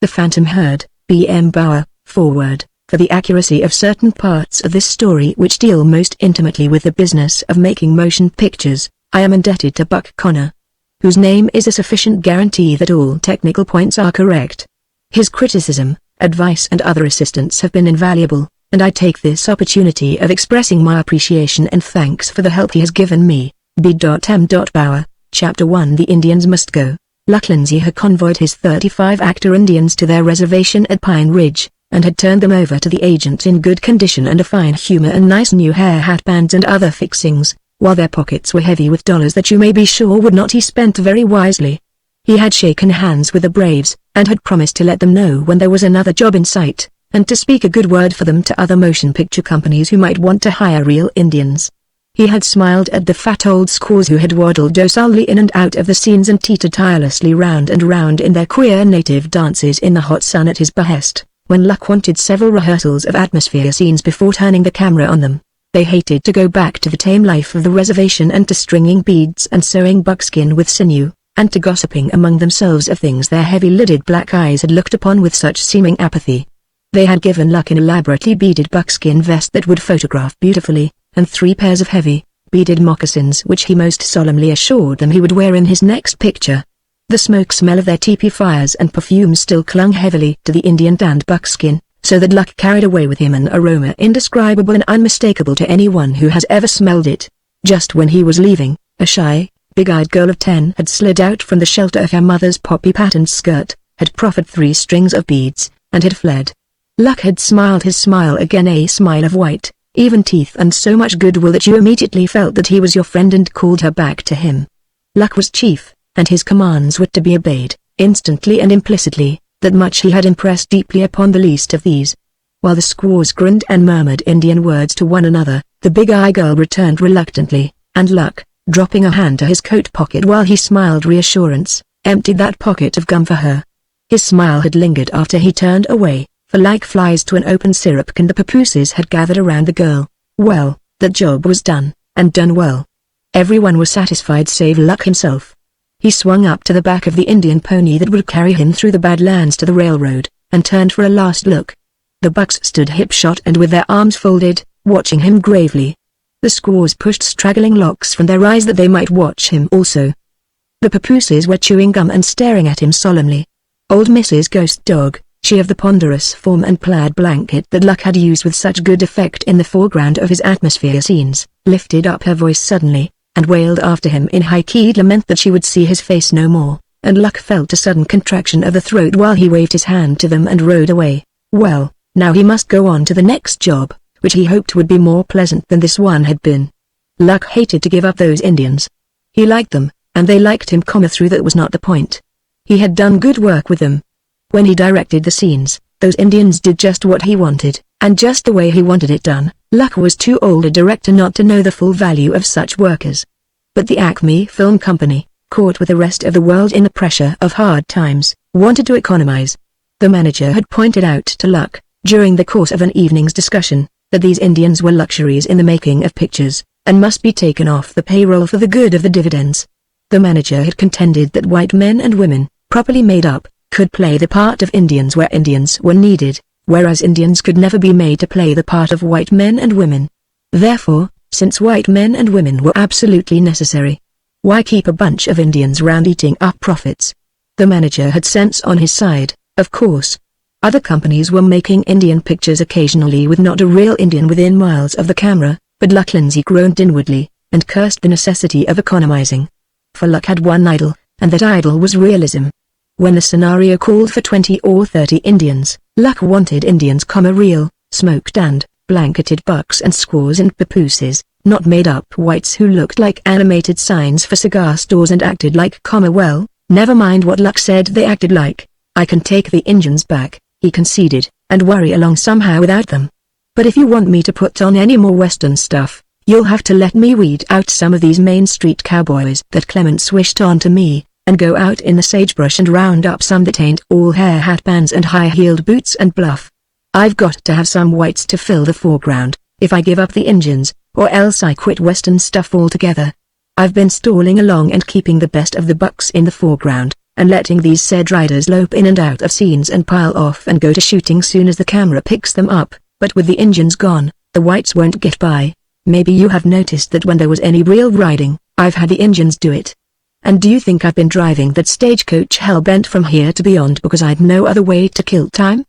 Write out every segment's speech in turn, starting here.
The Phantom Herd, B.M. Bauer, forward. For the accuracy of certain parts of this story which deal most intimately with the business of making motion pictures, I am indebted to Buck Connor, whose name is a sufficient guarantee that all technical points are correct. His criticism, advice and other assistance have been invaluable, and I take this opportunity of expressing my appreciation and thanks for the help he has given me. B.M. Bauer, Chapter 1. The Indians Must Go. Luck Lindsay had convoyed his 35 actor Indians to their reservation at Pine Ridge, and had turned them over to the agent in good condition and a fine humor and nice new hair hatbands and other fixings, while their pockets were heavy with dollars that you may be sure would not be spent very wisely. He had shaken hands with the braves, and had promised to let them know when there was another job in sight, and to speak a good word for them to other motion picture companies who might want to hire real Indians. He had smiled at the fat old squaws who had waddled docilely in and out of the scenes and teetered tirelessly round and round in their queer native dances in the hot sun at his behest, when Luck wanted several rehearsals of atmosphere scenes before turning the camera on them. They hated to go back to the tame life of the reservation and to stringing beads and sewing buckskin with sinew, and to gossiping among themselves of things their heavy-lidded black eyes had looked upon with such seeming apathy. They had given Luck an elaborately beaded buckskin vest that would photograph beautifully, and 3 pairs of heavy, beaded moccasins which he most solemnly assured them he would wear in his next picture. The smoke smell of their teepee fires and perfumes still clung heavily to the Indian tanned buckskin, so that Luck carried away with him an aroma indescribable and unmistakable to anyone who has ever smelled it. Just when he was leaving, a shy, big-eyed girl of 10 had slid out from the shelter of her mother's poppy-patterned skirt, had proffered 3 strings of beads, and had fled. Luck had smiled his smile again, a smile of white, even teeth and so much goodwill that you immediately felt that he was your friend and called her back to him. Luck was chief, and his commands were to be obeyed, instantly and implicitly. That much he had impressed deeply upon the least of these. While the squaws grinned and murmured Indian words to one another, the big-eye girl returned reluctantly, and Luck, dropping a hand to his coat pocket while he smiled reassurance, emptied that pocket of gum for her. His smile had lingered after he turned away, for like flies to an open syrup can the papooses had gathered around the girl. Well, that job was done, and done well. Everyone was satisfied save Luck himself. He swung up to the back of the Indian pony that would carry him through the Badlands to the railroad, and turned for a last look. The bucks stood hip-shot and with their arms folded, watching him gravely. The squaws pushed straggling locks from their eyes that they might watch him also. The papooses were chewing gum and staring at him solemnly. Old Mrs. Ghost Dog, she of the ponderous form and plaid blanket that Luck had used with such good effect in the foreground of his atmosphere scenes, lifted up her voice suddenly, and wailed after him in high-keyed lament that she would see his face no more, and Luck felt a sudden contraction of the throat while he waved his hand to them and rode away. Well, now he must go on to the next job, which he hoped would be more pleasant than this one had been. Luck hated to give up those Indians. He liked them, and they liked him, through that was not the point. He had done good work with them. When he directed the scenes, those Indians did just what he wanted, and just the way he wanted it done. Luck was too old a director not to know the full value of such workers. But the Acme Film Company, caught with the rest of the world in the pressure of hard times, wanted to economize. The manager had pointed out to Luck, during the course of an evening's discussion, that these Indians were luxuries in the making of pictures, and must be taken off the payroll for the good of the dividends. The manager had contended that white men and women, properly made up, could play the part of Indians where Indians were needed, whereas Indians could never be made to play the part of white men and women. Therefore, since white men and women were absolutely necessary, why keep a bunch of Indians round eating up profits? The manager had sense on his side, of course. Other companies were making Indian pictures occasionally with not a real Indian within miles of the camera, but Luck Lindsay groaned inwardly, and cursed the necessity of economizing. For Luck had one idol, and that idol was realism. When the scenario called for 20 or 30 Indians, Luck wanted Indians, real, smoked and blanketed bucks and squaws and papooses, not made-up whites who looked like animated signs for cigar stores and acted like, well, never mind what Luck said they acted like. I can take the Indians back, he conceded, and worry along somehow without them. But if you want me to put on any more Western stuff, you'll have to let me weed out some of these Main Street cowboys that Clement swished on to me, and go out in the sagebrush and round up some that ain't all hair hatbands and high-heeled boots and bluff. I've got to have some whites to fill the foreground, if I give up the Indians, or else I quit Western stuff altogether. I've been stalling along and keeping the best of the bucks in the foreground, and letting these said riders lope in and out of scenes and pile off and go to shooting soon as the camera picks them up. But with the engines gone, the whites won't get by. Maybe you have noticed that when there was any real riding, I've had the engines do it. And do you think I've been driving that stagecoach hell-bent from here to beyond because I'd no other way to kill time?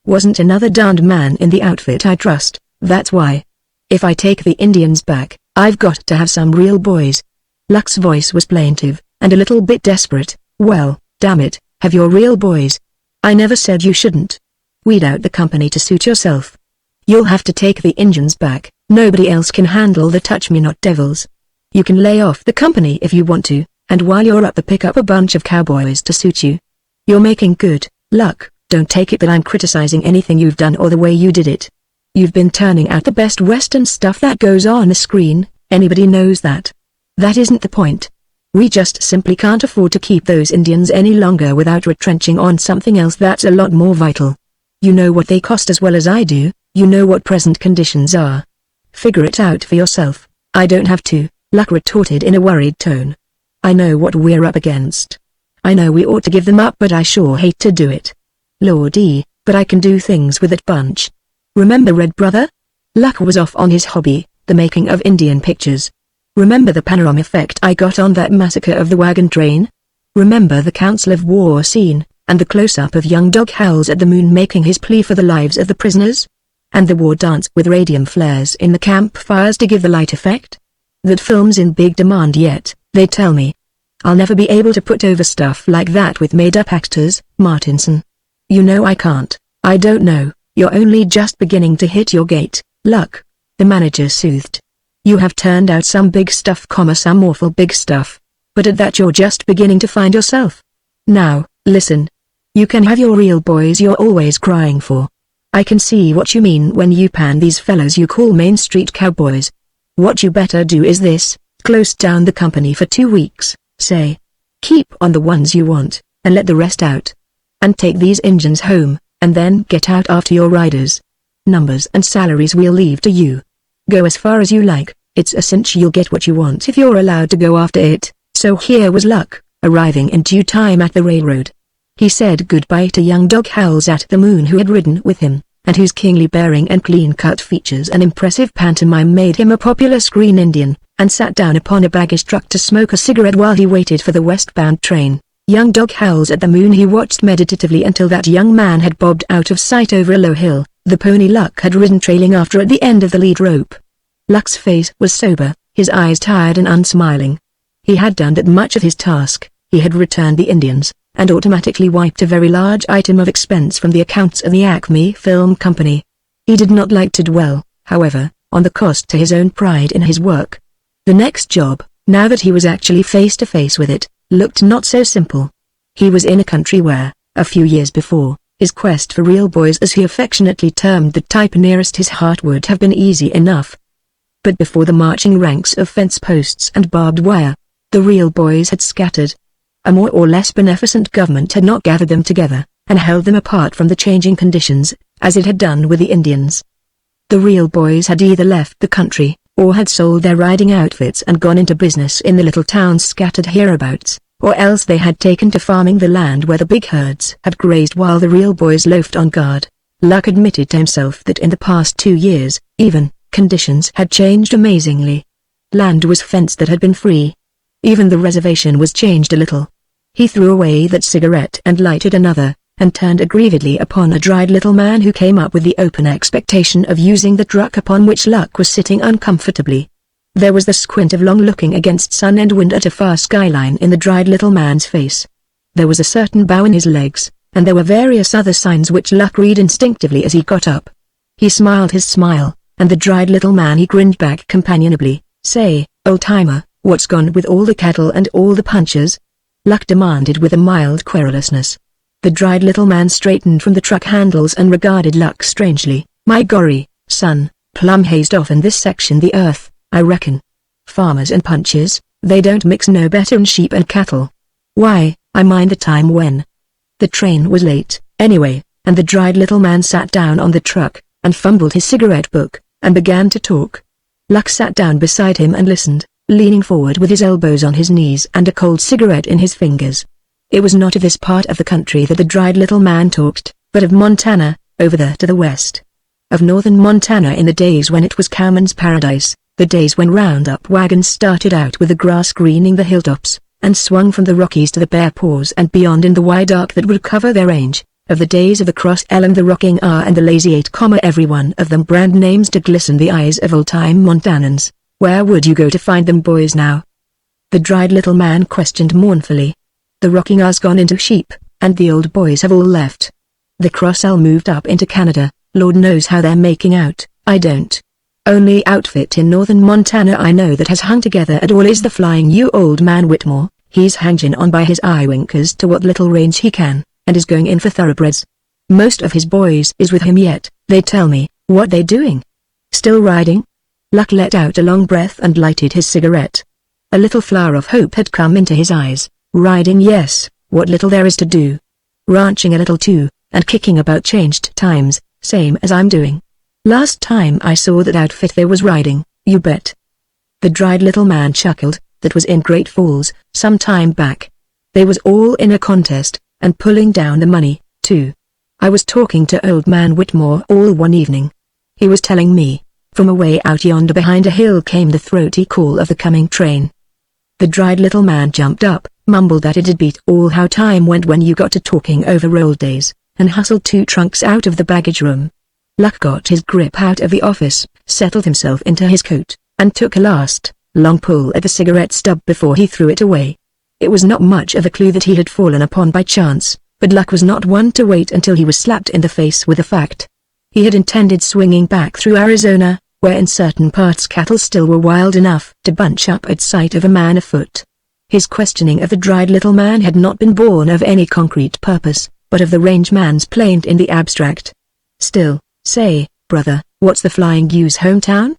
Wasn't another darned man in the outfit I trust, that's why. If I take the Indians back, I've got to have some real boys. Luck's voice was plaintive, and a little bit desperate. Well, damn it, have your real boys. I never said you shouldn't. Weed out the company to suit yourself. You'll have to take the Indians back, nobody else can handle the touch-me-not devils. You can lay off the company if you want to, and while you're up pick up a bunch of cowboys to suit you. You're making good, Luck, don't take it that I'm criticizing anything you've done or the way you did it. You've been turning out the best Western stuff that goes on the screen, anybody knows that. That isn't the point. We just simply can't afford to keep those Indians any longer without retrenching on something else that's a lot more vital. You know what they cost as well as I do, you know what present conditions are. Figure it out for yourself. I don't have to, Luck retorted in a worried tone. I know what we're up against. I know we ought to give them up but I sure hate to do it. Lordy, but I can do things with that bunch. Remember Red Brother? Luck was off on his hobby, the making of Indian pictures. Remember the panorama effect I got on that massacre of the wagon train? Remember the Council of War scene, and the close-up of young Dog Howls at the moon making his plea for the lives of the prisoners? And the war dance with radium flares in the campfires to give the light effect? That film's in big demand yet, they tell me. I'll never be able to put over stuff like that with made-up actors, Martinson. You know I can't. I don't know, you're only just beginning to hit your gait, Luck. The manager soothed. You have turned out some big stuff, some awful big stuff. But at that you're just beginning to find yourself. Now, listen. You can have your real boys you're always crying for. I can see what you mean when you pan these fellows you call Main Street cowboys. What you better do is this, close down the company for 2 weeks, say. Keep on the ones you want, and let the rest out. And take these engines home, and then get out after your riders. Numbers and salaries we'll leave to you. Go as far as you like, it's a cinch you'll get what you want if you're allowed to go after it. So here was Luck, arriving in due time at the railroad. He said goodbye to young Dog Howls at the moon who had ridden with him, and whose kingly bearing and clean-cut features and impressive pantomime made him a popular screen Indian, and sat down upon a baggage truck to smoke a cigarette while he waited for the westbound train. Young Dog Howls at the moon he watched meditatively until that young man had bobbed out of sight over a low hill, the pony Luck had ridden trailing after at the end of the lead rope. Luck's face was sober, his eyes tired and unsmiling. He had done that much of his task, he had returned the Indians, and automatically wiped a very large item of expense from the accounts of the Acme Film Company. He did not like to dwell, however, on the cost to his own pride in his work. The next job, now that he was actually face to face with it, looked not so simple. He was in a country where, a few years before, his quest for real boys as he affectionately termed the type nearest his heart would have been easy enough. But before the marching ranks of fence posts and barbed wire, the real boys had scattered. A more or less beneficent government had not gathered them together, and held them apart from the changing conditions, as it had done with the Indians. The real boys had either left the country, or had sold their riding outfits and gone into business in the little towns scattered hereabouts, or else they had taken to farming the land where the big herds had grazed while the real boys loafed on guard. Luck admitted to himself that in the past 2 years, even, conditions had changed amazingly. Land was fenced that had been free. Even the reservation was changed a little. He threw away that cigarette and lighted another, and turned aggrievedly upon a dried little man who came up with the open expectation of using the truck upon which Luck was sitting uncomfortably. There was the squint of long looking against sun and wind at a far skyline in the dried little man's face. There was a certain bow in his legs, and there were various other signs which Luck read instinctively as he got up. He smiled his smile, and the dried little man he grinned back companionably. Say, old-timer, what's gone with all the cattle and all the punchers? Luck demanded with a mild querulousness. The dried little man straightened from the truck handles and regarded Luck strangely. My gorry, son, plumb hazed off in this section the earth, I reckon. Farmers and punchers, they don't mix no better'n sheep and cattle. Why, I mind the time when the train was late, anyway, and the dried little man sat down on the truck, and fumbled his cigarette book, and began to talk. Luck sat down beside him and listened, leaning forward with his elbows on his knees and a cold cigarette in his fingers. It was not of this part of the country that the dried little man talked, but of Montana, over there to the west. Of northern Montana in the days when it was cowman's paradise, the days when roundup wagons started out with the grass greening the hilltops, and swung from the Rockies to the Bear Paws and beyond in the wide arc that would cover their range. Of the days of the Cross L and the Rocking R and the Lazy 8, every one of them brand names to glisten the eyes of old-time Montanans. Where would you go to find them boys now? The dried little man questioned mournfully. The Rocking R's gone into sheep, and the old boys have all left. The Cross L moved up into Canada. Lord knows how they're making out, I don't. Only outfit in northern Montana I know that has hung together at all is the Flying U. Old man Whitmore. He's hanging on by his eye winkers to what little range he can, and is going in for thoroughbreds. Most of his boys is with him yet, they tell me. What they doing? Still riding? Luck let out a long breath and lighted his cigarette. A little flower of hope had come into his eyes. Riding, yes, what little there is to do. Ranching a little too, and kicking about changed times, same as I'm doing. Last time I saw that outfit they was riding, you bet. The dried little man chuckled. That was in Great Falls, some time back. They was all in a contest, and pulling down the money, too. I was talking to old man Whitmore all one evening. He was telling me, from away out yonder behind a hill came the throaty call of the coming train. The dried little man jumped up, mumbled that it'd beat all how time went when you got to talking over old days, and hustled 2 trunks out of the baggage room. Luck got his grip out of the office, settled himself into his coat, and took a last, long pull at the cigarette stub before he threw it away. It was not much of a clue that he had fallen upon by chance, but Luck was not one to wait until he was slapped in the face with a fact. He had intended swinging back through Arizona, where in certain parts cattle still were wild enough to bunch up at sight of a man afoot. His questioning of the dried little man had not been born of any concrete purpose, but of the range man's plaint in the abstract. Still, say, brother, what's the Flying U's hometown?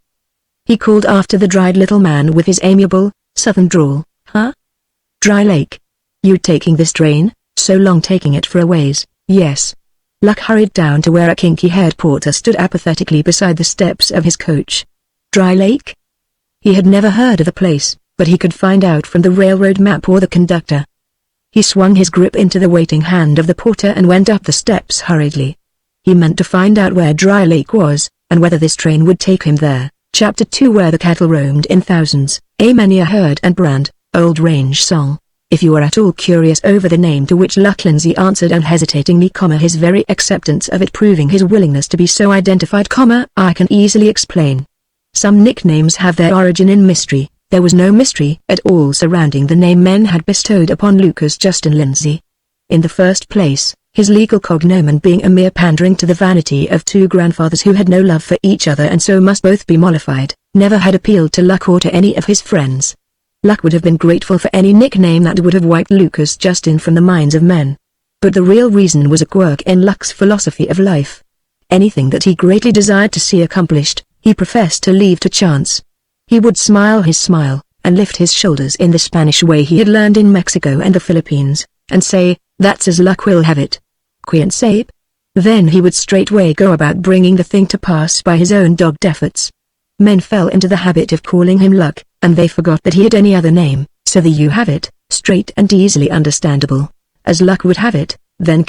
He called after the dried little man with his amiable, southern drawl. Huh? Dry Lake. You taking this train? So long taking it for a ways. Yes. Luck hurried down to where a kinky-haired porter stood apathetically beside the steps of his coach. Dry Lake? He had never heard of the place, but he could find out from the railroad map or the conductor. He swung his grip into the waiting hand of the porter and went up the steps hurriedly. He meant to find out where Dry Lake was, and whether this train would take him there. Chapter 2, where the cattle roamed in thousands, a many a herd and brand, old range song. If you are at all curious over the name, to which Luck Lindsay answered unhesitatingly, his very acceptance of it proving his willingness to be so identified, I can easily explain. Some nicknames have their origin in mystery. There was no mystery at all surrounding the name men had bestowed upon Lucas Justin Lindsay. In the first place, his legal cognomen being a mere pandering to the vanity of 2 grandfathers who had no love for each other and so must both be mollified, never had appealed to Luck or to any of his friends. Luck would have been grateful for any nickname that would have wiped Lucas Justin from the minds of men. But the real reason was a quirk in Luck's philosophy of life. Anything that he greatly desired to see accomplished, he professed to leave to chance. He would smile his smile, and lift his shoulders in the Spanish way he had learned in Mexico and the Philippines, and say, "That's as luck will have it. Quien sabe?" Then he would straightway go about bringing the thing to pass by his own dogged efforts. Men fell into the habit of calling him Luck, and they forgot that he had any other name, so the you have it, straight and easily understandable. As Luck would have it, then,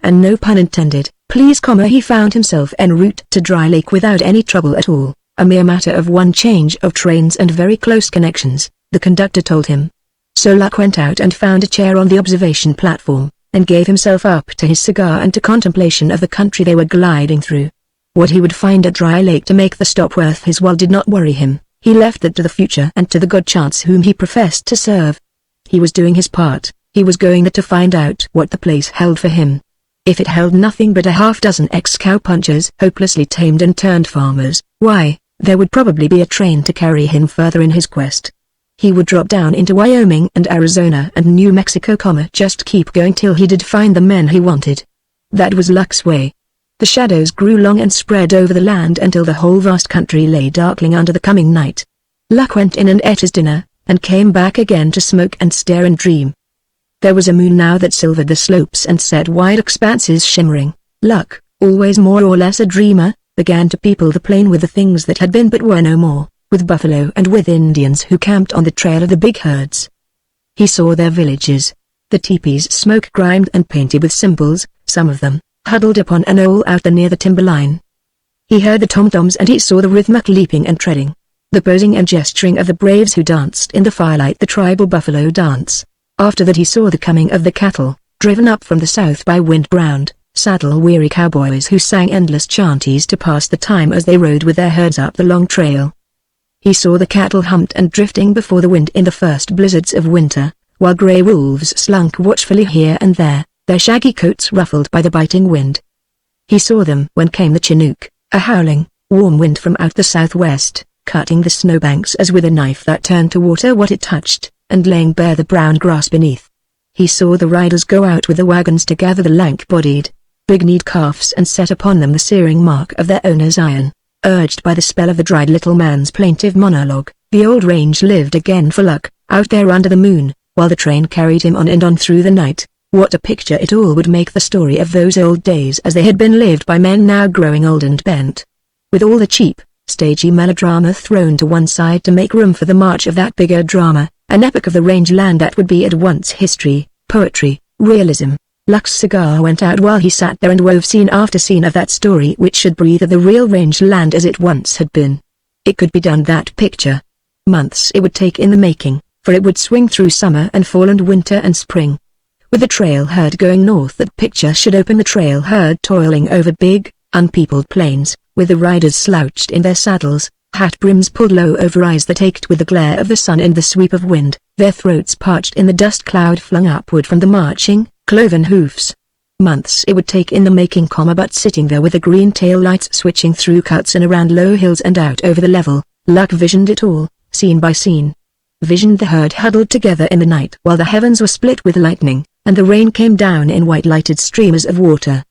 and no pun intended, please, he found himself en route to Dry Lake without any trouble at all, a mere matter of 1 change of trains and very close connections, the conductor told him. So Luck went out and found a chair on the observation platform, and gave himself up to his cigar and to contemplation of the country they were gliding through. What he would find at Dry Lake to make the stop worth his while did not worry him. He left that to the future and to the good chance whom he professed to serve. He was doing his part. He was going there to find out what the place held for him. If it held nothing but a half-dozen ex-cowpunchers, hopelessly tamed and turned farmers, why, there would probably be a train to carry him further in his quest. He would drop down into Wyoming and Arizona and New Mexico, just keep going till he did find the men he wanted. That was Luck's way. The shadows grew long and spread over the land until the whole vast country lay darkling under the coming night. Luck went in and ate his dinner, and came back again to smoke and stare and dream. There was a moon now that silvered the slopes and set wide expanses shimmering. Luck, always more or less a dreamer, began to people the plain with the things that had been but were no more, with buffalo and with Indians who camped on the trail of the big herds. He saw their villages. The teepees smoke-grimed and painted with symbols, some of them, huddled upon a knoll out there near the timberline. He heard the tom-toms and he saw the rhythmic leaping and treading, the posing and gesturing of the braves who danced in the firelight the tribal buffalo dance. After that he saw the coming of the cattle, driven up from the south by wind-browned, saddle-weary cowboys who sang endless chanties to pass the time as they rode with their herds up the long trail. He saw the cattle humped and drifting before the wind in the first blizzards of winter, while grey wolves slunk watchfully here and there, their shaggy coats ruffled by the biting wind. He saw them when came the Chinook, a howling, warm wind from out the southwest, cutting the snowbanks as with a knife that turned to water what it touched, and laying bare the brown grass beneath. He saw the riders go out with the wagons to gather the lank-bodied, big-kneed calves and set upon them the searing mark of their owner's iron. Urged by the spell of the dried little man's plaintive monologue, the old range lived again for luck, out there under the moon, while the train carried him on and on through the night. What a picture it all would make the story of those old days as they had been lived by men now growing old and bent. With all the cheap, stagey melodrama thrown to one side to make room for the march of that bigger drama, an epic of the rangeland that would be at once history, poetry, realism. Luck's cigar went out while he sat there and wove scene after scene of that story which should breathe of the real rangeland as it once had been. It could be done, that picture. Months it would take in the making, for it would swing through summer and fall and winter and spring. With the trail herd going north, that picture should open the trail herd toiling over big, unpeopled plains, with the riders slouched in their saddles, hat brims pulled low over eyes that ached with the glare of the sun and the sweep of wind, their throats parched in the dust cloud flung upward from the marching, cloven hoofs. Months it would take in the making, but sitting there with the green tail lights switching through cuts and around low hills and out over the level, Luck visioned it all, scene by scene. Visioned the herd huddled together in the night while the heavens were split with lightning, and the rain came down in white lighted streamers of water.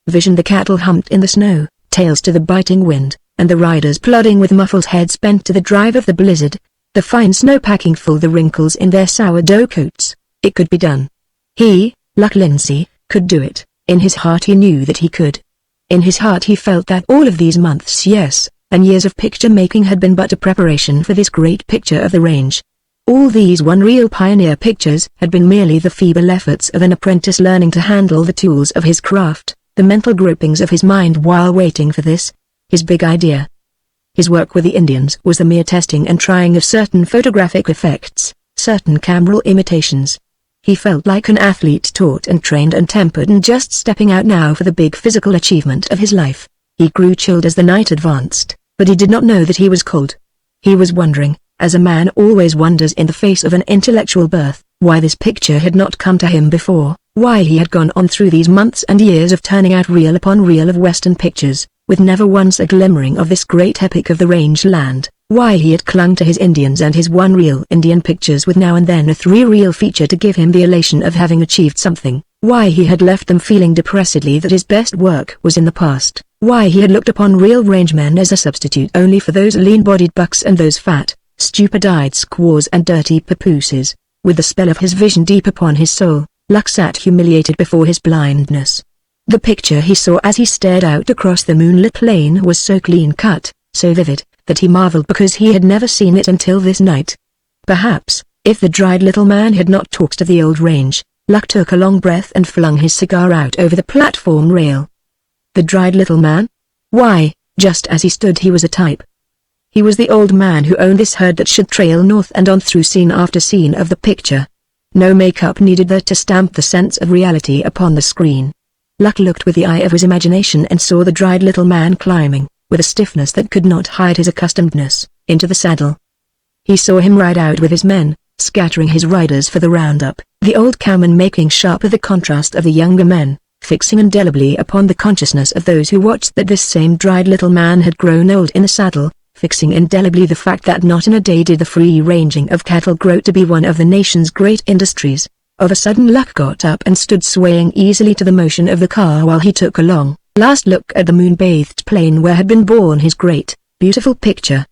Visioned the cattle humped in the snow, tails to the biting wind, and the riders plodding with muffled heads bent to the drive of the blizzard, the fine snow packing full the wrinkles in their sourdough coats. It could be done. He, Luck Lindsay, could do it. In his heart he knew that he could. In his heart he felt that all of these months, yes, and years of picture making had been but a preparation for this great picture of the range. All these one real pioneer pictures had been merely the feeble efforts of an apprentice learning to handle the tools of his craft, the mental gropings of his mind while waiting for this, his big idea. His work with the Indians was the mere testing and trying of certain photographic effects, certain cameral imitations. He felt like an athlete taught and trained and tempered and just stepping out now for the big physical achievement of his life. He grew chilled as the night advanced, but he did not know that he was cold. He was wondering, as a man always wonders in the face of an intellectual birth, why this picture had not come to him before, why he had gone on through these months and years of turning out reel upon reel of Western pictures, with never once a glimmering of this great epic of the rangeland, why he had clung to his Indians and his one-reel Indian pictures with now and then a three-reel feature to give him the elation of having achieved something, why he had left them feeling depressedly that his best work was in the past, why he had looked upon real rangemen as a substitute only for those lean-bodied bucks and those fat, stupid-eyed squaws and dirty papooses. With the spell of his vision deep upon his soul, Luck sat humiliated before his blindness. The picture he saw as he stared out across the moonlit plain was so clean-cut, so vivid, that he marveled because he had never seen it until this night. Perhaps, if the dried little man had not talked to the old range, Luck took a long breath and flung his cigar out over the platform rail. The dried little man? Why, just as he stood he was a type. He was the old man who owned this herd that should trail north and on through scene after scene of the picture. No makeup needed there to stamp the sense of reality upon the screen. Luck looked with the eye of his imagination and saw the dried little man climbing, with a stiffness that could not hide his accustomedness, into the saddle. He saw him ride out with his men, scattering his riders for the roundup, the old cowman making sharper the contrast of the younger men, fixing indelibly upon the consciousness of those who watched that this same dried little man had grown old in the saddle, fixing indelibly the fact that not in a day did the free-ranging of cattle grow to be one of the nation's great industries. Of a sudden Luck got up and stood swaying easily to the motion of the car while he took a long, last look at the moon-bathed plain where had been born his great, beautiful picture.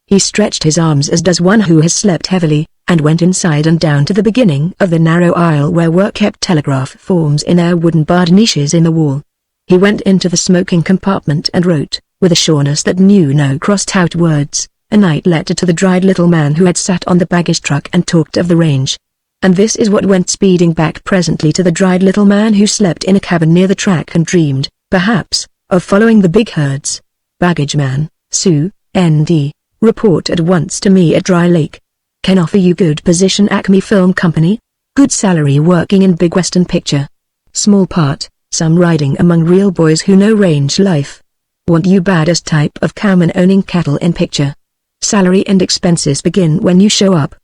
He stretched his arms as does one who has slept heavily, and went inside and down to the beginning of the narrow aisle where were kept telegraph forms in their wooden barred niches in the wall. He went into the smoking compartment and wrote, with a sureness that knew no crossed-out words, a night letter to the dried little man who had sat on the baggage truck and talked of the range. And this is what went speeding back presently to the dried little man who slept in a cabin near the track and dreamed, perhaps, of following the big herds. Baggage man, Sue, ND, report at once to me at Dry Lake. Can offer you good position Acme Film Company. Good salary working in big western picture. Small part, some riding among real boys who know range life. Want you baddest type of cowman owning cattle in picture. Salary and expenses begin when you show up.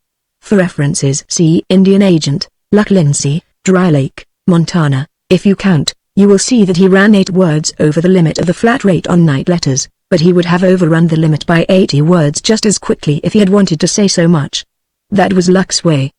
For references see Indian Agent, Luck Lindsay, Dry Lake, Montana. If you count, you will see that he ran 8 words over the limit of the flat rate on night letters, but he would have overrun the limit by 80 words just as quickly if he had wanted to say so much. That was Luck's way.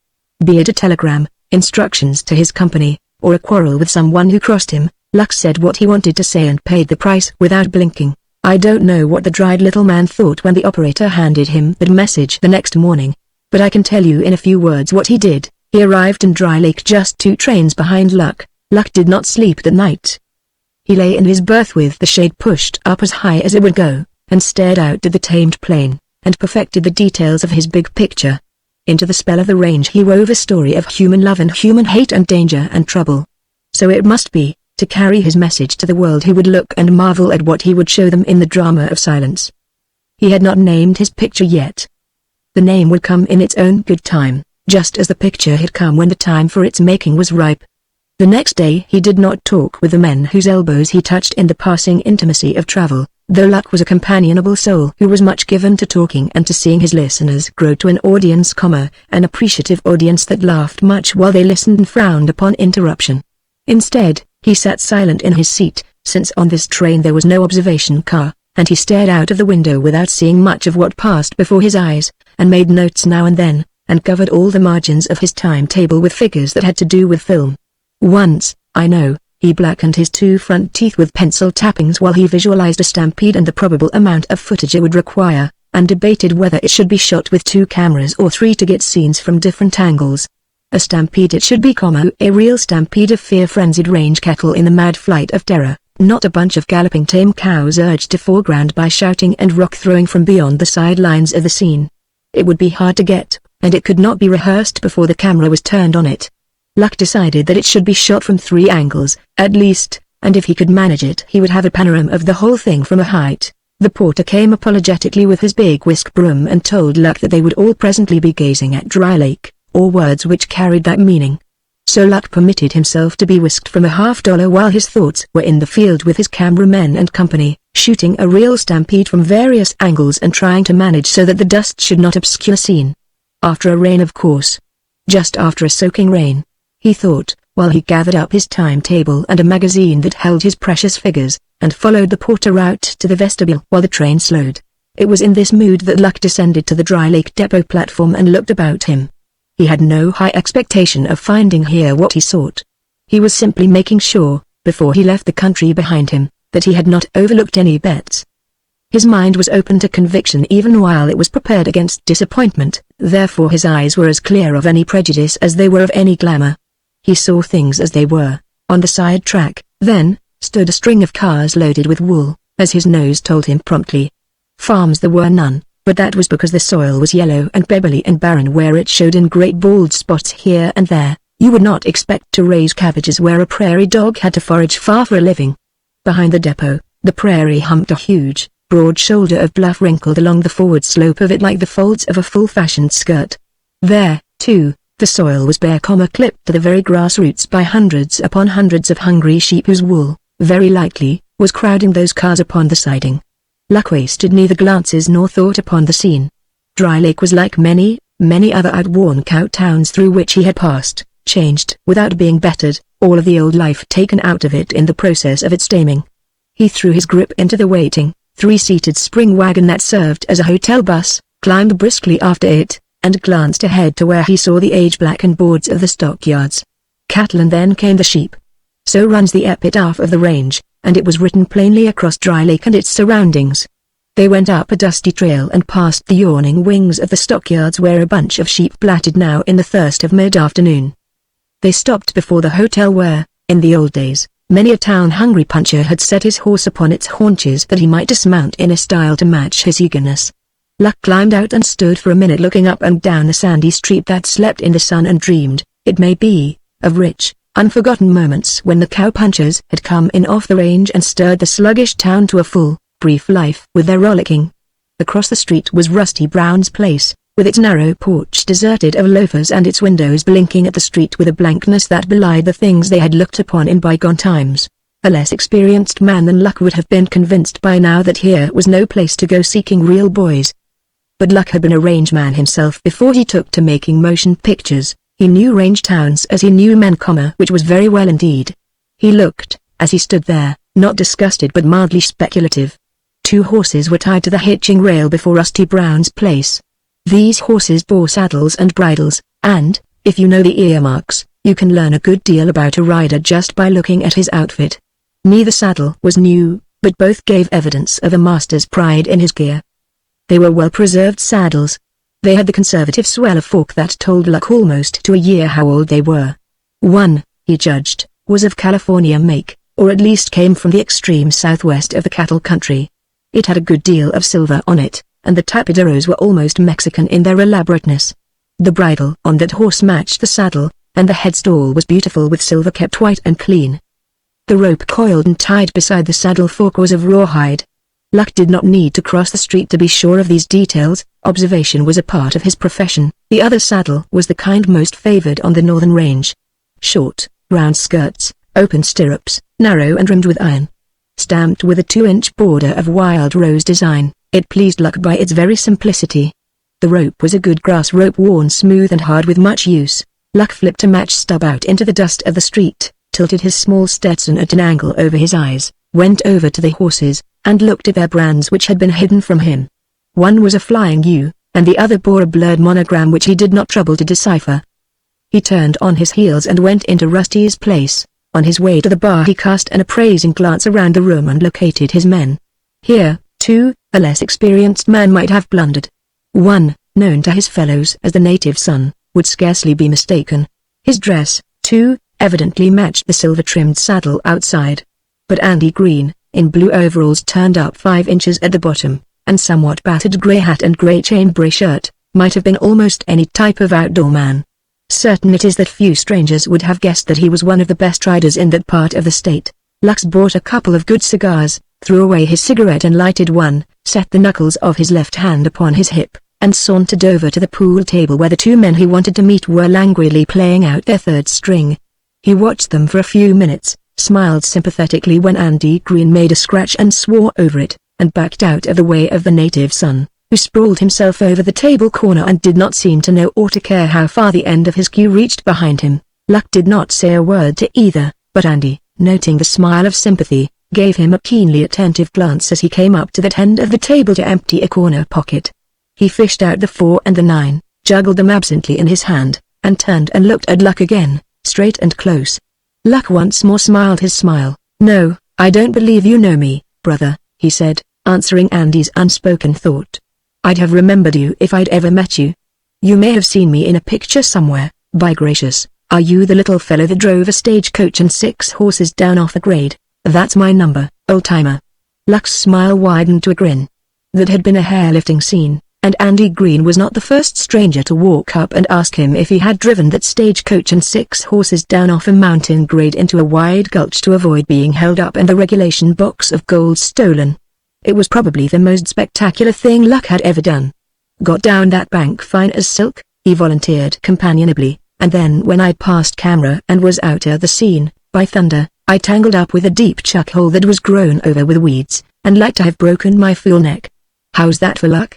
Be it a telegram, instructions to his company, or a quarrel with someone who crossed him, Luck said what he wanted to say and paid the price without blinking. I don't know what the dried little man thought when the operator handed him that message the next morning, but I can tell you in a few words what he did. He arrived in Dry Lake just 2 trains behind Luck. Luck did not sleep that night. He lay in his berth with the shade pushed up as high as it would go, and stared out at the tamed plain, and perfected the details of his big picture. Into the spell of the range he wove a story of human love and human hate and danger and trouble. So it must be, to carry his message to the world he would look and marvel at what he would show them in the drama of silence. He had not named his picture yet. The name would come in its own good time, just as the picture had come when the time for its making was ripe. The next day he did not talk with the men whose elbows he touched in the passing intimacy of travel, though Luck was a companionable soul who was much given to talking and to seeing his listeners grow to an audience, an appreciative audience that laughed much while they listened and frowned upon interruption. Instead, he sat silent in his seat, since on this train there was no observation car, and he stared out of the window without seeing much of what passed before his eyes, and made notes now and then, and covered all the margins of his timetable with figures that had to do with film. Once, I know, he blackened his 2 front teeth with pencil tappings while he visualized a stampede and the probable amount of footage it would require, and debated whether it should be shot with 2 cameras or 3 to get scenes from different angles. A stampede it should be, a real stampede of fear-frenzied range cattle in the mad flight of terror, not a bunch of galloping tame cows urged to foreground by shouting and rock-throwing from beyond the sidelines of the scene. It would be hard to get, and it could not be rehearsed before the camera was turned on it. Luck decided that it should be shot from 3 angles, at least, and if he could manage it he would have a panorama of the whole thing from a height. The porter came apologetically with his big whisk broom and told Luck that they would all presently be gazing at Dry Lake, or words which carried that meaning. So Luck permitted himself to be whisked from $50 while his thoughts were in the field with his cameramen and company, shooting a real stampede from various angles and trying to manage so that the dust should not obscure scene. After a rain, of course. Just after a soaking rain, he thought, while he gathered up his timetable and a magazine that held his precious figures, and followed the porter out to the vestibule while the train slowed. It was in this mood that Luck descended to the Dry Lake depot platform and looked about him. He had no high expectation of finding here what he sought. He was simply making sure, before he left the country behind him, that he had not overlooked any bets. His mind was open to conviction even while it was prepared against disappointment, therefore his eyes were as clear of any prejudice as they were of any glamour. He saw things as they were. On the side track, then, stood a string of cars loaded with wool, as his nose told him promptly. Farms there were none, but that was because the soil was yellow and pebbly and barren where it showed in great bald spots here and there. You would not expect to raise cabbages where a prairie dog had to forage far for a living. Behind the depot, the prairie humped a huge, broad shoulder of bluff wrinkled along the forward slope of it like the folds of a full-fashioned skirt. There, too, the soil was bare, clipped to the very grass roots by hundreds upon hundreds of hungry sheep whose wool, very likely, was crowding those cars upon the siding. Luck wasted neither glances nor thought upon the scene. Dry Lake was like many, many other outworn cow towns through which he had passed, changed without being bettered, all of the old life taken out of it in the process of its taming. He threw his grip into the waiting, 3-seated spring wagon that served as a hotel bus, climbed briskly after it, and glanced ahead to where he saw the age-blackened boards of the stockyards. Cattle, and then came the sheep. So runs the epitaph of the range, and it was written plainly across Dry Lake and its surroundings. They went up a dusty trail and past the yawning wings of the stockyards where a bunch of sheep blatted now in the thirst of mid-afternoon. They stopped before the hotel where, in the old days, many a town-hungry puncher had set his horse upon its haunches that he might dismount in a style to match his eagerness. Luck climbed out and stood for a minute looking up and down the sandy street that slept in the sun and dreamed, it may be, of rich, unforgotten moments when the cowpunchers had come in off the range and stirred the sluggish town to a full, brief life with their rollicking. Across the street was Rusty Brown's place, with its narrow porch deserted of loafers and its windows blinking at the street with a blankness that belied the things they had looked upon in bygone times. A less experienced man than Luck would have been convinced by now that here was no place to go seeking real boys. But Luck had been a range man himself before he took to making motion pictures. He knew range towns as he knew men, which was very well indeed. He looked, as he stood there, not disgusted but mildly speculative. 2 horses were tied to the hitching rail before Rusty Brown's place. These horses bore saddles and bridles, and, if you know the earmarks, you can learn a good deal about a rider just by looking at his outfit. Neither saddle was new, but both gave evidence of a master's pride in his gear. They were well-preserved saddles. They had the conservative swell of fork that told Luck almost to a year how old they were. One, he judged, was of California make, or at least came from the extreme southwest of the cattle country. It had a good deal of silver on it, and the tapaderos were almost Mexican in their elaborateness. The bridle on that horse matched the saddle, and the headstall was beautiful with silver kept white and clean. The rope coiled and tied beside the saddle fork was of rawhide. Luck did not need to cross the street to be sure of these details. Observation was a part of his profession. The other saddle was the kind most favored on the northern range. Short, round skirts, open stirrups, narrow and rimmed with iron. Stamped with a 2-inch border of wild rose design, it pleased Luck by its very simplicity. The rope was a good grass rope worn smooth and hard with much use. Luck flipped a match stub out into the dust of the street, tilted his small Stetson at an angle over his eyes, went over to the horses, and looked at their brands which had been hidden from him. One was a flying U, and the other bore a blurred monogram which he did not trouble to decipher. He turned on his heels and went into Rusty's place. On his way to the bar he cast an appraising glance around the room and located his men. Here, too, a less experienced man might have blundered. One, known to his fellows as the native son, would scarcely be mistaken. His dress, too, evidently matched the silver-trimmed saddle outside. But Andy Green, in blue overalls turned up 5 inches at the bottom, and somewhat battered grey hat and grey chambray shirt, might have been almost any type of outdoor man. Certain it is that few strangers would have guessed that he was one of the best riders in that part of the state. Lux bought a couple of good cigars, threw away his cigarette and lighted one, set the knuckles of his left hand upon his hip, and sauntered over to the pool table where the 2 men he wanted to meet were languidly playing out their 3rd string. He watched them for a few minutes, smiled sympathetically when Andy Green made a scratch and swore over it, and backed out of the way of the native son, who sprawled himself over the table corner and did not seem to know or to care how far the end of his cue reached behind him. Luck did not say a word to either, but Andy, noting the smile of sympathy, gave him a keenly attentive glance as he came up to that end of the table to empty a corner pocket. He fished out the 4 and the 9, juggled them absently in his hand, and turned and looked at Luck again, straight and close. Luck once more smiled his smile. "No, I don't believe you know me, brother," he said, answering Andy's unspoken thought. "I'd have remembered you if I'd ever met you. You may have seen me in a picture somewhere. By gracious, are you the little fellow that drove a stagecoach and 6 horses down off the grade? That's my number, old-timer." Luck's smile widened to a grin. That had been a hair-lifting scene, and Andy Green was not the first stranger to walk up and ask him if he had driven that stagecoach and 6 horses down off a mountain grade into a wide gulch to avoid being held up and the regulation box of gold stolen. It was probably the most spectacular thing Luck had ever done. "Got down that bank fine as silk," he volunteered companionably, "and then when I'd passed camera and was out of the scene, by thunder, I tangled up with a deep chuck hole that was grown over with weeds, and like to have broken my fool neck. How's that for luck?"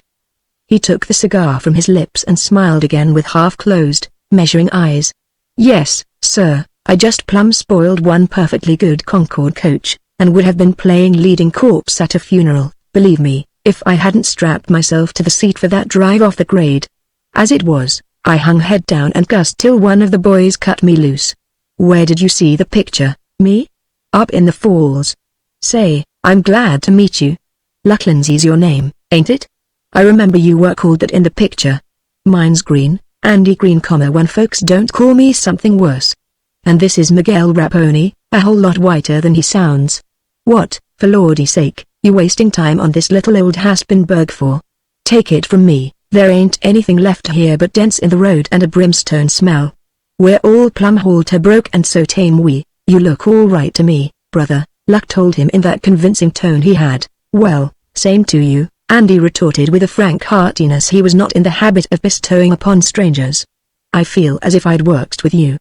He took the cigar from his lips and smiled again with half-closed, measuring eyes. "Yes, sir, I just plumb spoiled one perfectly good Concord coach, and would have been playing leading corpse at a funeral, believe me, if I hadn't strapped myself to the seat for that drive off the grade. As it was, I hung head down and cussed till one of the boys cut me loose." "Where did you see the picture, me?" "Up in the falls." "Say, I'm glad to meet you. Luck Lindsay's your name, ain't it? I remember you were called that in the picture." "Mine's Green, Andy Green, when folks don't call me something worse. And this is Miguel Raponi, a whole lot whiter than he sounds. What, for lordy's sake, you wasting time on this little old Haspenberg for? Take it from me, there ain't anything left here but dents in the road and a brimstone smell." We're all plumb halter broke and so tame we. You look all right to me, brother, Luck told him in that convincing tone he had. Well, same to you, Andy retorted with a frank heartiness he was not in the habit of bestowing upon strangers. I feel as if I'd worked with you.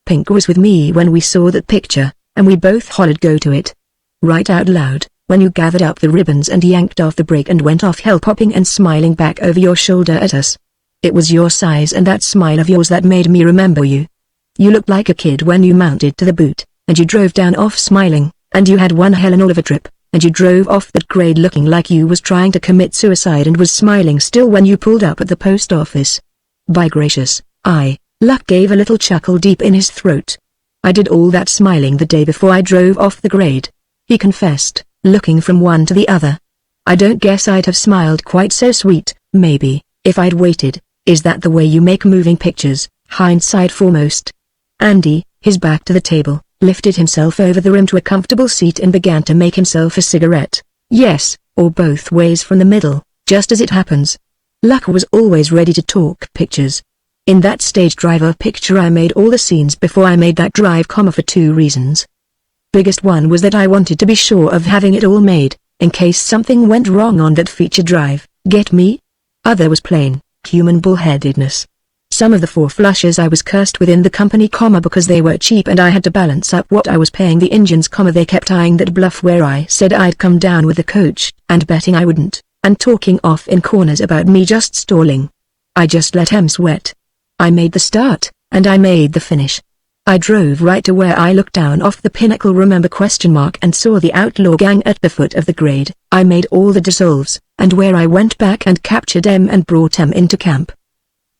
Pink was with me when we saw that picture, and we both hollered go to it. Right out loud, when you gathered up the ribbons and yanked off the brake and went off hell popping and smiling back over your shoulder at us. It was your size and that smile of yours that made me remember you. You looked like a kid when you mounted to the boot, and you drove down off smiling, and you had one hell and all of a trip, and you drove off that grade looking like you was trying to commit suicide and was smiling still when you pulled up at the post office. By gracious, Luck gave a little chuckle deep in his throat. I did all that smiling the day before I drove off the grade, he confessed, looking from one to the other. I don't guess I'd have smiled quite so sweet, maybe, if I'd waited. Is that the way you make moving pictures, hindsight foremost? Andy, his back to the table, lifted himself over the rim to a comfortable seat and began to make himself a cigarette. Yes, or both ways from the middle, just as it happens. Luck was always ready to talk pictures. In that stage driver picture I made all the scenes before I made that drive, for 2 reasons. Biggest one was that I wanted to be sure of having it all made, in case something went wrong on that feature drive, get me? Other was plain, human bullheadedness. Some of the 4 flushes I was cursed within the company, because they were cheap and I had to balance up what I was paying the engines, they kept eyeing that bluff where I said I'd come down with the coach, and betting I wouldn't, and talking off in corners about me just stalling. I just let 'em sweat. I made the start, and I made the finish. I drove right to where I looked down off the pinnacle, and saw the outlaw gang at the foot of the grade. I made all the dissolves, and where I went back and captured 'em and brought 'em into camp.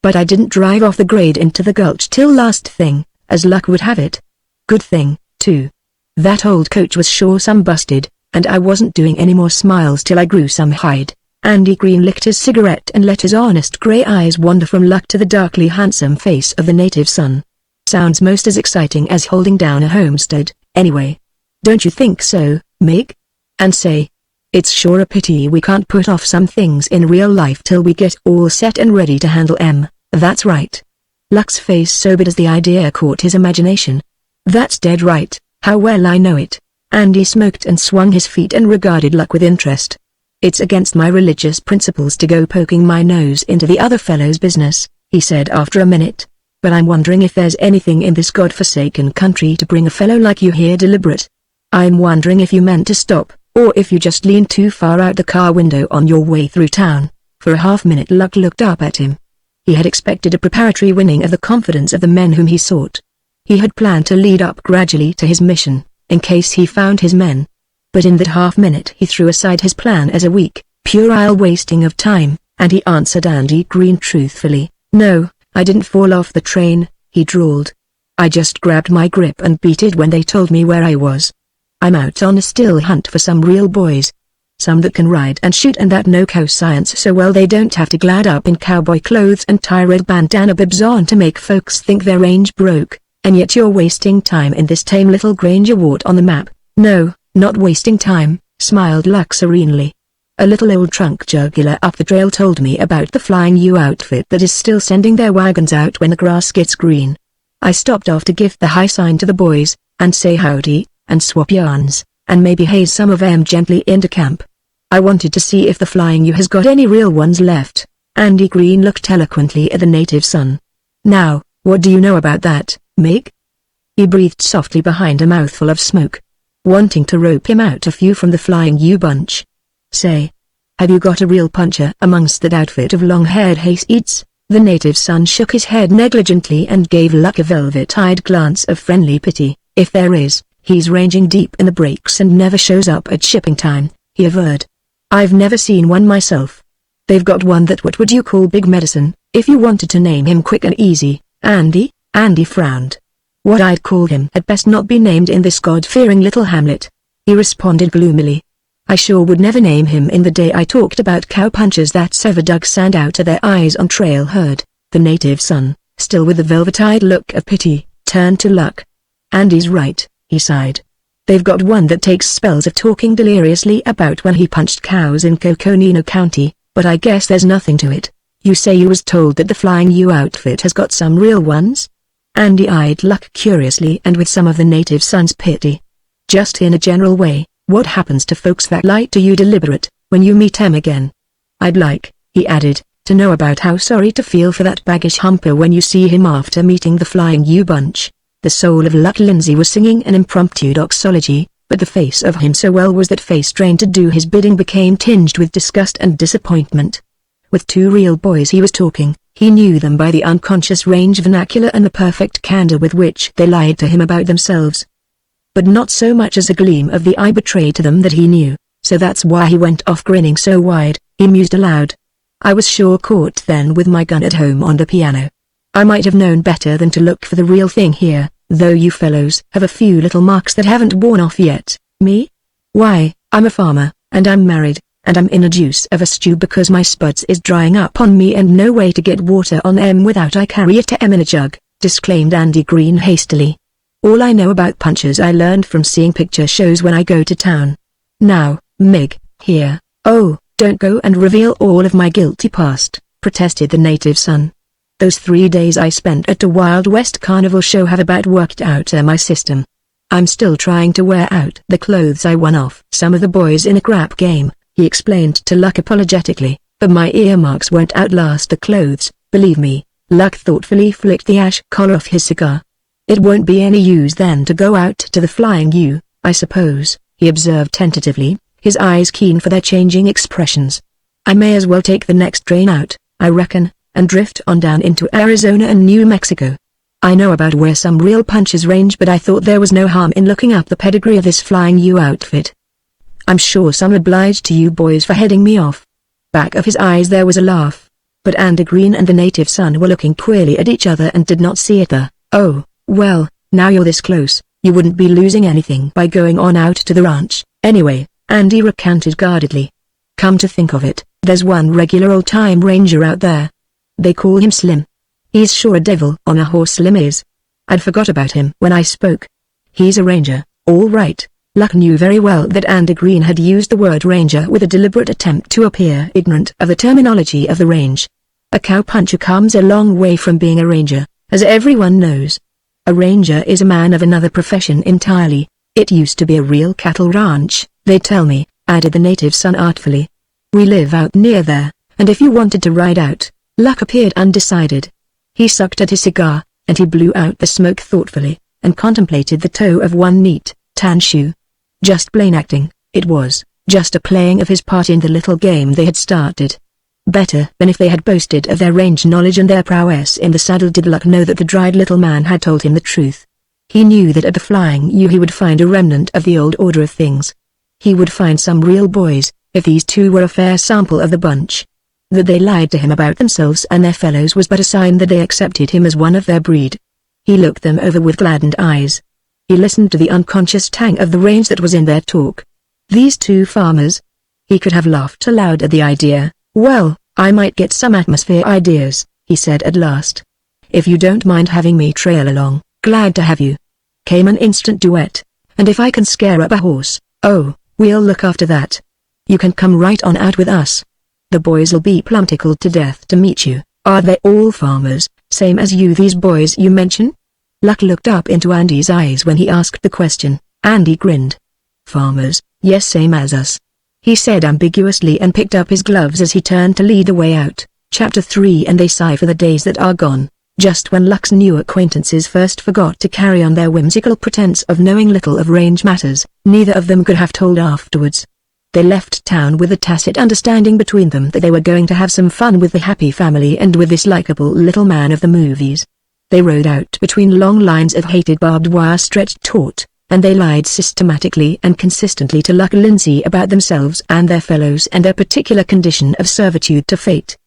But I didn't drive off the grade into the gulch till last thing, as luck would have it. Good thing, too. That old coach was sure some busted, and I wasn't doing any more smiles till I grew some hide. Andy Green licked his cigarette and let his honest grey eyes wander from Luck to the darkly handsome face of the native son. Sounds most as exciting as holding down a homestead, anyway. Don't you think so, Meg? And say, it's sure a pity we can't put off some things in real life till we get all set and ready to handle 'em. That's right. Luck's face sobered as the idea caught his imagination. That's dead right, how well I know it. Andy smoked and swung his feet and regarded Luck with interest. It's against my religious principles to go poking my nose into the other fellow's business, he said after a minute. But I'm wondering if there's anything in this godforsaken country to bring a fellow like you here deliberate. I'm wondering if you meant to stop, or if you just leaned too far out the car window on your way through town. For a half-minute Luck looked up at him. He had expected a preparatory winning of the confidence of the men whom he sought. He had planned to lead up gradually to his mission, in case he found his men. But in that half-minute he threw aside his plan as a weak, puerile wasting of time, and he answered Andy Green truthfully. No, I didn't fall off the train, he drawled. I just grabbed my grip and beat it when they told me where I was. I'm out on a still hunt for some real boys. Some that can ride and shoot and that know cow science so well they don't have to glad up in cowboy clothes and tie red bandana bibs on to make folks think their range broke, and yet you're wasting time in this tame little Granger wart on the map. No, not wasting time, smiled Luck serenely. A little old trunk jugular up the trail told me about the Flying U outfit that is still sending their wagons out when the grass gets green. I stopped off to give the high sign to the boys, and say howdy, and swap yarns, and maybe haze some of 'em gently into camp. I wanted to see if the Flying U has got any real ones left. Andy Green looked eloquently at the native son. Now, what do you know about that, Meg? He breathed softly behind a mouthful of smoke, wanting to rope him out a few from the Flying U bunch. Say, have you got a real puncher amongst that outfit of long-haired hayseeds? The native son shook his head negligently and gave Luck a velvet-eyed glance of friendly pity. If there is, he's ranging deep in the breaks and never shows up at shipping time, he averred. I've never seen one myself. They've got one that what would you call big medicine, if you wanted to name him quick and easy. Andy frowned. What I'd call him had best not be named in this God-fearing little hamlet, he responded gloomily. I sure would never name him in the day I talked about cow-punchers that sever dug sand out of their eyes on trail herd. The native son, still with the velvet-eyed look of pity, turned to Luck. Andy's right, he sighed. They've got one that takes spells of talking deliriously about when he punched cows in Coconino County, but I guess there's nothing to it. You say you was told that the Flying U outfit has got some real ones? Andy eyed Luck curiously and with some of the native son's pity. Just in a general way, what happens to folks that lie to you deliberate, when you meet them again? I'd like, he added, to know about how sorry to feel for that baggish humper when you see him after meeting the Flying U bunch. The soul of Luck Lindsay was singing an impromptu doxology, but the face of him so well was that face trained to do his bidding became tinged with disgust and disappointment. With two real boys he was talking, he knew them by the unconscious range vernacular and the perfect candor with which they lied to him about themselves. But not so much as a gleam of the eye betrayed to them that he knew, so that's why he went off grinning so wide, he mused aloud. I was sure caught then with my gun at home on the piano. I might have known better than to look for the real thing here, though you fellows have a few little marks that haven't worn off yet. Me? Why, I'm a farmer, and I'm married, and I'm in a juice of a stew because my spuds is drying up on me and no way to get water on em without I carry it to em in a jug, disclaimed Andy Green hastily. All I know about punches I learned from seeing picture shows when I go to town. Now, Mig, here. Oh, don't go and reveal all of my guilty past, protested the native son. Those 3 days I spent at a Wild West carnival show have about worked out my system. I'm still trying to wear out the clothes I won off some of the boys in a crap game, he explained to Luck apologetically, but my earmarks won't outlast the clothes, believe me. Luck thoughtfully flicked the ash collar off his cigar. It won't be any use then to go out to the Flying U, I suppose, he observed tentatively, his eyes keen for their changing expressions. I may as well take the next train out, I reckon, and drift on down into Arizona and New Mexico. I know about where some real punches range, but I thought there was no harm in looking up the pedigree of this Flying U outfit. I'm sure some obliged to you boys for heading me off. Back of his eyes there was a laugh. But Andy Green and the native son were looking queerly at each other and did not see it there. Oh, well, now you're this close, you wouldn't be losing anything by going on out to the ranch, anyway, Andy recanted guardedly. Come to think of it, there's one regular old-time ranger out there. They call him Slim. He's sure a devil on a horse, Slim is. I'd forgot about him when I spoke. He's a ranger, all right. Luck knew very well that Andy Green had used the word ranger with a deliberate attempt to appear ignorant of the terminology of the range. A cowpuncher comes a long way from being a ranger, as everyone knows. A ranger is a man of another profession entirely. It used to be a real cattle ranch, they tell me, added the native son artfully. We live out near there, and if you wanted to ride out. Luck appeared undecided. He sucked at his cigar, and he blew out the smoke thoughtfully, and contemplated the toe of one neat, tan shoe. Just plain acting, it was, just a playing of his part in the little game they had started. Better than if they had boasted of their range knowledge and their prowess in the saddle did Luck know that the dried little man had told him the truth. He knew that at the Flying U he would find a remnant of the old order of things. He would find some real boys, if these two were a fair sample of the bunch. That they lied to him about themselves and their fellows was but a sign that they accepted him as one of their breed. He looked them over with gladdened eyes. He listened to the unconscious tang of the range that was in their talk. These two farmers? He could have laughed aloud at the idea. Well, I might get some atmosphere ideas, he said at last. If you don't mind having me trail along, glad to have you. Came an instant duet. And if I can scare up a horse, oh, we'll look after that. You can come right on out with us. The boys'll be plumb tickled to death to meet you. Are they all farmers, same as you these boys you mention? Luck looked up into Andy's eyes when he asked the question. Andy grinned. Farmers, yes, same as us, he said ambiguously and picked up his gloves as he turned to lead the way out. Chapter 3 And they sigh for the days that are gone. Just when Luck's new acquaintances first forgot to carry on their whimsical pretense of knowing little of range matters, neither of them could have told afterwards. They left town with a tacit understanding between them that they were going to have some fun with the happy family and with this likable little man of the movies. They rode out between long lines of hated barbed wire stretched taut, and they lied systematically and consistently to Luck Lindsay about themselves and their fellows and their particular condition of servitude to fate.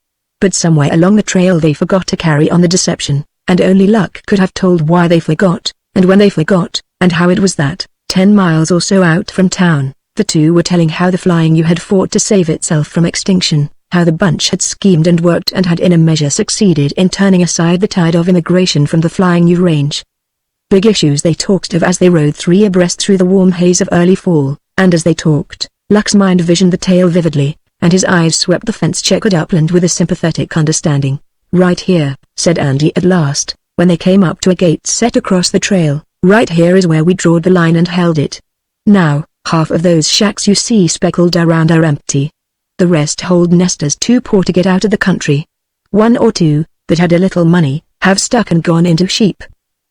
But somewhere along the trail they forgot to carry on the deception, and only Luck could have told why they forgot, and when they forgot, and how it was that, 10 miles or so out from town, the two were telling how the Flying U had fought to save itself from extinction, how the bunch had schemed and worked and had in a measure succeeded in turning aside the tide of immigration from the Flying U range. Big issues they talked of as they rode three abreast through the warm haze of early fall, and as they talked, Luck's mind visioned the tale vividly, and his eyes swept the fence-checkered upland with a sympathetic understanding. Right here, said Andy at last, when they came up to a gate set across the trail. Right here is where we drawed the line and held it. Now, half of those shacks you see speckled around are empty. The rest hold nesters too poor to get out of the country. One or two, that had a little money, have stuck and gone into sheep.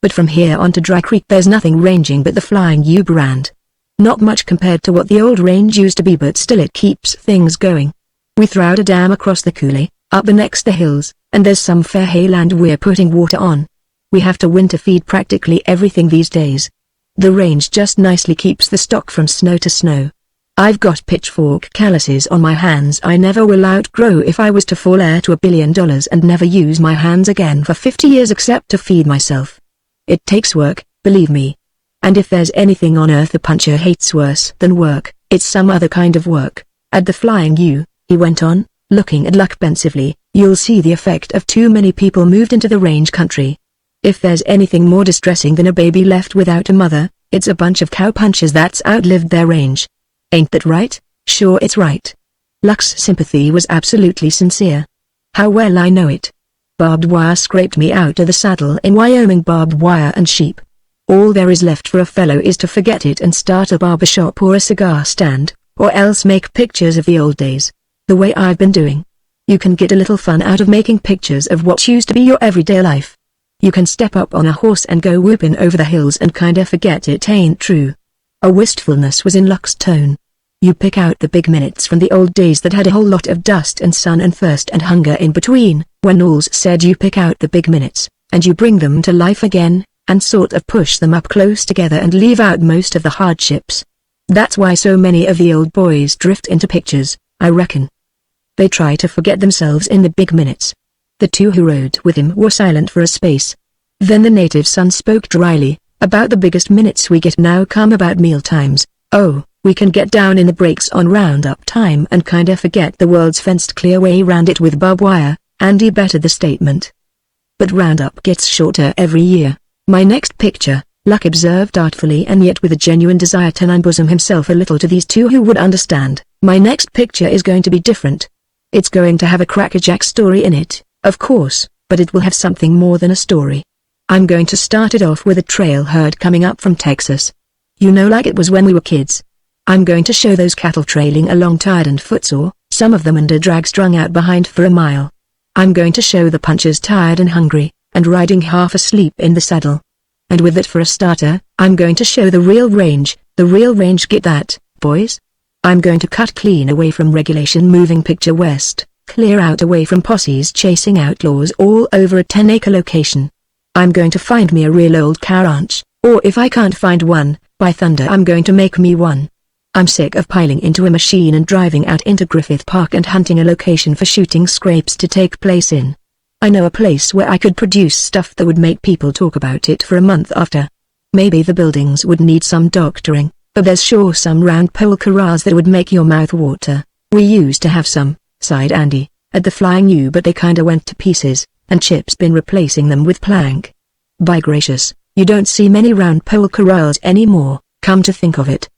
But from here on to Dry Creek there's nothing ranging but the Flying U brand. Not much compared to what the old range used to be, but still it keeps things going. We throwed a dam across the coulee, up and next the hills, and there's some fair hayland we're putting water on. We have to winter feed practically everything these days. The range just nicely keeps the stock from snow to snow. I've got pitchfork calluses on my hands I never will outgrow if I was to fall heir to $1 billion and never use my hands again for 50 years except to feed myself. It takes work, believe me. And if there's anything on earth a puncher hates worse than work, it's some other kind of work. At the Flying U, he went on, looking at Luck pensively, you'll see the effect of too many people moved into the range country. If there's anything more distressing than a baby left without a mother, it's a bunch of cowpunchers that's outlived their range. Ain't that right? Sure it's right. Luck's sympathy was absolutely sincere. How well I know it. Barbed wire scraped me out of the saddle in Wyoming, barbed wire and sheep. All there is left for a fellow is to forget it and start a barbershop or a cigar stand, or else make pictures of the old days, the way I've been doing. You can get a little fun out of making pictures of what used to be your everyday life. You can step up on a horse and go whooping over the hills and kinda forget it ain't true. A wistfulness was in Luck's tone. You pick out the big minutes from the old days that had a whole lot of dust and sun and thirst and hunger in between. When Knowles said you pick out the big minutes, and you bring them to life again, and sort of push them up close together and leave out most of the hardships. That's why so many of the old boys drift into pictures, I reckon. They try to forget themselves in the big minutes. The two who rode with him were silent for a space. Then the native son spoke dryly, about the biggest minutes we get now come about meal times. Oh, we can get down in the breaks on roundup time and kinda forget the world's fenced clear way round it with barbed wire. Andy bettered the statement. But roundup gets shorter every year. My next picture, Luck observed artfully and yet with a genuine desire to unbosom himself a little to these two who would understand. My next picture is going to be different. It's going to have a crackerjack story in it, of course, but it will have something more than a story. I'm going to start it off with a trail herd coming up from Texas. You know, like it was when we were kids. I'm going to show those cattle trailing along tired and footsore, some of them under drag strung out behind for a mile. I'm going to show the punchers tired and hungry, and riding half asleep in the saddle. And with it for a starter, I'm going to show the real range, get that, boys? I'm going to cut clean away from regulation moving picture west, clear out away from posses chasing outlaws all over a 10-acre location. I'm going to find me a real old cow ranch, or if I can't find one, by thunder I'm going to make me one. I'm sick of piling into a machine and driving out into Griffith Park and hunting a location for shooting scrapes to take place in. I know a place where I could produce stuff that would make people talk about it for a month after. Maybe the buildings would need some doctoring, but there's sure some round pole corrals that would make your mouth water. We used to have some, sighed Andy, at the Flying U, but they kinda went to pieces, and Chip's been replacing them with plank. By gracious, you don't see many round pole corrals anymore, come to think of it.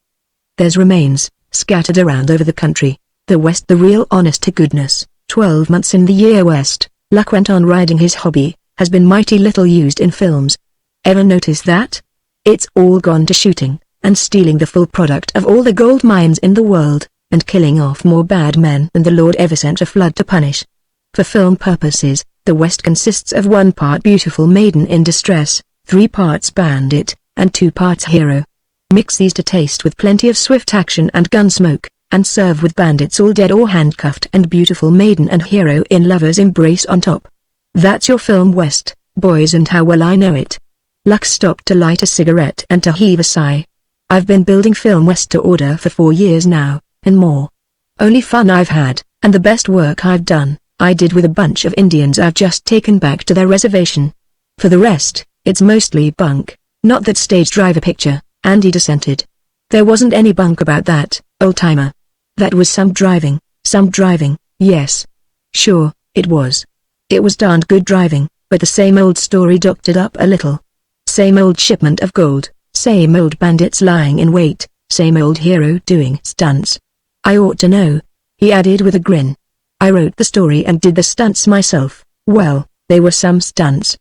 There's remains, scattered around over the country. The West, the real honest to goodness, 12 months in the year West, Luck went on riding his hobby, has been mighty little used in films. Ever notice that? It's all gone to shooting, and stealing the full product of all the gold mines in the world, and killing off more bad men than the Lord ever sent a flood to punish. For film purposes, the West consists of 1 part beautiful maiden in distress, 3 parts bandit, and 2 parts hero. Mix these to taste with plenty of swift action and gun smoke, and serve with bandits all dead or handcuffed and beautiful maiden and hero in lover's embrace on top. That's your film West, boys, and how well I know it. Luck stopped to light a cigarette and to heave a sigh. I've been building film West to order for 4 years now, and more. Only fun I've had, and the best work I've done, I did with a bunch of Indians I've just taken back to their reservation. For the rest, it's mostly bunk. Not that stage driver picture, Andy dissented. There wasn't any bunk about that, old-timer. That was some driving, yes. Sure, it was. It was darned good driving, but the same old story doctored up a little. Same old shipment of gold, same old bandits lying in wait, same old hero doing stunts. I ought to know, he added with a grin. I wrote the story and did the stunts myself. Well, they were some stunts.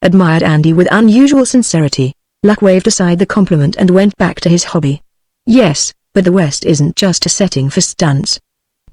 admired Andy with unusual sincerity. Luck waved aside the compliment and went back to his hobby. Yes, but the West isn't just a setting for stunts.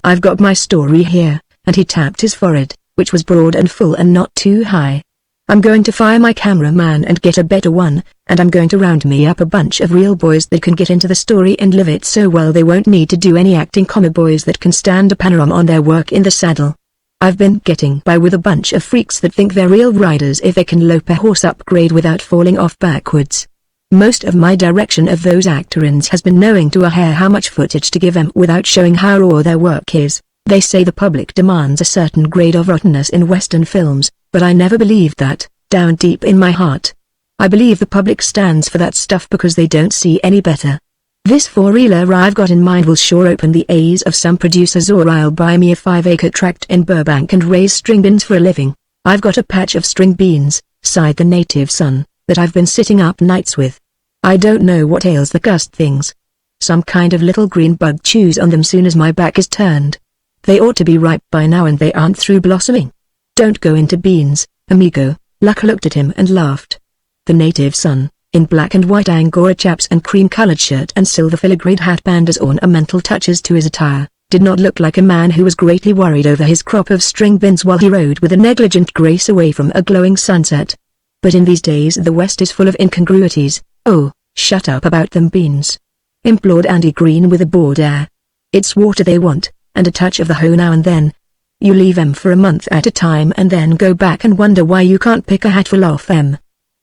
I've got my story here, and he tapped his forehead, which was broad and full and not too high. I'm going to fire my cameraman and get a better one, and I'm going to round me up a bunch of real boys that can get into the story and live it so well they won't need to do any acting, boys that can stand a panorama on their work in the saddle. I've been getting by with a bunch of freaks that think they're real riders if they can lope a horse upgrade without falling off backwards. Most of my direction of those actor-ins has been knowing to a hair how much footage to give them without showing how raw their work is. They say the public demands a certain grade of rottenness in Western films, but I never believed that, down deep in my heart. I believe the public stands for that stuff because they don't see any better. This four-reeler I've got in mind will sure open the A's of some producers, or I'll buy me a 5-acre tract in Burbank and raise string beans for a living. I've got a patch of string beans, sighed the native son, that I've been sitting up nights with. I don't know what ails the gust things. Some kind of little green bug chews on them soon as my back is turned. They ought to be ripe by now and they aren't through blossoming. Don't go into beans, amigo. Luck looked at him and laughed. The native son, in black and white Angora chaps and cream-colored shirt and silver filigreed hatband as ornamental touches to his attire, did not look like a man who was greatly worried over his crop of string beans while he rode with a negligent grace away from a glowing sunset. But in these days the West is full of incongruities. Oh, shut up about them beans, implored Andy Green with a bored air. It's water they want, and a touch of the hoe now and then. You leave 'em for a month at a time and then go back and wonder why you can't pick a hatful off 'em.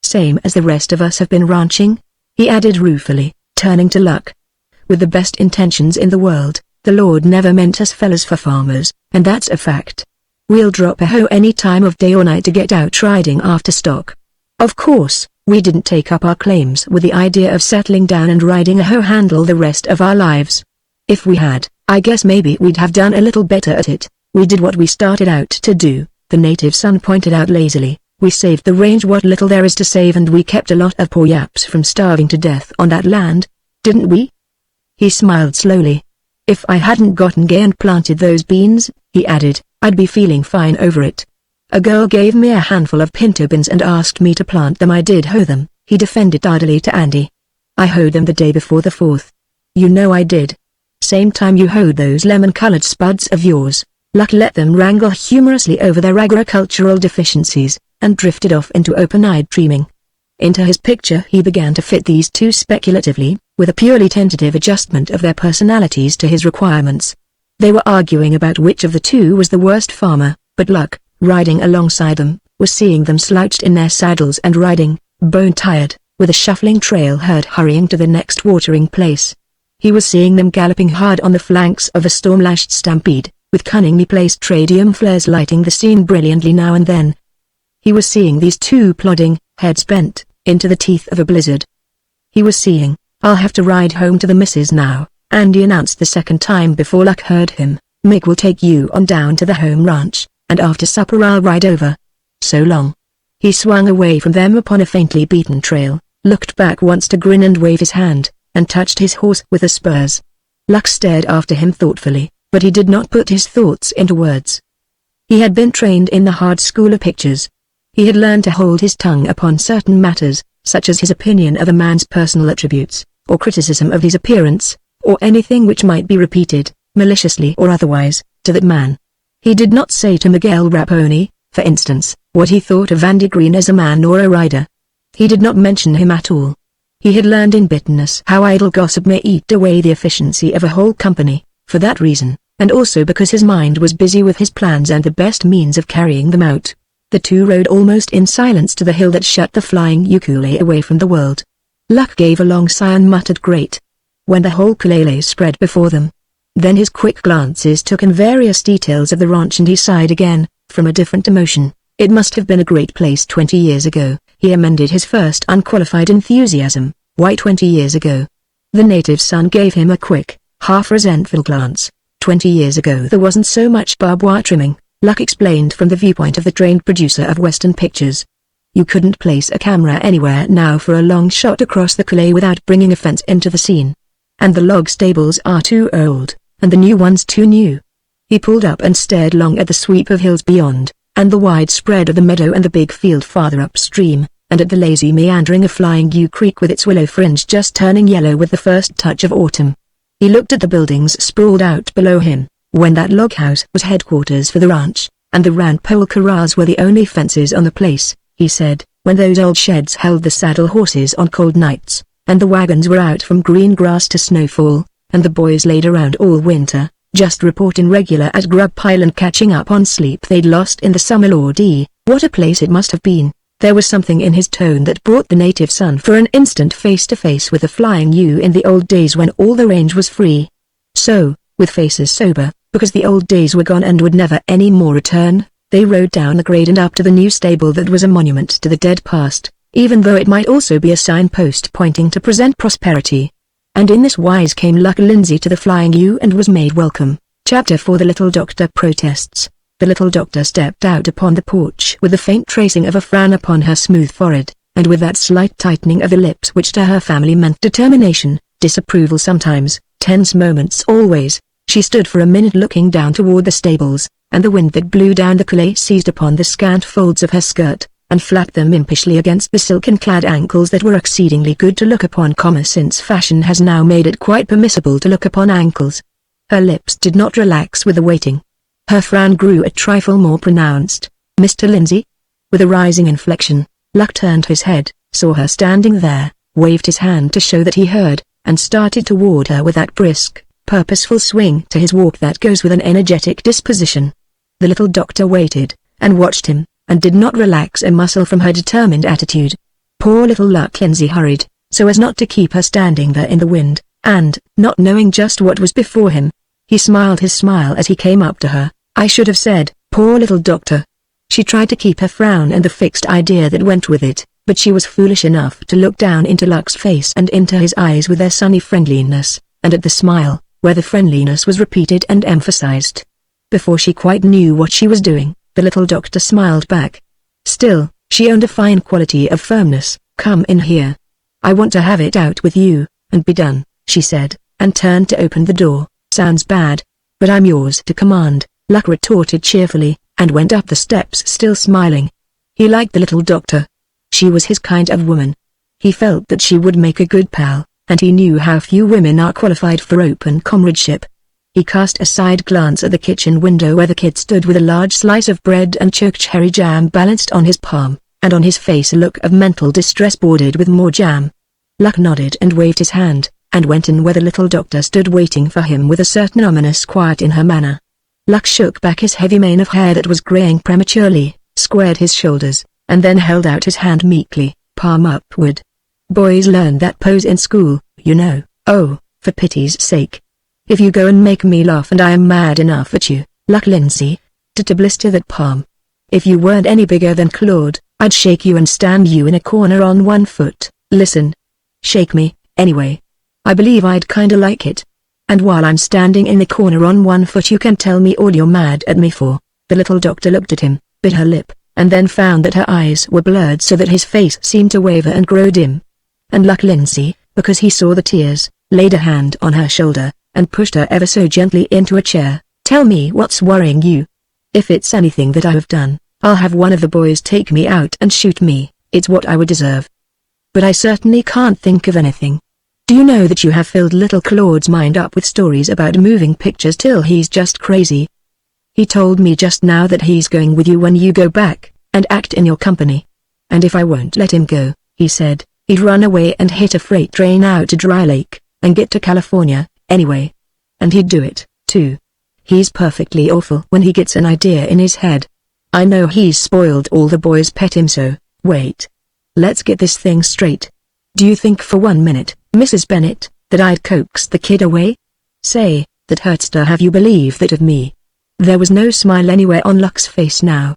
Same as the rest of us have been ranching, he added ruefully, turning to Luck. With the best intentions in the world, the Lord never meant us fellas for farmers, and that's a fact. We'll drop a hoe any time of day or night to get out riding after stock. Of course, we didn't take up our claims with the idea of settling down and riding a hoe handle the rest of our lives. If we had, I guess maybe we'd have done a little better at it. We did what we started out to do, the native son pointed out lazily. We saved the range what little there is to save, and we kept a lot of poor yaps from starving to death on that land, didn't we? He smiled slowly. If I hadn't gotten gay and planted those beans, he added, I'd be feeling fine over it. A girl gave me a handful of pinto beans and asked me to plant them. I did hoe them, he defended idly to Andy. I hoed them the day before the 4th. You know I did. Same time you hoed those lemon-colored spuds of yours. Luck let them wrangle humorously over their agricultural deficiencies, and drifted off into open-eyed dreaming. Into his picture he began to fit these two speculatively, with a purely tentative adjustment of their personalities to his requirements. They were arguing about which of the two was the worst farmer, but Luck, riding alongside them, was seeing them slouched in their saddles and riding, bone-tired, with a shuffling trail herd hurrying to the next watering place. He was seeing them galloping hard on the flanks of a storm-lashed stampede, with cunningly placed tradium flares lighting the scene brilliantly now and then. He was seeing these two plodding, heads bent, into the teeth of a blizzard. He was seeing, I'll have to ride home to the missus now, Andy announced the second time before Luck heard him. Mick will take you on down to the home ranch, and after supper I'll ride over. So long. He swung away from them upon a faintly beaten trail, looked back once to grin and wave his hand, and touched his horse with the spurs. Luck stared after him thoughtfully, but he did not put his thoughts into words. He had been trained in the hard school of pictures. He had learned to hold his tongue upon certain matters, such as his opinion of a man's personal attributes, or criticism of his appearance, or anything which might be repeated, maliciously or otherwise, to that man. He did not say to Miguel Raponi, for instance, what he thought of Andy Green as a man or a rider. He did not mention him at all. He had learned in bitterness how idle gossip may eat away the efficiency of a whole company. For that reason, and also because his mind was busy with his plans and the best means of carrying them out, the two rode almost in silence to the hill that shut the flying ukulele away from the world. Luck gave a long sigh and muttered great, when the whole ukulele spread before them. Then his quick glances took in various details of the ranch and he sighed again, from a different emotion. It must have been a great place 20 years ago, he amended his first unqualified enthusiasm. Why 20 years ago? The native son gave him a quick, half-resentful glance. 20 years ago there wasn't so much barbed wire trimming, Luck explained from the viewpoint of the trained producer of Western pictures. You couldn't place a camera anywhere now for a long shot across the clay without bringing a fence into the scene. And the log stables are too old, and the new ones too new. He pulled up and stared long at the sweep of hills beyond, and the wide spread of the meadow and the big field farther upstream, and at the lazy meandering of Flying U Creek with its willow fringe just turning yellow with the first touch of autumn. He looked at the buildings sprawled out below him, when that log house was headquarters for the ranch, and the round pole corrals were the only fences on the place, he said, when those old sheds held the saddle horses on cold nights, and the wagons were out from green grass to snowfall, and the boys laid around all winter, just reporting regular at grub pile and catching up on sleep they'd lost in the summer. Lordy, what a place it must have been. There was something in his tone that brought the native son for an instant face to face with the Flying U in the old days when all the range was free. So, with faces sober, because the old days were gone and would never any more return, they rode down the grade and up to the new stable that was a monument to the dead past, even though it might also be a signpost pointing to present prosperity. And in this wise came Luck Lindsay to the Flying U and was made welcome. Chapter 4. The Little Doctor protests. The little doctor stepped out upon the porch with the faint tracing of a frown upon her smooth forehead, and with that slight tightening of the lips which to her family meant determination, disapproval sometimes, tense moments always. She stood for a minute looking down toward the stables, and the wind that blew down the clay seized upon the scant folds of her skirt, and flapped them impishly against the silken-clad ankles that were exceedingly good to look upon, since fashion has now made it quite permissible to look upon ankles. Her lips did not relax with the waiting. Her frown grew a trifle more pronounced. "Mr. Lindsay?" With a rising inflection, Luck turned his head, saw her standing there, waved his hand to show that he heard, and started toward her with that brisk, purposeful swing to his walk that goes with an energetic disposition. The little doctor waited, and watched him, and did not relax a muscle from her determined attitude. Poor little Luck Lindsay hurried, so as not to keep her standing there in the wind, and, not knowing just what was before him, he smiled his smile as he came up to her. I should have said, poor little doctor. She tried to keep her frown and the fixed idea that went with it, but she was foolish enough to look down into Luck's face and into his eyes with their sunny friendliness, and at the smile, where the friendliness was repeated and emphasized. Before she quite knew what she was doing, the little doctor smiled back. Still, she owned a fine quality of firmness. "Come in here. I want to have it out with you, and be done," she said, and turned to open the door. "Sounds bad, but I'm yours to command," Luck retorted cheerfully, and went up the steps still smiling. He liked the little doctor. She was his kind of woman. He felt that she would make a good pal, and he knew how few women are qualified for open comradeship. He cast a side glance at the kitchen window where the kid stood with a large slice of bread and choke cherry jam balanced on his palm, and on his face a look of mental distress bordered with more jam. Luck nodded and waved his hand, and went in where the little doctor stood waiting for him with a certain ominous quiet in her manner. Luck shook back his heavy mane of hair that was graying prematurely, squared his shoulders, and then held out his hand meekly, palm upward. "Boys learn that pose in school, you know." "Oh, for pity's sake. If you go and make me laugh and I am mad enough at you, Luck Lindsay, to blister that palm. If you weren't any bigger than Claude, I'd shake you and stand you in a corner on one foot. Listen. Shake me, anyway. I believe I'd kinda like it. And while I'm standing in the corner on one foot you can tell me all you're mad at me for." The little doctor looked at him, bit her lip, and then found that her eyes were blurred so that his face seemed to waver and grow dim. And Luck Lindsay, because he saw the tears, laid a hand on her shoulder, and pushed her ever so gently into a chair. "Tell me what's worrying you. If it's anything that I have done, I'll have one of the boys take me out and shoot me. It's what I would deserve. But I certainly can't think of anything. Do you know that you have filled little Claude's mind up with stories about moving pictures till he's just crazy? He told me just now that he's going with you when you go back, and act in your company. And if I won't let him go, he said, he'd run away and hit a freight train out to Dry Lake, and get to California, anyway. And he'd do it, too. He's perfectly awful when he gets an idea in his head. I know he's spoiled all the boys pet him so. Wait. Let's get this thing straight. Do you think for 1 minute, Mrs. Bennet, that I'd coax the kid away? Say, that hurts to have you believe that of me." There was no smile anywhere on Luck's face now.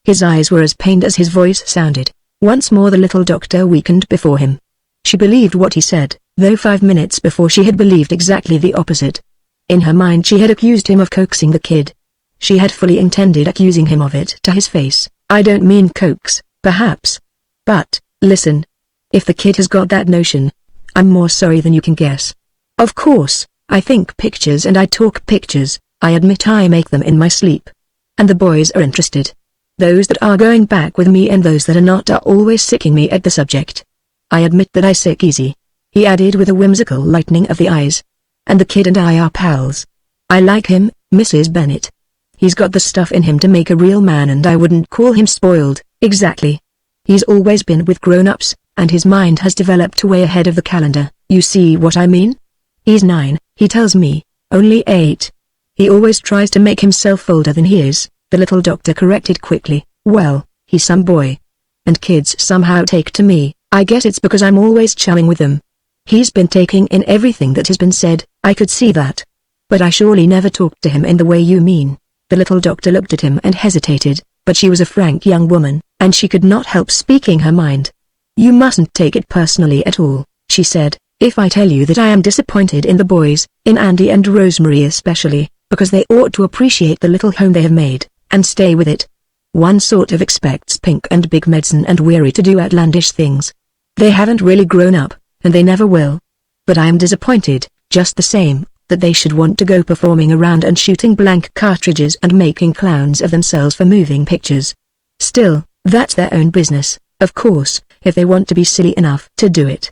His eyes were as pained as his voice sounded. Once more the little doctor weakened before him. She believed what he said, though 5 minutes before she had believed exactly the opposite. In her mind she had accused him of coaxing the kid. She had fully intended accusing him of it to his face. "I don't mean coax, perhaps. But, listen. If the kid has got that notion, I'm more sorry than you can guess. Of course, I think pictures and I talk pictures, I admit I make them in my sleep. And the boys are interested. Those that are going back with me and those that are not are always sicking me at the subject. I admit that I sick easy," he added with a whimsical lightening of the eyes. "And the kid and I are pals. I like him, Mrs. Bennet. He's got the stuff in him to make a real man, and I wouldn't call him spoiled, exactly. He's always been with grown-ups, and his mind has developed way ahead of the calendar, you see what I mean? He's 9, he tells me, only 8. He always tries to make himself older than he is," the little doctor corrected quickly. "Well, he's some boy. And kids somehow take to me. I guess it's because I'm always chumming with them. He's been taking in everything that has been said, I could see that. But I surely never talked to him in the way you mean." The little doctor looked at him and hesitated, but she was a frank young woman, and she could not help speaking her mind. "You mustn't take it personally at all," she said, "if I tell you that I am disappointed in the boys, in Andy and Rosemary especially, because they ought to appreciate the little home they have made, and stay with it. One sort of expects Pink and Big Medicine and Weary to do outlandish things. They haven't really grown up, and they never will. But I am disappointed, just the same, that they should want to go performing around and shooting blank cartridges and making clowns of themselves for moving pictures. Still, that's their own business, of course, if they want to be silly enough to do it.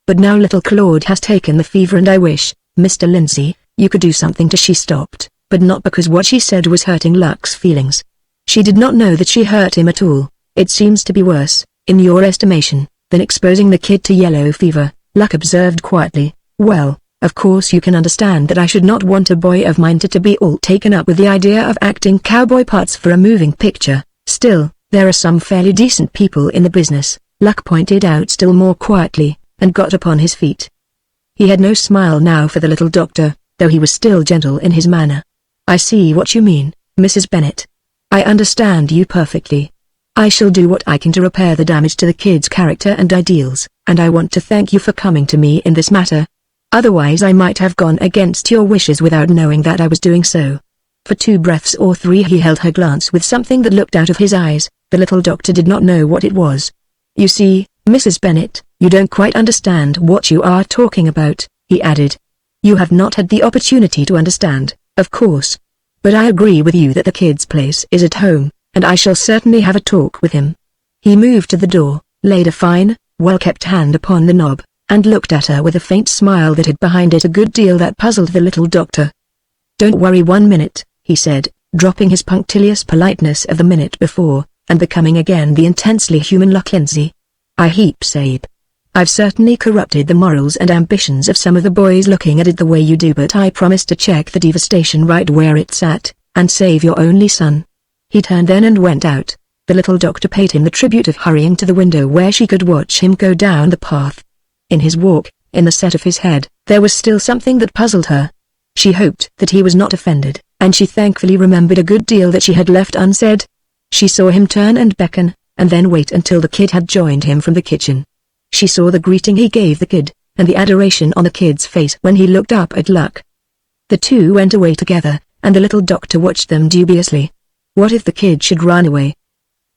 But now little Claude has taken the fever, and I wish, Mr. Lindsay, you could do something to." She stopped, but not because what she said was hurting Luck's feelings. She did not know that she hurt him at all. "It seems to be worse, in your estimation, than exposing the kid to yellow fever," Luck observed quietly. "Well, of course you can understand that I should not want a boy of mine to be all taken up with the idea of acting cowboy parts for a moving picture. Still, there are some fairly decent people in the business," Luck pointed out still more quietly, and got upon his feet. He had no smile now for the little doctor, though he was still gentle in his manner. "I see what you mean, Mrs. Bennet. I understand you perfectly. I shall do what I can to repair the damage to the kid's character and ideals, and I want to thank you for coming to me in this matter. Otherwise I might have gone against your wishes without knowing that I was doing so." For 2 breaths or 3 he held her glance with something that looked out of his eyes. The little doctor did not know what it was. "You see, Mrs. Bennet, you don't quite understand what you are talking about," he added. "You have not had the opportunity to understand, of course. But I agree with you that the kid's place is at home, and I shall certainly have a talk with him." He moved to the door, laid a fine, well-kept hand upon the knob, and looked at her with a faint smile that had behind it a good deal that puzzled the little doctor. "Don't worry 1 minute," he said, dropping his punctilious politeness of the minute before, and becoming again the intensely human Luck Lindsay. "I heaps abe. I've certainly corrupted the morals and ambitions of some of the boys looking at it the way you do, but I promise to check the devastation right where it's at, and save your only son." He turned then and went out. The little doctor paid him the tribute of hurrying to the window where she could watch him go down the path. In his walk, in the set of his head, there was still something that puzzled her. She hoped that he was not offended, and she thankfully remembered a good deal that she had left unsaid. She saw him turn and beckon, and then wait until the kid had joined him from the kitchen. She saw the greeting he gave the kid, and the adoration on the kid's face when he looked up at Luck. The two went away together, and the little doctor watched them dubiously. What if the kid should run away?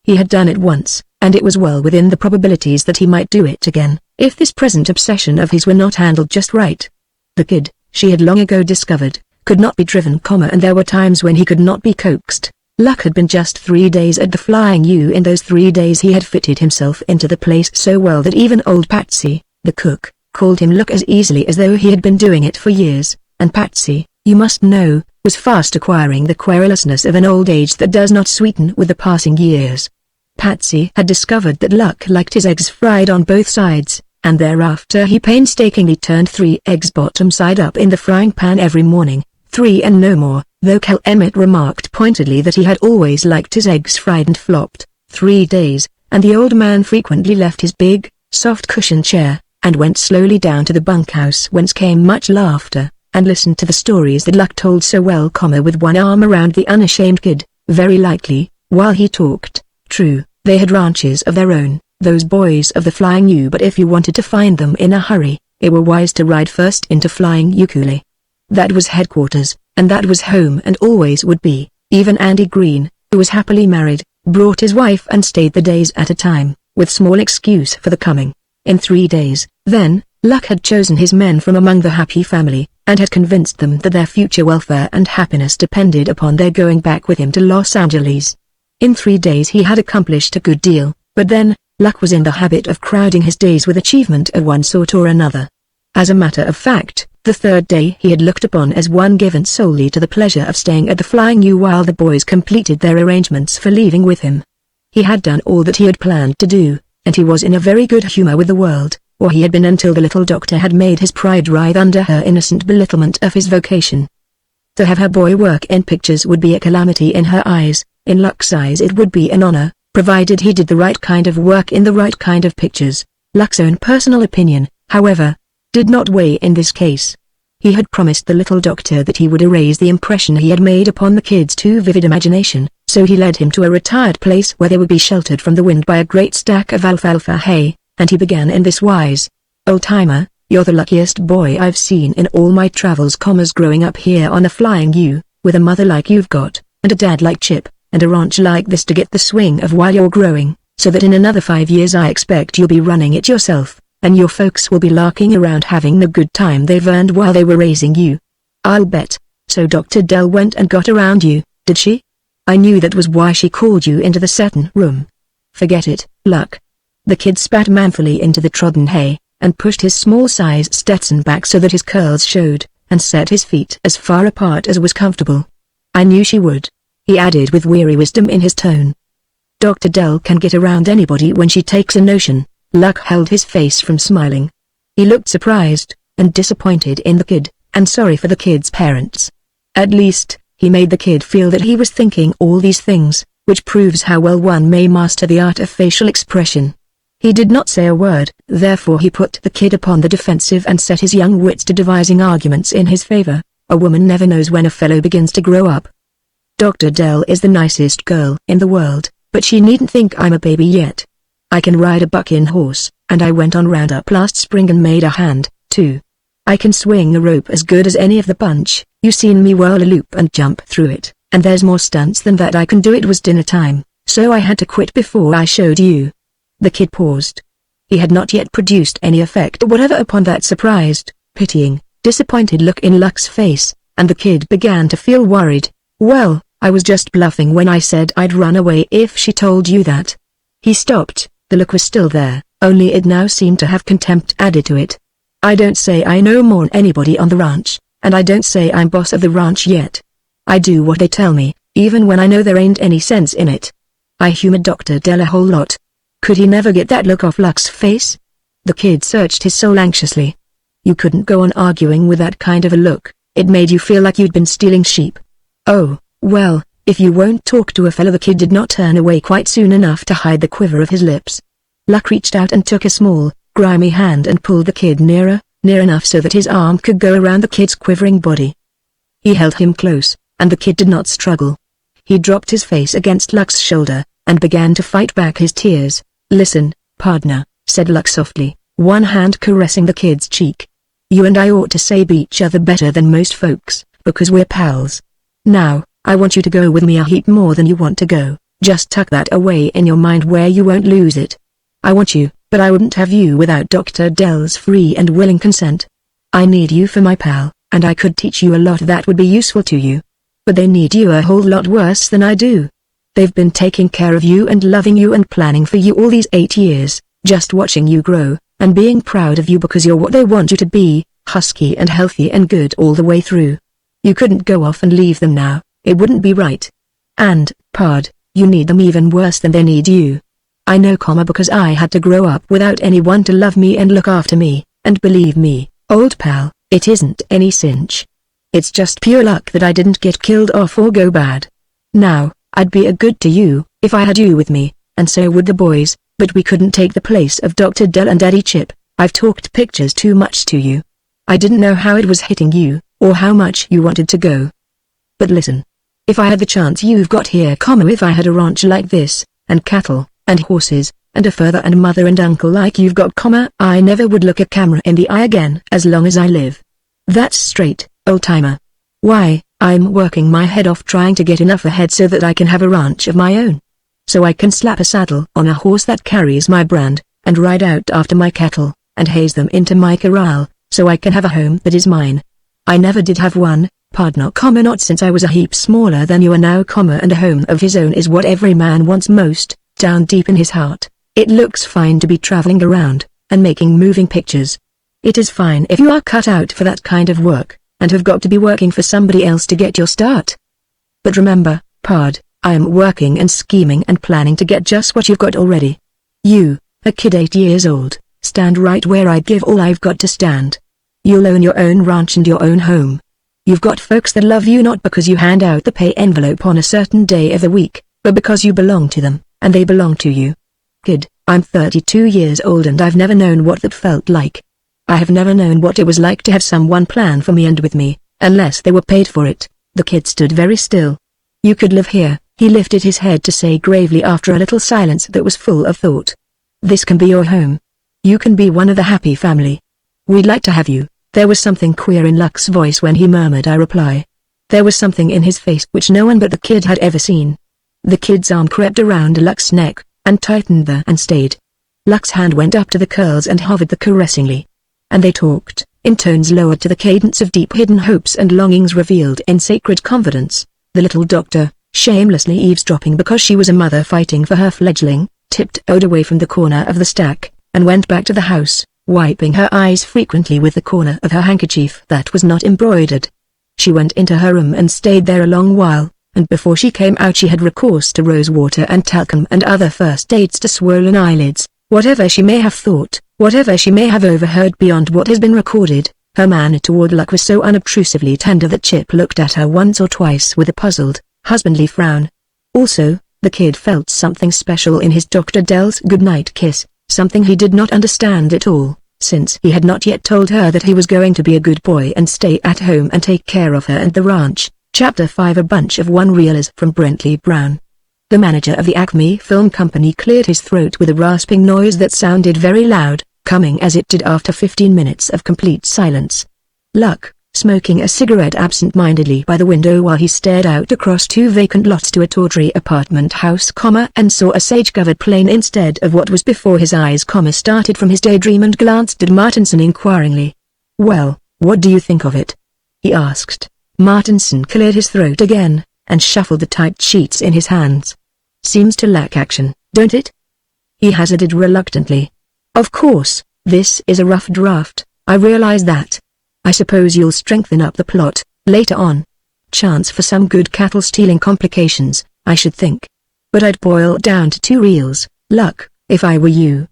He had done it once, and it was well within the probabilities that he might do it again, if this present obsession of his were not handled just right. The kid, she had long ago discovered, could not be driven, and there were times when he could not be coaxed. Luck had been just 3 days at the Flying U. In those 3 days he had fitted himself into the place so well that even old Patsy, the cook, called him Luck as easily as though he had been doing it for years, and Patsy, you must know, was fast acquiring the querulousness of an old age that does not sweeten with the passing years. Patsy had discovered that Luck liked his eggs fried on both sides, and thereafter he painstakingly turned 3 eggs bottom side up in the frying pan every morning, 3 and no more, though Cal Emmett remarked pointedly that he had always liked his eggs fried and flopped. 3 days, and the old man frequently left his big, soft cushioned chair, and went slowly down to the bunkhouse whence came much laughter, and listened to the stories that Luck told so well, with one arm around the unashamed kid, very likely, while he talked. True, they had ranches of their own, those boys of the Flying U, but if you wanted to find them in a hurry, it were wise to ride first into Flying Ukule. That was headquarters, and that was home and always would be. Even Andy Green, who was happily married, brought his wife and stayed the days at a time, with small excuse for the coming. In 3 days, then, Luck had chosen his men from among the happy family, and had convinced them that their future welfare and happiness depended upon their going back with him to Los Angeles. In 3 days he had accomplished a good deal, but then, luck was in the habit of crowding his days with achievement of one sort or another. As a matter of fact, the 3rd day he had looked upon as one given solely to the pleasure of staying at the Flying U while the boys completed their arrangements for leaving with him. He had done all that he had planned to do, and he was in a very good humor with the world, or he had been until the little doctor had made his pride writhe under her innocent belittlement of his vocation. To have her boy work in pictures would be a calamity in her eyes. In Luck's eyes it would be an honor, provided he did the right kind of work in the right kind of pictures. Luck's own personal opinion, however, did not weigh in this case. He had promised the little doctor that he would erase the impression he had made upon the kid's too vivid imagination, so he led him to a retired place where they would be sheltered from the wind by a great stack of alfalfa hay, and he began in this wise. "Old-timer, you're the luckiest boy I've seen in all my travels, growing up here on the Flying U, with a mother like you've got, and a dad like Chip, and a ranch like this to get the swing of while you're growing, so that in another 5 years I expect you'll be running it yourself, and your folks will be larking around having the good time they've earned while they were raising you. I'll bet. So Dr. Dell went and got around you, did she? I knew that was why she called you into the certain room." "Forget it, Luck." The kid spat manfully into the trodden hay, and pushed his small-size Stetson back so that his curls showed, and set his feet as far apart as was comfortable. "I knew she would," he added with weary wisdom in his tone. "Dr. Dell can get around anybody when she takes a notion." Luck held his face from smiling. He looked surprised, and disappointed in the kid, and sorry for the kid's parents. At least, he made the kid feel that he was thinking all these things, which proves how well one may master the art of facial expression. He did not say a word, therefore he put the kid upon the defensive and set his young wits to devising arguments in his favor. A woman never knows when a fellow begins to grow up. "Dr. Dell is the nicest girl in the world, but she needn't think I'm a baby yet. I can ride a buck-in horse, and I went on roundup last spring and made a hand, too. I can swing a rope as good as any of the bunch. You seen me whirl a loop and jump through it, and there's more stunts than that I can do." It was dinner time, so I had to quit before I showed you. The kid paused. He had not yet produced any effect whatever upon that surprised, pitying, disappointed look in Luck's face, and the kid began to feel worried. "Well, I was just bluffing when I said I'd run away if she told you that." He stopped. The look was still there, only it now seemed to have contempt added to it. "I don't say I know more'n anybody on the ranch, and I don't say I'm boss of the ranch yet. I do what they tell me, even when I know there ain't any sense in it." I humored Dr. Dell a whole lot. Could he never get that look off Luck's face? The kid searched his soul anxiously. "You couldn't go on arguing with that kind of a look. It made you feel like you'd been stealing sheep." "Oh, well, if you won't talk to a fellow." The kid did not turn away quite soon enough to hide the quiver of his lips. Luck reached out and took a small, grimy hand and pulled the kid nearer, near enough so that his arm could go around the kid's quivering body. He held him close, and the kid did not struggle. He dropped his face against Luck's shoulder, and began to fight back his tears. "Listen, partner," said Luck softly, one hand caressing the kid's cheek. "You and I ought to save each other better than most folks, because we're pals. Now, I want you to go with me a heap more than you want to go. Just tuck that away in your mind where you won't lose it. I want you, but I wouldn't have you without Dr. Dell's free and willing consent. I need you for my pal, and I could teach you a lot that would be useful to you. But they need you a whole lot worse than I do. They've been taking care of you and loving you and planning for you all these 8 years, just watching you grow, and being proud of you because you're what they want you to be, husky and healthy and good all the way through. You couldn't go off and leave them now, it wouldn't be right. And, pard, you need them even worse than they need you. I know, because I had to grow up without anyone to love me and look after me, and believe me, old pal, it isn't any cinch. It's just pure luck that I didn't get killed off or go bad. Now, I'd be a good to you, if I had you with me, and so would the boys, but we couldn't take the place of Dr. Dell and Daddy Chip. I've talked pictures too much to you. I didn't know how it was hitting you, or how much you wanted to go. But listen. If I had the chance you've got here, if I had a ranch like this, and cattle, and horses, and a father and mother and uncle like you've got, I never would look a camera in the eye again as long as I live. That's straight, old-timer. Why, I'm working my head off trying to get enough ahead so that I can have a ranch of my own. So I can slap a saddle on a horse that carries my brand, and ride out after my cattle, and haze them into my corral, so I can have a home that is mine. I never did have one, Pod not comma not since I was a heap smaller than you are now comma and a home of his own is what every man wants most, down deep in his heart. It looks fine to be traveling around, and making moving pictures. It is fine if you are cut out for that kind of work, and have got to be working for somebody else to get your start. But remember, Pod, I am working and scheming and planning to get just what you've got already. You, a kid 8 years old, stand right where I give all I've got to stand. You'll own your own ranch and your own home. You've got folks that love you not because you hand out the pay envelope on a certain day of the week, but because you belong to them, and they belong to you. Kid, I'm 32 years old and I've never known what that felt like. I have never known what it was like to have someone plan for me and with me, unless they were paid for it. The kid stood very still. You could live here, he lifted his head to say gravely after a little silence that was full of thought. This can be your home. You can be one of the happy family. We'd like to have you. There was something queer in Luck's voice when he murmured I reply. There was something in his face which no one but the kid had ever seen. The kid's arm crept around Luck's neck, and tightened there and stayed. Luck's hand went up to the curls and hovered there caressingly. And they talked, in tones lowered to the cadence of deep hidden hopes and longings revealed in sacred confidence. The little doctor, shamelessly eavesdropping because she was a mother fighting for her fledgling, tiptoed away from the corner of the stack, and went back to the house, wiping her eyes frequently with the corner of her handkerchief that was not embroidered. She went into her room and stayed there a long while, and before she came out she had recourse to rose water and talcum and other first aids to swollen eyelids. Whatever she may have thought, whatever she may have overheard beyond what has been recorded, her manner toward Luck was so unobtrusively tender that Chip looked at her once or twice with a puzzled, husbandly frown. Also, the kid felt something special in his Dr. Dell's goodnight kiss, something he did not understand at all, since he had not yet told her that he was going to be a good boy and stay at home and take care of her and the ranch. Chapter 5 A bunch of one-reelers from Brentley Brown. The manager of the Acme Film Company cleared his throat with a rasping noise that sounded very loud, coming as it did after 15 minutes of complete silence. Luck, smoking a cigarette absent-mindedly by the window while he stared out across 2 vacant lots to a tawdry apartment house, and saw a sage-covered plain instead of what was before his eyes, started from his daydream and glanced at Martinson inquiringly. "Well, what do you think of it?" he asked. Martinson cleared his throat again, and shuffled the typed sheets in his hands. "Seems to lack action, don't it?" he hazarded reluctantly. "Of course, this is a rough draft, I realize that. I suppose you'll strengthen up the plot, later on. Chance for some good cattle-stealing complications, I should think. But I'd boil it down to 2 reels, Luck, if I were you.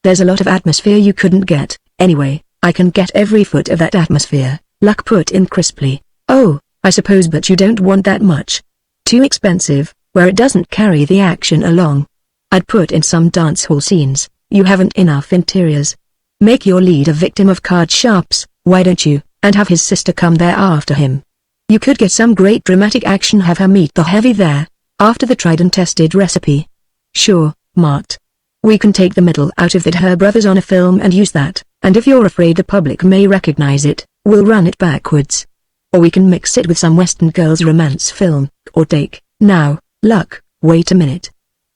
There's a lot of atmosphere you couldn't get, anyway. I can get every foot of that atmosphere," Luck put in crisply. "Oh, I suppose, but you don't want that much. Too expensive, where it doesn't carry the action along. I'd put in some dance hall scenes. You haven't enough interiors. Make your lead a victim of card sharps, why don't you, and have his sister come there after him. You could get some great dramatic action, have her meet the heavy there, after the tried and tested recipe. Sure, Mart. We can take the middle out of that her brother's on a film and use that, and if you're afraid the public may recognize it, we'll run it backwards. Or we can mix it with some Western girls romance film, or take, now, Luck, wait a minute.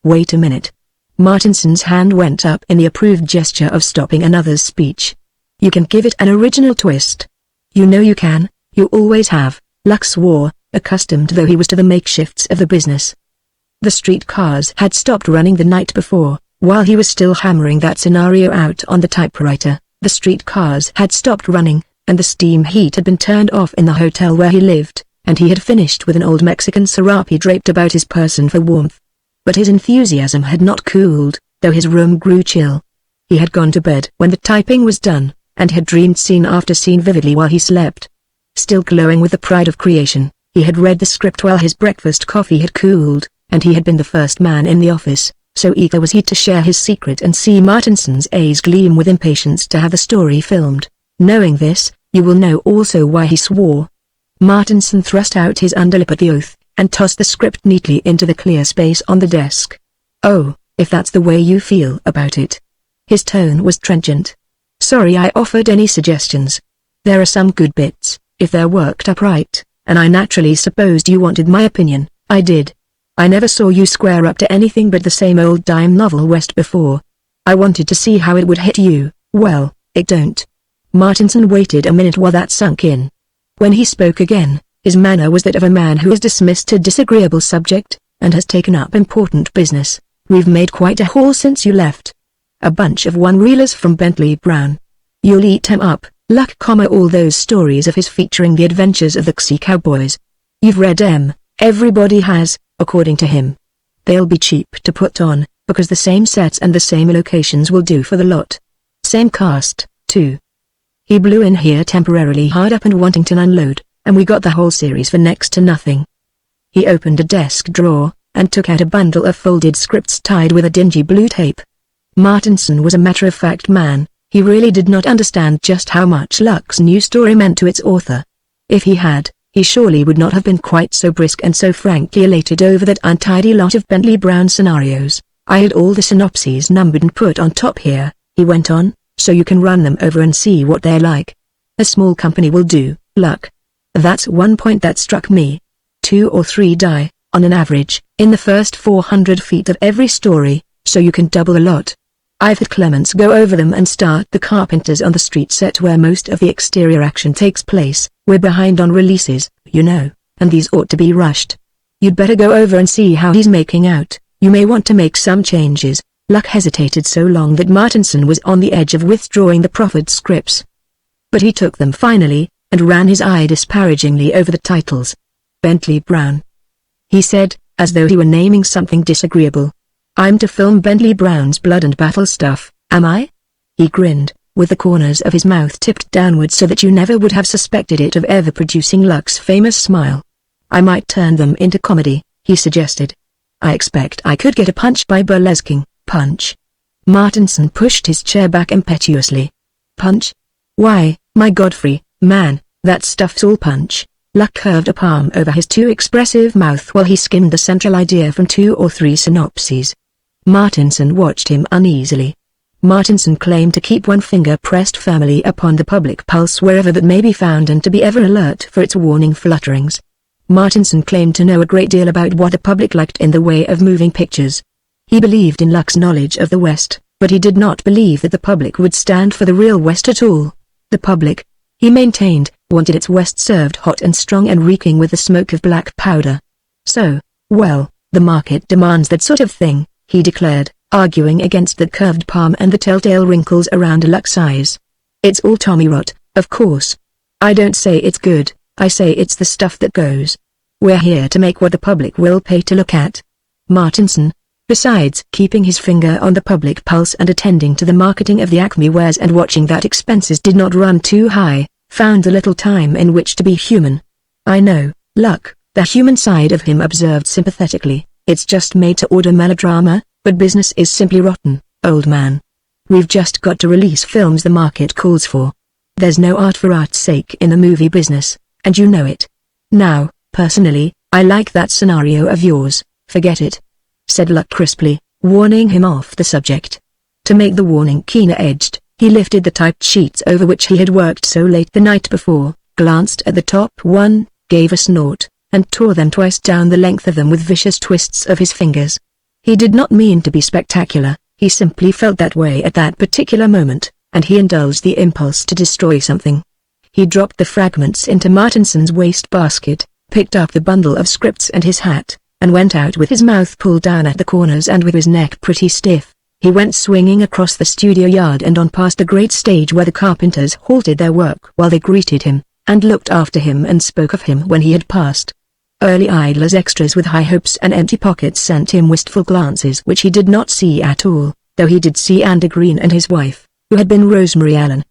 Wait a minute." Martinson's hand went up in the approved gesture of stopping another's speech. "You can give it an original twist. You know you can, you always have," Luck swore, accustomed though he was to the makeshifts of the business. The streetcars had stopped running the night before, while he was still hammering that scenario out on the typewriter. The streetcars had stopped running, and the steam heat had been turned off in the hotel where he lived, and he had finished with an old Mexican serape draped about his person for warmth. But his enthusiasm had not cooled, though his room grew chill. He had gone to bed when the typing was done, and had dreamed scene after scene vividly while he slept. Still glowing with the pride of creation, he had read the script while his breakfast coffee had cooled, and he had been the first man in the office, so eager was he to share his secret and see Martinson's eyes gleam with impatience to have the story filmed. Knowing this, you will know also why he swore. Martinson thrust out his underlip at the oath, and tossed the script neatly into the clear space on the desk. "Oh, if that's the way you feel about it." His tone was trenchant. "Sorry I offered any suggestions. There are some good bits, if they're worked up right, and I naturally supposed you wanted my opinion. I did. I never saw you square up to anything but the same old dime novel West before. I wanted to see how it would hit you. Well, it don't." Martinson waited a minute while that sunk in. When he spoke again, His manner was that of a man who has dismissed a disagreeable subject, and has taken up important business. "We've made quite a haul since you left. A bunch of one-reelers from Bentley Brown. You'll eat 'em up, Luck, all those stories of his featuring the adventures of the Xi cowboys. You've read 'em, everybody has, according to him. They'll be cheap to put on, because the same sets and the same locations will do for the lot. Same cast, too. He blew in here temporarily hard up and wanting to unload, and we got the whole series for next to nothing." He opened a desk drawer, and took out a bundle of folded scripts tied with a dingy blue tape. Martinson was a matter-of-fact man. He really did not understand just how much Luck's new story meant to its author. If he had, he surely would not have been quite so brisk and so frankly elated over that untidy lot of Bentley Brown scenarios. "I had all the synopses numbered and put on top here," he went on, "so you can run them over and see what they're like. A small company will do, Luck. That's one point that struck me. 2 or 3 die, on an average, in the first 400 feet of every story, so you can double a lot. I've had Clements go over them and start the Carpenters on the street set where most of the exterior action takes place. We're behind on releases, you know, and these ought to be rushed. You'd better go over and see how he's making out. You may want to make some changes." Luck hesitated so long that Martinson was on the edge of withdrawing the proffered scripts. But he took them finally, and ran his eye disparagingly over the titles. "Bentley Brown," he said, as though he were naming something disagreeable. "I'm to film Bentley Brown's blood and battle stuff, am I?" He grinned, with the corners of his mouth tipped downward so that you never would have suspected it of ever producing Luck's famous smile. "I might turn them into comedy," he suggested. "I expect I could get a punch by burlesquing." "Punch?" Martinson pushed his chair back impetuously. "Punch? Why, my Godfrey, man, that stuff's all punch." Luck curved a palm over his too expressive mouth while he skimmed the central idea from 2 or 3 synopses. Martinson watched him uneasily. Martinson claimed to keep one finger pressed firmly upon the public pulse wherever that may be found and to be ever alert for its warning flutterings. Martinson claimed to know a great deal about what the public liked in the way of moving pictures. He believed in Luck's knowledge of the West, but he did not believe that the public would stand for the real West at all. The public, he maintained, wanted its West served hot and strong and reeking with the smoke of black powder. "So, well, the market demands that sort of thing," he declared, arguing against the curved palm and the telltale wrinkles around Luck's eyes. "It's all tommyrot, of course. I don't say it's good, I say it's the stuff that goes. We're here to make what the public will pay to look at." Martinson, besides keeping his finger on the public pulse and attending to the marketing of the Acme wares and watching that expenses did not run too high, found a little time in which to be human. "I know, Luck," the human side of him observed sympathetically, "it's just made-to-order melodrama, but business is simply rotten, old man. We've just got to release films the market calls for. There's no art for art's sake in the movie business, and you know it. Now, personally, I like that scenario of yours, forget it," said Luck crisply, warning him off the subject. To make the warning keener-edged, he lifted the typed sheets over which he had worked so late the night before, glanced at the top one, gave a snort, and tore them twice down the length of them with vicious twists of his fingers. He did not mean to be spectacular, he simply felt that way at that particular moment, and he indulged the impulse to destroy something. He dropped the fragments into Martinson's wastebasket, picked up the bundle of scripts and his hat, and went out with his mouth pulled down at the corners and with his neck pretty stiff. He went swinging across the studio yard and on past the great stage where the Carpenters halted their work while they greeted him, and looked after him and spoke of him when he had passed. Early idlers, extras with high hopes and empty pockets, sent him wistful glances which he did not see at all, though he did see Andy Green and his wife, who had been Rosemary Allen.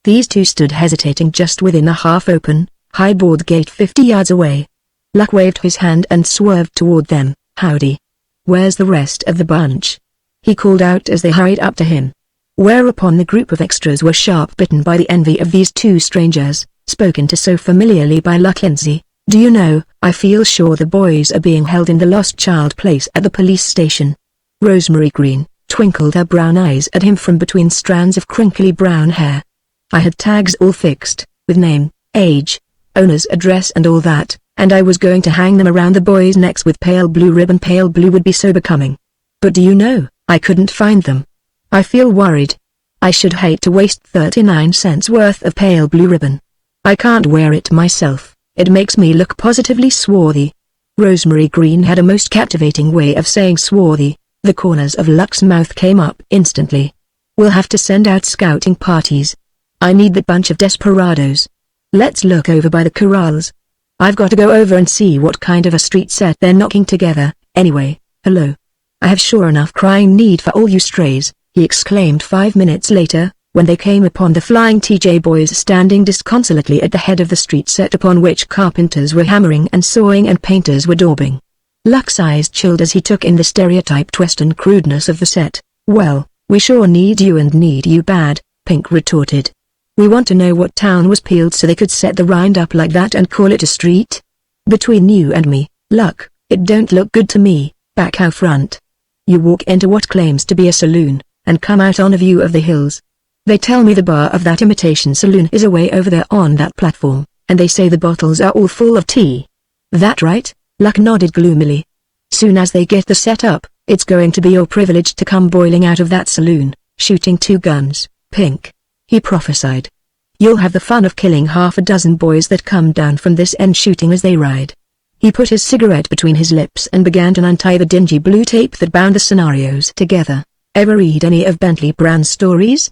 These two stood hesitating just within a half-open, high-board gate 50 yards away. Luck waved his hand and swerved toward them. "Howdy. Where's the rest of the bunch?" he called out as they hurried up to him. Whereupon the group of extras were sharp-bitten by the envy of these two strangers, spoken to so familiarly by Luck Lindsay. "Do you know, I feel sure the boys are being held in the lost child place at the police station." Rosemary Green twinkled her brown eyes at him from between strands of crinkly brown hair. "I had tags all fixed, with name, age, owner's address and all that, and I was going to hang them around the boys' necks with pale blue ribbon. Pale blue would be so becoming. But do you know, I couldn't find them. I feel worried. I should hate to waste 39 cents worth of pale blue ribbon. I can't wear it myself, it makes me look positively swarthy. Rosemary Green had a most captivating way of saying swarthy. The corners of Luck's mouth came up instantly. We'll have to send out scouting parties. I need that bunch of desperados. Let's look over by the corrals. I've got to go over and see what kind of a street set they're knocking together. Anyway, hello. I have sure enough crying need for all you strays, he exclaimed 5 minutes later, when they came upon the Flying TJ boys standing disconsolately at the head of the street set upon which carpenters were hammering and sawing and painters were daubing. Luck's eyes chilled as he took in the stereotyped Western crudeness of the set. Well, we sure need you and need you bad, Pink retorted. We want to know what town was peeled so they could set the rind up like that and call it a street? Between you and me, Luck, it don't look good to me, back how front. You walk into what claims to be a saloon, and come out on a view of the hills. They tell me the bar of that imitation saloon is away over there on that platform, and they say the bottles are all full of tea. That right? Luck nodded gloomily. Soon as they get the set up, it's going to be your privilege to come boiling out of that saloon, shooting 2 guns, Pink. He prophesied. You'll have the fun of killing half a dozen boys that come down from this end shooting as they ride. He put his cigarette between his lips and began to untie the dingy blue tape that bound the scenarios together. Ever read any of Bentley Brown's stories?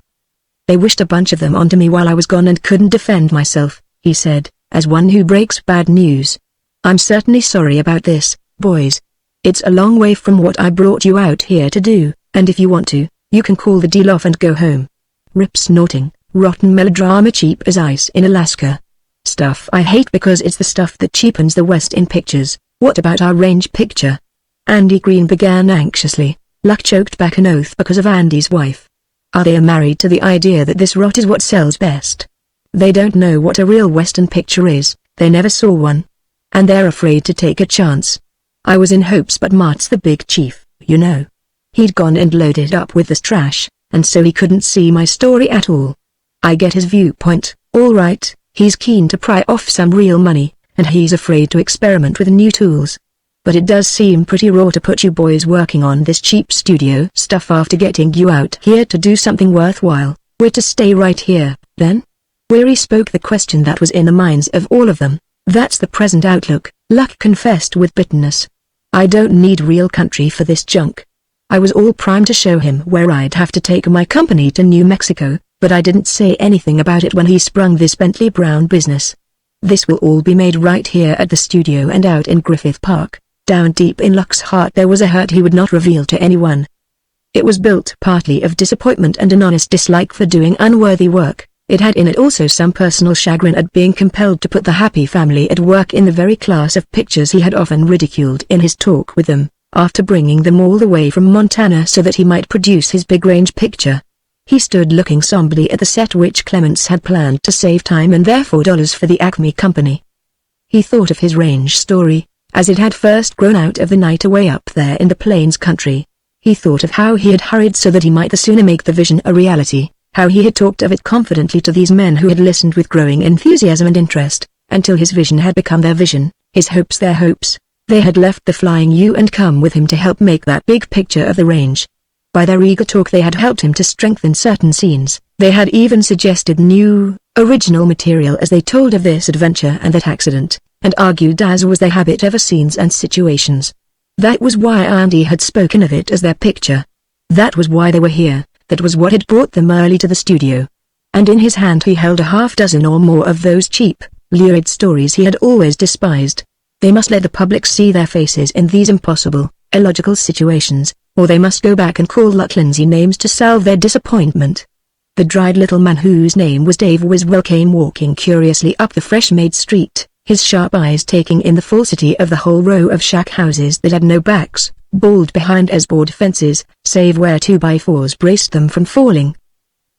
They wished a bunch of them onto me while I was gone and couldn't defend myself, he said, as one who breaks bad news. I'm certainly sorry about this, boys. It's a long way from what I brought you out here to do, and if you want to, you can call the deal off and go home. Rip snorting, rotten melodrama cheap as ice in Alaska. Stuff I hate because it's the stuff that cheapens the West in pictures. What about our range picture? Andy Green began anxiously. Luck choked back an oath because of Andy's wife. Are they married to the idea that this rot is what sells best? They don't know what a real Western picture is, they never saw one. And they're afraid to take a chance. I was in hopes, but Mart's the big chief, you know. He'd gone and loaded up with this trash, and so he couldn't see my story at all. I get his viewpoint, all right. He's keen to pry off some real money, and he's afraid to experiment with new tools. But it does seem pretty raw to put you boys working on this cheap studio stuff after getting you out here to do something worthwhile. We're to stay right here, then? Weary spoke the question that was in the minds of all of them. That's the present outlook, Luck confessed with bitterness. I don't need real country for this junk. I was all primed to show him where I'd have to take my company to New Mexico, but I didn't say anything about it when he sprung this Bentley Brown business. This will all be made right here at the studio and out in Griffith Park. Down deep in Luck's heart there was a hurt he would not reveal to anyone. It was built partly of disappointment and an honest dislike for doing unworthy work. It had in it also some personal chagrin at being compelled to put the happy family at work in the very class of pictures he had often ridiculed in his talk with them, after bringing them all the way from Montana so that he might produce his big-range picture. He stood looking somberly at the set which Clements had planned to save time and therefore dollars for the Acme Company. He thought of his range story, as it had first grown out of the night away up there in the Plains country. He thought of how he had hurried so that he might the sooner make the vision a reality, how he had talked of it confidently to these men who had listened with growing enthusiasm and interest, until his vision had become their vision, his hopes their hopes. They had left the Flying U and come with him to help make that big picture of the range. By their eager talk they had helped him to strengthen certain scenes. They had even suggested new, original material as they told of this adventure and that accident, and argued as was their habit over scenes and situations. That was why Andy had spoken of it as their picture. That was why they were here, that was what had brought them early to the studio. And in his hand he held a half-dozen or more of those cheap, lurid stories he had always despised. They must let the public see their faces in these impossible, illogical situations, or they must go back and call Luck Lindsay names to salve their disappointment. The dried little man whose name was Dave Wiswell came walking curiously up the fresh-made street, his sharp eyes taking in the falsity of the whole row of shack houses that had no backs, bald behind as board fences, save where 2x4s braced them from falling.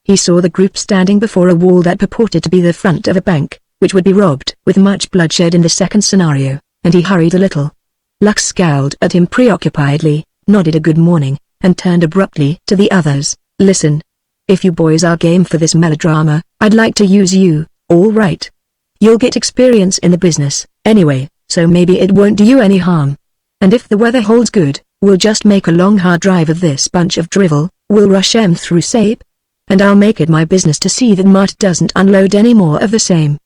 He saw the group standing before a wall that purported to be the front of a bank, which would be robbed with much bloodshed in the second scenario, and he hurried a little. Luck scowled at him preoccupiedly, nodded a good morning, and turned abruptly to the others. Listen. If you boys are game for this melodrama, I'd like to use you, all right. You'll get experience in the business, anyway, so maybe it won't do you any harm. And if the weather holds good, we'll just make a long hard drive of this bunch of drivel, we'll rush 'em through Sabe. And I'll make it my business to see that Mart doesn't unload any more of the same.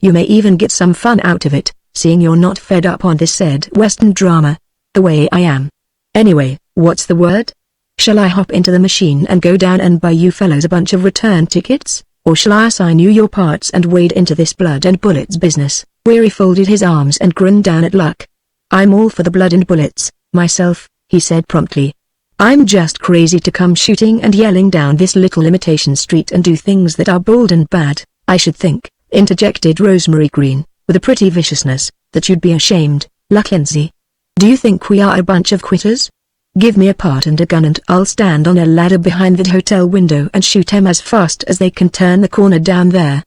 You may even get some fun out of it, seeing you're not fed up on this said Western drama. The way I am. Anyway, what's the word? Shall I hop into the machine and go down and buy you fellows a bunch of return tickets, or shall I assign you your parts and wade into this blood and bullets business? Weary folded his arms and grinned down at Luck. I'm all for the blood and bullets, myself, he said promptly. I'm just crazy to come shooting and yelling down this little imitation street and do things that are bold and bad, I should think, interjected Rosemary Green, with a pretty viciousness, that you'd be ashamed, Luck Lindsay. Do you think we are a bunch of quitters? Give me a part and a gun and I'll stand on a ladder behind that hotel window and shoot 'em as fast as they can turn the corner down there.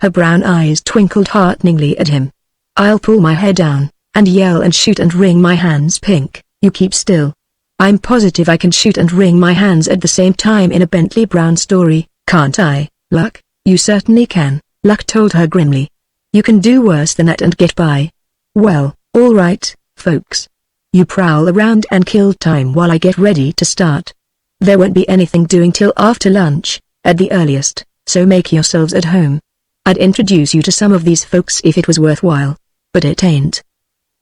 Her brown eyes twinkled hearteningly at him. I'll pull my hair down, and yell and shoot and wring my hands pink. You keep still. I'm positive I can shoot and wring my hands at the same time in a Bentley Brown story, can't I, Luck? You certainly can, Luck told her grimly. You can do worse than that and get by. Well, all right, folks. You prowl around and kill time while I get ready to start. There won't be anything doing till after lunch, at the earliest, so make yourselves at home. I'd introduce you to some of these folks if it was worthwhile, but it ain't.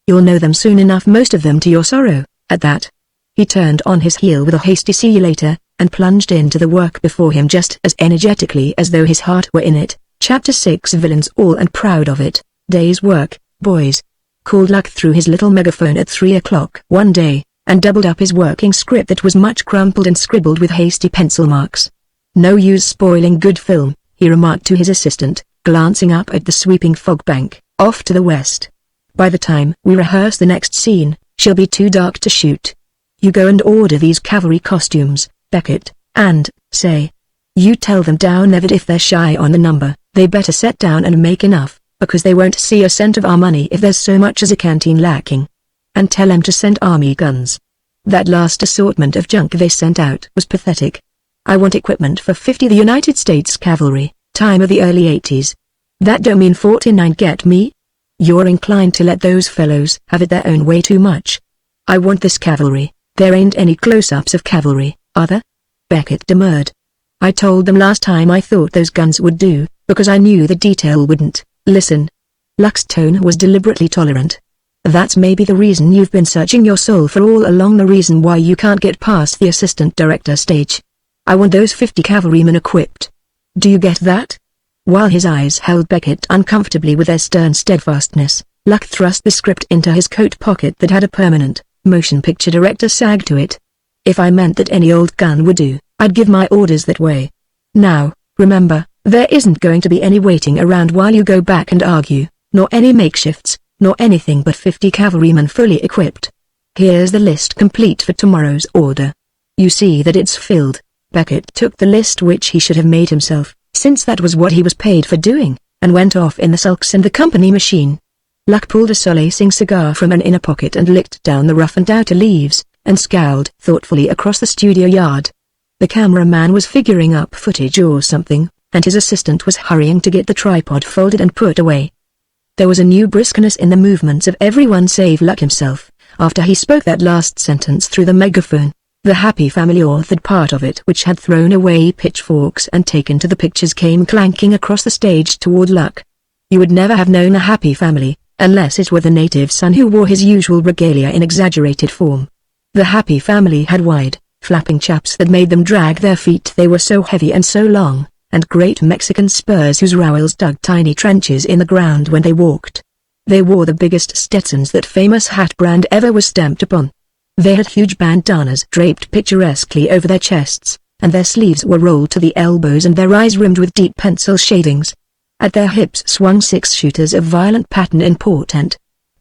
You'll know them soon enough, most of them to your sorrow, at that. He turned on his heel with a hasty see you later, and plunged into the work before him just as energetically as though his heart were in it. Chapter 6 Villains all and proud of it. Day's work, boys. Called Luck through his little megaphone at 3 o'clock one day, and doubled up his working script that was much crumpled and scribbled with hasty pencil marks. No use spoiling good film, he remarked to his assistant, glancing up at the sweeping fog bank, off to the west. By the time we rehearse the next scene, she'll be too dark to shoot. You go and order these cavalry costumes, Beckett, and, say, you tell them down there that if they're shy on the number, they better set down and make enough, because they won't see a cent of our money if there's so much as a canteen lacking. And tell them to send army guns. That last assortment of junk they sent out was pathetic. I want equipment for 50 the United States Cavalry, time of the early 80s. That don't mean 49, get me? You're inclined to let those fellows have it their own way too much. I want this cavalry. There ain't any close-ups of cavalry, are there? Beckett demurred. I told them last time I thought those guns would do, because I knew the detail wouldn't. Listen. Luck's tone was deliberately tolerant. That's maybe the reason you've been searching your soul for all along, the reason why you can't get past the assistant director stage. I want those 50 cavalrymen equipped. Do you get that? While his eyes held Beckett uncomfortably with their stern steadfastness, Luck thrust the script into his coat pocket that had a permanent, motion picture director tag to it. If I meant that any old gun would do, I'd give my orders that way. Now, remember, there isn't going to be any waiting around while you go back and argue, nor any makeshifts, nor anything but 50 cavalrymen fully equipped. Here's the list complete for tomorrow's order. You see that it's filled. Beckett took the list, which he should have made himself, since that was what he was paid for doing, and went off in the sulks and the company machine. Luck pulled a solacing cigar from an inner pocket and licked down the roughened outer leaves, and scowled thoughtfully across the studio yard. The cameraman was figuring up footage or something, and his assistant was hurrying to get the tripod folded and put away. There was a new briskness in the movements of everyone save Luck himself, after he spoke that last sentence through the megaphone. The happy family authored part of it, which had thrown away pitchforks and taken to the pictures, came clanking across the stage toward Luck. You would never have known a happy family, unless it were the native son who wore his usual regalia in exaggerated form. The happy family had wide, flapping chaps that made them drag their feet, they were so heavy and so long, and great Mexican spurs whose rowels dug tiny trenches in the ground when they walked. They wore the biggest Stetsons that famous hat brand ever was stamped upon. They had huge bandanas draped picturesquely over their chests, and their sleeves were rolled to the elbows and their eyes rimmed with deep pencil shadings. At their hips swung 6-shooters of violent pattern and portent.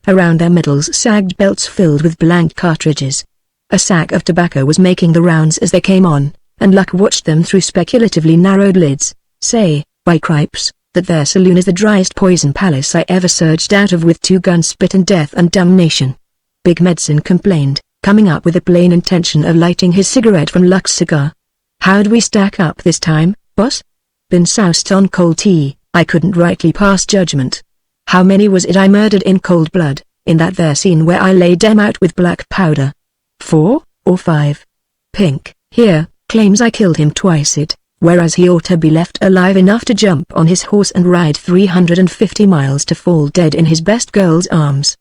Around their middles sagged belts filled with blank cartridges. A sack of tobacco was making the rounds as they came on, and Luck watched them through speculatively narrowed lids. Say, by cripes, that their saloon is the driest poison palace I ever surged out of with 2 guns, spit and death and damnation. Big Medicine complained, coming up with a plain intention of lighting his cigarette from Luck's cigar. How'd we stack up this time, boss? Been soused on cold tea, I couldn't rightly pass judgment. How many was it I murdered in cold blood, in that there scene where I laid them out with black powder? 4, or 5? Pink, here, claims I killed him twice. It whereas he ought to be left alive enough to jump on his horse and ride 350 miles to fall dead in his best girl's arms.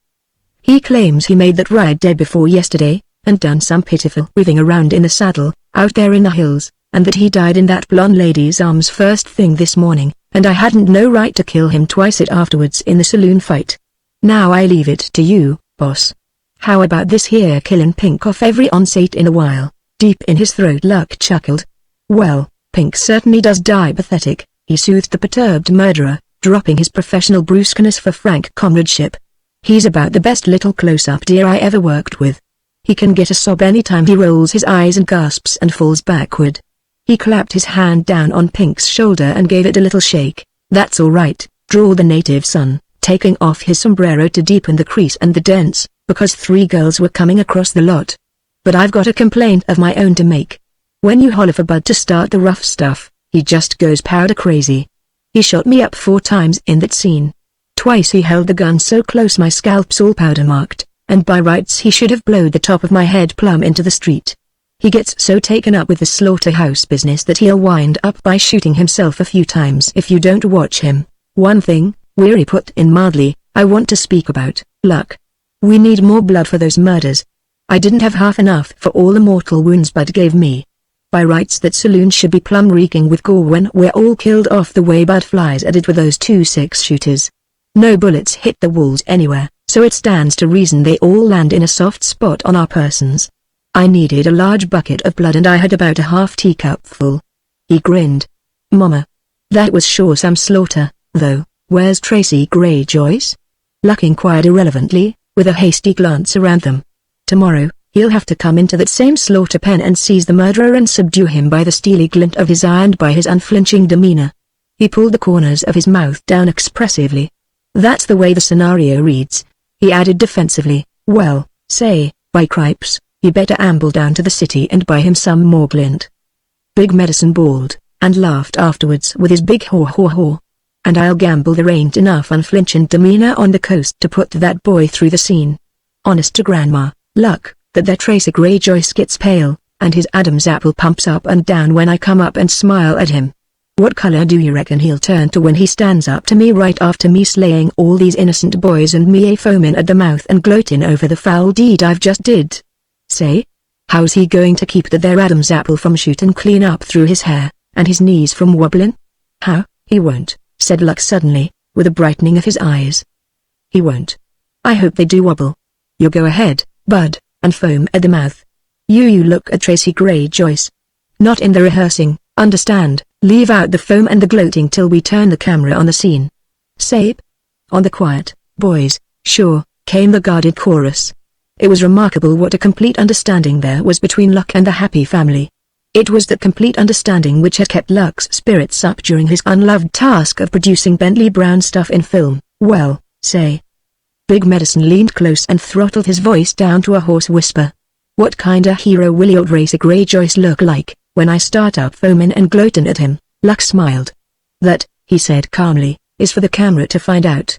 He claims he made that ride day before yesterday, and done some pitiful writhing around in the saddle, out there in the hills, and that he died in that blonde lady's arms first thing this morning, and I hadn't no right to kill him twice it afterwards in the saloon fight. Now I leave it to you, boss. How about this here killin' Pink off every once in a while? Deep in his throat Luck chuckled. Well, Pink certainly does die pathetic, he soothed the perturbed murderer, dropping his professional brusqueness for frank comradeship. He's about the best little close-up dear I ever worked with. He can get a sob any time he rolls his eyes and gasps and falls backward. He clapped his hand down on Pink's shoulder and gave it a little shake. That's all right, drawled the native son, taking off his sombrero to deepen the crease and the dents, because 3 girls were coming across the lot. But I've got a complaint of my own to make. When you holler for Bud to start the rough stuff, he just goes powder crazy. He shot me up 4 times in that scene. Twice he held the gun so close my scalp's all powder marked, and by rights he should have blowed the top of my head plumb into the street. He gets so taken up with the slaughterhouse business that he'll wind up by shooting himself a few times if you don't watch him. One thing, Weary put in mildly, I want to speak about, Luck. We need more blood for those murders. I didn't have half enough for all the mortal wounds Bud gave me. By rights that saloon should be plumb reeking with gore when we're all killed off the way Bud flies at it with those 2 6-shooters. No bullets hit the walls anywhere, so it stands to reason they all land in a soft spot on our persons. I needed a large bucket of blood and I had about a half teacup full. He grinned. Mama. That was sure some slaughter, though. Where's Tracy Greyjoyce? Luck inquired irrelevantly, with a hasty glance around them. Tomorrow, he'll have to come into that same slaughter pen and seize the murderer and subdue him by the steely glint of his eye and by his unflinching demeanor. He pulled the corners of his mouth down expressively. That's the way the scenario reads. He added defensively, well, say, by cripes, he better amble down to the city and buy him some more glint. Big Medicine bawled, and laughed afterwards with his big haw-haw-haw. And I'll gamble there ain't enough unflinching demeanor on the coast to put that boy through the scene. Honest to Grandma, Luck, that Tracy Greyjoyce gets pale, and his Adam's apple pumps up and down when I come up and smile at him. What color do you reckon he'll turn to when he stands up to me right after me slaying all these innocent boys and me foaming at the mouth and gloating over the foul deed I've just did? Say? How's he going to keep that there Adam's apple from shooting clean up through his hair, and his knees from wobbling? How? He won't, said Luck suddenly, with a brightening of his eyes. He won't. I hope they do wobble. You go ahead, Bud, and foam at the mouth. You look at Tracy Greyjoyce. Not in the rehearsing, understand, leave out the foam and the gloating till we turn the camera on the scene. Sabe? On the quiet, boys, sure, came the guarded chorus. It was remarkable what a complete understanding there was between Luck and the Happy family. It was that complete understanding which had kept Luck's spirits up during his unloved task of producing Bentley Brown stuff in film. Well, say. Big Medicine leaned close and throttled his voice down to a hoarse whisper. What kinda hero will old Tracy Greyjoyce look like, when I start up foaming and gloating at him? Luck smiled. That, he said calmly, is for the camera to find out.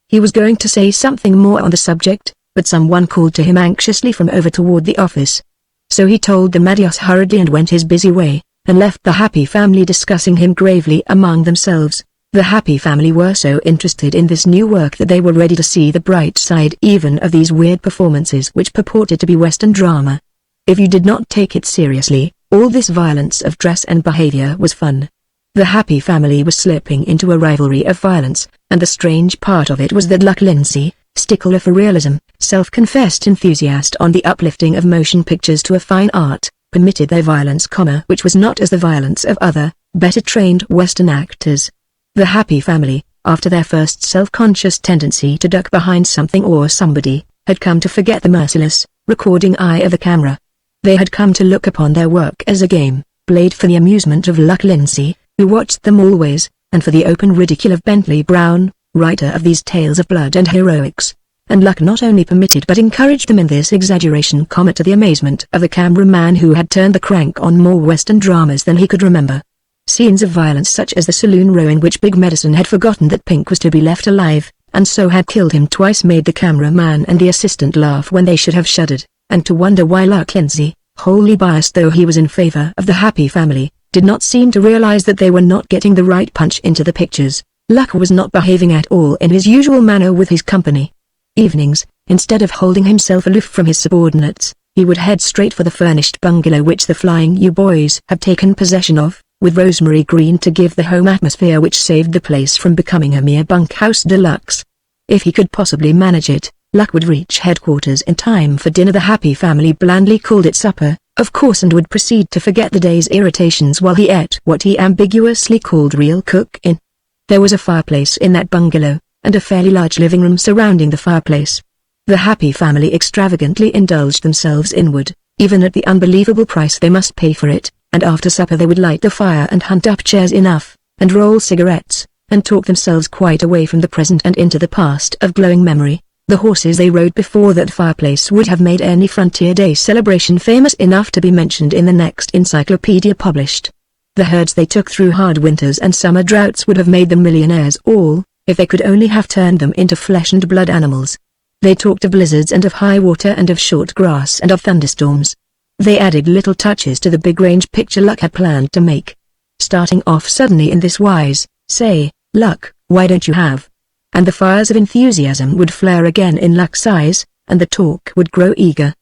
He was going to say something more on the subject, but someone called to him anxiously from over toward the office. So he told them adios hurriedly and went his busy way, and left the Happy family discussing him gravely among themselves. The Happy family were so interested in this new work that they were ready to see the bright side even of these weird performances which purported to be Western drama. If you did not take it seriously, all this violence of dress and behavior was fun. The Happy family was slipping into a rivalry of violence, and the strange part of it was that Luck Lindsay, stickler for realism, self-confessed enthusiast on the uplifting of motion pictures to a fine art, permitted their violence, which was not as the violence of other, better trained Western actors. The Happy family, after their first self-conscious tendency to duck behind something or somebody, had come to forget the merciless, recording eye of the camera. They had come to look upon their work as a game, played for the amusement of Luck Lindsay, who watched them always, and for the open ridicule of Bentley Brown, writer of these tales of blood and heroics. And Luck not only permitted but encouraged them in this exaggeration, to the amazement of the cameraman who had turned the crank on more Western dramas than he could remember. Scenes of violence such as the saloon row in which Big Medicine had forgotten that Pink was to be left alive, and so had killed him twice, made the cameraman and the assistant laugh when they should have shuddered, and to wonder why Luck Lindsay, wholly biased though he was in favor of the Happy family, did not seem to realize that they were not getting the right punch into the pictures. Luck was not behaving at all in his usual manner with his company. Evenings, instead of holding himself aloof from his subordinates, he would head straight for the furnished bungalow which the Flying U boys had taken possession of, with rosemary green to give the home atmosphere which saved the place from becoming a mere bunkhouse deluxe. If he could possibly manage it, Luck would reach headquarters in time for dinner. The happy family blandly called it supper, of course, and would proceed to forget the day's irritations while he ate what he ambiguously called real cook-in. There was a fireplace in that bungalow, and a fairly large living room surrounding the fireplace. The happy family extravagantly indulged themselves in wood, even at the unbelievable price they must pay for it, and after supper they would light the fire and hunt up chairs enough, and roll cigarettes, and talk themselves quite away from the present and into the past of glowing memory. The horses they rode before that fireplace would have made any Frontier Day celebration famous enough to be mentioned in the next encyclopedia published. The herds they took through hard winters and summer droughts would have made them millionaires all, if they could only have turned them into flesh and blood animals. They talked of blizzards and of high water and of short grass and of thunderstorms. They added little touches to the big range picture Luck had planned to make. Starting off suddenly in this wise, "Say, Luck, why don't you have?" And the fires of enthusiasm would flare again in Luck's eyes, and the talk would grow eager.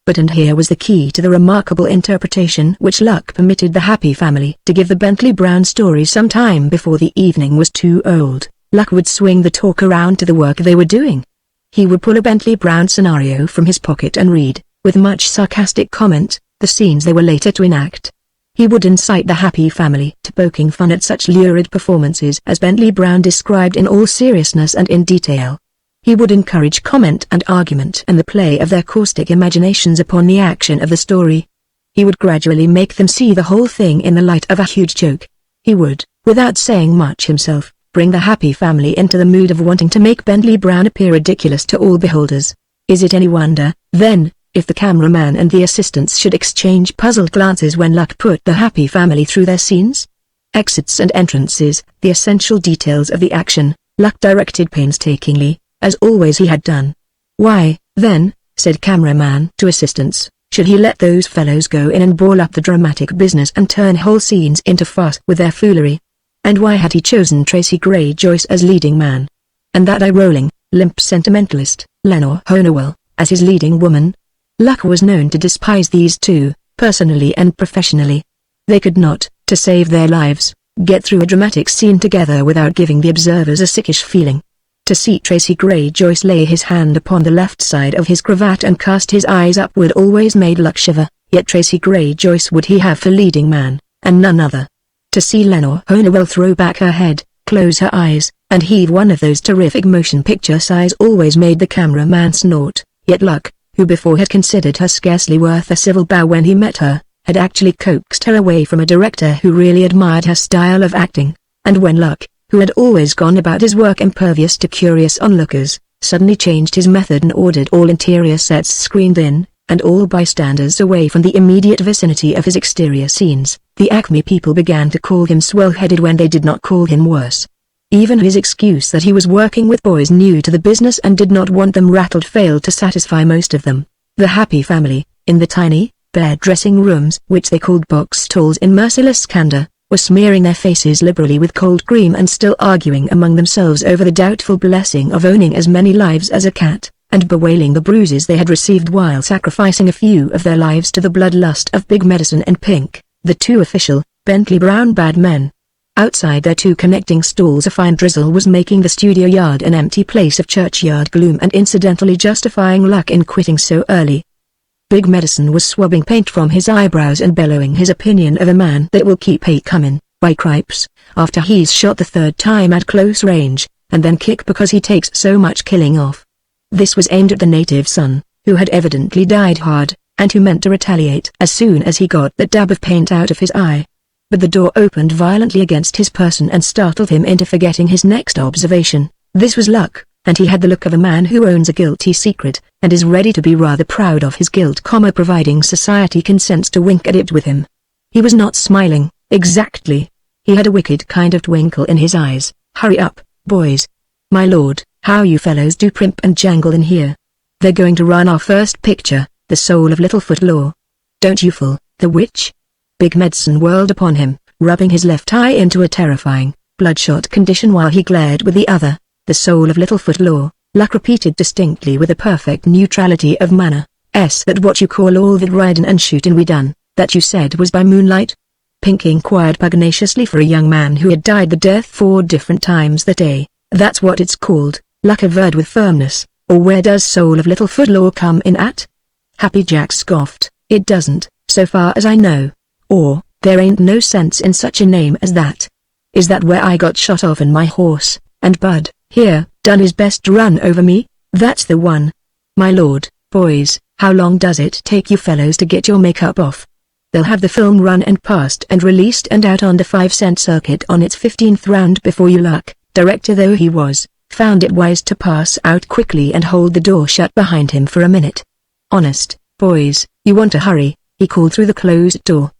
But and here was the key to the remarkable interpretation which Luck permitted the happy family to give the Bentley Brown story some time before the evening was too old. Luck would swing the talk around to the work they were doing. He would pull a Bentley Brown scenario from his pocket and read, with much sarcastic comment, the scenes they were later to enact. He would incite the happy family to poking fun at such lurid performances as Bentley Brown described in all seriousness and in detail. He would encourage comment and argument and the play of their caustic imaginations upon the action of the story. He would gradually make them see the whole thing in the light of a huge joke. He would, without saying much himself, bring the happy family into the mood of wanting to make Bentley Brown appear ridiculous to all beholders. Is it any wonder, then, if the cameraman and the assistants should exchange puzzled glances when Luck put the happy family through their scenes? Exits and entrances, the essential details of the action, Luck directed painstakingly, as always he had done. Why, then, said cameraman to assistants, should he let those fellows go in and ball up the dramatic business and turn whole scenes into farce with their foolery? And why had he chosen Tracy Gray Joyce as leading man? And that eye-rolling, limp sentimentalist, Lenore Honowell, as his leading woman? Luck was known to despise these two, personally and professionally. They could not, to save their lives, get through a dramatic scene together without giving the observers a sickish feeling. To see Tracy Gray Joyce lay his hand upon the left side of his cravat and cast his eyes upward always made Luck shiver, yet Tracy Gray Joyce would he have for leading man, and none other. To see Lenore Honowell throw back her head, close her eyes, and heave one of those terrific motion picture sighs always made the cameraman snort, yet Luck, who before had considered her scarcely worth a civil bow when he met her, had actually coaxed her away from a director who really admired her style of acting, and when Luck, who had always gone about his work impervious to curious onlookers, suddenly changed his method and ordered all interior sets screened in, and all bystanders away from the immediate vicinity of his exterior scenes, the Acme people began to call him swell-headed when they did not call him worse. Even his excuse that he was working with boys new to the business and did not want them rattled failed to satisfy most of them. The happy family, in the tiny, bare dressing rooms which they called box stalls in merciless candor, were smearing their faces liberally with cold cream and still arguing among themselves over the doubtful blessing of owning as many lives as a cat, and bewailing the bruises they had received while sacrificing a few of their lives to the bloodlust of Big Medicine and Pink, the two official, Bentley Brown bad men. Outside their two connecting stalls a fine drizzle was making the studio yard an empty place of churchyard gloom and incidentally justifying Luck in quitting so early. Big Medicine was swabbing paint from his eyebrows and bellowing his opinion of a man that will keep a comin', by cripes, after he's shot the third time at close range, and then kick because he takes so much killing off. This was aimed at the native son, who had evidently died hard, and who meant to retaliate as soon as he got that dab of paint out of his eye. But the door opened violently against his person and startled him into forgetting his next observation. This was Luck, and he had the look of a man who owns a guilty secret, and is ready to be rather proud of his guilt, providing society consents to wink at it with him. He was not smiling, exactly. He had a wicked kind of twinkle in his eyes. Hurry up, boys. My lord, how you fellows do primp and jangle in here. They're going to run our first picture, The Soul of Littlefoot Law. Don't you fool, the witch? Big Medicine whirled upon him, rubbing his left eye into a terrifying, bloodshot condition while he glared with the other. The soul of Littlefoot Law, Luck repeated distinctly with a perfect neutrality of manner. That what you call all that ridin' and shootin' we done, that you said was by moonlight? Pink inquired pugnaciously for a young man who had died the death 4 different times that day. That's what it's called, Luck averred with firmness. Or where does soul of Littlefoot Law come in at? Happy Jack scoffed. It doesn't, so far as I know. Or, there ain't no sense in such a name as that. Is that where I got shot off and my horse, and Bud, here, done his best to run over me? That's the one. My lord, boys, how long does it take you fellows to get your makeup off? They'll have the film run and passed and released and out on the 5-cent circuit on its 15th round before you. Luck, director though he was, found it wise to pass out quickly and hold the door shut behind him for a minute. Honest, boys, you want to hurry, he called through the closed door.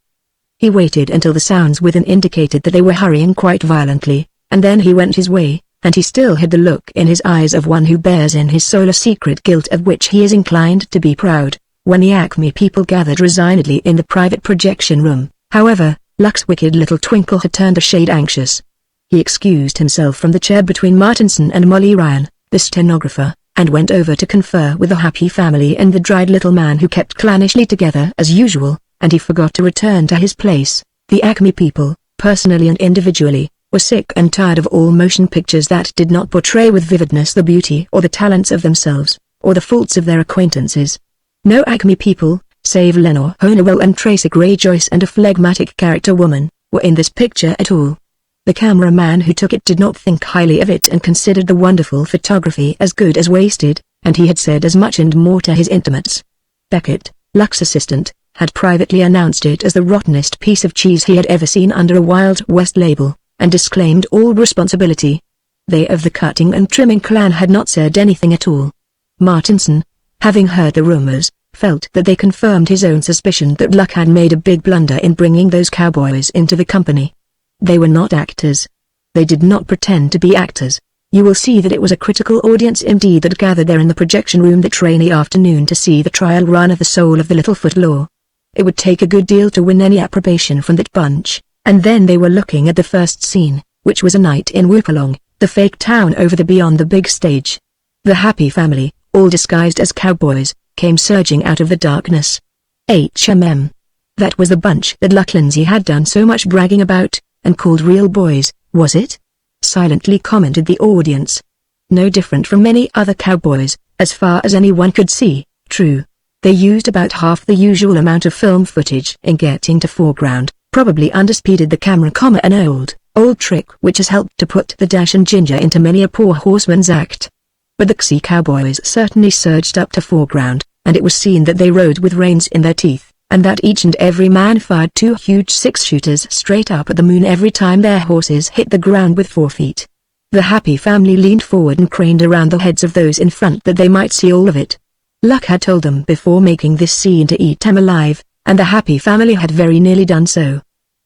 He waited until the sounds within indicated that they were hurrying quite violently, and then he went his way, and he still had the look in his eyes of one who bears in his soul a secret guilt of which he is inclined to be proud. When the Acme people gathered resignedly in the private projection room, however, Luck's wicked little twinkle had turned a shade anxious. He excused himself from the chair between Martinson and Molly Ryan, the stenographer, and went over to confer with the Happy family and the dried little man who kept clownnishly together as usual, and he forgot to return to his place. The Acme people, personally and individually, were sick and tired of all motion pictures that did not portray with vividness the beauty or the talents of themselves, or the faults of their acquaintances. No Acme people, save Lenore Honeywell and Tracy Gray Joyce and a phlegmatic character woman, were in this picture at all. The cameraman who took it did not think highly of it and considered the wonderful photography as good as wasted, and he had said as much and more to his intimates. Beckett, Luck's assistant, had privately announced it as the rottenest piece of cheese he had ever seen under a Wild West label, and disclaimed all responsibility. They of the cutting and trimming clan had not said anything at all. Martinson, having heard the rumors, felt that they confirmed his own suspicion that Luck had made a big blunder in bringing those cowboys into the company. They were not actors. They did not pretend to be actors. You will see that it was a critical audience indeed that gathered there in the projection room that rainy afternoon to see the trial run of the soul of the Littlefoot Law. It would take a good deal to win any approbation from that bunch, and then they were looking at the first scene, which was a night in Whoopalong, the fake town over the beyond the big stage. The Happy family, all disguised as cowboys, came surging out of the darkness. That was the bunch that Luck Lindsay had done so much bragging about, and called real boys, was it? Silently commented the audience. No different from many other cowboys, as far as anyone could see. True. They used about half the usual amount of film footage in getting to foreground, probably underspeeded the camera, an old trick which has helped to put the dash and ginger into many a poor horseman's act. But the Xi cowboys certainly surged up to foreground, and it was seen that they rode with reins in their teeth, and that each and every man fired 2 huge 6-shooters straight up at the moon every time their horses hit the ground with 4 feet. The Happy family leaned forward and craned around the heads of those in front that they might see all of it. Luck had told them before making this scene to eat them alive, and the Happy family had very nearly done so.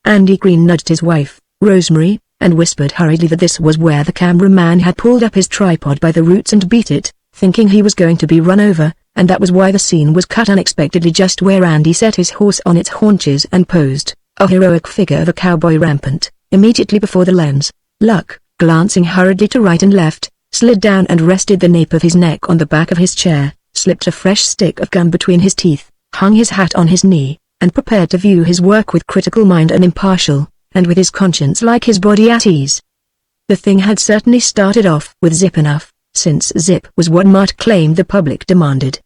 Andy Green nudged his wife, Rosemary, and whispered hurriedly that this was where the cameraman had pulled up his tripod by the roots and beat it, thinking he was going to be run over, and that was why the scene was cut unexpectedly just where Andy set his horse on its haunches and posed, a heroic figure of a cowboy rampant, immediately before the lens. Luck, glancing hurriedly to right and left, slid down and rested the nape of his neck on the back of his chair, slipped a fresh stick of gum between his teeth, hung his hat on his knee, and prepared to view his work with critical mind and impartial, and with his conscience like his body at ease. The thing had certainly started off with zip enough, since zip was what Mart claimed the public demanded.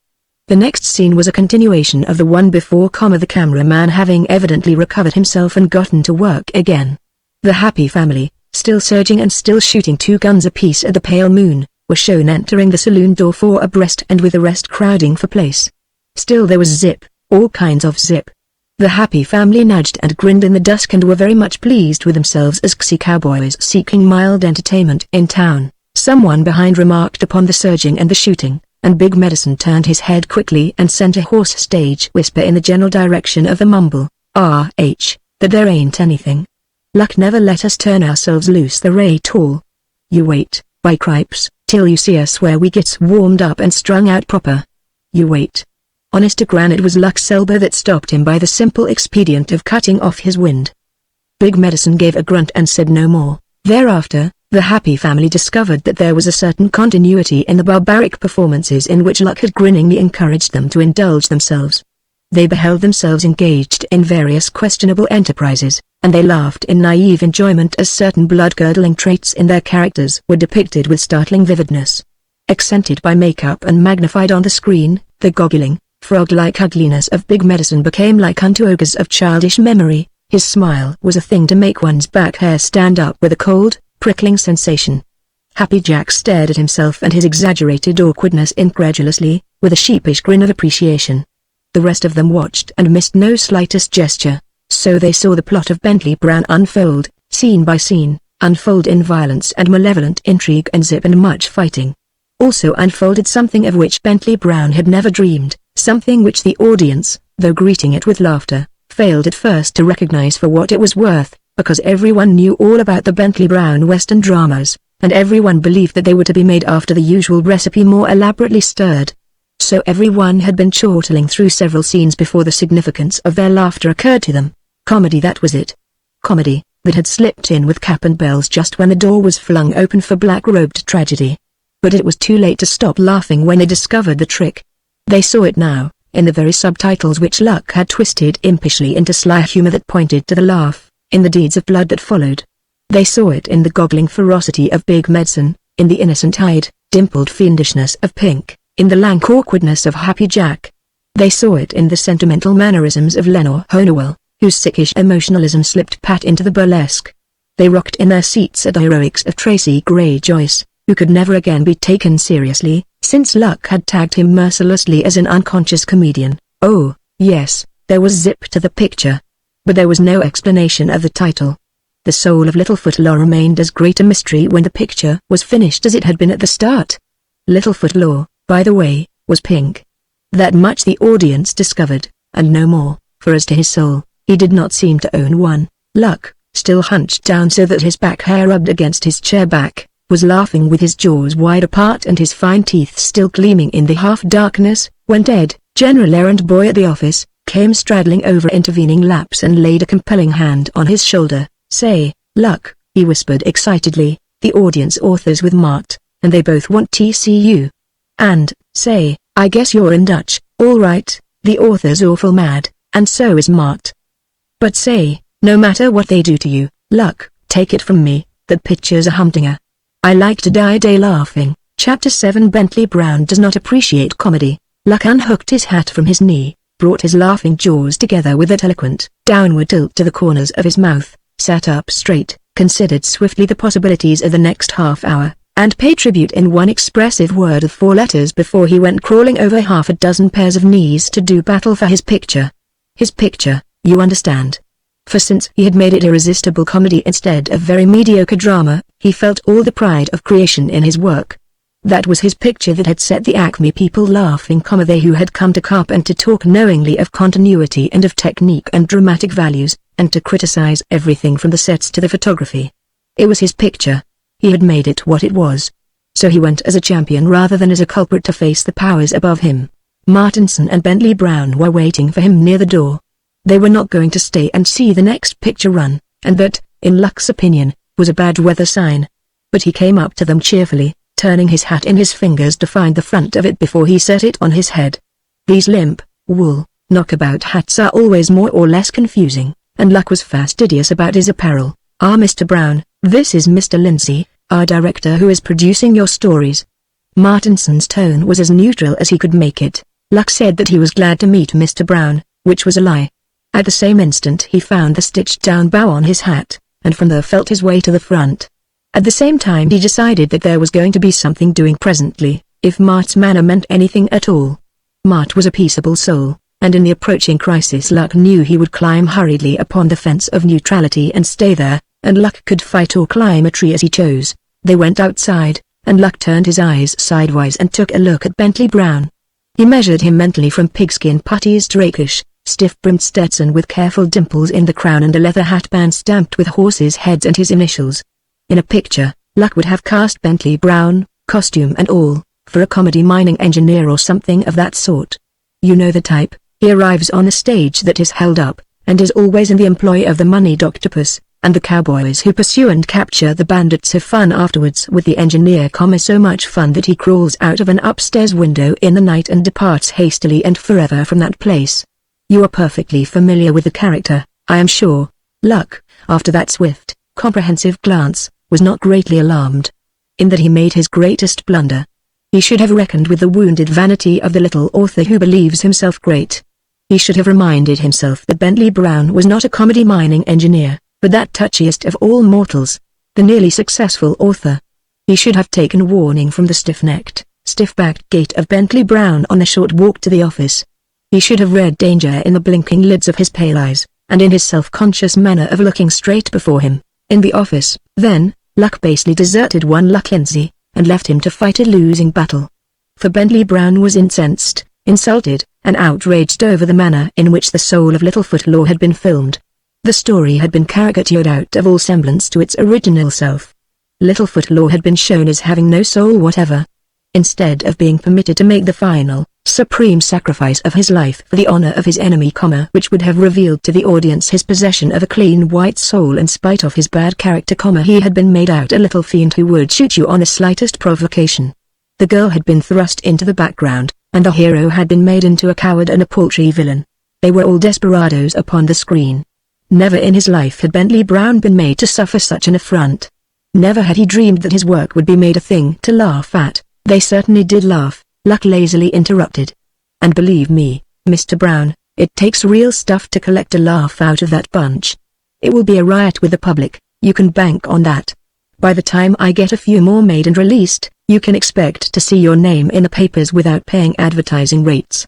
The next scene was a continuation of the one before, the cameraman having evidently recovered himself and gotten to work again. The Happy family, still surging and still shooting 2 guns apiece at the pale moon, were shown entering the saloon door 4 abreast and with the rest crowding for place. Still there was zip, all kinds of zip. The Happy family nudged and grinned in the dusk and were very much pleased with themselves as Xi cowboys seeking mild entertainment in town. Someone behind remarked upon the surging and the shooting, and Big Medicine turned his head quickly and sent a hoarse stage whisper in the general direction of the mumble, that there ain't anything. Luck never let us turn ourselves loose the rate all. You wait, by cripes, till you see us where we gets warmed up and strung out proper. You wait. Honest to gran, it was Luck's elbow that stopped him by the simple expedient of cutting off his wind. Big Medicine gave a grunt and said no more. Thereafter, the happy family discovered that there was a certain continuity in the barbaric performances in which Luck had grinningly encouraged them to indulge themselves. They beheld themselves engaged in various questionable enterprises, and they laughed in naive enjoyment as certain blood-curdling traits in their characters were depicted with startling vividness. Accented by makeup and magnified on the screen, the goggling, frog-like ugliness of Big Medicine became like unto ogres of childish memory. His smile was a thing to make one's back hair stand up with a cold, prickling sensation. Happy Jack stared at himself and his exaggerated awkwardness incredulously, with a sheepish grin of appreciation. The rest of them watched and missed no slightest gesture, so they saw the plot of Bentley Brown unfold, scene by scene, unfold in violence and malevolent intrigue and zip and much fighting. Also unfolded something of which Bentley Brown had never dreamed, something which the audience, though greeting it with laughter, failed at first to recognize for what it was worth, because everyone knew all about the Bentley Brown Western dramas, and everyone believed that they were to be made after the usual recipe more elaborately stirred. So everyone had been chortling through several scenes before the significance of their laughter occurred to them. Comedy, that was it. Comedy, that had slipped in with cap and bells just when the door was flung open for black-robed tragedy. But it was too late to stop laughing when they discovered the trick. They saw it now, in the very subtitles which Luck had twisted impishly into sly humor that pointed to the laugh, in the deeds of blood that followed. They saw it in the goggling ferocity of Big Medicine, in the innocent-eyed, dimpled fiendishness of Pink, in the lank awkwardness of Happy Jack. They saw it in the sentimental mannerisms of Lenore Honowell, whose sickish emotionalism slipped pat into the burlesque. They rocked in their seats at the heroics of Tracy Gray Joyce, who could never again be taken seriously, since Luck had tagged him mercilessly as an unconscious comedian. Oh, yes, there was zip to the picture. But there was no explanation of the title. The soul of Littlefoot Law remained as great a mystery when the picture was finished as it had been at the start. Littlefoot Law, by the way, was pink. That much the audience discovered, and no more, for as to his soul, he did not seem to own one. Luck, still hunched down so that his back hair rubbed against his chair back, was laughing with his jaws wide apart and his fine teeth still gleaming in the half-darkness, when Ted, general errand boy at the office, came straddling over intervening laps and laid a compelling hand on his shoulder. "Say, Luck," he whispered excitedly, "the audience authors with Mart, and they both want TCU. And, say, I guess you're in Dutch, all right, the author's awful mad, and so is Mart. But say, no matter what they do to you, Luck, take it from me, that picture's a humdinger. I like to die a day laughing." Chapter 7 Bentley Brown does not appreciate comedy. Luck unhooked his hat from his knee, brought his laughing jaws together with that eloquent, downward tilt to the corners of his mouth, sat up straight, considered swiftly the possibilities of the next half hour, and paid tribute in one expressive word of 4 letters before he went crawling over half a dozen pairs of knees to do battle for his picture. His picture, you understand. For since he had made it irresistible comedy instead of very mediocre drama, he felt all the pride of creation in his work. That was his picture that had set the Acme people laughing, they who had come to carp and to talk knowingly of continuity and of technique and dramatic values, and to criticize everything from the sets to the photography. It was his picture. He had made it what it was. So he went as a champion rather than as a culprit to face the powers above him. Martinson and Bentley Brown were waiting for him near the door. They were not going to stay and see the next picture run, and that, in Luck's opinion, was a bad weather sign. But he came up to them cheerfully, turning his hat in his fingers to find the front of it before he set it on his head. These limp, wool, knockabout hats are always more or less confusing, and Luck was fastidious about his apparel. "Ah, Mr. Brown, this is Mr. Lindsay, our director, who is producing your stories." Martinson's tone was as neutral as he could make it. Luck said that he was glad to meet Mr. Brown, which was a lie. At the same instant he found the stitched-down bow on his hat, and from there felt his way to the front. At the same time he decided that there was going to be something doing presently, if Mart's manner meant anything at all. Mart was a peaceable soul, and in the approaching crisis Luck knew he would climb hurriedly upon the fence of neutrality and stay there, and Luck could fight or climb a tree as he chose. They went outside, and Luck turned his eyes sidewise and took a look at Bentley Brown. He measured him mentally from pigskin puttees to rakish, stiff-brimmed Stetson with careful dimples in the crown and a leather hatband stamped with horses' heads and his initials. In a picture, Luck would have cast Bentley Brown, costume and all, for a comedy mining engineer or something of that sort. You know the type. He arrives on a stage that is held up, and is always in the employ of the moneyed octopus, and the cowboys who pursue and capture the bandits have fun afterwards with the engineer, so much fun that he crawls out of an upstairs window in the night and departs hastily and forever from that place. You are perfectly familiar with the character, I am sure. Luck, after that swift, comprehensive glance, was not greatly alarmed. In that he made his greatest blunder. He should have reckoned with the wounded vanity of the little author who believes himself great. He should have reminded himself that Bentley Brown was not a comedy mining engineer, but that touchiest of all mortals, the nearly successful author. He should have taken warning from the stiff-necked, stiff-backed gait of Bentley Brown on the short walk to the office. He should have read danger in the blinking lids of his pale eyes, and in his self-conscious manner of looking straight before him, in the office. Then, luck basely deserted one Luck Lindsay, and left him to fight a losing battle. For Bentley Brown was incensed, insulted, and outraged over the manner in which the soul of Littlefoot Law had been filmed. The story had been caricatured out of all semblance to its original self. Littlefoot Law had been shown as having no soul whatever. Instead of being permitted to make the final, supreme sacrifice of his life for the honor of his enemy, which would have revealed to the audience his possession of a clean white soul in spite of his bad character, he had been made out a little fiend who would shoot you on the slightest provocation. The girl had been thrust into the background, and the hero had been made into a coward and a paltry villain. They were all desperados upon the screen. Never in his life had Bentley Brown been made to suffer such an affront. Never had he dreamed that his work would be made a thing to laugh at. They certainly did laugh, Luck lazily interrupted. And believe me, Mr. Brown, it takes real stuff to collect a laugh out of that bunch. It will be a riot with the public, you can bank on that. By the time I get a few more made and released, you can expect to see your name in the papers without paying advertising rates.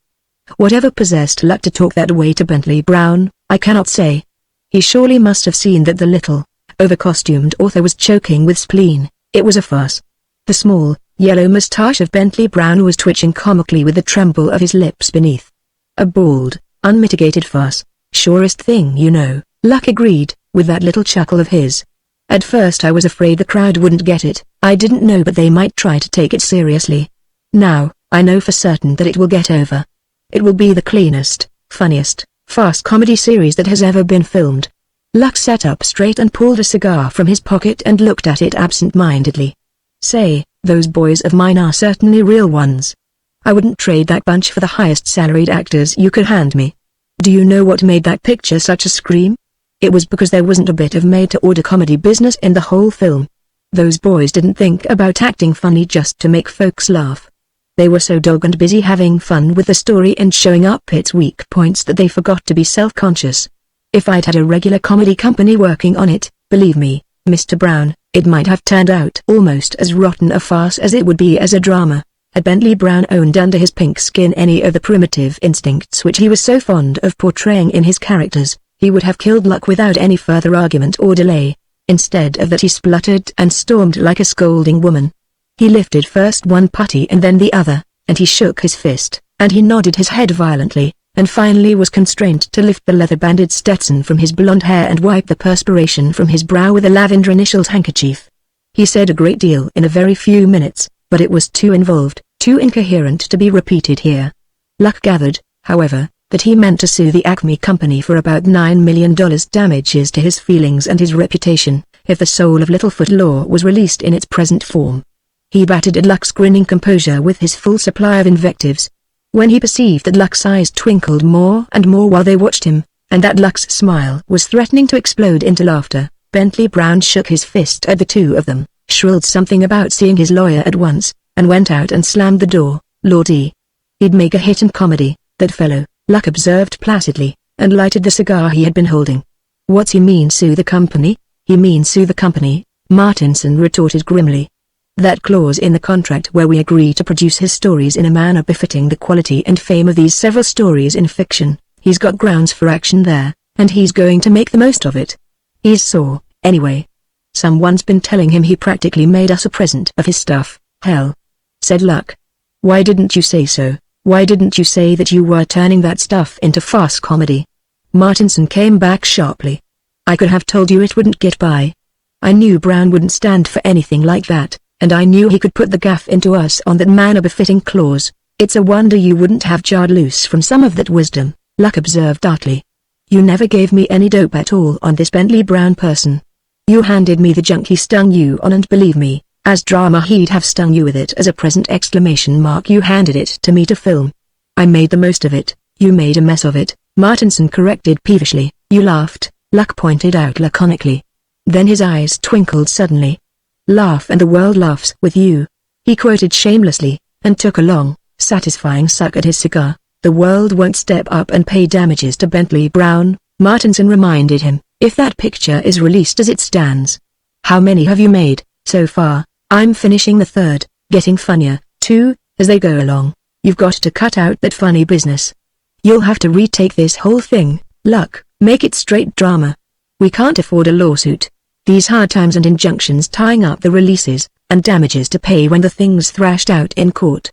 Whatever possessed Luck to talk that way to Bentley Brown, I cannot say. He surely must have seen that the little, over-costumed author was choking with spleen. It was a farce. The small, yellow moustache of Bentley Brown was twitching comically with the tremble of his lips beneath. A bald, unmitigated farce. Surest thing you know, Luck agreed, with that little chuckle of his. At first I was afraid the crowd wouldn't get it. I didn't know but they might try to take it seriously. Now, I know for certain that it will get over. It will be the cleanest, funniest, farce comedy series that has ever been filmed. Luck sat up straight and pulled a cigar from his pocket and looked at it absent-mindedly. Say, those boys of mine are certainly real ones. I wouldn't trade that bunch for the highest salaried actors you could hand me. Do you know what made that picture such a scream? It was because there wasn't a bit of made-to-order comedy business in the whole film. Those boys didn't think about acting funny just to make folks laugh. They were so doggone busy having fun with the story and showing up its weak points that they forgot to be self-conscious. If I'd had a regular comedy company working on it, believe me, Mr. Brown, it might have turned out almost as rotten a farce as it would be as a drama. Had Bentley Brown owned under his pink skin any of the primitive instincts which he was so fond of portraying in his characters, he would have killed Luck without any further argument or delay. Instead of that he spluttered and stormed like a scolding woman. He lifted first one putty and then the other, and he shook his fist, and he nodded his head violently, and finally was constrained to lift the leather-banded Stetson from his blonde hair and wipe the perspiration from his brow with a lavender-initialed handkerchief. He said a great deal in a very few minutes, but it was too involved, too incoherent to be repeated here. Luck gathered, however, that he meant to sue the Acme Company for about $9 million damages to his feelings and his reputation, if the soul of Littlefoot Law was released in its present form. He batted at Luck's grinning composure with his full supply of invectives. When he perceived that Luck's eyes twinkled more and more while they watched him, and that Luck's smile was threatening to explode into laughter, Bentley Brown shook his fist at the two of them, shrilled something about seeing his lawyer at once, and went out and slammed the door. Lordy. He'd make a hit in comedy, that fellow, Luck observed placidly, and lighted the cigar he had been holding. What's he mean sue the company? He means sue the company, Martinson retorted grimly. That clause in the contract where we agree to produce his stories in a manner befitting the quality and fame of these several stories in fiction, he's got grounds for action there, and he's going to make the most of it. He's sore, anyway. Someone's been telling him he practically made us a present of his stuff. Hell, said Luck. Why didn't you say so? Why didn't you say that you were turning that stuff into farce comedy? Martinson came back sharply. I could have told you it wouldn't get by. I knew Brown wouldn't stand for anything like that, and I knew he could put the gaff into us on that manner befitting clause. It's a wonder you wouldn't have jarred loose from some of that wisdom, Luck observed darkly. You never gave me any dope at all on this Bentley Brown person. You handed me the junk he stung you on, and believe me, as drama he'd have stung you with it as a present! You handed it to me to film. I made the most of it, you made a mess of it, Martinson corrected peevishly. You laughed, Luck pointed out laconically. Then his eyes twinkled suddenly. Laugh and the world laughs with you, he quoted shamelessly, and took a long, satisfying suck at his cigar. The world won't step up and pay damages to Bentley Brown, Martinson reminded him, if that picture is released as it stands. How many have you made, so far? I'm finishing the third, getting funnier, too, as they go along. You've got to cut out that funny business. You'll have to retake this whole thing, Luck, make it straight drama. We can't afford a lawsuit. These hard times and injunctions tying up the releases, and damages to pay when the thing's thrashed out in court.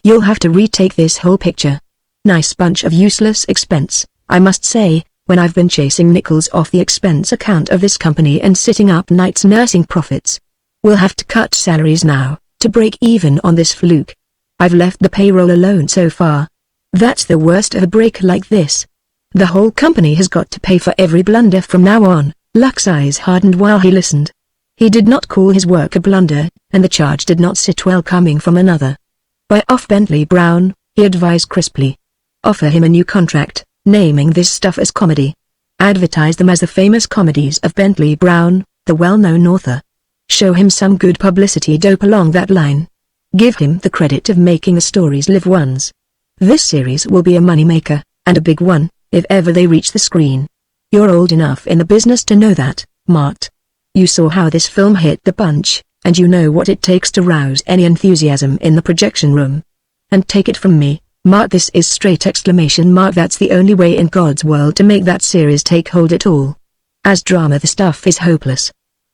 You'll have to retake this whole picture. Nice bunch of useless expense, I must say, when I've been chasing nickels off the expense account of this company and sitting up nights nursing profits. We'll have to cut salaries now, to break even on this fluke. I've left the payroll alone so far. That's the worst of a break like this. The whole company has got to pay for every blunder from now on. Luck's eyes hardened while he listened. He did not call his work a blunder, and the charge did not sit well coming from another. Buy off Bentley Brown, he advised crisply. Offer him a new contract, naming this stuff as comedy. Advertise them as the famous comedies of Bentley Brown, the well-known author. Show him some good publicity dope along that line. Give him the credit of making the stories live ones. This series will be a moneymaker, and a big one, if ever they reach the screen. You're old enough in the business to know that, Mart. You saw how this film hit the punch, and you know what it takes to rouse any enthusiasm in the projection room. And take it from me, Mart, this is straight ! That's the only way in God's world to make that series take hold at all. As drama the stuff is hopeless.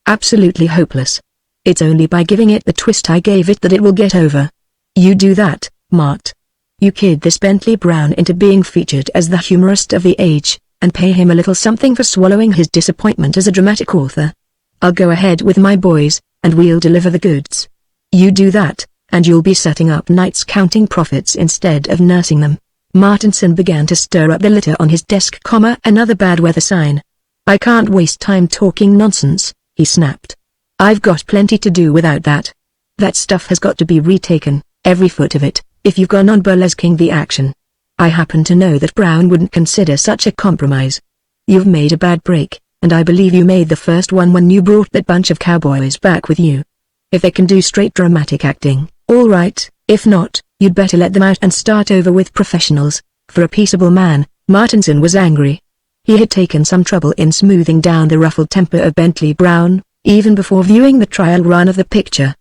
Absolutely hopeless. It's only by giving it the twist I gave it that it will get over. You do that, Mart. You kid this Bentley Brown into being featured as the humorist of the age, and pay him a little something for swallowing his disappointment as a dramatic author. I'll go ahead with my boys, and we'll deliver the goods. You do that, and you'll be setting up nights counting profits instead of nursing them. Martinson began to stir up the litter on his desk, another bad weather sign. I can't waste time talking nonsense, he snapped. I've got plenty to do without that. That stuff has got to be retaken, every foot of it, if you've gone on burlesquing the action. I happen to know that Brown wouldn't consider such a compromise. You've made a bad break, and I believe you made the first one when you brought that bunch of cowboys back with you. If they can do straight dramatic acting, all right, if not, you'd better let them out and start over with professionals. For a peaceable man, Martinson was angry. He had taken some trouble in smoothing down the ruffled temper of Bentley Brown, even before viewing the trial run of the picture.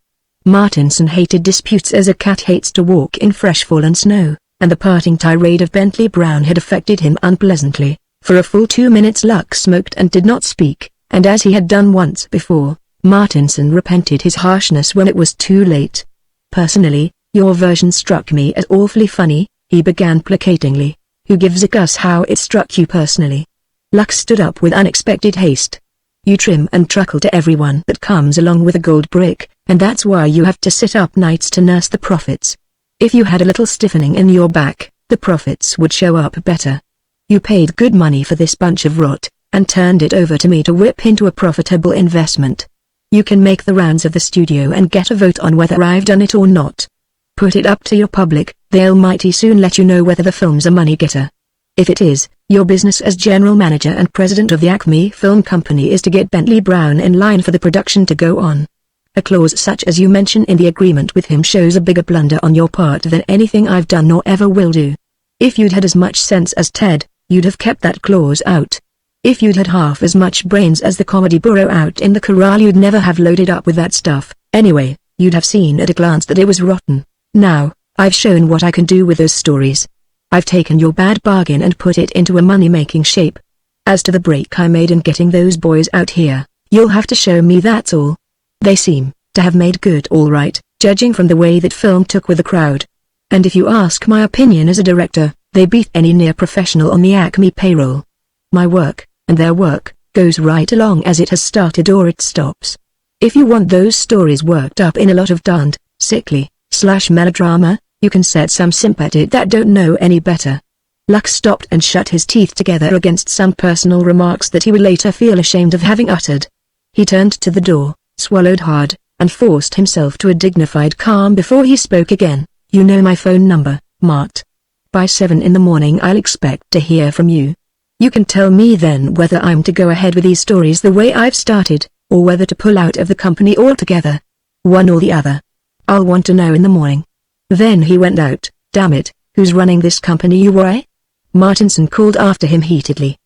Martinson hated disputes as a cat hates to walk in fresh fallen snow, and the parting tirade of Bentley Brown had affected him unpleasantly. For a full 2 minutes Luck smoked and did not speak, and as he had done once before, Martinson repented his harshness when it was too late. Personally, your version struck me as awfully funny, he began placatingly. Who gives a cuss how it struck you personally? Luck stood up with unexpected haste. You trim and truckle to everyone that comes along with a gold brick, and that's why you have to sit up nights to nurse the profits. If you had a little stiffening in your back, the profits would show up better. You paid good money for this bunch of rot, and turned it over to me to whip into a profitable investment. You can make the rounds of the studio and get a vote on whether I've done it or not. Put it up to your public, they'll mighty soon let you know whether the film's a money-getter. If it is, your business as general manager and president of the Acme Film Company is to get Bentley Brown in line for the production to go on. A clause such as you mention in the agreement with him shows a bigger blunder on your part than anything I've done or ever will do. If you'd had as much sense as Ted, you'd have kept that clause out. If you'd had half as much brains as the comedy burro out in the corral, you'd never have loaded up with that stuff. Anyway, you'd have seen at a glance that it was rotten. Now, I've shown what I can do with those stories. I've taken your bad bargain and put it into a money-making shape. As to the break I made in getting those boys out here, you'll have to show me, that's all. They seem to have made good all right, judging from the way that film took with the crowd. And if you ask my opinion as a director, they beat any near professional on the Acme payroll. My work, and their work, goes right along as it has started or it stops. If you want those stories worked up in a lot of darned, sickly, / melodrama, You can set some simp at it that don't know any better. Luck stopped and shut his teeth together against some personal remarks that he would later feel ashamed of having uttered. He turned to the door, swallowed hard, and forced himself to a dignified calm before he spoke again. You know my phone number, Mart. By 7 in the morning I'll expect to hear from you. You can tell me then whether I'm to go ahead with these stories the way I've started, or whether to pull out of the company altogether. One or the other. I'll want to know in the morning. Then he went out. Damn it, who's running this company, you or I? Martinson called after him heatedly.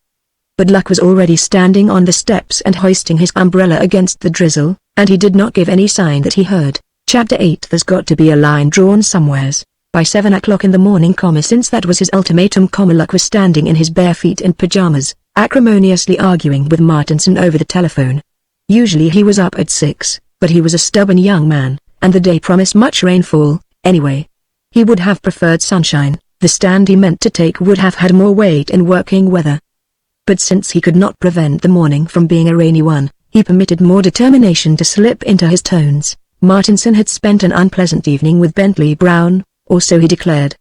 But Luck was already standing on the steps and hoisting his umbrella against the drizzle, and he did not give any sign that he heard. Chapter 8. There's got to be a line drawn somewheres. By 7 o'clock in the morning, since that was his ultimatum, Luck was standing in his bare feet and pajamas, acrimoniously arguing with Martinson over the telephone. Usually he was up at 6, but he was a stubborn young man, and the day promised much rainfall, anyway. He would have preferred sunshine. The stand he meant to take would have had more weight in working weather. But since he could not prevent the morning from being a rainy one, he permitted more determination to slip into his tones. Martinson had spent an unpleasant evening with Bentley Brown, or so he declared.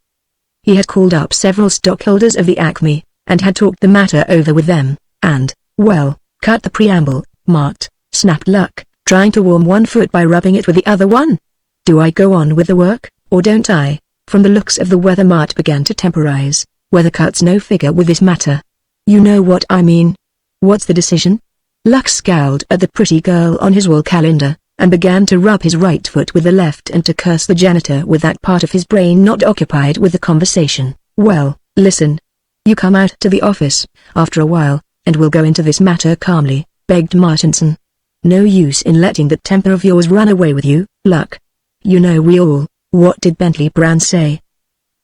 He had called up several stockholders of the Acme, and had talked the matter over with them, and, well, cut the preamble, Mart, snapped Luck, trying to warm one foot by rubbing it with the other one. Do I go on with the work, or don't I? From the looks of the weather, Mart began to temporize. Weather cuts no figure with this matter. You know what I mean. What's the decision? Luck scowled at the pretty girl on his wall calendar, and began to rub his right foot with the left and to curse the janitor with that part of his brain not occupied with the conversation. Well, listen. You come out to the office, after a while, and we'll go into this matter calmly, begged Martinson. No use in letting that temper of yours run away with you, Luck. You know we all. What did Bentley Brown say?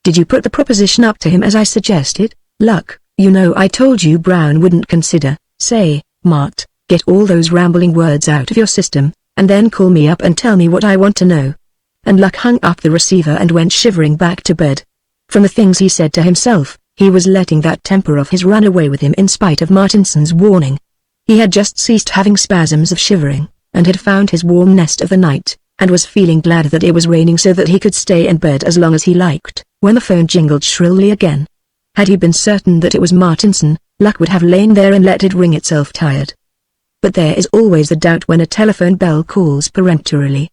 Did you put the proposition up to him as I suggested, Luck? You know I told you Brown wouldn't consider. Say, Mart, get all those rambling words out of your system, and then call me up and tell me what I want to know. And Luck hung up the receiver and went shivering back to bed. From the things he said to himself, he was letting that temper of his run away with him in spite of Martinson's warning. He had just ceased having spasms of shivering, and had found his warm nest of the night, and was feeling glad that it was raining so that he could stay in bed as long as he liked, when the phone jingled shrilly again. Had he been certain that it was Martinson, Luck would have lain there and let it ring itself tired. But there is always the doubt when a telephone bell calls peremptorily.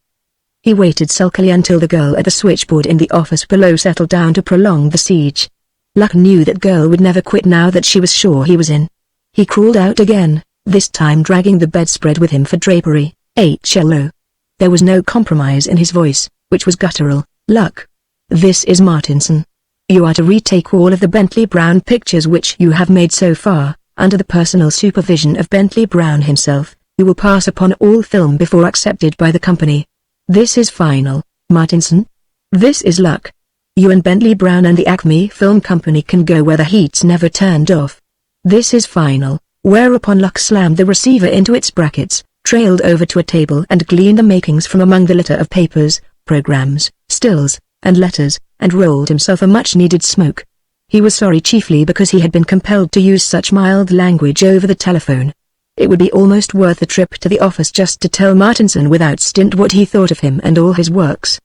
He waited sulkily until the girl at the switchboard in the office below settled down to prolong the siege. Luck knew that girl would never quit now that she was sure he was in. He crawled out again, this time dragging the bedspread with him for drapery. Hello. There was no compromise in his voice, which was guttural. Luck. This is Martinson. You are to retake all of the Bentley Brown pictures which you have made so far, under the personal supervision of Bentley Brown himself. You will pass upon all film before accepted by the company. This is final, Martinson. This is Luck. You and Bentley Brown and the Acme Film Company can go where the heat's never turned off. This is final, whereupon Luck slammed the receiver into its brackets, trailed over to a table and gleaned the makings from among the litter of papers, programs, stills, and letters, and rolled himself a much-needed smoke. He was sorry chiefly because he had been compelled to use such mild language over the telephone. It would be almost worth a trip to the office just to tell Martinson without stint what he thought of him and all his works.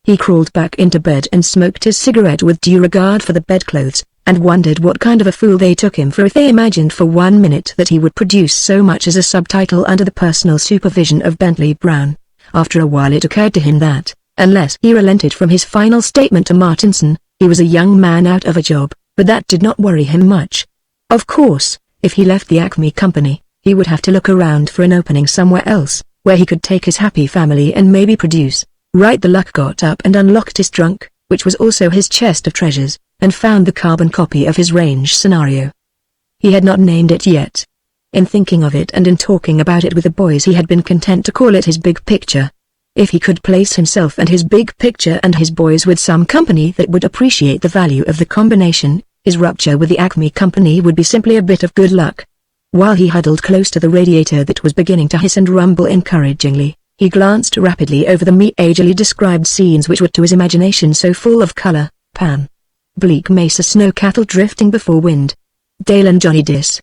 He crawled back into bed and smoked his cigarette with due regard for the bedclothes, and wondered what kind of a fool they took him for if they imagined for 1 minute that he would produce so much as a subtitle under the personal supervision of Bentley Brown. After a while it occurred to him that, unless he relented from his final statement to Martinson, he was a young man out of a job, but that did not worry him much. Of course, if he left the Acme Company, he would have to look around for an opening somewhere else, where he could take his happy family and maybe produce. Right. The Luck got up and unlocked his trunk, which was also his chest of treasures, and found the carbon copy of his range scenario. He had not named it yet. In thinking of it and in talking about it with the boys he had been content to call it his big picture. If he could place himself and his big picture and his boys with some company that would appreciate the value of the combination, his rupture with the Acme Company would be simply a bit of good luck. While he huddled close to the radiator that was beginning to hiss and rumble encouragingly, he glanced rapidly over the meagly described scenes which were to his imagination so full of color. Pam. Bleak Mesa snow cattle drifting before wind. Dale and Johnny Diss.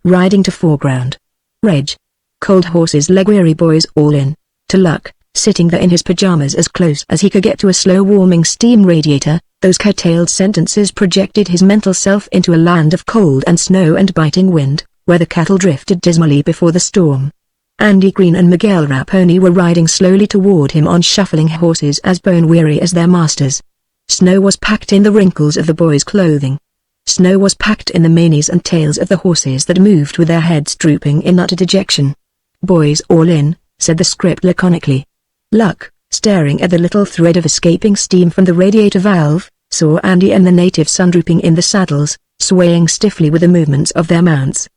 Riding to foreground. Reg. Cold horses leg weary boys all in. To Luck, sitting there in his pajamas as close as he could get to a slow-warming steam radiator. Those curtailed sentences projected his mental self into a land of cold and snow and biting wind, where the cattle drifted dismally before the storm. Andy Green and Miguel Raponi were riding slowly toward him on shuffling horses as bone-weary as their masters. Snow was packed in the wrinkles of the boys' clothing. Snow was packed in the manes and tails of the horses that moved with their heads drooping in utter dejection. "Boys all in," said the script laconically. Luck, staring at the little thread of escaping steam from the radiator valve, saw Andy and the native son drooping in the saddles, swaying stiffly with the movements of their mounts.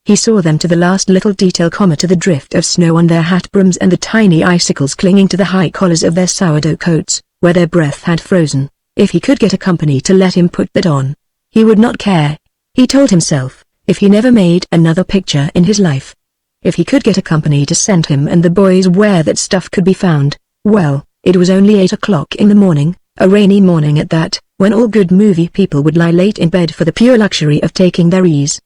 He saw them to the last little detail, to the drift of snow on their hat brims and the tiny icicles clinging to the high collars of their sourdough coats, where their breath had frozen. If he could get a company to let him put that on, he would not care. He told himself, if he never made another picture in his life. If he could get a company to send him and the boys where that stuff could be found. Well, it was only 8 o'clock in the morning, a rainy morning at that, when all good movie people would lie late in bed for the pure luxury of taking their ease.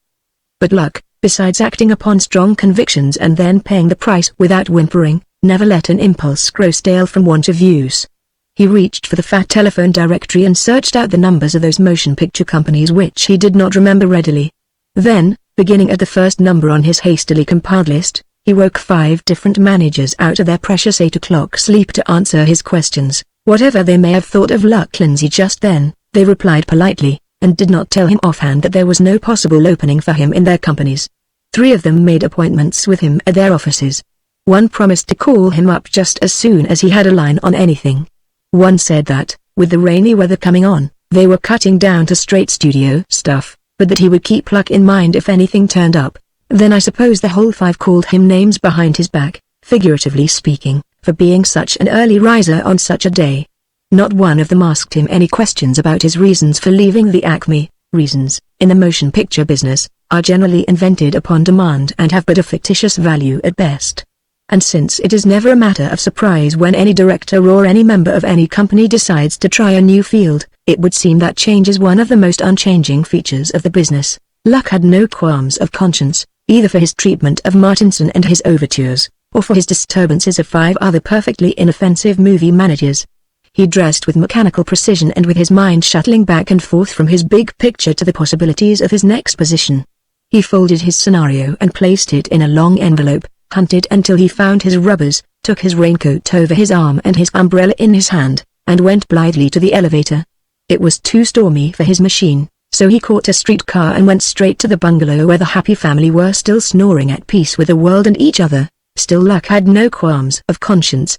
But Luck, besides acting upon strong convictions and then paying the price without whimpering, never let an impulse grow stale from want of use. He reached for the fat telephone directory and searched out the numbers of those motion picture companies which he did not remember readily. Then, beginning at the first number on his hastily compiled list, he woke 5 different managers out of their precious 8 o'clock sleep to answer his questions. Whatever they may have thought of Luck Lindsay just then, they replied politely, and did not tell him offhand that there was no possible opening for him in their companies. 3 of them made appointments with him at their offices. 1 promised to call him up just as soon as he had a line on anything. 1 said that, with the rainy weather coming on, they were cutting down to straight studio stuff, but that he would keep Luck in mind if anything turned up. Then I suppose the whole 5 called him names behind his back, figuratively speaking, for being such an early riser on such a day. Not one of them asked him any questions about his reasons for leaving the Acme. Reasons, in the motion picture business, are generally invented upon demand and have but a fictitious value at best. And since it is never a matter of surprise when any director or any member of any company decides to try a new field, it would seem that change is one of the most unchanging features of the business. Luck had no qualms of conscience, either for his treatment of Martinson and his overtures, or for his disturbances of 5 other perfectly inoffensive movie managers. He dressed with mechanical precision and with his mind shuttling back and forth from his big picture to the possibilities of his next position. He folded his scenario and placed it in a long envelope, hunted until he found his rubbers, took his raincoat over his arm and his umbrella in his hand, and went blithely to the elevator. It was too stormy for his machine, so he caught a streetcar and went straight to the bungalow where the happy family were still snoring at peace with the world and each other. Still Luck had no qualms of conscience.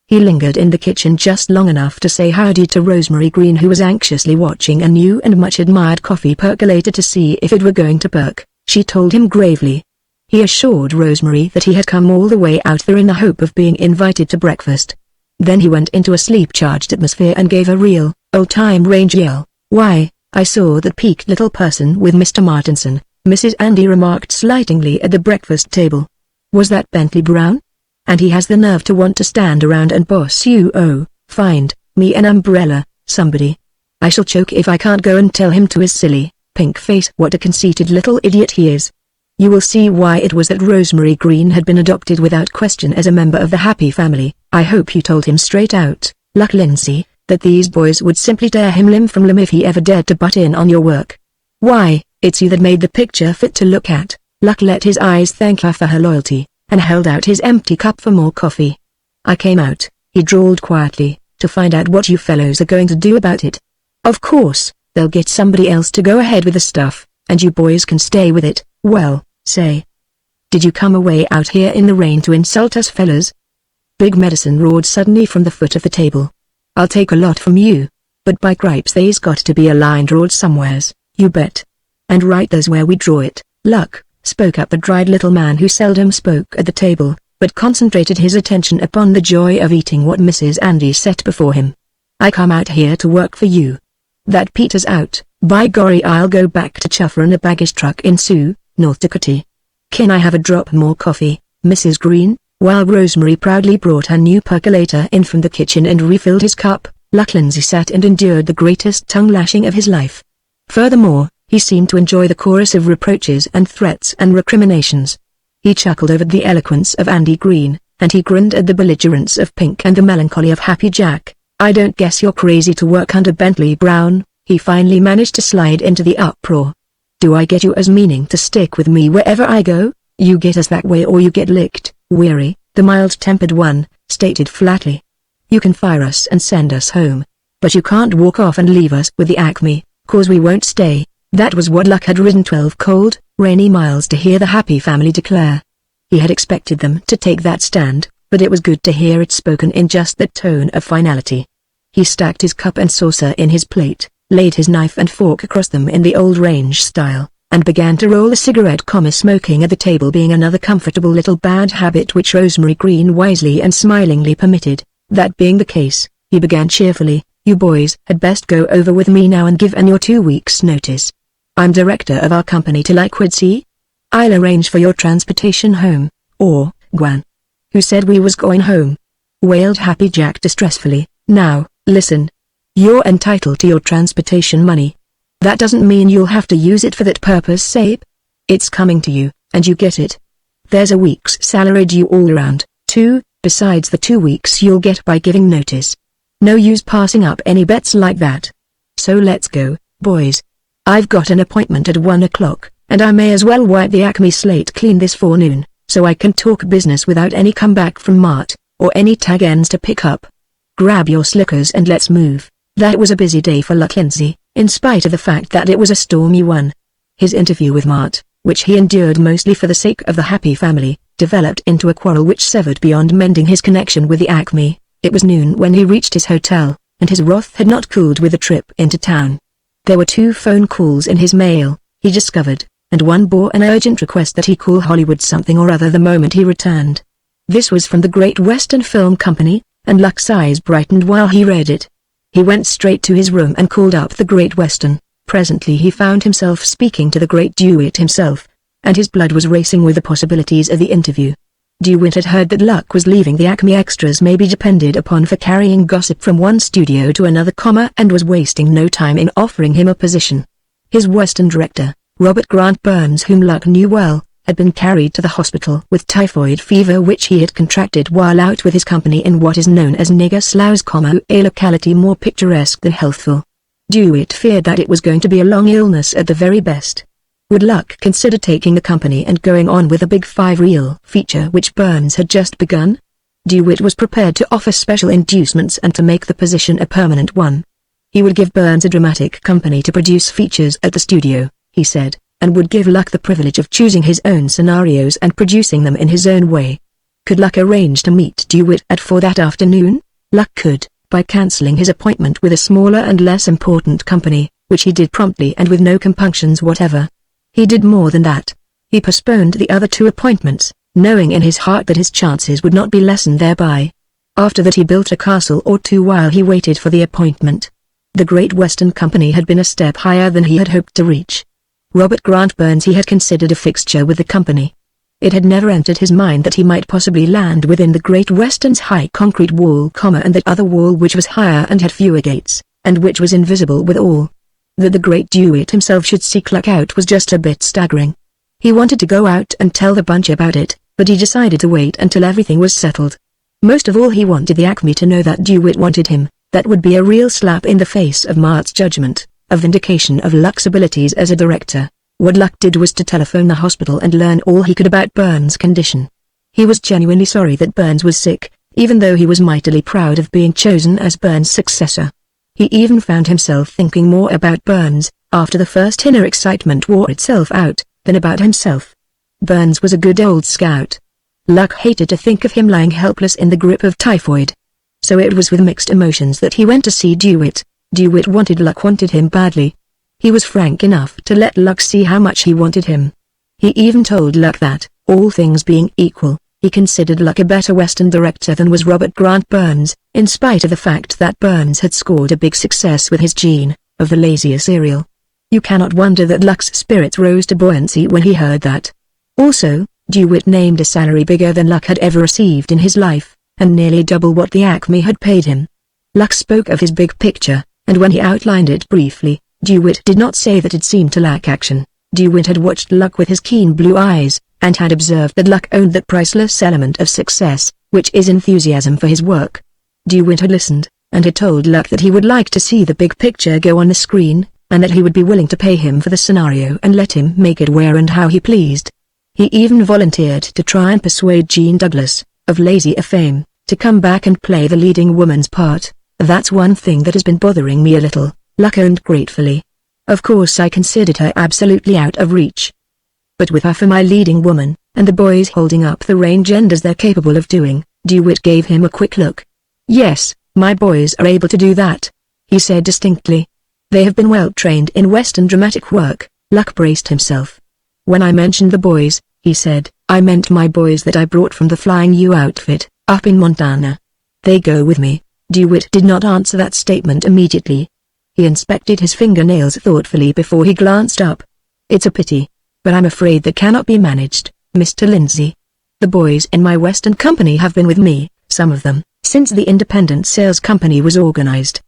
He lingered in the kitchen just long enough to say howdy to Rosemary Green, who was anxiously watching a new and much-admired coffee percolator to see if it were going to perk. She told him gravely. He assured Rosemary that he had come all the way out there in the hope of being invited to breakfast. Then he went into a sleep-charged atmosphere and gave a real, old-time range yell. "Why, I saw that peaked little person with Mr. Martinson," Mrs. Andy remarked slightingly at the breakfast table. "Was that Bentley Brown? And he has the nerve to want to stand around and boss you. Oh, find me an umbrella, somebody. I shall choke if I can't go and tell him to his silly, pink face what a conceited little idiot he is." You will see why it was that Rosemary Green had been adopted without question as a member of the happy family. I hope you told him straight out, Luck Lindsay, that these boys would simply tear him limb from limb if he ever dared to butt in on your work. Why, it's you that made the picture fit to look at. Luck let his eyes thank her for her loyalty, and held out his empty cup for more coffee. "I came out," he drawled quietly, "to find out what you fellows are going to do about it. Of course, they'll get somebody else to go ahead with the stuff, and you boys can stay with it. Well, say. Did you come away out here in the rain to insult us fellas?" Big Medicine roared suddenly from the foot of the table. "I'll take a lot from you, but by cripes they's got to be a line drawed somewheres, you bet. And right there's where we draw it." "Luck," spoke up the dried little man who seldom spoke at the table, but concentrated his attention upon the joy of eating what Mrs. Andy set before him. "I come out here to work for you. That peters out. By gory, I'll go back to chuffering a baggage truck in Sioux, North Dakota. Can I have a drop more coffee, Mrs. Green?" While Rosemary proudly brought her new percolator in from the kitchen and refilled his cup, Luck Lindsay sat and endured the greatest tongue-lashing of his life. Furthermore, he seemed to enjoy the chorus of reproaches and threats and recriminations. He chuckled over the eloquence of Andy Green, and he grinned at the belligerence of Pink and the melancholy of Happy Jack. "I don't guess you're crazy to work under Bentley Brown," he finally managed to slide into the uproar. "Do I get you as meaning to stick with me wherever I go? You get us that way or you get licked." Weary, the mild-tempered one, stated flatly. "You can fire us and send us home. But you can't walk off and leave us with the Acme, 'cause we won't stay." That was what Luck had ridden 12 cold, rainy miles to hear the Happy family declare. He had expected them to take that stand, but it was good to hear it spoken in just that tone of finality. He stacked his cup and saucer in his plate, laid his knife and fork across them in the old range style, and began to roll a cigarette. Smoking at the table being another comfortable little bad habit which Rosemary Green wisely and smilingly permitted. That being the case, he began cheerfully, "You boys had best go over with me now and give your 2 weeks' notice. I'm director of our company to Liquid Sea. I'll arrange for your transportation home, or, Gwan. Who said we was going home?" wailed Happy Jack distressfully. "Now, listen. You're entitled to your transportation money. That doesn't mean you'll have to use it for that purpose, Sabe. It's coming to you, and you get it. There's a week's salary due all around, too, besides the 2 weeks you'll get by giving notice. No use passing up any bets like that. So let's go, boys. I've got an appointment at 1 o'clock, and I may as well wipe the Acme slate clean this forenoon, so I can talk business without any comeback from Mart, or any tag ends to pick up. Grab your slickers and let's move." That was a busy day for Luck Lindsay, in spite of the fact that it was a stormy one. His interview with Mart, which he endured mostly for the sake of the Happy family, developed into a quarrel which severed beyond mending his connection with the Acme. It was noon when he reached his hotel, and his wrath had not cooled with the trip into town. There were 2 phone calls in his mail, he discovered, and one bore an urgent request that he call Hollywood something or other the moment he returned. This was from the Great Western Film Company, and Luck's eyes brightened while he read it. He went straight to his room and called up the Great Western. Presently he found himself speaking to the Great DeWitt himself, and his blood was racing with the possibilities of the interview. DeWitt had heard that Luck was leaving the Acme Extras may be depended upon for carrying gossip from one studio to another, and was wasting no time in offering him a position. His Western director, Robert Grant Burns, whom Luck knew well, had been carried to the hospital with typhoid fever which he had contracted while out with his company in what is known as Nigger Sloughs, a locality more picturesque than healthful. DeWitt feared that it was going to be a long illness at the very best. Would Luck consider taking the company and going on with a Big 5 reel feature which Burns had just begun? DeWitt was prepared to offer special inducements and to make the position a permanent one. He would give Burns a dramatic company to produce features at the studio, he said, and would give Luck the privilege of choosing his own scenarios and producing them in his own way. Could Luck arrange to meet DeWitt at 4 that afternoon? Luck could, by cancelling his appointment with a smaller and less important company, which he did promptly and with no compunctions whatever. He did more than that. He postponed the other 2 appointments, knowing in his heart that his chances would not be lessened thereby. After that he built a castle or 2 while he waited for the appointment. The Great Western Company had been a step higher than he had hoped to reach. Robert Grant Burns he had considered a fixture with the company. It had never entered his mind that he might possibly land within the Great Western's high concrete wall, and that other wall which was higher and had fewer gates, and which was invisible withal. That the Great DeWitt himself should seek Luck out was just a bit staggering. He wanted to go out and tell the bunch about it, but he decided to wait until everything was settled. Most of all he wanted the Acme to know that DeWitt wanted him. That would be a real slap in the face of Mart's judgment, a vindication of Luck's abilities as a director. What Luck did was to telephone the hospital and learn all he could about Burns' condition. He was genuinely sorry that Burns was sick, even though he was mightily proud of being chosen as Burns' successor. He even found himself thinking more about Burns, after the first inner excitement wore itself out, than about himself. Burns was a good old scout. Luck hated to think of him lying helpless in the grip of typhoid. So it was with mixed emotions that he went to see DeWitt. DeWitt wanted him badly. He was frank enough to let Luck see how much he wanted him. He even told Luck that, all things being equal, he considered Luck a better Western director than was Robert Grant Burns, in spite of the fact that Burns had scored a big success with his Gene, of the Lazier serial. You cannot wonder that Luck's spirits rose to buoyancy when he heard that. Also, DeWitt named a salary bigger than Luck had ever received in his life, and nearly double what the Acme had paid him. Luck spoke of his big picture, and when he outlined it briefly, DeWitt did not say that it seemed to lack action. DeWitt had watched Luck with his keen blue eyes, and had observed that Luck owned that priceless element of success, which is enthusiasm for his work. DeWitt had listened, and had told Luck that he would like to see the big picture go on the screen, and that he would be willing to pay him for the scenario and let him make it where and how he pleased. He even volunteered to try and persuade Jean Douglas, of Lazy fame, to come back and play the leading woman's part. "That's one thing that has been bothering me a little," Luck owned gratefully. "Of course I considered her absolutely out of reach. But with her for my leading woman, and the boys holding up the range end as they're capable of doing," DeWitt gave him a quick look. "Yes, my boys are able to do that," he said distinctly. "They have been well trained in Western dramatic work." Luck braced himself. "When I mentioned the boys," he said, "I meant my boys that I brought from the Flying U outfit, up in Montana. They go with me." DeWitt did not answer that statement immediately. He inspected his fingernails thoughtfully before he glanced up. "It's a pity, but I'm afraid that cannot be managed, Mr. Lindsay. The boys in my Western company have been with me, some of them, since the independent sales company was organized.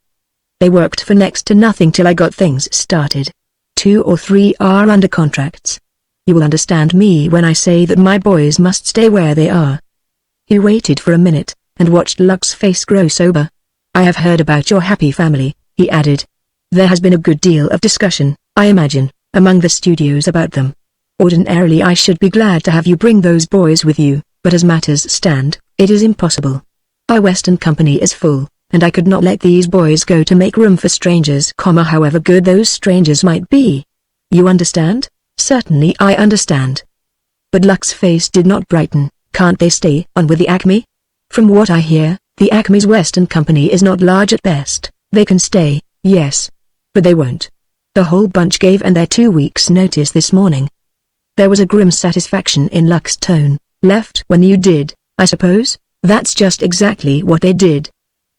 They worked for next to nothing till I got things started. 2 or 3 are under contracts. You will understand me when I say that my boys must stay where they are." He waited for a minute, and watched Luck's face grow sober. "I have heard about your happy family," he added. "There has been a good deal of discussion, I imagine, among the studios about them. Ordinarily I should be glad to have you bring those boys with you, but as matters stand, it is impossible. Our Western company is full, and I could not let these boys go to make room for strangers, however good those strangers might be. You understand?" "Certainly I understand." But Luck's face did not brighten. "Can't they stay on with the Acme?" "From what I hear, the Acme's Western company is not large at best. They can stay, yes. But they won't. The whole bunch gave and their 2 weeks' notice this morning." There was a grim satisfaction in Luck's tone. "Left when you did, I suppose?" "That's just exactly what they did.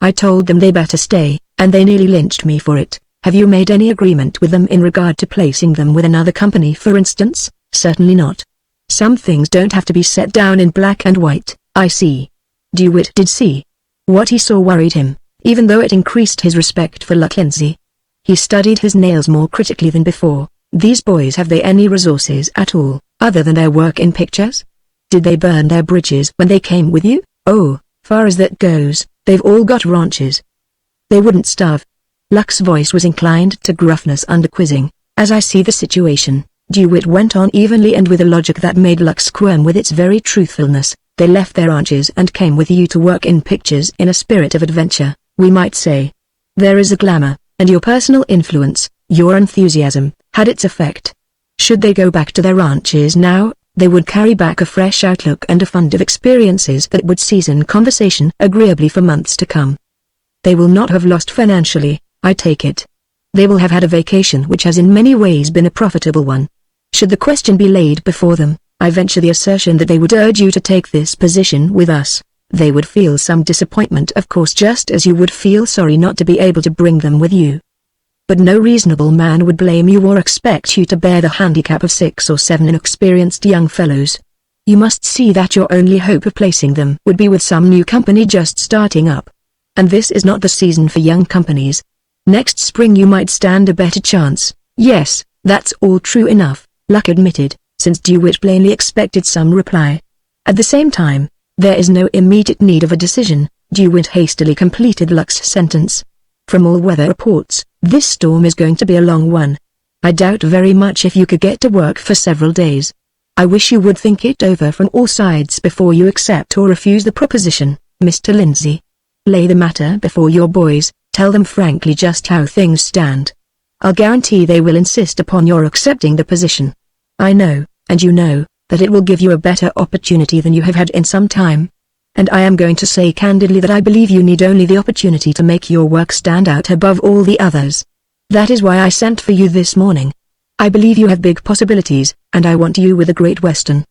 I told them they better stay, and they nearly lynched me for it." "Have you made any agreement with them in regard to placing them with another company, for instance?" "Certainly not. Some things don't have to be set down in black and white." "I see." DeWitt did see. What he saw worried him, even though it increased his respect for Luck Lindsay. He studied his nails more critically than before. "These boys, have they any resources at all, other than their work in pictures? Did they burn their bridges when they came with you?" "Oh, far as that goes, they've all got ranches. They wouldn't starve." Luck's voice was inclined to gruffness under quizzing. "As I see the situation," DeWitt went on evenly and with a logic that made Luck squirm with its very truthfulness, "they left their ranches and came with you to work in pictures in a spirit of adventure, we might say. There is a glamour, and your personal influence, your enthusiasm, had its effect. Should they go back to their ranches now, they would carry back a fresh outlook and a fund of experiences that would season conversation agreeably for months to come. They will not have lost financially, I take it. They will have had a vacation which has in many ways been a profitable one. Should the question be laid before them, I venture the assertion that they would urge you to take this position with us. They would feel some disappointment, of course, just as you would feel sorry not to be able to bring them with you. But no reasonable man would blame you or expect you to bear the handicap of 6 or 7 inexperienced young fellows. You must see that your only hope of placing them would be with some new company just starting up. And this is not the season for young companies. Next spring you might stand a better chance." "Yes, that's all true enough," Luck admitted, since DeWitt plainly expected some reply. "At the same time, there is no immediate need of a decision," DeWitt hastily completed Luck's sentence. "From all weather reports, this storm is going to be a long one. I doubt very much if you could get to work for several days. I wish you would think it over from all sides before you accept or refuse the proposition, Mr. Lindsay. Lay the matter before your boys, tell them frankly just how things stand. I'll guarantee they will insist upon your accepting the position. I know, and you know, that it will give you a better opportunity than you have had in some time. And I am going to say candidly that I believe you need only the opportunity to make your work stand out above all the others. That is why I sent for you this morning. I believe you have big possibilities, and I want you with a Great Western."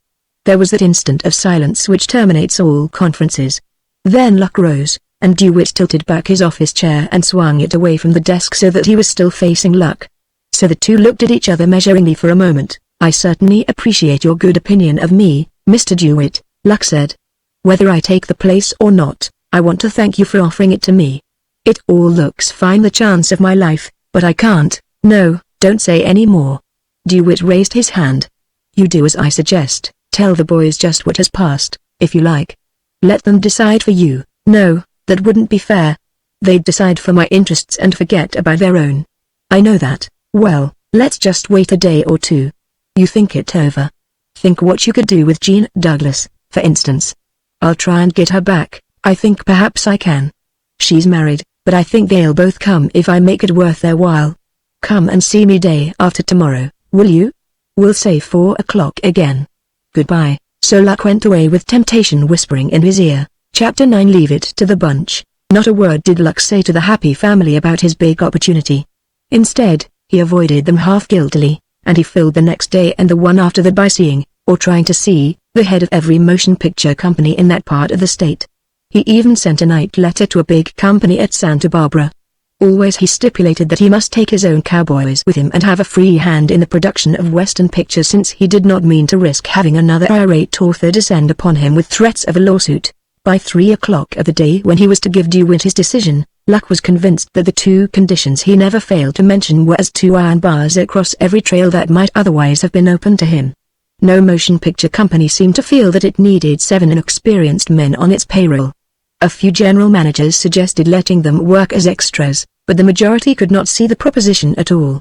There was that instant of silence which terminates all conferences. Then Luck rose, and DeWitt tilted back his office chair and swung it away from the desk so that he was still facing Luck. So the two looked at each other measuringly for a moment. "I certainly appreciate your good opinion of me, Mr. DeWitt," Luck said. "Whether I take the place or not, I want to thank you for offering it to me. It all looks fine, the chance of my life, but I can't." "No, don't say any more." DeWitt raised his hand. "You do as I suggest, tell the boys just what has passed, if you like." Let them decide for you. No, that wouldn't be fair. They'd decide for my interests and forget about their own. I know that. Well, let's just wait a day or two. You think it over. Think what you could do with Jean Douglas, for instance. I'll try and get her back. I think perhaps I can. She's married, but I think they'll both come if I make it worth their while. Come and see me day after tomorrow, will you? We'll say 4 o'clock again. Goodbye. So Luck went away with temptation whispering in his ear. Chapter 9. Leave it to the bunch. Not a word did Luck say to the happy family about his big opportunity. Instead, he avoided them half guiltily, and he filled the next day and the one after that by seeing, or trying to see, the head of every motion picture company in that part of the state. He even sent a night letter to a big company at Santa Barbara. Always he stipulated that he must take his own cowboys with him and have a free hand in the production of Western pictures, since he did not mean to risk having another irate author descend upon him with threats of a lawsuit. By 3 o'clock of the day when he was to give DeWitt his decision, Luck was convinced that the two conditions he never failed to mention were as two iron bars across every trail that might otherwise have been open to him. No motion picture company seemed to feel that it needed 7 inexperienced men on its payroll. A few general managers suggested letting them work as extras, but the majority could not see the proposition at all.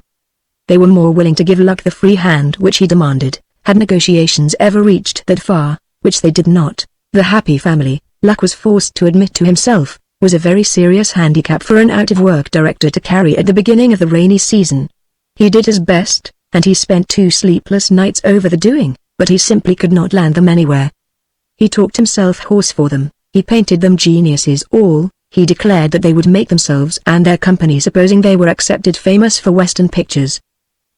They were more willing to give Luck the free hand which he demanded, had negotiations ever reached that far, which they did not. The happy family, Luck was forced to admit to himself, was a very serious handicap for an out-of-work director to carry at the beginning of the rainy season. He did his best, and he spent 2 sleepless nights over the doing, but he simply could not land them anywhere. He talked himself hoarse for them, he painted them geniuses all, he declared that they would make themselves and their company supposing they were accepted famous for Western pictures.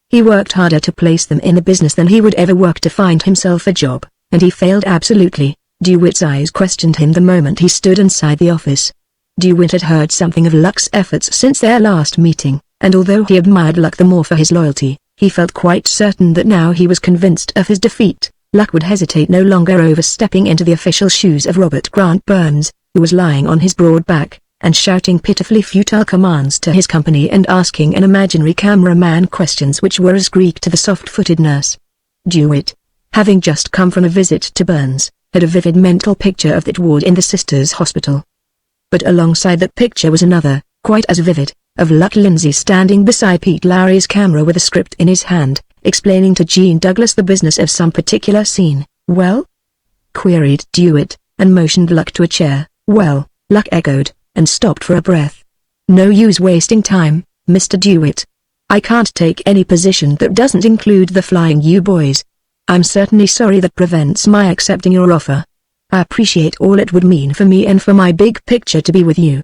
He worked harder to place them in the business than he would ever work to find himself a job, and he failed absolutely. DeWitt's eyes questioned him the moment he stood inside the office. DeWitt had heard something of Luck's efforts since their last meeting, and although he admired Luck the more for his loyalty, he felt quite certain that now he was convinced of his defeat, Luck would hesitate no longer over stepping into the official shoes of Robert Grant Burns, who was lying on his broad back, and shouting pitifully futile commands to his company and asking an imaginary cameraman questions which were as Greek to the soft-footed nurse. DeWitt, having just come from a visit to Burns, had a vivid mental picture of that ward in the Sisters' Hospital. But alongside that picture was another, quite as vivid, of Luck Lindsay standing beside Pete Lowry's camera with a script in his hand, explaining to Jean Douglas the business of some particular scene. "Well?" queried DeWitt, and motioned Luck to a chair. "Well," Luck echoed, and stopped for a breath. "No use wasting time, Mr. DeWitt. I can't take any position that doesn't include the flying you boys. I'm certainly sorry that prevents my accepting your offer. I appreciate all it would mean for me and for my big picture to be with you.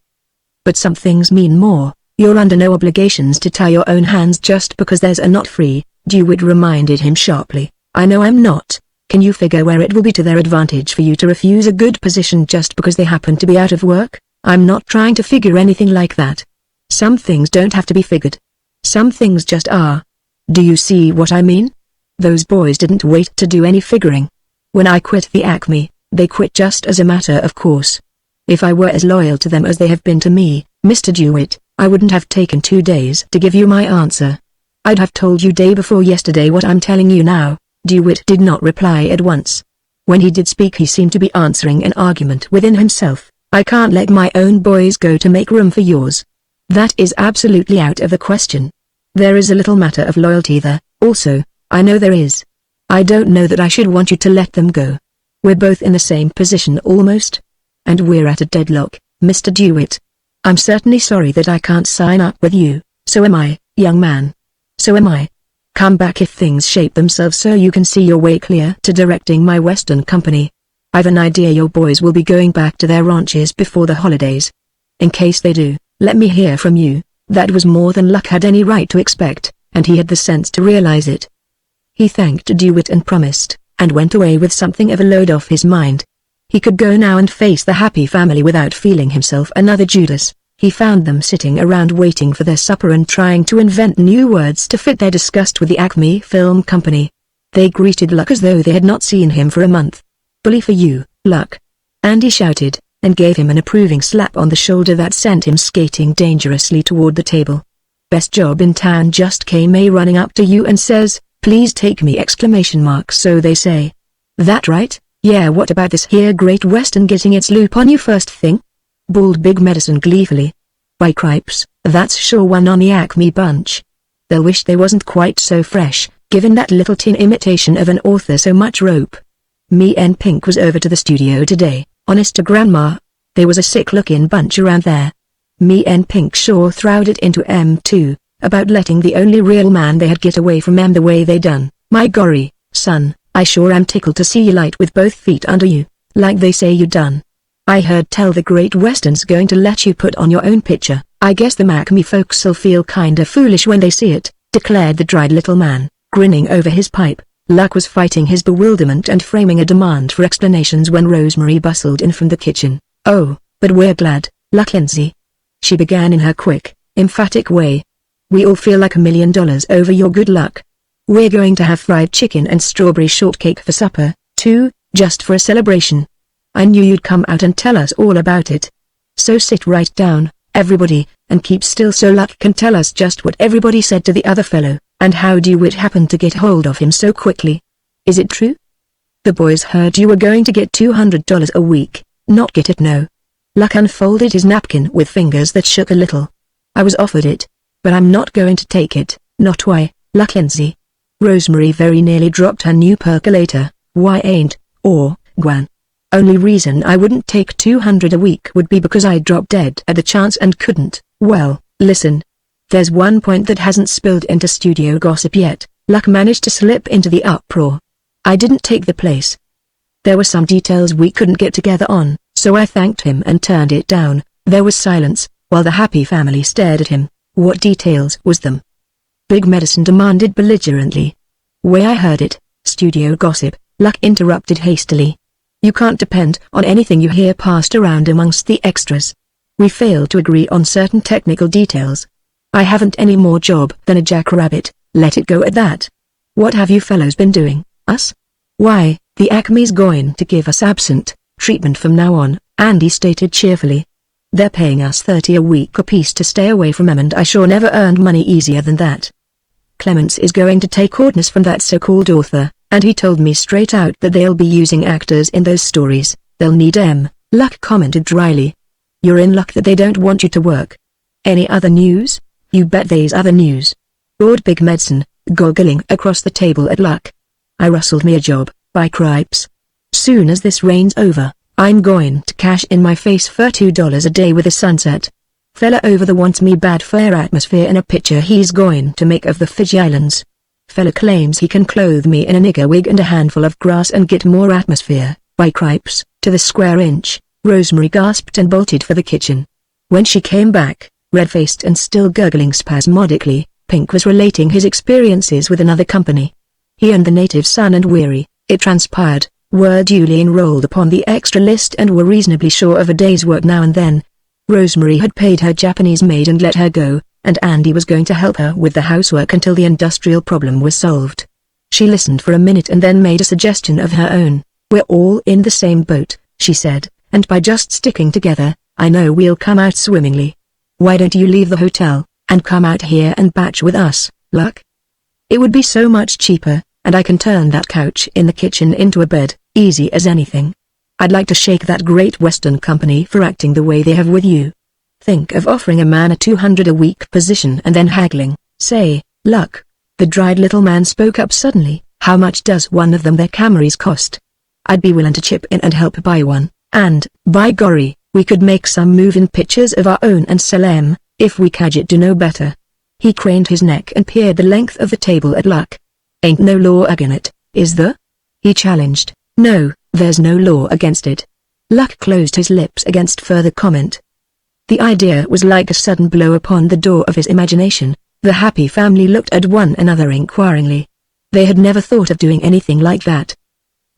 But some things mean more. You're under no obligations to tie your own hands just because there's a not free," DeWitt reminded him sharply. "I know I'm not. Can you figure where it will be to their advantage for you to refuse a good position just because they happen to be out of work? I'm not trying to figure anything like that. Some things don't have to be figured. Some things just are. Do you see what I mean? Those boys didn't wait to do any figuring. When I quit the Acme, they quit just as a matter of course. If I were as loyal to them as they have been to me, Mr. DeWitt, I wouldn't have taken 2 days to give you my answer. I'd have told you day before yesterday what I'm telling you now." DeWitt did not reply at once. When he did speak he seemed to be answering an argument within himself. "I can't let my own boys go to make room for yours. That is absolutely out of the question. There is a little matter of loyalty there, also. I know there is. I don't know that I should want you to let them go. We're both in the same position almost. And we're at a deadlock, Mr. DeWitt. I'm certainly sorry that I can't sign up with you, so am I, young man. So am I. Come back if things shape themselves so you can see your way clear to directing my Western company. I've an idea your boys will be going back to their ranches before the holidays. In case they do, let me hear from you." That was more than Luck had any right to expect, and he had the sense to realize it. He thanked DeWitt and promised, and went away with something of a load off his mind. He could go now and face the happy family without feeling himself another Judas. He found them sitting around waiting for their supper and trying to invent new words to fit their disgust with the Acme Film Company. They greeted Luck as though they had not seen him for a month. "Bully for you, Luck," Andy shouted, and gave him an approving slap on the shoulder that sent him skating dangerously toward the table. "Best job in town just came running up to you and says, 'Please take me!' So they say. That right? Yeah, what about this here Great Western getting its loop on you first thing? Bawled Big Medicine gleefully. By cripes, that's sure one on the Acme bunch. They'll wish they wasn't quite so fresh, given that little tin imitation of an author so much rope. Me and Pink was over to the studio today, honest to Grandma. There was a sick-looking bunch around there. Me and Pink sure throwed it into M2, about letting the only real man they had get away from the way they done. My gorry, son, I sure am tickled to see you light with both feet under you, like they say you done. I heard tell the Great Western's going to let you put on your own picture. I guess the Acme folks'll feel kinda foolish when they see it, declared the dried little man, grinning over his pipe. Luck was fighting his bewilderment and framing a demand for explanations when Rosemary bustled in from the kitchen. Oh, but we're glad, Luck Lindsay. She began in her quick, emphatic way. We all feel like $1 million over your good luck. We're going to have fried chicken and strawberry shortcake for supper, too, just for a celebration. I knew you'd come out and tell us all about it. So sit right down, everybody, and keep still so Luck can tell us just what everybody said to the other fellow, and how DeWitt happened to get hold of him so quickly. Is it true? The boys heard you were going to get $200 a week, not get it no. Luck unfolded his napkin with fingers that shook a little. I was offered it, but I'm not going to take it, not why, Luck Lindsay. Rosemary very nearly dropped her new percolator. Why ain't, or, Gwen. Only reason I wouldn't take $200 a week would be because I'd drop dead at the chance and couldn't. Well, listen. There's one point that hasn't spilled into studio gossip yet. Luck managed to slip into the uproar. I didn't take the place. There were some details we couldn't get together on, so I thanked him and turned it down. There was silence, while the happy family stared at him. What details was them? Big Medicine demanded belligerently. Way I heard it, studio gossip, Luck interrupted hastily. You can't depend on anything you hear passed around amongst the extras. We failed to agree on certain technical details. I haven't any more job than a jackrabbit, let it go at that. What have you fellows been doing, us? Why, the Acme's going to give us absent treatment from now on, Andy stated cheerfully. They're paying us $30 a week apiece to stay away from them and I sure never earned money easier than that. Clements is going to take orders from that so-called author, and he told me straight out that they'll be using actors in those stories. They'll need Luck commented dryly. You're in luck that they don't want you to work. Any other news? You bet there's other news. Roared Big Medicine, goggling across the table at Luck. I rustled me a job, by cripes. Soon as this rain's over, I'm going to cash in my face for $2 a day with a sunset. Fella over there wants me bad for air atmosphere in a picture he's going to make of the Fiji Islands. Fella claims he can clothe me in a nigger wig and a handful of grass and get more atmosphere, by cripes, to the square inch. Rosemary gasped and bolted for the kitchen. When she came back, red-faced and still gurgling spasmodically, Pink was relating his experiences with another company. He and the native son and Weary, it transpired, were duly enrolled upon the extra list and were reasonably sure of a day's work now and then. Rosemary had paid her Japanese maid and let her go, and Andy was going to help her with the housework until the industrial problem was solved. She listened for a minute and then made a suggestion of her own. We're all in the same boat, she said, and by just sticking together, I know we'll come out swimmingly. Why don't you leave the hotel, and come out here and batch with us, Luck? It would be so much cheaper, and I can turn that couch in the kitchen into a bed, easy as anything. I'd like to shake that Great Western Company for acting the way they have with you. Think of offering a man a $200 a week position and then haggling. Say, Luck. The dried little man spoke up suddenly. How much does one of them their Camrys cost? I'd be willing to chip in and help buy one, and, by gory, we could make some moving pictures of our own and sell 'em, if we cadget do no better. He craned his neck and peered the length of the table at Luck. Ain't no law against it, is there? He challenged. No, there's no law against it. Luck closed his lips against further comment. The idea was like a sudden blow upon the door of his imagination. The happy family looked at one another inquiringly. They had never thought of doing anything like that.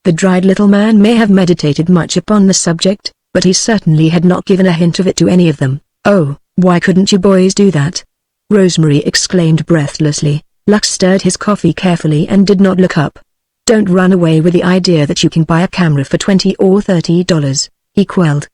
The dried little man may have meditated much upon the subject, but he certainly had not given a hint of it to any of them. Oh, why couldn't you boys do that? Rosemary exclaimed breathlessly. Luck stirred his coffee carefully and did not look up. Don't run away with the idea that you can buy a camera for $20 or $30, he quelled.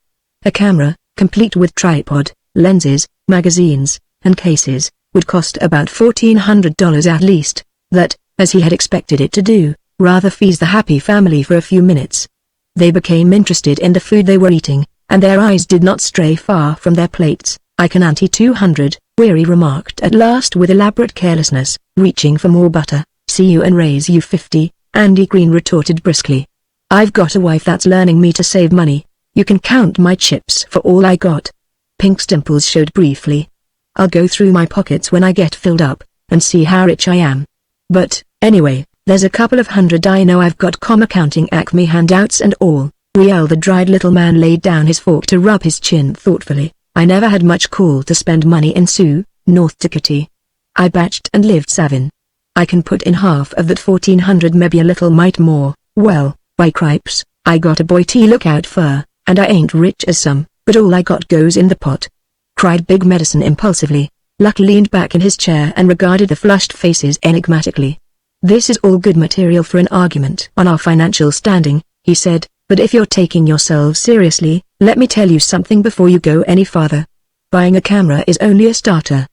A camera, complete with tripod, lenses, magazines, and cases, would cost about $1,400 at least. That, as he had expected it to do, rather fees the happy family for a few minutes. They became interested in the food they were eating, and their eyes did not stray far from their plates. "I can ante 200, Weary remarked at last with elaborate carelessness, reaching for more butter. "See you and raise you 50, Andy Green retorted briskly. "I've got a wife that's learning me to save money. You can count my chips for all I got." Pink's dimples showed briefly. "I'll go through my pockets when I get filled up, and see how rich I am. But, anyway, there's a couple of $100 I know I've got, counting Acme handouts and all." The dried little man laid down his fork to rub his chin thoughtfully. "I never had much call to spend money in Sioux, North Dakota. I batched and lived savin. I can put in half of that 1400, maybe a little mite more. Well, by cripes, I got a boy to look out for, and I ain't rich as some, but all I got goes in the pot," cried Big Medicine impulsively. Luck leaned back in his chair and regarded the flushed faces enigmatically. "This is all good material for an argument on our financial standing," he said, "but if you're taking yourselves seriously, let me tell you something before you go any farther. Buying a camera is only a starter.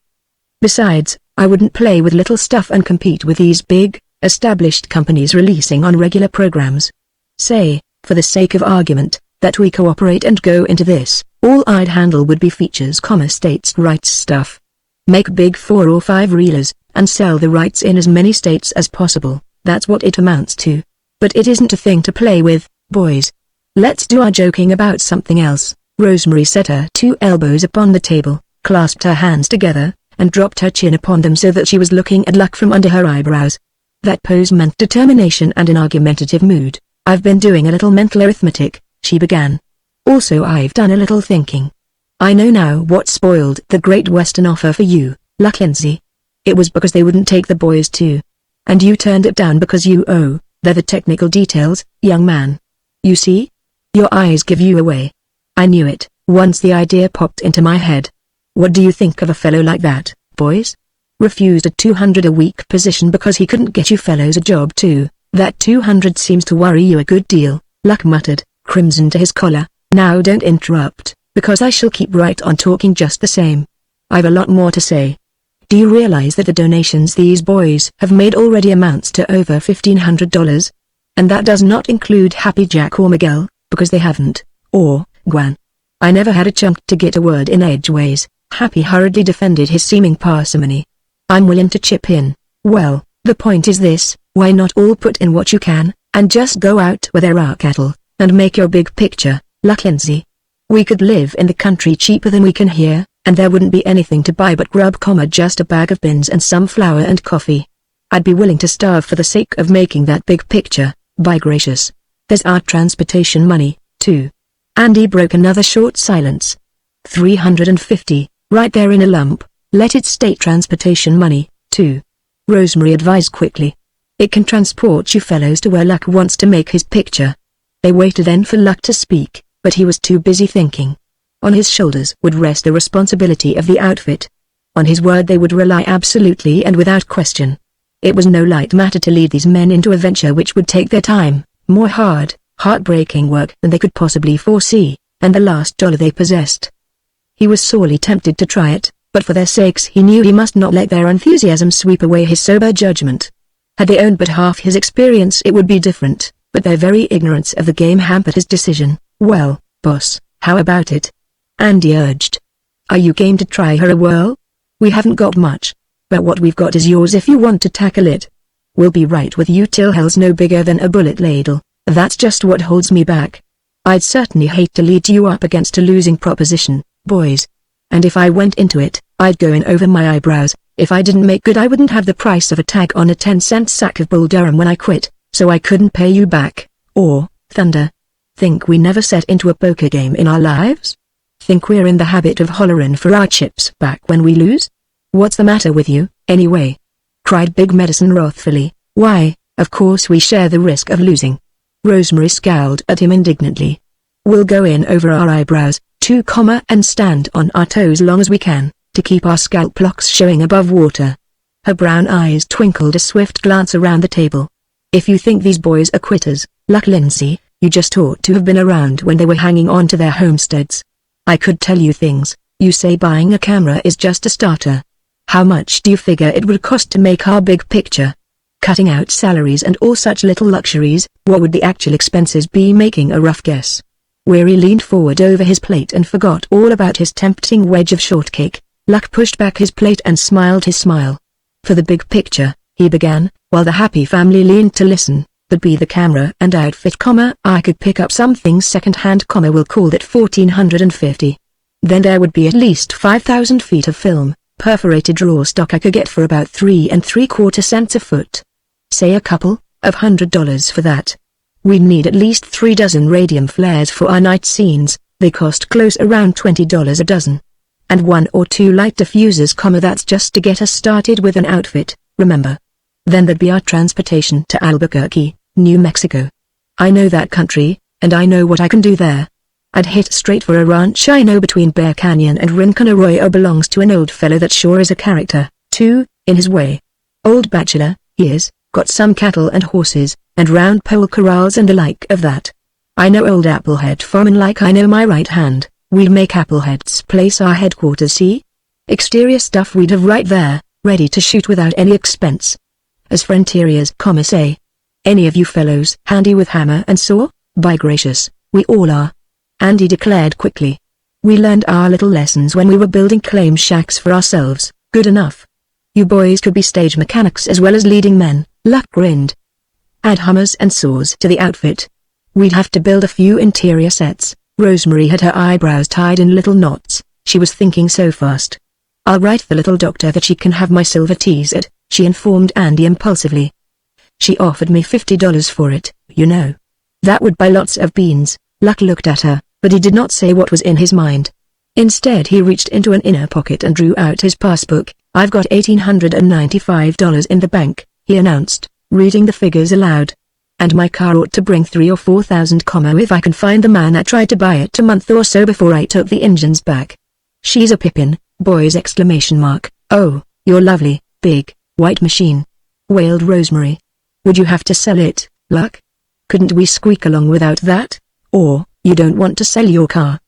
Besides, I wouldn't play with little stuff and compete with these big, established companies releasing on regular programs. Say, for the sake of argument, that we cooperate and go into this. All I'd handle would be features, states rights stuff. Make big 4 or 5 reelers, and sell the rights in as many states as possible. That's what it amounts to. But it isn't a thing to play with, boys. Let's do our joking about something else." Rosemary set her 2 elbows upon the table, clasped her hands together, and dropped her chin upon them so that she was looking at Luck from under her eyebrows. That pose meant determination and an argumentative mood. "I've been doing a little mental arithmetic," she began. "Also I've done a little thinking. I know now what spoiled the Great Western offer for you, Luck Lindsay. It was because they wouldn't take the boys too. And you turned it down because they're the technical details, young man. You see? Your eyes give you away. I knew it, once the idea popped into my head. What do you think of a fellow like that, boys? Refused a 200 a week position because he couldn't get you fellows a job too. That 200 seems to worry you a good deal," Luck muttered, crimson to his collar. "Now don't interrupt, because I shall keep right on talking just the same. I've a lot more to say. Do you realize that the donations these boys have made already amounts to over $1,500? And that does not include Happy Jack or Miguel, because they haven't, or Gwen. I never had a chunk to get a word in edgeways." Happy hurriedly defended his seeming parsimony. "I'm willing to chip in. Well, the point is this, why not all put in what you can, and just go out where there are cattle, and make your big picture, Luck Lindsay? We could live in the country cheaper than we can here, and there wouldn't be anything to buy but grub, just a bag of beans and some flour and coffee. I'd be willing to starve for the sake of making that big picture, by gracious. There's our transportation money, too." Andy broke another short silence. 350, right there in a lump. Let it state transportation money, too," Rosemary advised quickly. "It can transport you fellows to where Luck wants to make his picture." They waited then for Luck to speak, but he was too busy thinking. On his shoulders would rest the responsibility of the outfit. On his word they would rely absolutely and without question. It was no light matter to lead these men into a venture which would take their time, more heartbreaking work than they could possibly foresee, and the last dollar they possessed. He was sorely tempted to try it, but for their sakes he knew he must not let their enthusiasm sweep away his sober judgment. Had they owned but half his experience it would be different, but their very ignorance of the game hampered his decision. "Well, boss, how about it?" Andy urged. "Are you game to try her a whirl? We haven't got much, but what we've got is yours if you want to tackle it. We'll be right with you till hell's no bigger than a bullet ladle. That's just what holds me back. I'd certainly hate to lead you up against a losing proposition, boys. And if I went into it, I'd go in over my eyebrows. If I didn't make good I wouldn't have the price of a tag on a 10-cent sack of Bull Durham when I quit, so I couldn't pay you back, or, thunder. Think we never set into a poker game in our lives? Think we're in the habit of hollerin' for our chips back when we lose? What's the matter with you, anyway?" cried Big Medicine wrathfully. "Why, of course we share the risk of losing." Rosemary scowled at him indignantly. "We'll go in over our eyebrows, too, and stand on our toes long as we can, to keep our scalp locks showing above water." Her brown eyes twinkled a swift glance around the table. "If you think these boys are quitters, Luck Lindsay, you just ought to have been around when they were hanging on to their homesteads. I could tell you things. You say buying a camera is just a starter. How much do you figure it would cost to make our big picture?" Cutting out salaries and all such little luxuries, what would the actual expenses be? Making a rough guess. Weary leaned forward over his plate and forgot all about his tempting wedge of shortcake. Luck pushed back his plate and smiled his smile. For the big picture, he began, while the happy family leaned to listen, would be the camera and outfit, I could pick up something second-hand, we'll call it $1,450. Then there would be at least 5,000 feet of film, perforated raw stock I could get for about 3.75 cents a foot. Say a couple of $100 for that. We'd need at least 3 dozen radium flares for our night scenes, they cost close around $20 a dozen. And 1 or 2 light diffusers, that's just to get us started with an outfit, remember. Then there'd be our transportation to Albuquerque, New Mexico. I know that country, and I know what I can do there. I'd hit straight for a ranch I know between Bear Canyon and Rincon. Arroyo belongs to an old fellow that sure is a character, too, in his way. Old bachelor, he is, got some cattle and horses, and round pole corrals and the like of that. I know old Applehead foreman like I know my right hand. We'd make Applehead's place our headquarters, see? Exterior stuff we'd have right there, ready to shoot without any expense. As frontiers, say. Any of you fellows handy with hammer and saw? By gracious, we all are. Andy declared quickly. We learned our little lessons when we were building claim shacks for ourselves, good enough. You boys could be stage mechanics as well as leading men, Luck grinned. Add hammers and saws to the outfit. We'd have to build a few interior sets. Rosemary had her eyebrows tied in little knots, she was thinking so fast. I'll write the little doctor that she can have my silver teased, she informed Andy impulsively. She offered me $50 for it, you know. That would buy lots of beans. Luck looked at her, but he did not say what was in his mind. Instead he reached into an inner pocket and drew out his passbook. I've got $1,895 in the bank, he announced, reading the figures aloud. And my car ought to bring 3,000 or 4,000, if I can find the man that tried to buy it a month or so before I took the engines back. She's a pippin, boys! ! Oh, your lovely, big, white machine, wailed Rosemary. Would you have to sell it, Luck? Couldn't we squeak along without that? Or, you don't want to sell your car?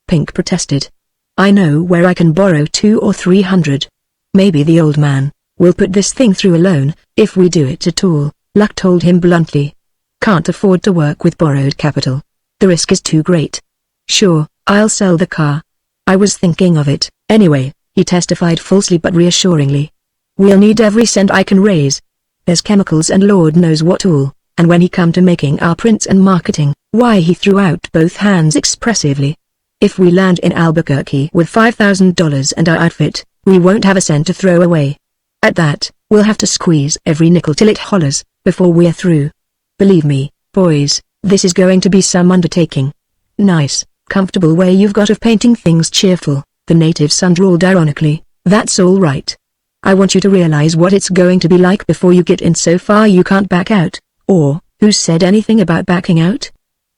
Pink protested. I know where I can borrow 200 or 300. Maybe the old man will put this thing through a loan, if we do it at all, Luck told him bluntly. Can't afford to work with borrowed capital. The risk is too great. Sure, I'll sell the car. I was thinking of it, anyway, he testified falsely but reassuringly. We'll need every cent I can raise. There's chemicals and Lord knows what all, and when he come to making our prints and marketing, why, he threw out both hands expressively. If we land in Albuquerque with $5,000 and our outfit, we won't have a cent to throw away. At that, we'll have to squeeze every nickel till it hollers, before we're through. Believe me, boys, this is going to be some undertaking. Nice, comfortable way you've got of painting things cheerful, the native son drawled ironically. That's all right. I want you to realize what it's going to be like before you get in so far you can't back out, or, who said anything about backing out?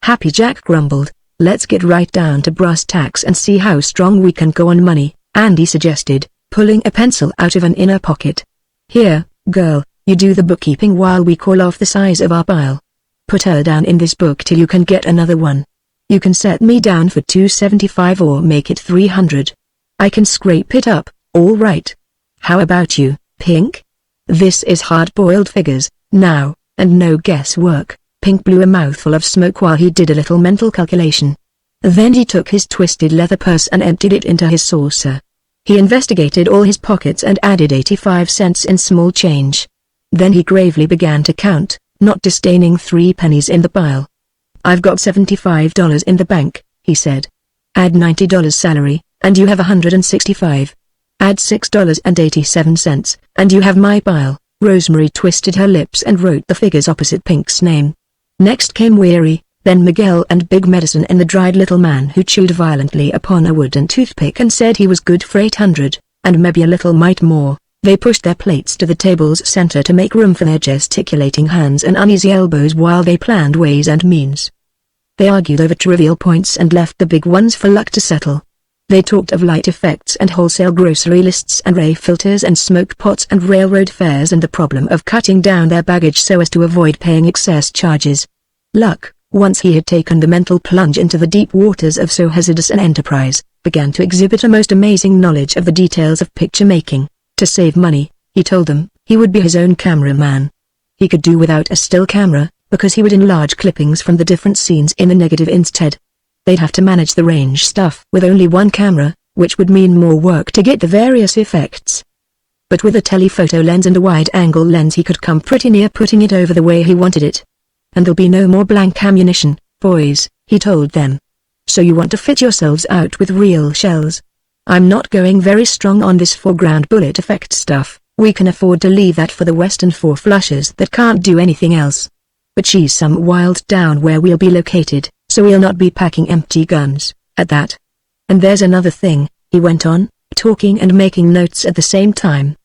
Happy Jack grumbled. Let's get right down to brass tacks and see how strong we can go on money, Andy suggested, pulling a pencil out of an inner pocket. Here, girl, you do the bookkeeping while we call off the size of our pile. Put her down in this book till you can get another one. You can set me down for $275 or make it $300. I can scrape it up, all right. How about you, Pink? This is hard-boiled figures, now, and no guesswork. Pink blew a mouthful of smoke while he did a little mental calculation. Then he took his twisted leather purse and emptied it into his saucer. He investigated all his pockets and added 85 cents in small change. Then he gravely began to count, not disdaining 3 pennies in the pile. I've got $75 in the bank, he said. Add $90 salary, and you have $165. Add $6.87, and you have my pile. Rosemary twisted her lips and wrote the figures opposite Pink's name. Next came Weary, then Miguel and Big Medicine and the dried little man who chewed violently upon a wooden toothpick and said he was good for 800, and maybe a little mite more. They pushed their plates to the table's center to make room for their gesticulating hands and uneasy elbows while they planned ways and means. They argued over trivial points and left the big ones for Luck to settle. They talked of light effects and wholesale grocery lists and ray filters and smoke pots and railroad fares and the problem of cutting down their baggage so as to avoid paying excess charges. Luck, once he had taken the mental plunge into the deep waters of so hazardous an enterprise, began to exhibit a most amazing knowledge of the details of picture making. To save money, he told them, he would be his own cameraman. He could do without a still camera, because he would enlarge clippings from the different scenes in the negative instead. They'd have to manage the range stuff with only one camera, which would mean more work to get the various effects. But with a telephoto lens and a wide-angle lens he could come pretty near putting it over the way he wanted it. And there'll be no more blank ammunition, boys, he told them. So you want to fit yourselves out with real shells? I'm not going very strong on this foreground bullet effect stuff. We can afford to leave that for the Western four flushers that can't do anything else. But she's some wild down where we'll be located, so we'll not be packing empty guns, at that. And there's another thing, he went on, talking and making notes at the same time.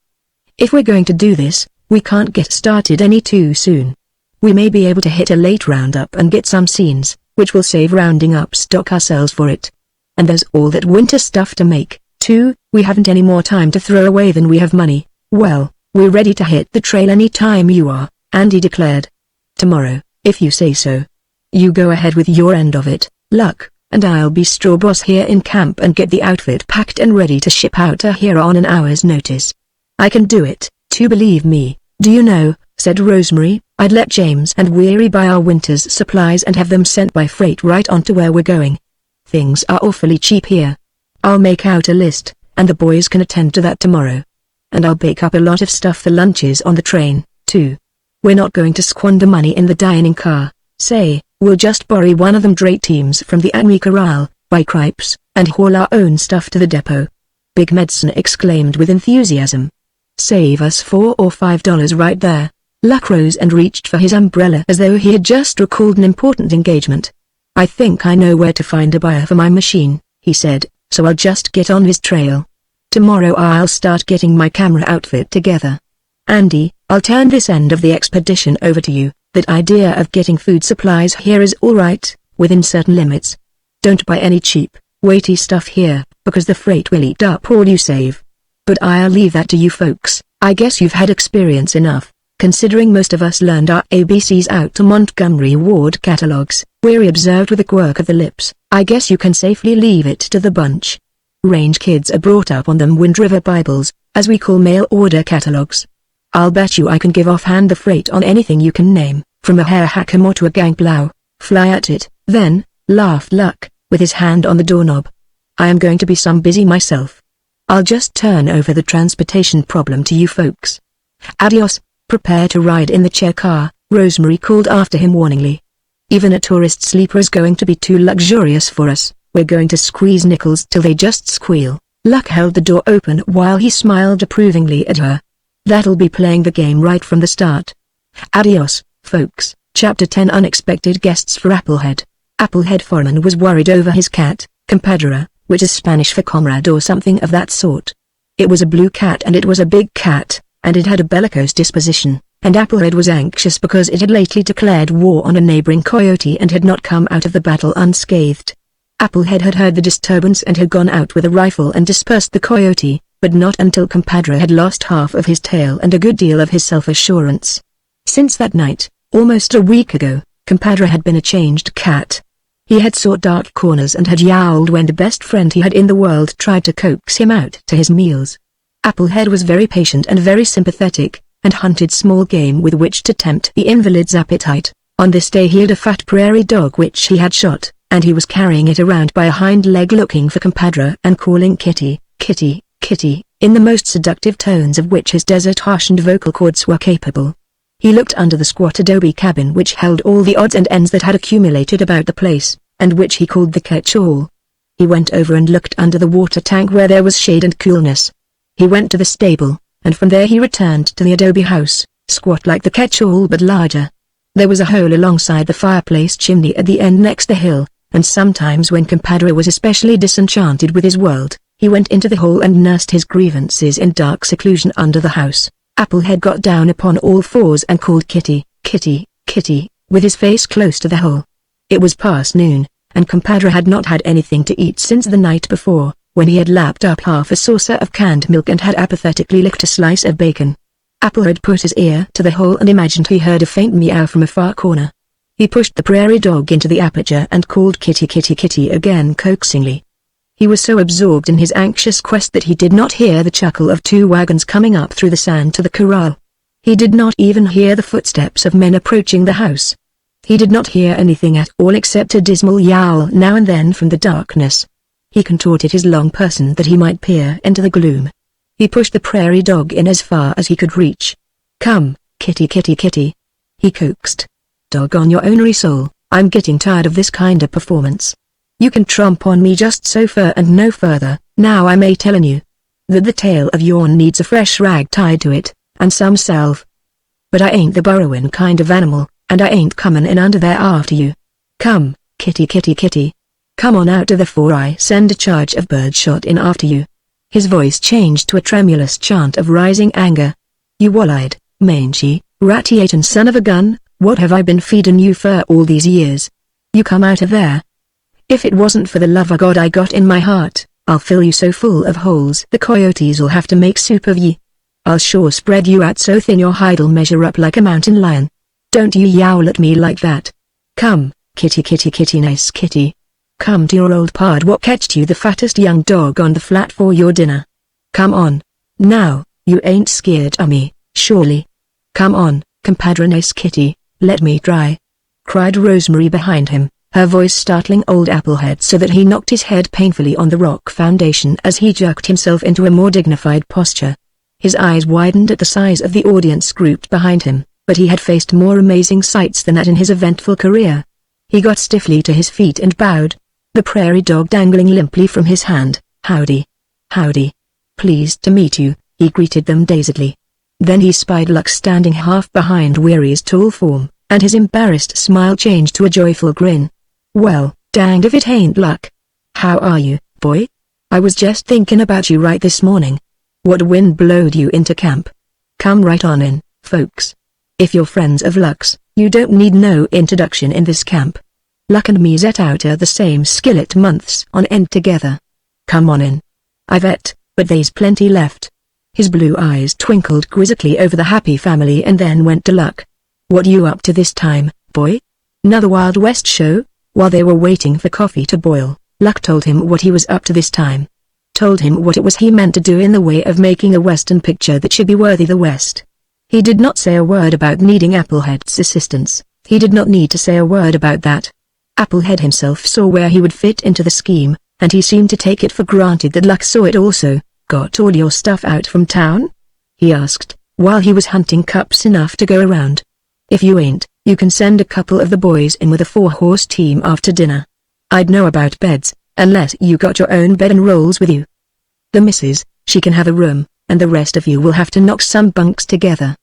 If we're going to do this, we can't get started any too soon. We may be able to hit a late roundup and get some scenes, which will save rounding up stock ourselves for it. And there's all that winter stuff to make, too. We haven't any more time to throw away than we have money. Well, we're ready to hit the trail any time you are, Andy declared. Tomorrow, if you say so. You go ahead with your end of it, Luck, and I'll be straw boss here in camp and get the outfit packed and ready to ship out to here on an hour's notice. I can do it, too, believe me. Do you know, said Rosemary, I'd let James and Weary buy our winter's supplies and have them sent by freight right on to where we're going. Things are awfully cheap here. I'll make out a list, and the boys can attend to that tomorrow. And I'll bake up a lot of stuff for lunches on the train, too. We're not going to squander money in the dining car, say, we'll just borrow one of them dray teams from the Army Corral, buy cripes, and haul our own stuff to the depot. Big Medicine exclaimed with enthusiasm. Save us $4 or $5 right there. Luck rose and reached for his umbrella as though he had just recalled an important engagement. I think I know where to find a buyer for my machine, he said, so I'll just get on his trail. Tomorrow I'll start getting my camera outfit together. Andy, I'll turn this end of the expedition over to you. That idea of getting food supplies here is alright, within certain limits. Don't buy any cheap, weighty stuff here, because the freight will eat up all you save. But I'll leave that to you folks. I guess you've had experience enough, considering most of us learned our ABCs out to Montgomery Ward catalogs, Weary observed with a quirk of the lips. I guess you can safely leave it to the bunch. Range kids are brought up on them Wind River Bibles, as we call mail order catalogs. I'll bet you I can give offhand the freight on anything you can name, from a hair hackamore to a gangplow. Fly at it, then, laughed Luck, with his hand on the doorknob. I am going to be some busy myself. I'll just turn over the transportation problem to you folks. Adios. Prepare to ride in the chair car, Rosemary called after him warningly. Even a tourist sleeper is going to be too luxurious for us. We're going to squeeze nickels till they just squeal. Luck held the door open while he smiled approvingly at her. That'll be playing the game right from the start. Adios, folks. Chapter 10 Unexpected Guests for Applehead. Applehead Foreman was worried over his cat, Compadre, which is Spanish for comrade or something of that sort. It was a blue cat and it was a big cat, and it had a bellicose disposition, and Applehead was anxious because it had lately declared war on a neighboring coyote and had not come out of the battle unscathed. Applehead had heard the disturbance and had gone out with a rifle and dispersed the coyote, but not until Compadre had lost half of his tail and a good deal of his self-assurance. Since that night, almost a week ago, Compadre had been a changed cat. He had sought dark corners and had yowled when the best friend he had in the world tried to coax him out to his meals. Applehead was very patient and very sympathetic, and hunted small game with which to tempt the invalid's appetite. On this day he had a fat prairie dog which he had shot, and he was carrying it around by a hind leg looking for Compadre and calling Kitty, Kitty, Kitty, in the most seductive tones of which his desert-harshened vocal cords were capable. He looked under the squat adobe cabin which held all the odds and ends that had accumulated about the place, and which he called the catch-all. He went over and looked under the water tank where there was shade and coolness. He went to the stable, and from there he returned to the adobe house, squat like the catch-all but larger. There was a hole alongside the fireplace chimney at the end next the hill, and sometimes when Compadre was especially disenchanted with his world, he went into the hole and nursed his grievances in dark seclusion under the house. Applehead got down upon all fours and called Kitty, Kitty, Kitty, with his face close to the hole. It was past noon, and Compadre had not had anything to eat since the night before, when he had lapped up half a saucer of canned milk and had apathetically licked a slice of bacon. Applehead put his ear to the hole and imagined he heard a faint meow from a far corner. He pushed the prairie dog into the aperture and called Kitty, Kitty, Kitty again coaxingly. He was so absorbed in his anxious quest that he did not hear the chuckle of two wagons coming up through the sand to the corral. He did not even hear the footsteps of men approaching the house. He did not hear anything at all except a dismal yowl now and then from the darkness. He contorted his long person that he might peer into the gloom. He pushed the prairie dog in as far as he could reach. "Come, kitty kitty kitty," he coaxed. "Dog on your own soul, I'm getting tired of this kind of performance. You can tromp on me just so far and no further. Now I may tellin' you that the tail of yourn needs a fresh rag tied to it, and some salve. But I ain't the burrowin' kind of animal, and I ain't comin' in under there after you. Come, kitty kitty kitty. Come on out of the fore I send a charge of birdshot in after you." His voice changed to a tremulous chant of rising anger. "You wall-eyed, mangy, rat-eaten son of a gun, what have I been feedin' you for all these years? You come out of there. If it wasn't for the love of God I got in my heart, I'll fill you so full of holes the coyotes'll have to make soup of ye. I'll sure spread you out so thin your hide'll measure up like a mountain lion. Don't you yowl at me like that. Come, kitty kitty kitty nice kitty. Come to your old pard what catched you the fattest young dog on the flat for your dinner. Come on. Now, you ain't scared of me, surely. Come on, compadre nice kitty, let me try," cried Rosemary behind him, her voice startling old Applehead so that he knocked his head painfully on the rock foundation as he jerked himself into a more dignified posture. His eyes widened at the size of the audience grouped behind him, but he had faced more amazing sights than that in his eventful career. He got stiffly to his feet and bowed, the prairie dog dangling limply from his hand. "Howdy. Howdy. Pleased to meet you," he greeted them dazedly. Then he spied Luck standing half behind Weary's tall form, and his embarrassed smile changed to a joyful grin. "Well, danged if it ain't Luck. How are you, boy? I was just thinking about you right this morning. What wind blowed you into camp? Come right on in, folks. If you're friends of Luck's, you don't need no introduction in this camp. Luck and me set out the same skillet months on end together. Come on in. I've et, but they's plenty left." His blue eyes twinkled quizzically over the happy family and then went to Luck. "What you up to this time, boy? 'Nother Wild West show?" While they were waiting for coffee to boil, Luck told him what he was up to this time. Told him what it was he meant to do in the way of making a western picture that should be worthy the West. He did not say a word about needing Applehead's assistance. He did not need to say a word about that. Applehead himself saw where he would fit into the scheme, and he seemed to take it for granted that Luck saw it also. "Got all your stuff out from town?" he asked, while he was hunting cups enough to go around. "If you ain't, you can send a couple of the boys in with a 4-horse team after dinner. I'd know about beds, unless you got your own bed and rolls with you. The missus, she can have a room, and the rest of you will have to knock some bunks together.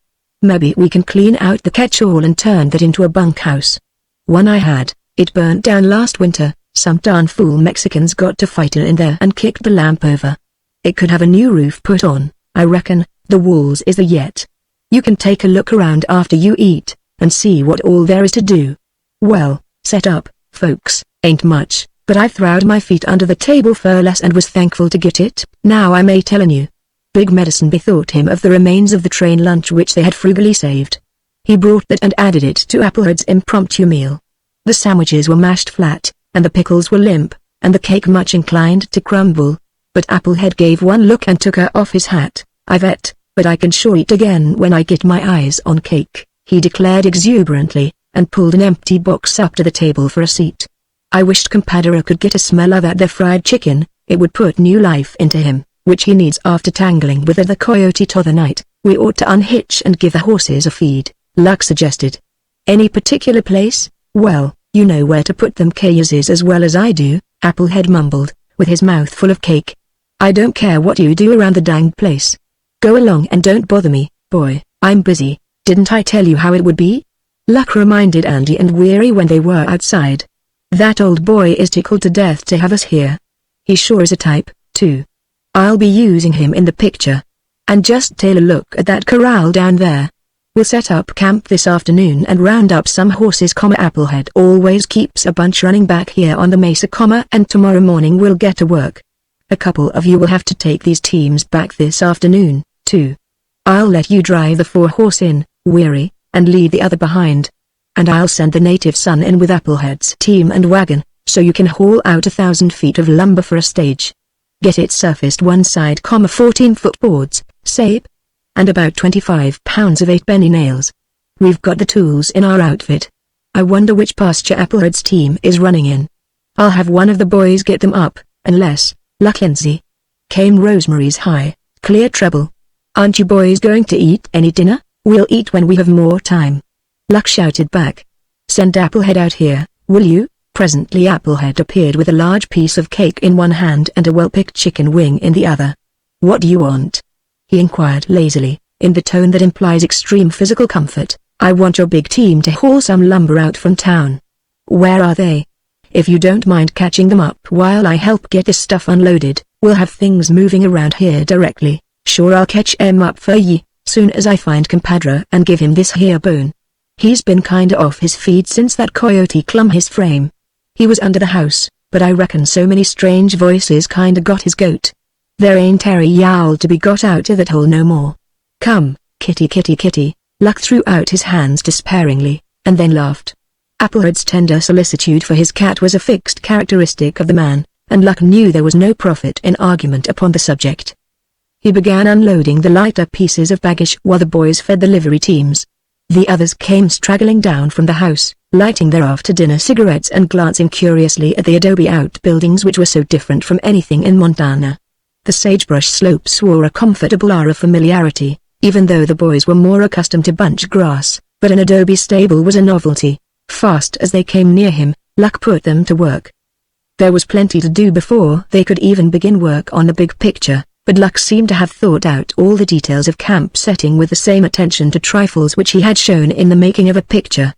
Maybe we can clean out the catch-all and turn that into a bunkhouse. One I had, it burnt down last winter, some darn fool Mexicans got to fightin' in there and kicked the lamp over. It could have a new roof put on, I reckon, the walls is the yet. You can take a look around after you eat, and see what all there is to do. Well, set up, folks, ain't much, but I've throwed my feet under the table for less and was thankful to get it. Now I may tellin' you." Big Medicine bethought him of the remains of the train lunch which they had frugally saved. He brought that and added it to Applehead's impromptu meal. The sandwiches were mashed flat, and the pickles were limp, and the cake much inclined to crumble. But Applehead gave one look and took her off his hat. "I've et, but I can sure eat again when I get my eyes on cake," he declared exuberantly, and pulled an empty box up to the table for a seat. "I wished compadre could get a smell of that there fried chicken, it would put new life into him, which he needs after tangling with the coyote t'other night. We ought to unhitch and give the horses a feed," Luck suggested. "Any particular place? Well, you know where to put them cayuses as well as I do," Applehead mumbled, with his mouth full of cake. "I don't care what you do around the dang place. Go along and don't bother me, boy, I'm busy. Didn't I tell you how it would be?" Luck reminded Andy and Weary when they were outside. "That old boy is tickled to death to have us here. He sure is a type, too. I'll be using him in the picture. And just take a look at that corral down there. We'll set up camp this afternoon and round up some horses, Applehead always keeps a bunch running back here on the mesa, and tomorrow morning we'll get to work. A couple of you will have to take these teams back this afternoon, too. I'll let you drive the 4-horse in, Weary, and leave the other behind. And I'll send the native son in with Applehead's team and wagon, so you can haul out 1,000 feet of lumber for a stage. Get it surfaced one side, 14-foot boards, Sabe? and about 25 pounds of 8-penny nails. We've got the tools in our outfit. I wonder which pasture Applehead's team is running in. I'll have one of the boys get them up, unless, Luck Lindsay," came Rosemary's high, clear treble. "Aren't you boys going to eat any dinner?" "We'll eat when we have more time," Luck shouted back. "Send Applehead out here, will you?" Presently Applehead appeared with a large piece of cake in one hand and a well-picked chicken wing in the other. "What do you want?" he inquired lazily, in the tone that implies extreme physical comfort. "I want your big team to haul some lumber out from town." "Where are they?" "If you don't mind catching them up while I help get this stuff unloaded, we'll have things moving around here directly." "Sure, I'll catch 'em up for ye, soon as I find compadre and give him this here bone. He's been kinda off his feed since that coyote clum his frame. He was under the house, but I reckon so many strange voices kinda got his goat. There ain't ary yowl to be got out of that hole no more. Come, kitty kitty kitty." Luck threw out his hands despairingly, and then laughed. Applehead's tender solicitude for his cat was a fixed characteristic of the man, and Luck knew there was no profit in argument upon the subject. He began unloading the lighter pieces of baggage while the boys fed the livery teams. The others came straggling down from the house, lighting their after-dinner cigarettes and glancing curiously at the adobe outbuildings which were so different from anything in Montana. The sagebrush slopes wore a comfortable air of familiarity, even though the boys were more accustomed to bunch grass, but an adobe stable was a novelty. Fast as they came near him, Luck put them to work. There was plenty to do before they could even begin work on the big picture, but Luck seemed to have thought out all the details of camp setting with the same attention to trifles which he had shown in the making of a picture.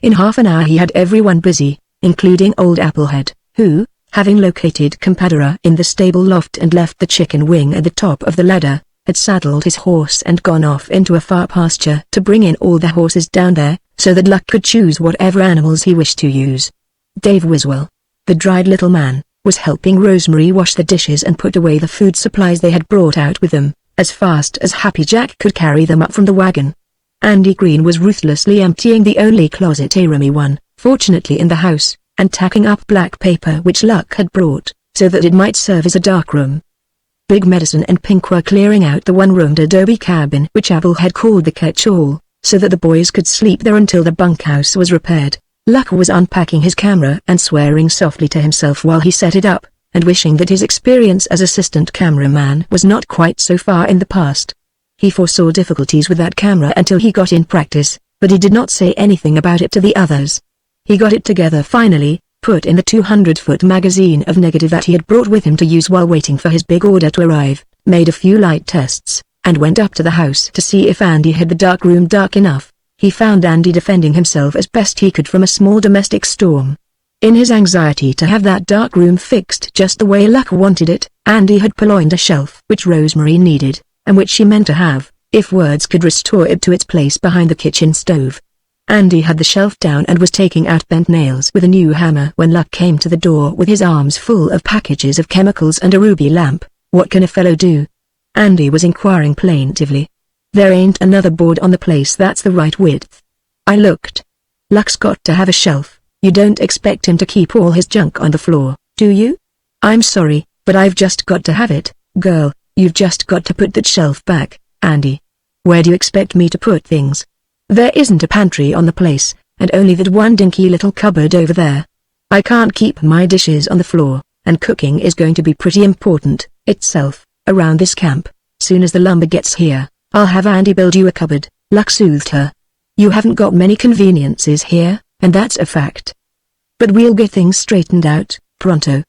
In half an hour he had everyone busy, including old Applehead, who, having located compadre in the stable loft and left the chicken wing at the top of the ladder, had saddled his horse and gone off into a far pasture to bring in all the horses down there, so that Luck could choose whatever animals he wished to use. Dave Wiswell, the dried little man, was helping Rosemary wash the dishes and put away the food supplies they had brought out with them, as fast as Happy Jack could carry them up from the wagon. Andy Green was ruthlessly emptying the only closet roomy one, fortunately in the house, and tacking up black paper which Luck had brought, so that it might serve as a darkroom. Big Medicine and Pink were clearing out the one-roomed adobe cabin which Abel had called the catch-all, so that the boys could sleep there until the bunkhouse was repaired. Luck was unpacking his camera and swearing softly to himself while he set it up, and wishing that his experience as assistant cameraman was not quite so far in the past. He foresaw difficulties with that camera until he got in practice, but he did not say anything about it to the others. He got it together finally, put in the 200-foot magazine of negative that he had brought with him to use while waiting for his big order to arrive, made a few light tests, and went up to the house to see if Andy had the darkroom dark enough. He found Andy defending himself as best he could from a small domestic storm. In his anxiety to have that darkroom fixed just the way Luck wanted it, Andy had purloined a shelf which Rosemary needed, and which she meant to have, if words could restore it to its place behind the kitchen stove. Andy had the shelf down and was taking out bent nails with a new hammer when Luck came to the door with his arms full of packages of chemicals and a ruby lamp. "What can a fellow do?" Andy was inquiring plaintively. "There ain't another board on the place that's the right width." I looked. "Luck's got to have a shelf. You don't expect him to keep all his junk on the floor, do you?" "I'm sorry, but I've just got to have it, girl. You've just got to put that shelf back, Andy." "Where do you expect me to put things? There isn't a pantry on the place, and only that one dinky little cupboard over there. I can't keep my dishes on the floor, and cooking is going to be pretty important, itself, around this camp. Soon as the lumber gets here, I'll have Andy build you a cupboard," Luck soothed her. "You haven't got many conveniences here, and that's a fact. But we'll get things straightened out, pronto.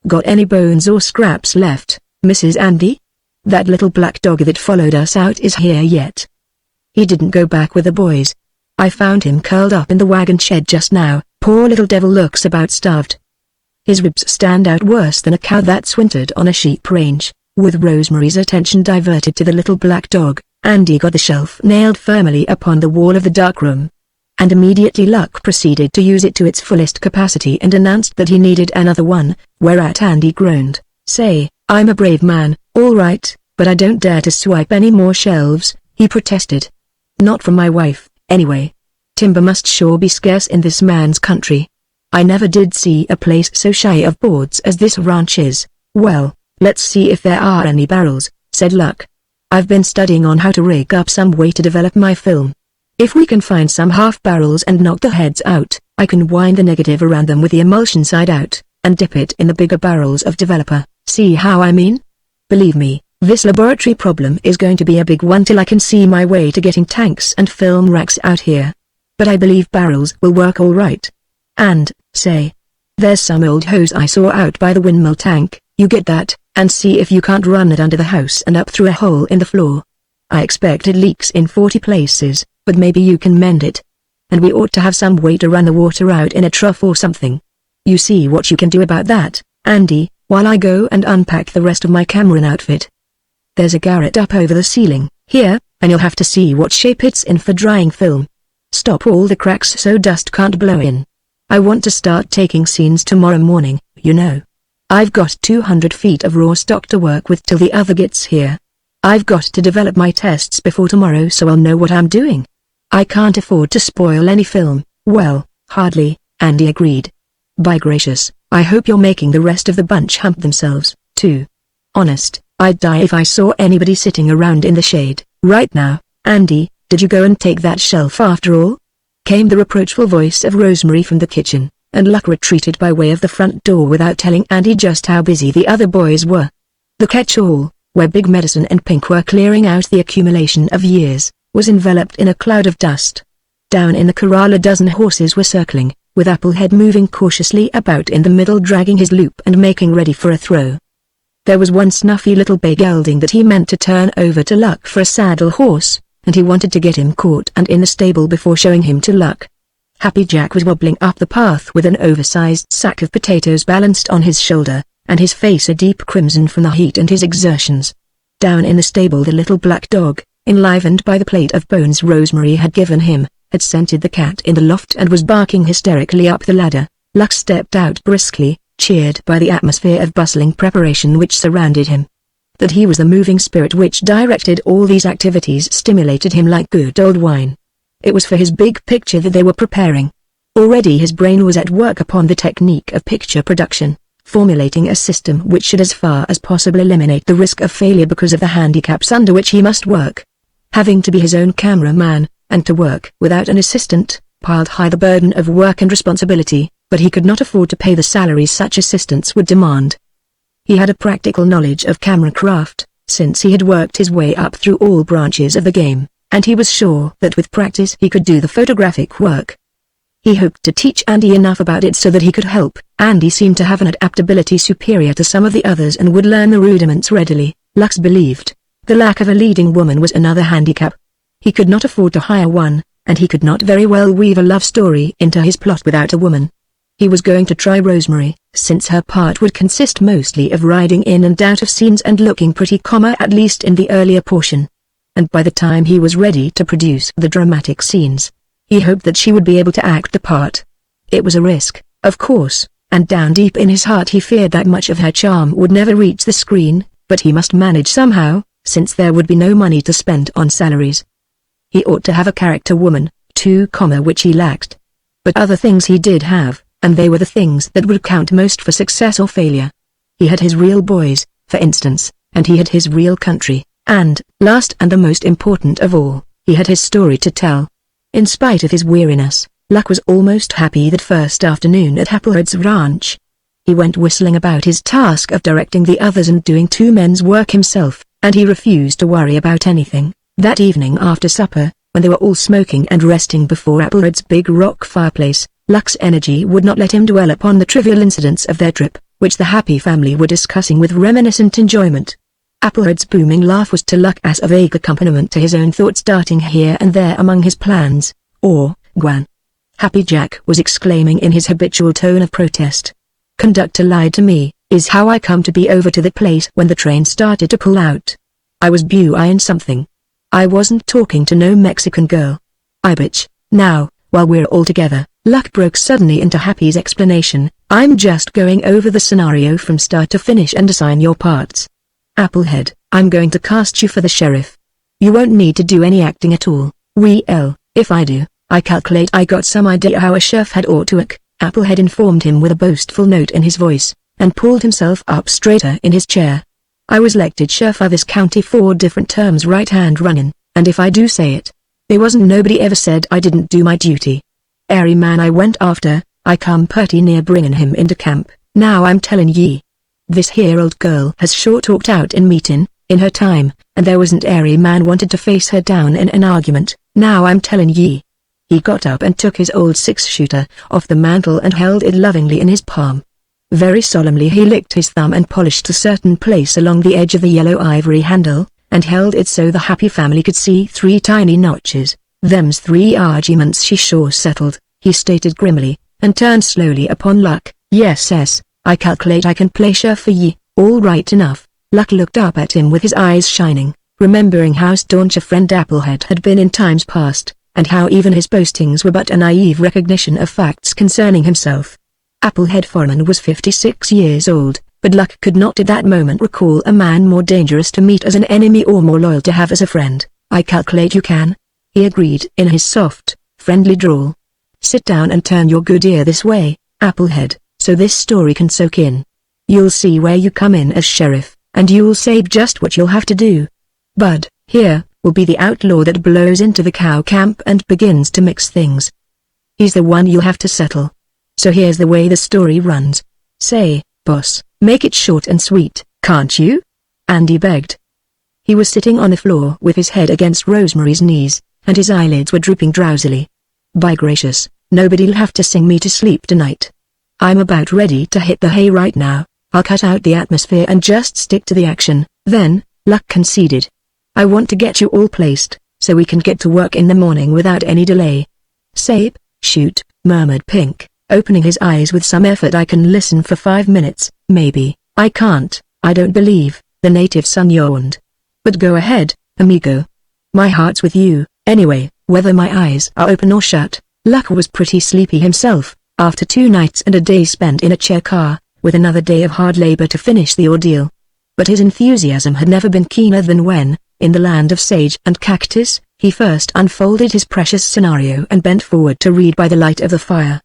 Got any bones or scraps left, Mrs. Andy? That little black dog that followed us out is here yet." "He didn't go back with the boys. I found him curled up in the wagon shed just now. Poor little devil looks about starved. His ribs stand out worse than a cow that's wintered on a sheep range." With Rosemary's attention diverted to the little black dog, Andy got the shelf nailed firmly upon the wall of the darkroom. And immediately Luck proceeded to use it to its fullest capacity and announced that he needed another one, whereat Andy groaned. "Say, I'm a brave man, all right, but I don't dare to swipe any more shelves," he protested. "Not from my wife, anyway. Timber must sure be scarce in this man's country. I never did see a place so shy of boards as this ranch is." "Well, let's see if there are any barrels," said Luck. I've been studying on how to rig up some way to develop my film. If we can find some half barrels and knock the heads out, I can wind the negative around them with the emulsion side out, and dip it in the bigger barrels of developer. See how I mean? Believe me, this laboratory problem is going to be a big one till I can see my way to getting tanks and film racks out here. But I believe barrels will work all right. And, say, there's some old hose I saw out by the windmill tank. You get that, and see if you can't run it under the house and up through a hole in the floor. I expect it leaks in 40 places, but maybe you can mend it. And we ought to have some way to run the water out in a trough or something. You see what you can do about that, Andy, while I go and unpack the rest of my Cameron outfit. There's a garret up over the ceiling, here, and you'll have to see what shape it's in for drying film. Stop all the cracks so dust can't blow in. I want to start taking scenes tomorrow morning, you know. I've got 200 feet of raw stock to work with till the other gets here. I've got to develop my tests before tomorrow so I'll know what I'm doing. I can't afford to spoil any film. Well, hardly, Andy agreed. By gracious, I hope you're making the rest of the bunch hump themselves, too. Honest, I'd die if I saw anybody sitting around in the shade. Right now, Andy, did you go and take that shelf after all? Came the reproachful voice of Rosemary from the kitchen, and Luck retreated by way of the front door without telling Andy just how busy the other boys were. The catch-all, where Big Medicine and Pink were clearing out the accumulation of years, was enveloped in a cloud of dust. Down in the corral a dozen horses were circling, with Applehead moving cautiously about in the middle dragging his loop and making ready for a throw. There was one snuffy little bay gelding that he meant to turn over to Luck for a saddle horse, and he wanted to get him caught and in the stable before showing him to Luck. Happy Jack was wobbling up the path with an oversized sack of potatoes balanced on his shoulder, and his face a deep crimson from the heat and his exertions. Down in the stable the little black dog, enlivened by the plate of bones Rosemary had given him, had scented the cat in the loft and was barking hysterically up the ladder. Luck stepped out briskly, cheered by the atmosphere of bustling preparation which surrounded him. That he was the moving spirit which directed all these activities stimulated him like good old wine. It was for his big picture that they were preparing. Already his brain was at work upon the technique of picture production, formulating a system which should as far as possible eliminate the risk of failure because of the handicaps under which he must work. Having to be his own cameraman, and to work without an assistant, piled high the burden of work and responsibility, but he could not afford to pay the salaries such assistants would demand. He had a practical knowledge of camera craft, since he had worked his way up through all branches of the game, and he was sure that with practice he could do the photographic work. He hoped to teach Andy enough about it so that he could help. Andy seemed to have an adaptability superior to some of the others and would learn the rudiments readily, Lux believed. The lack of a leading woman was another handicap. He could not afford to hire one, and he could not very well weave a love story into his plot without a woman. He was going to try Rosemary, since her part would consist mostly of riding in and out of scenes and looking pretty, at least in the earlier portion. And by the time he was ready to produce the dramatic scenes, he hoped that she would be able to act the part. It was a risk, of course, and down deep in his heart he feared that much of her charm would never reach the screen, but he must manage somehow, since there would be no money to spend on salaries. He ought to have a character woman, too, which he lacked. But other things he did have, and they were the things that would count most for success or failure. He had his real boys, for instance, and he had his real country, and, last and the most important of all, he had his story to tell. In spite of his weariness, Luck was almost happy that first afternoon at Applehead's ranch. He went whistling about his task of directing the others and doing two men's work himself, and he refused to worry about anything. That evening after supper, when they were all smoking and resting before Applehead's big rock fireplace, Luck's energy would not let him dwell upon the trivial incidents of their trip, which the happy family were discussing with reminiscent enjoyment. Applehead's booming laugh was to Luck as a vague accompaniment to his own thoughts darting here and there among his plans. Or, Gwan. Happy Jack was exclaiming in his habitual tone of protest. Conductor lied to me, is how I come to be over to the place when the train started to pull out. I was buyin' something. I wasn't talking to no Mexican girl. I bitch. Now, while we're all together, Luck broke suddenly into Happy's explanation. I'm just going over the scenario from start to finish and assign your parts. Applehead, I'm going to cast you for the sheriff. You won't need to do any acting at all. Well, if I do, I calculate I got some idea how a sheriff had ought to act, Applehead informed him with a boastful note in his voice, and pulled himself up straighter in his chair. I was elected sheriff of this county 4 different terms right-hand running, and if I do say it, there wasn't nobody ever said I didn't do my duty. Every man I went after, I come purty near bringing him into camp. Now I'm telling ye. This here old girl has sure talked out in meeting, in her time, and there wasn't every man wanted to face her down in an argument. Now I'm telling ye. He got up and took his old 6-shooter off the mantel and held it lovingly in his palm. Very solemnly he licked his thumb and polished a certain place along the edge of the yellow ivory handle, and held it so the happy family could see 3 tiny notches. Them's 3 arguments she sure settled, he stated grimly, and turned slowly upon Luck. Yes, I calculate I can play sheriff for ye, all right enough. Luck looked up at him with his eyes shining, remembering how staunch a friend Applehead had been in times past, and how even his boastings were but a naive recognition of facts concerning himself. Applehead Foreman was 56 years old, but Luck could not at that moment recall a man more dangerous to meet as an enemy or more loyal to have as a friend. I calculate you can, he agreed in his soft, friendly drawl. Sit down and turn your good ear this way, Applehead, so this story can soak in. You'll see where you come in as sheriff, and you'll say just what you'll have to do. Bud, here, will be the outlaw that blows into the cow camp and begins to mix things. He's the one you'll have to settle. So here's the way the story runs. Say, boss, make it short and sweet, can't you? Andy begged. He was sitting on the floor with his head against Rosemary's knees, and his eyelids were drooping drowsily. By gracious, nobody'll have to sing me to sleep tonight. I'm about ready to hit the hay right now. I'll cut out the atmosphere and just stick to the action. Then, Luck conceded. I want to get you all placed, so we can get to work in the morning without any delay. Sabe, shoot, murmured Pink, opening his eyes with some effort. I can listen for 5 minutes, maybe. I can't, I don't believe, the native son yawned. But go ahead, amigo. My heart's with you, anyway, whether my eyes are open or shut. Luck was pretty sleepy himself, after 2 nights and a day spent in a chair car, with another day of hard labor to finish the ordeal. But his enthusiasm had never been keener than when, in the land of sage and cactus, he first unfolded his precious scenario and bent forward to read by the light of the fire.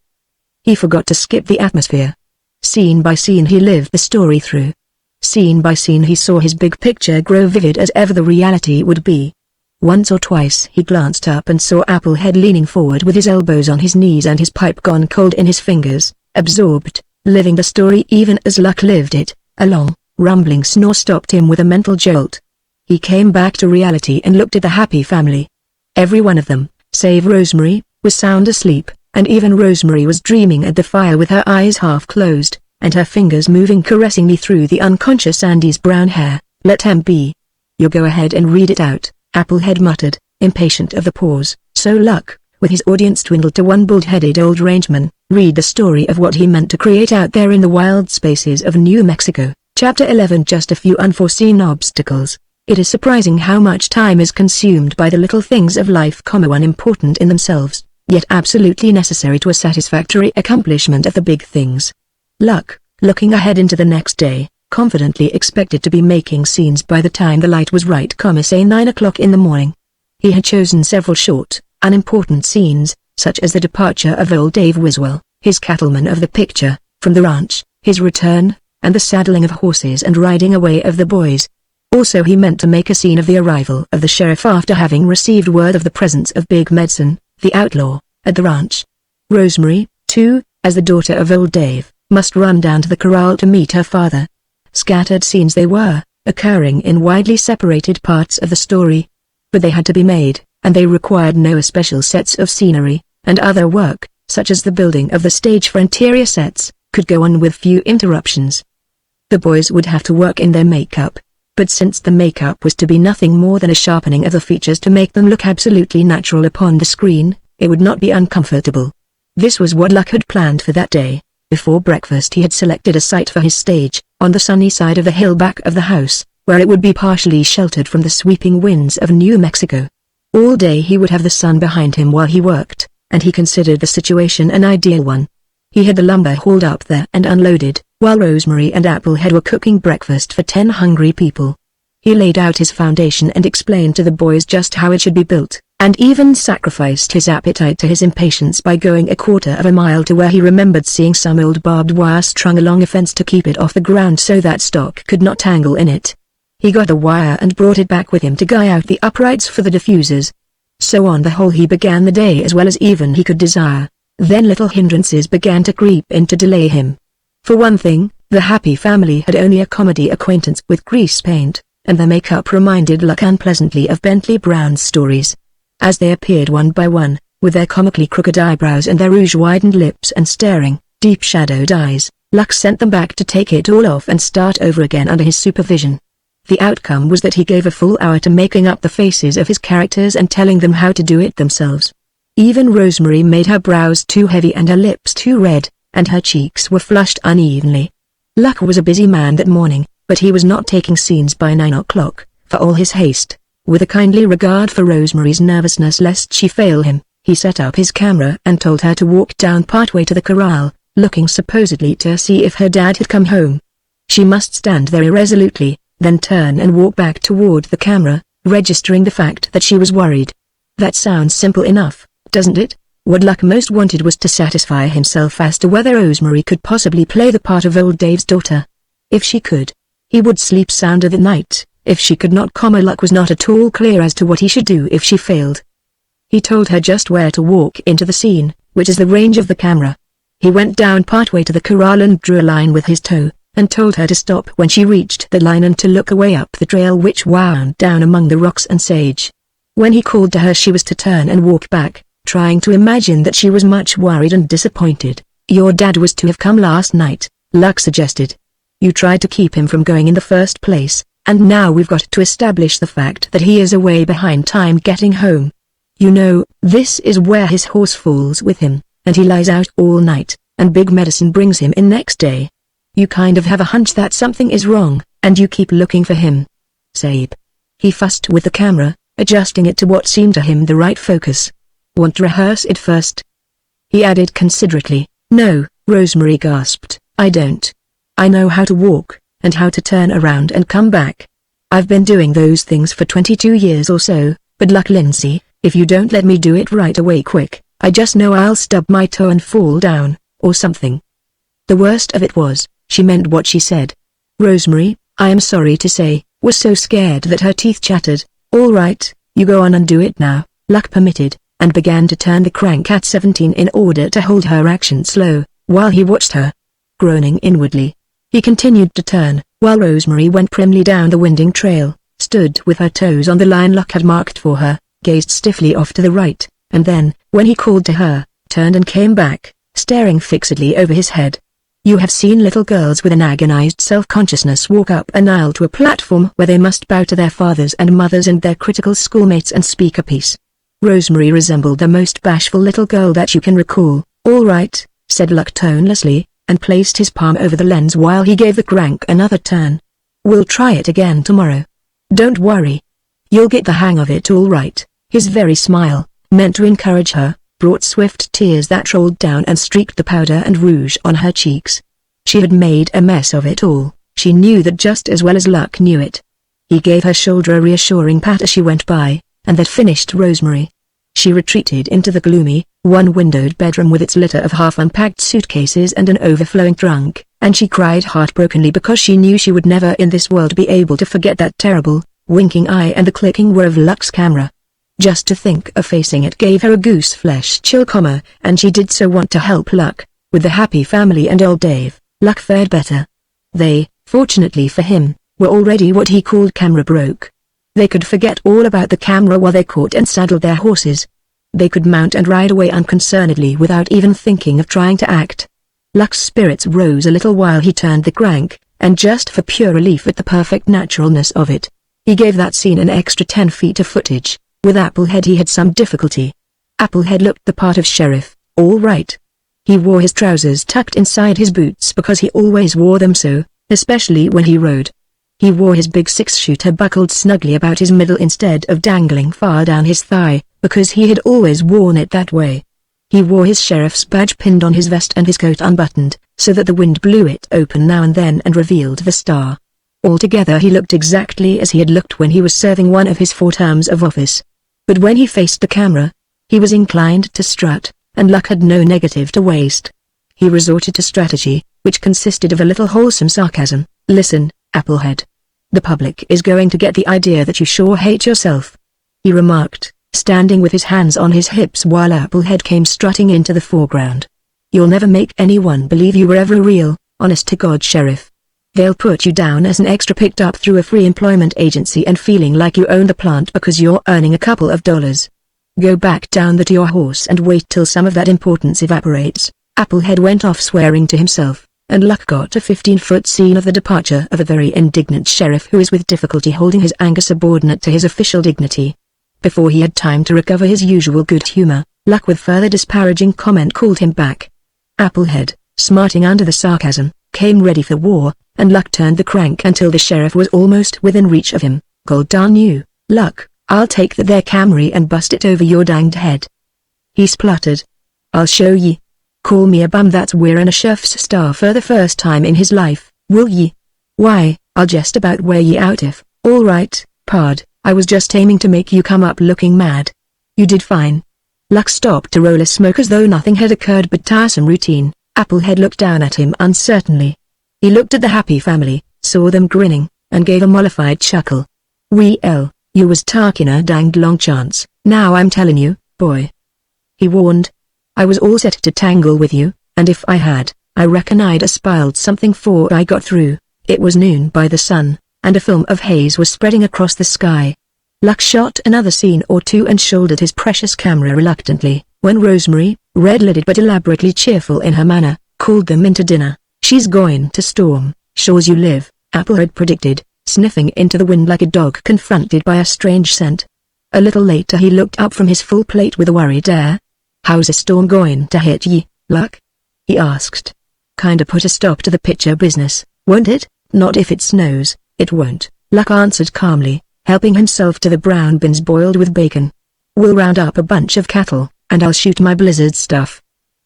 He forgot to skip the atmosphere. Scene by scene he lived the story through. Scene by scene he saw his big picture grow vivid as ever the reality would be. Once or twice he glanced up and saw Applehead leaning forward with his elbows on his knees and his pipe gone cold in his fingers, absorbed, living the story even as Luck lived it. A long, rumbling snore stopped him with a mental jolt. He came back to reality and looked at the happy family. Every one of them, save Rosemary, was sound asleep, and even Rosemary was dreaming at the fire with her eyes half closed, and her fingers moving caressingly through the unconscious Andy's brown hair. Let him be. You go ahead and read it out, Applehead muttered, impatient of the pause. So Luck, with his audience dwindled to one bald-headed old rangeman, read the story of what he meant to create out there in the wild spaces of New Mexico. Chapter 11. Just a few unforeseen obstacles. It is surprising how much time is consumed by the little things of life, unimportant in themselves, yet absolutely necessary to a satisfactory accomplishment of the big things. Luck, looking ahead into the next day, confidently expected to be making scenes by the time the light was right, say 9 o'clock in the morning. He had chosen several short, unimportant scenes, such as the departure of old Dave Wiswell, his cattleman of the picture, from the ranch, his return, and the saddling of horses and riding away of the boys. Also he meant to make a scene of the arrival of the sheriff after having received word of the presence of Big Medicine, the outlaw, at the ranch. Rosemary, too, as the daughter of old Dave, must run down to the corral to meet her father. Scattered scenes they were, occurring in widely separated parts of the story. But they had to be made, and they required no special sets of scenery, and other work, such as the building of the stage for interior sets, could go on with few interruptions. The boys would have to work in their makeup. But since the makeup was to be nothing more than a sharpening of the features to make them look absolutely natural upon the screen, it would not be uncomfortable. This was what Luck had planned for that day. Before breakfast he had selected a site for his stage, on the sunny side of the hill back of the house, where it would be partially sheltered from the sweeping winds of New Mexico. All day he would have the sun behind him while he worked, and he considered the situation an ideal one. He had the lumber hauled up there and unloaded, while Rosemary and Applehead were cooking breakfast for 10 hungry people. He laid out his foundation and explained to the boys just how it should be built, and even sacrificed his appetite to his impatience by going a quarter of a mile to where he remembered seeing some old barbed wire strung along a fence to keep it off the ground so that stock could not tangle in it. He got the wire and brought it back with him to guy out the uprights for the diffusers. So on the whole he began the day as well as even he could desire. Then little hindrances began to creep in to delay him. For one thing, the happy family had only a comedy acquaintance with grease paint, and their makeup reminded Luck unpleasantly of Bentley Brown's stories. As they appeared one by one, with their comically crooked eyebrows and their rouge-widened lips and staring, deep-shadowed eyes, Luck sent them back to take it all off and start over again under his supervision. The outcome was that he gave a full hour to making up the faces of his characters and telling them how to do it themselves. Even Rosemary made her brows too heavy and her lips too red, and her cheeks were flushed unevenly. Luck was a busy man that morning, but he was not taking scenes by 9 o'clock, for all his haste. With a kindly regard for Rosemary's nervousness lest she fail him, he set up his camera and told her to walk down partway to the corral, looking supposedly to see if her dad had come home. She must stand there irresolutely, then turn and walk back toward the camera, registering the fact that she was worried. That sounds simple enough, doesn't it? What Luck most wanted was to satisfy himself as to whether Rosemary could possibly play the part of old Dave's daughter. If she could, he would sleep sounder that night. If she could not, Luck was not at all clear as to what he should do if she failed. He told her just where to walk into the scene, which is the range of the camera. He went down partway to the corral and drew a line with his toe, and told her to stop when she reached the line and to look away up the trail which wound down among the rocks and sage. When he called to her she was to turn and walk back, trying to imagine that she was much worried and disappointed. "Your dad was to have come last night," Luck suggested. "You tried to keep him from going in the first place, and now we've got to establish the fact that he is away behind time getting home. You know, this is where his horse falls with him, and he lies out all night, and Big Medicine brings him in next day. You kind of have a hunch that something is wrong, and you keep looking for him. Sabe." He fussed with the camera, adjusting it to what seemed to him the right focus. "Want to rehearse it first?" he added considerately. "No," Rosemary gasped, "I don't. I know how to walk, and how to turn around and come back. I've been doing those things for 22 years or so, but Luck Lindsay, if you don't let me do it right away quick, I just know I'll stub my toe and fall down, or something." The worst of it was, she meant what she said. Rosemary, I am sorry to say, was so scared that her teeth chattered. "All right, you go on and do it now," Luck permitted, and began to turn the crank at 17 in order to hold her action slow, while he watched her. Groaning inwardly, he continued to turn, while Rosemary went primly down the winding trail, stood with her toes on the line Luck had marked for her, gazed stiffly off to the right, and then, when he called to her, turned and came back, staring fixedly over his head. You have seen little girls with an agonized self-consciousness walk up an aisle to a platform where they must bow to their fathers and mothers and their critical schoolmates and speak a piece. Rosemary resembled the most bashful little girl that you can recall. "All right," said Luck tonelessly, and placed his palm over the lens while he gave the crank another turn. "We'll try it again tomorrow. Don't worry. You'll get the hang of it all right." His very smile, meant to encourage her, brought swift tears that rolled down and streaked the powder and rouge on her cheeks. She had made a mess of it all, she knew that just as well as Luck knew it. He gave her shoulder a reassuring pat as she went by, and that finished Rosemary. She retreated into the gloomy, one-windowed bedroom with its litter of half-unpacked suitcases and an overflowing trunk, and she cried heartbrokenly because she knew she would never in this world be able to forget that terrible, winking eye and the clicking whir of Luck's camera. Just to think of facing it gave her a goose-flesh chill, and she did so want to help Luck. With the happy family and old Dave, Luck fared better. They, fortunately for him, were already what he called camera broke. They could forget all about the camera while they caught and saddled their horses. They could mount and ride away unconcernedly without even thinking of trying to act. Luck's spirits rose a little while he turned the crank, and just for pure relief at the perfect naturalness of it, he gave that scene an extra 10 feet of footage. With Applehead he had some difficulty. Applehead looked the part of sheriff, all right. He wore his trousers tucked inside his boots because he always wore them so, especially when he rode. He wore his big 6-shooter buckled snugly about his middle instead of dangling far down his thigh, because he had always worn it that way. He wore his sheriff's badge pinned on his vest and his coat unbuttoned, so that the wind blew it open now and then and revealed the star. Altogether he looked exactly as he had looked when he was serving one of his 4 terms of office. But when he faced the camera, he was inclined to strut, and Luck had no negative to waste. He resorted to strategy, which consisted of a little wholesome sarcasm. "Listen, Applehead. The public is going to get the idea that you sure hate yourself," he remarked, standing with his hands on his hips while Applehead came strutting into the foreground. "You'll never make anyone believe you were ever a real, honest-to-God sheriff. They'll put you down as an extra picked up through a free employment agency and feeling like you own the plant because you're earning a couple of dollars. Go back down to your horse and wait till some of that importance evaporates." Applehead went off swearing to himself, and Luck got a 15-foot scene of the departure of a very indignant sheriff who is with difficulty holding his anger subordinate to his official dignity. Before he had time to recover his usual good humor, Luck with further disparaging comment called him back. Applehead, smarting under the sarcasm, came ready for war, and Luck turned the crank until the sheriff was almost within reach of him. "God darn you, Luck, I'll take that there Camry and bust it over your danged head," he spluttered. "I'll show ye. Call me a bum that's wearing a sheriff's star for the first time in his life, will ye? Why, I'll just about wear ye out if—" "All right, pard, I was just aiming to make you come up looking mad. You did fine." Luck stopped to roll a smoke as though nothing had occurred but tiresome routine. Applehead looked down at him uncertainly. He looked at the happy family, saw them grinning, and gave a mollified chuckle. "Well, you was talking a danged long chance, now I'm telling you, boy," he warned. "I was all set to tangle with you, and if I had, I reckon I'd a spiled something 'fore I got through." It was noon by the sun, and a film of haze was spreading across the sky. Luck shot another scene or two and shouldered his precious camera reluctantly, when Rosemary, red-lidded but elaborately cheerful in her manner, called them into dinner. "She's going to storm, sure's you live," Applehead predicted, sniffing into the wind like a dog confronted by a strange scent. A little later he looked up from his full plate with a worried air. "How's a storm going to hit ye, Luck?" he asked. "Kinda put a stop to the picture business, won't it?" "Not if it snows, it won't," Luck answered calmly, helping himself to the brown beans boiled with bacon. "We'll round up a bunch of cattle, and I'll shoot my blizzard stuff.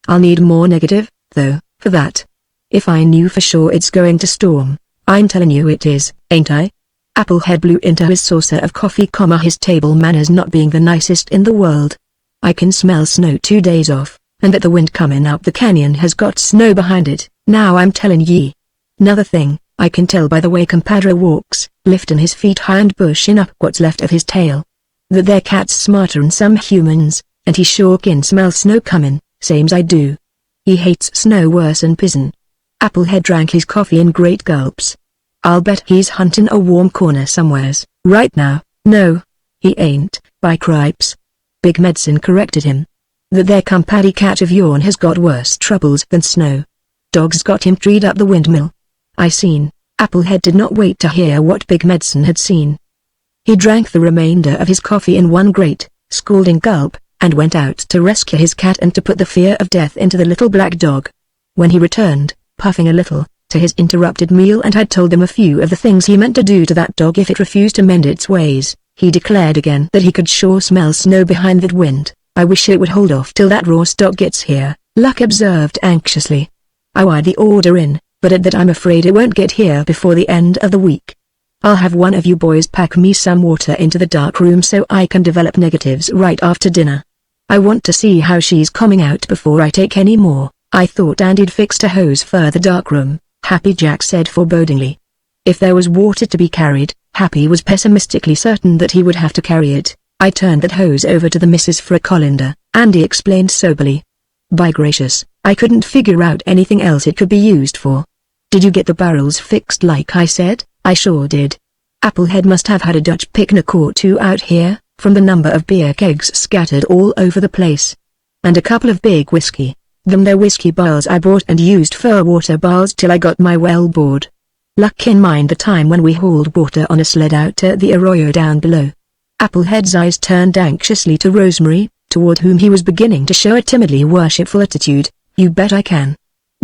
I'll need more negative, though, for that. If I knew for sure it's going to storm, I'm telling you it is, ain't I?" Applehead blew into his saucer of coffee, his table manners not being the nicest in the world. "I can smell snow 2 days off, and that the wind coming up the canyon has got snow behind it, now I'm telling ye. 'Nother thing, I can tell by the way compadre walks, lifting his feet high and bushin' up what's left of his tail. That there cat's smarter'n some humans, and he sure can smell snow comin', same's I do. He hates snow worse'n pizen." Applehead drank his coffee in great gulps. "I'll bet he's hunting a warm corner somewheres, right now." "No, he ain't, by cripes," Big Medicine corrected him. "That there compaddy cat of yourn has got worse troubles than snow. Dogs got him treed up the windmill." "I seen." Applehead did not wait to hear what Big Medicine had seen. He drank the remainder of his coffee in one great, scalding gulp, and went out to rescue his cat and to put the fear of death into the little black dog. When he returned, puffing a little, to his interrupted meal and had told them a few of the things he meant to do to that dog if it refused to mend its ways, he declared again that he could sure smell snow behind that wind. "I wish it would hold off till that raw stock gets here," Luck observed anxiously. "I wired the order in, but at that I'm afraid it won't get here before the end of the week. I'll have one of you boys pack me some water into the dark room so I can develop negatives right after dinner. I want to see how she's coming out before I take any more." "I thought Andy'd fixed a hose for the dark room," Happy Jack said forebodingly. If there was water to be carried, Happy was pessimistically certain that he would have to carry it. "I turned that hose over to the missus for a colander," Andy explained soberly. "By gracious, I couldn't figure out anything else it could be used for. Did you get the barrels fixed like I said?" "I sure did." Applehead must have had a Dutch picnic or two out here, from the number of beer kegs scattered all over the place. "And a couple of big whiskey. Them there whiskey barrels I bought and used for water barrels till I got my well bored. Luck can mind the time when we hauled water on a sled out to the arroyo down below." Applehead's eyes turned anxiously to Rosemary, toward whom he was beginning to show a timidly worshipful attitude. "You bet I can.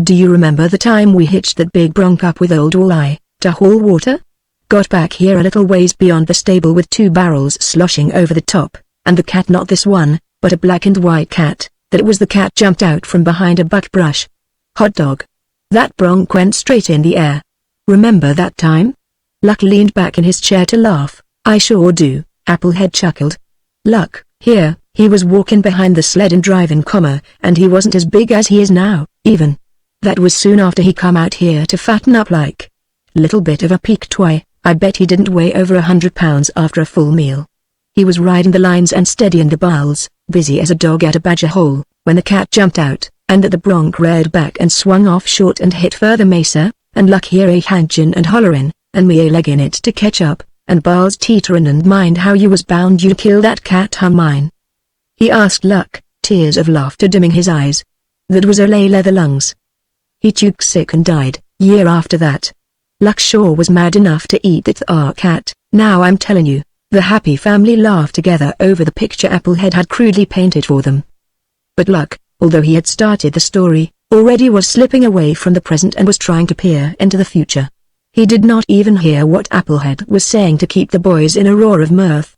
Do you remember the time we hitched that big bronc up with old Walleye, to haul water? Got back here a little ways beyond the stable with 2 barrels sloshing over the top, and the cat, not this one, but a black and white cat, that it was the cat jumped out from behind a buckbrush. Hot dog. That bronc went straight in the air. Remember that time?" Luck leaned back in his chair to laugh. "I sure do," Applehead chuckled. "Luck, here, he was walking behind the sled and driving, and he wasn't as big as he is now, even. That was soon after he come out here to fatten up like. Little bit of a peak toy, I bet he didn't weigh over 100 pounds after a full meal. He was riding the lines and steadying the bowels, busy as a dog at a badger hole, when the cat jumped out, and that the bronc reared back and swung off short and hit further Mesa, and Luck hear a hankin' and hollerin', and me a leggin' it to catch up, and Bars teeterin' and mind how you was bound you kill that cat mine. He asked Luck, tears of laughter dimming his eyes. That was Ole Leather Lungs. He took sick and died, year after that. Luck sure was mad enough to eat that cat, now I'm telling you. The happy family laughed together over the picture Applehead had crudely painted for them. But Luck, although he had started the story, already was slipping away from the present and was trying to peer into the future. He did not even hear what Applehead was saying to keep the boys in a roar of mirth.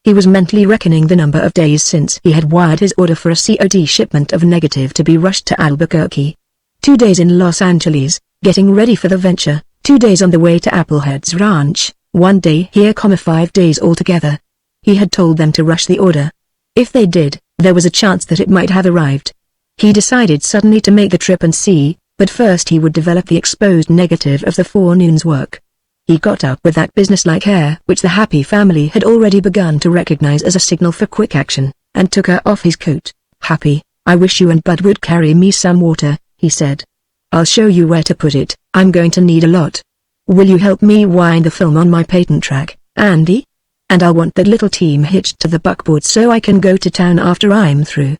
He was mentally reckoning the number of days since he had wired his order for a COD shipment of negative to be rushed to Albuquerque. 2 days in Los Angeles, getting ready for the venture, 2 days on the way to Applehead's ranch, 1 day here, 5 days altogether. He had told them to rush the order. If they did, there was a chance that it might have arrived. He decided suddenly to make the trip and see, but first he would develop the exposed negative of the forenoon's work. He got up with that businesslike air which the happy family had already begun to recognize as a signal for quick action, and took her off his coat. "Happy, I wish you and Bud would carry me some water," he said. "I'll show you where to put it, I'm going to need a lot. Will you help me wind the film on my patent track, Andy? And I'll want that little team hitched to the buckboard so I can go to town after I'm through.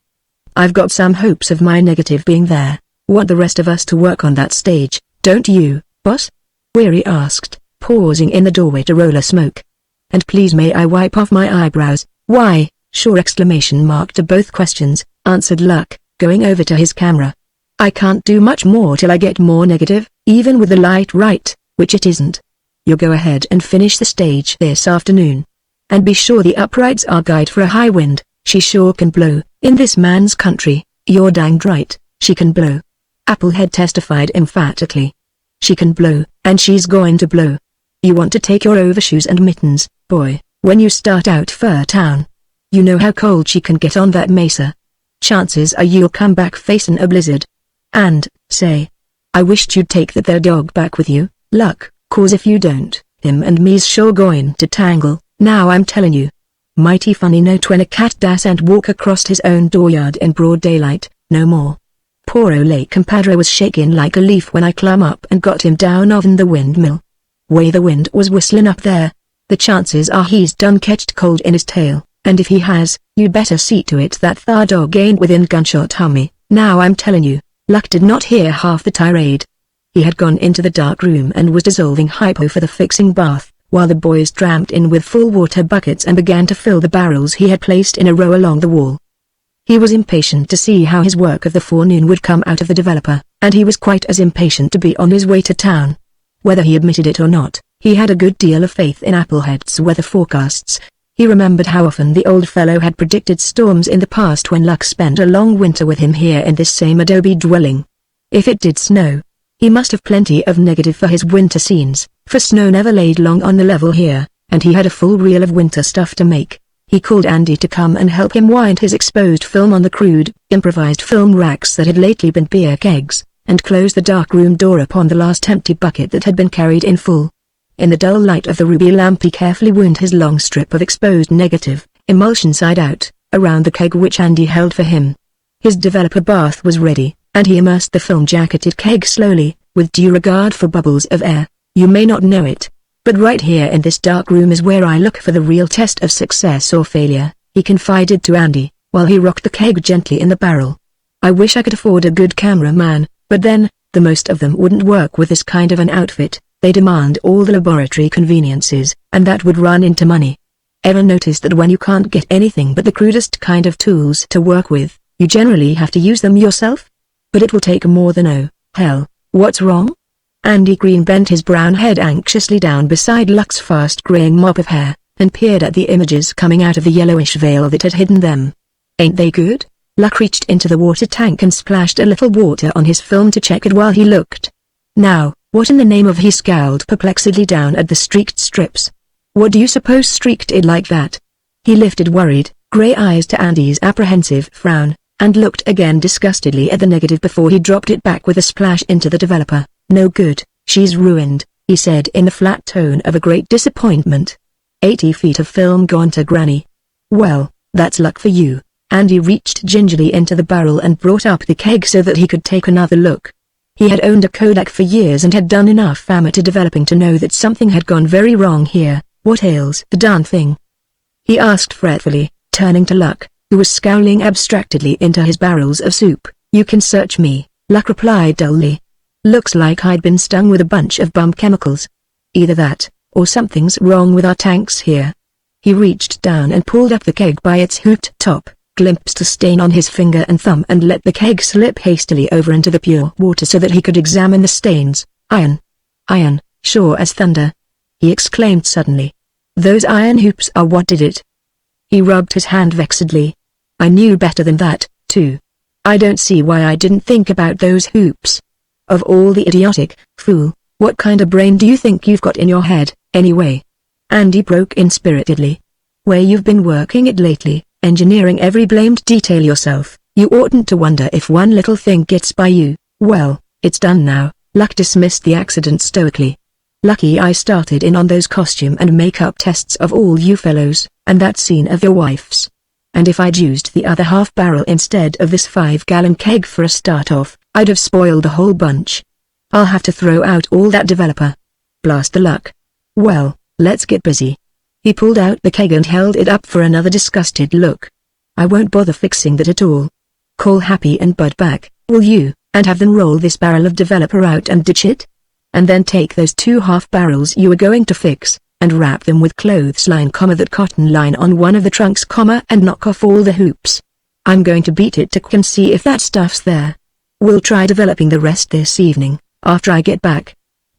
I've got some hopes of my negative being there. Want the rest of us to work on that stage, don't you, boss?" Weary asked, pausing in the doorway to roll a smoke. "And please may I wipe off my eyebrows?" "Why, sure!" exclamation mark to both questions, answered Luck, going over to his camera. "I can't do much more till I get more negative, even with the light right, which it isn't. You go ahead and finish the stage this afternoon. And be sure the uprights are guide for a high wind, she sure can blow, in this man's country." "You're danged right, she can blow," Applehead testified emphatically. "She can blow, and she's going to blow. You want to take your overshoes and mittens, boy, when you start out for town. You know how cold she can get on that mesa. Chances are you'll come back facing a blizzard. And, say, I wished you'd take that there dog back with you, Luck, 'cause if you don't, him and me's sure going to tangle, now I'm telling you. Mighty funny note when a cat dassn't walk across his own dooryard in broad daylight, no more. Poor ole compadre was shaking like a leaf when I clum up and got him down oven the windmill. Way the wind was whistling up there. The chances are he's done catched cold in his tail, and if he has, you'd better see to it that thar dog ain't within gunshot hummy, now I'm telling you." Luck did not hear half the tirade. He had gone into the dark room and was dissolving hypo for the fixing bath, while the boys tramped in with full water buckets and began to fill the barrels he had placed in a row along the wall. He was impatient to see how his work of the forenoon would come out of the developer, and he was quite as impatient to be on his way to town. Whether he admitted it or not, he had a good deal of faith in Applehead's weather forecasts. He remembered how often the old fellow had predicted storms in the past when Luck spent a long winter with him here in this same adobe dwelling. If it did snow, he must have plenty of negative for his winter scenes, for snow never laid long on the level here, and he had a full reel of winter stuff to make. He called Andy to come and help him wind his exposed film on the crude, improvised film racks that had lately been beer kegs, and close the dark room door upon the last empty bucket that had been carried in full. In the dull light of the ruby lamp he carefully wound his long strip of exposed negative, emulsion side out, around the keg which Andy held for him. His developer bath was ready, and he immersed the film-jacketed keg slowly, with due regard for bubbles of air. "You may not know it, but right here in this dark room is where I look for the real test of success or failure," he confided to Andy, while he rocked the keg gently in the barrel. "I wish I could afford a good cameraman, but then, the most of them wouldn't work with this kind of an outfit. They demand all the laboratory conveniences, and that would run into money. Ever noticed that when you can't get anything but the crudest kind of tools to work with, you generally have to use them yourself? But it will take more than hell, what's wrong?" Andy Green bent his brown head anxiously down beside Luck's fast-graying mop of hair, and peered at the images coming out of the yellowish veil that had hidden them. "Ain't they good?" Luck reached into the water tank and splashed a little water on his film to check it while he looked. "Now, what in the name of—" he scowled perplexedly down at the streaked strips. "What do you suppose streaked it like that?" He lifted worried, gray eyes to Andy's apprehensive frown, and looked again disgustedly at the negative before he dropped it back with a splash into the developer. "No good, she's ruined," he said in the flat tone of a great disappointment. 80 feet of film gone to granny. Well, that's luck for you. Andy reached gingerly into the barrel and brought up the keg so that he could take another look. He had owned a Kodak for years and had done enough amateur developing to know that something had gone very wrong here. What ails the darn thing? He asked fretfully, turning to Luck, who was scowling abstractedly into his barrels of soup. You can search me, Luck replied dully. Looks like I'd been stung with a bunch of bump chemicals. Either that, or something's wrong with our tanks here. He reached down and pulled up the keg by its hooped top, glimpsed a stain on his finger and thumb and let the keg slip hastily over into the pure water so that he could examine the stains. Iron. Iron, sure as thunder. He exclaimed suddenly. Those iron hoops are what did it. He rubbed his hand vexedly. I knew better than that, too. I don't see why I didn't think about those hoops. Of all the idiotic, fool, what kind of brain do you think you've got in your head, anyway? Andy broke in spiritedly. Where you've been working it lately, engineering every blamed detail yourself, you oughtn't to wonder if one little thing gets by you. Well, it's done now, Luck dismissed the accident stoically. Lucky I started in on those costume and makeup tests of all you fellows, and that scene of your wife's. And if I'd used the other half barrel instead of this 5-gallon keg for a start-off, I'd have spoiled the whole bunch. I'll have to throw out all that developer. Blast the luck. Well, let's get busy. He pulled out the keg and held it up for another disgusted look. I won't bother fixing that at all. Call Happy and Bud back, will you, and have them roll this barrel of developer out and ditch it? And then take those 2 half barrels you were going to fix, and wrap them with clothesline, that cotton line on one of the trunks, and knock off all the hoops. I'm going to beat it to and see if that stuff's there. We'll try developing the rest this evening, after I get back.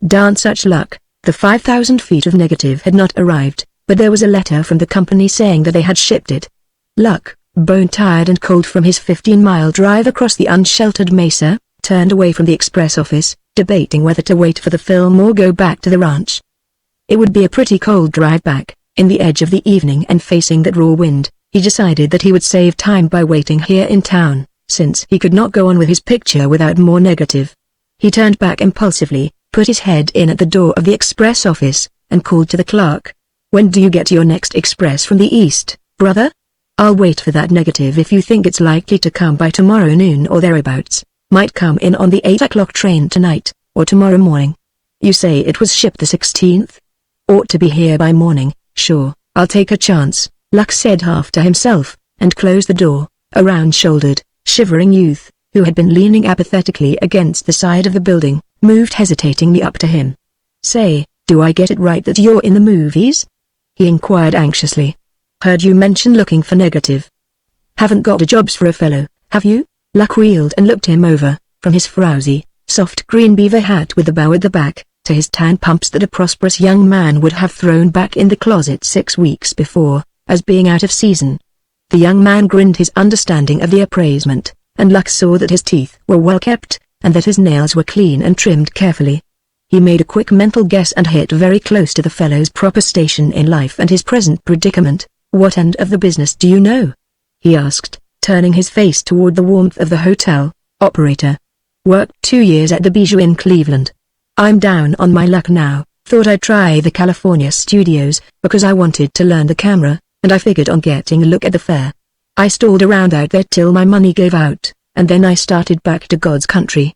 Darn such luck, the 5,000 feet of negative had not arrived, but there was a letter from the company saying that they had shipped it. Luck, bone-tired and cold from his 15-mile drive across the unsheltered mesa, turned away from the express office, debating whether to wait for the film or go back to the ranch. It would be a pretty cold drive back, in the edge of the evening and facing that raw wind. He decided that he would save time by waiting here in town, since he could not go on with his picture without more negative. He turned back impulsively, put his head in at the door of the express office, and called to the clerk. When do you get your next express from the east, brother? I'll wait for that negative if you think it's likely to come by tomorrow noon or thereabouts. Might come in on the 8 o'clock train tonight, or tomorrow morning. You say it was shipped the 16th? Ought to be here by morning. Sure, I'll take a chance, Luck said half to himself, and closed the door. A round-shouldered, shivering youth, who had been leaning apathetically against the side of the building, moved hesitatingly up to him. Say, do I get it right that you're in the movies? He inquired anxiously. Heard you mention looking for negative. Haven't got a jobs for a fellow, have you? Luck wheeled and looked him over, from his frowsy, soft green beaver hat with the bow at the back, to his tan pumps that a prosperous young man would have thrown back in the closet 6 weeks before, as being out of season. The young man grinned his understanding of the appraisement, and Luck saw that his teeth were well kept, and that his nails were clean and trimmed carefully. He made a quick mental guess and hit very close to the fellow's proper station in life and his present predicament. What end of the business do you know? He asked, turning his face toward the warmth of the hotel. Operator. Worked 2 years at the Bijou in Cleveland. I'm down on my luck now. Thought I'd try the California studios, because I wanted to learn the camera, and I figured on getting a look at the fair. I stalled around out there till my money gave out, and then I started back to God's country.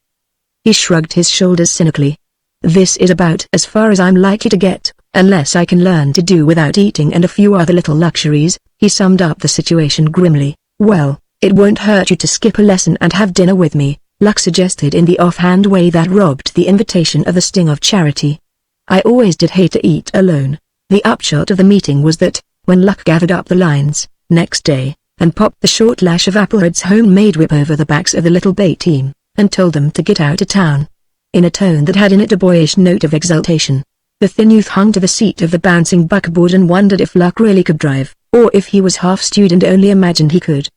He shrugged his shoulders cynically. This is about as far as I'm likely to get, unless I can learn to do without eating and a few other little luxuries. He summed up the situation grimly. Well, it won't hurt you to skip a lesson and have dinner with me, Luck suggested in the offhand way that robbed the invitation of the sting of charity. I always did hate to eat alone. The upshot of the meeting was that, when Luck gathered up the lines, next day, and popped the short lash of Applehead's homemade whip over the backs of the little bay team, and told them to get out of town. In a tone that had in it a boyish note of exultation, the thin youth hung to the seat of the bouncing buckboard and wondered if Luck really could drive, or if he was half-stewed and only imagined he could.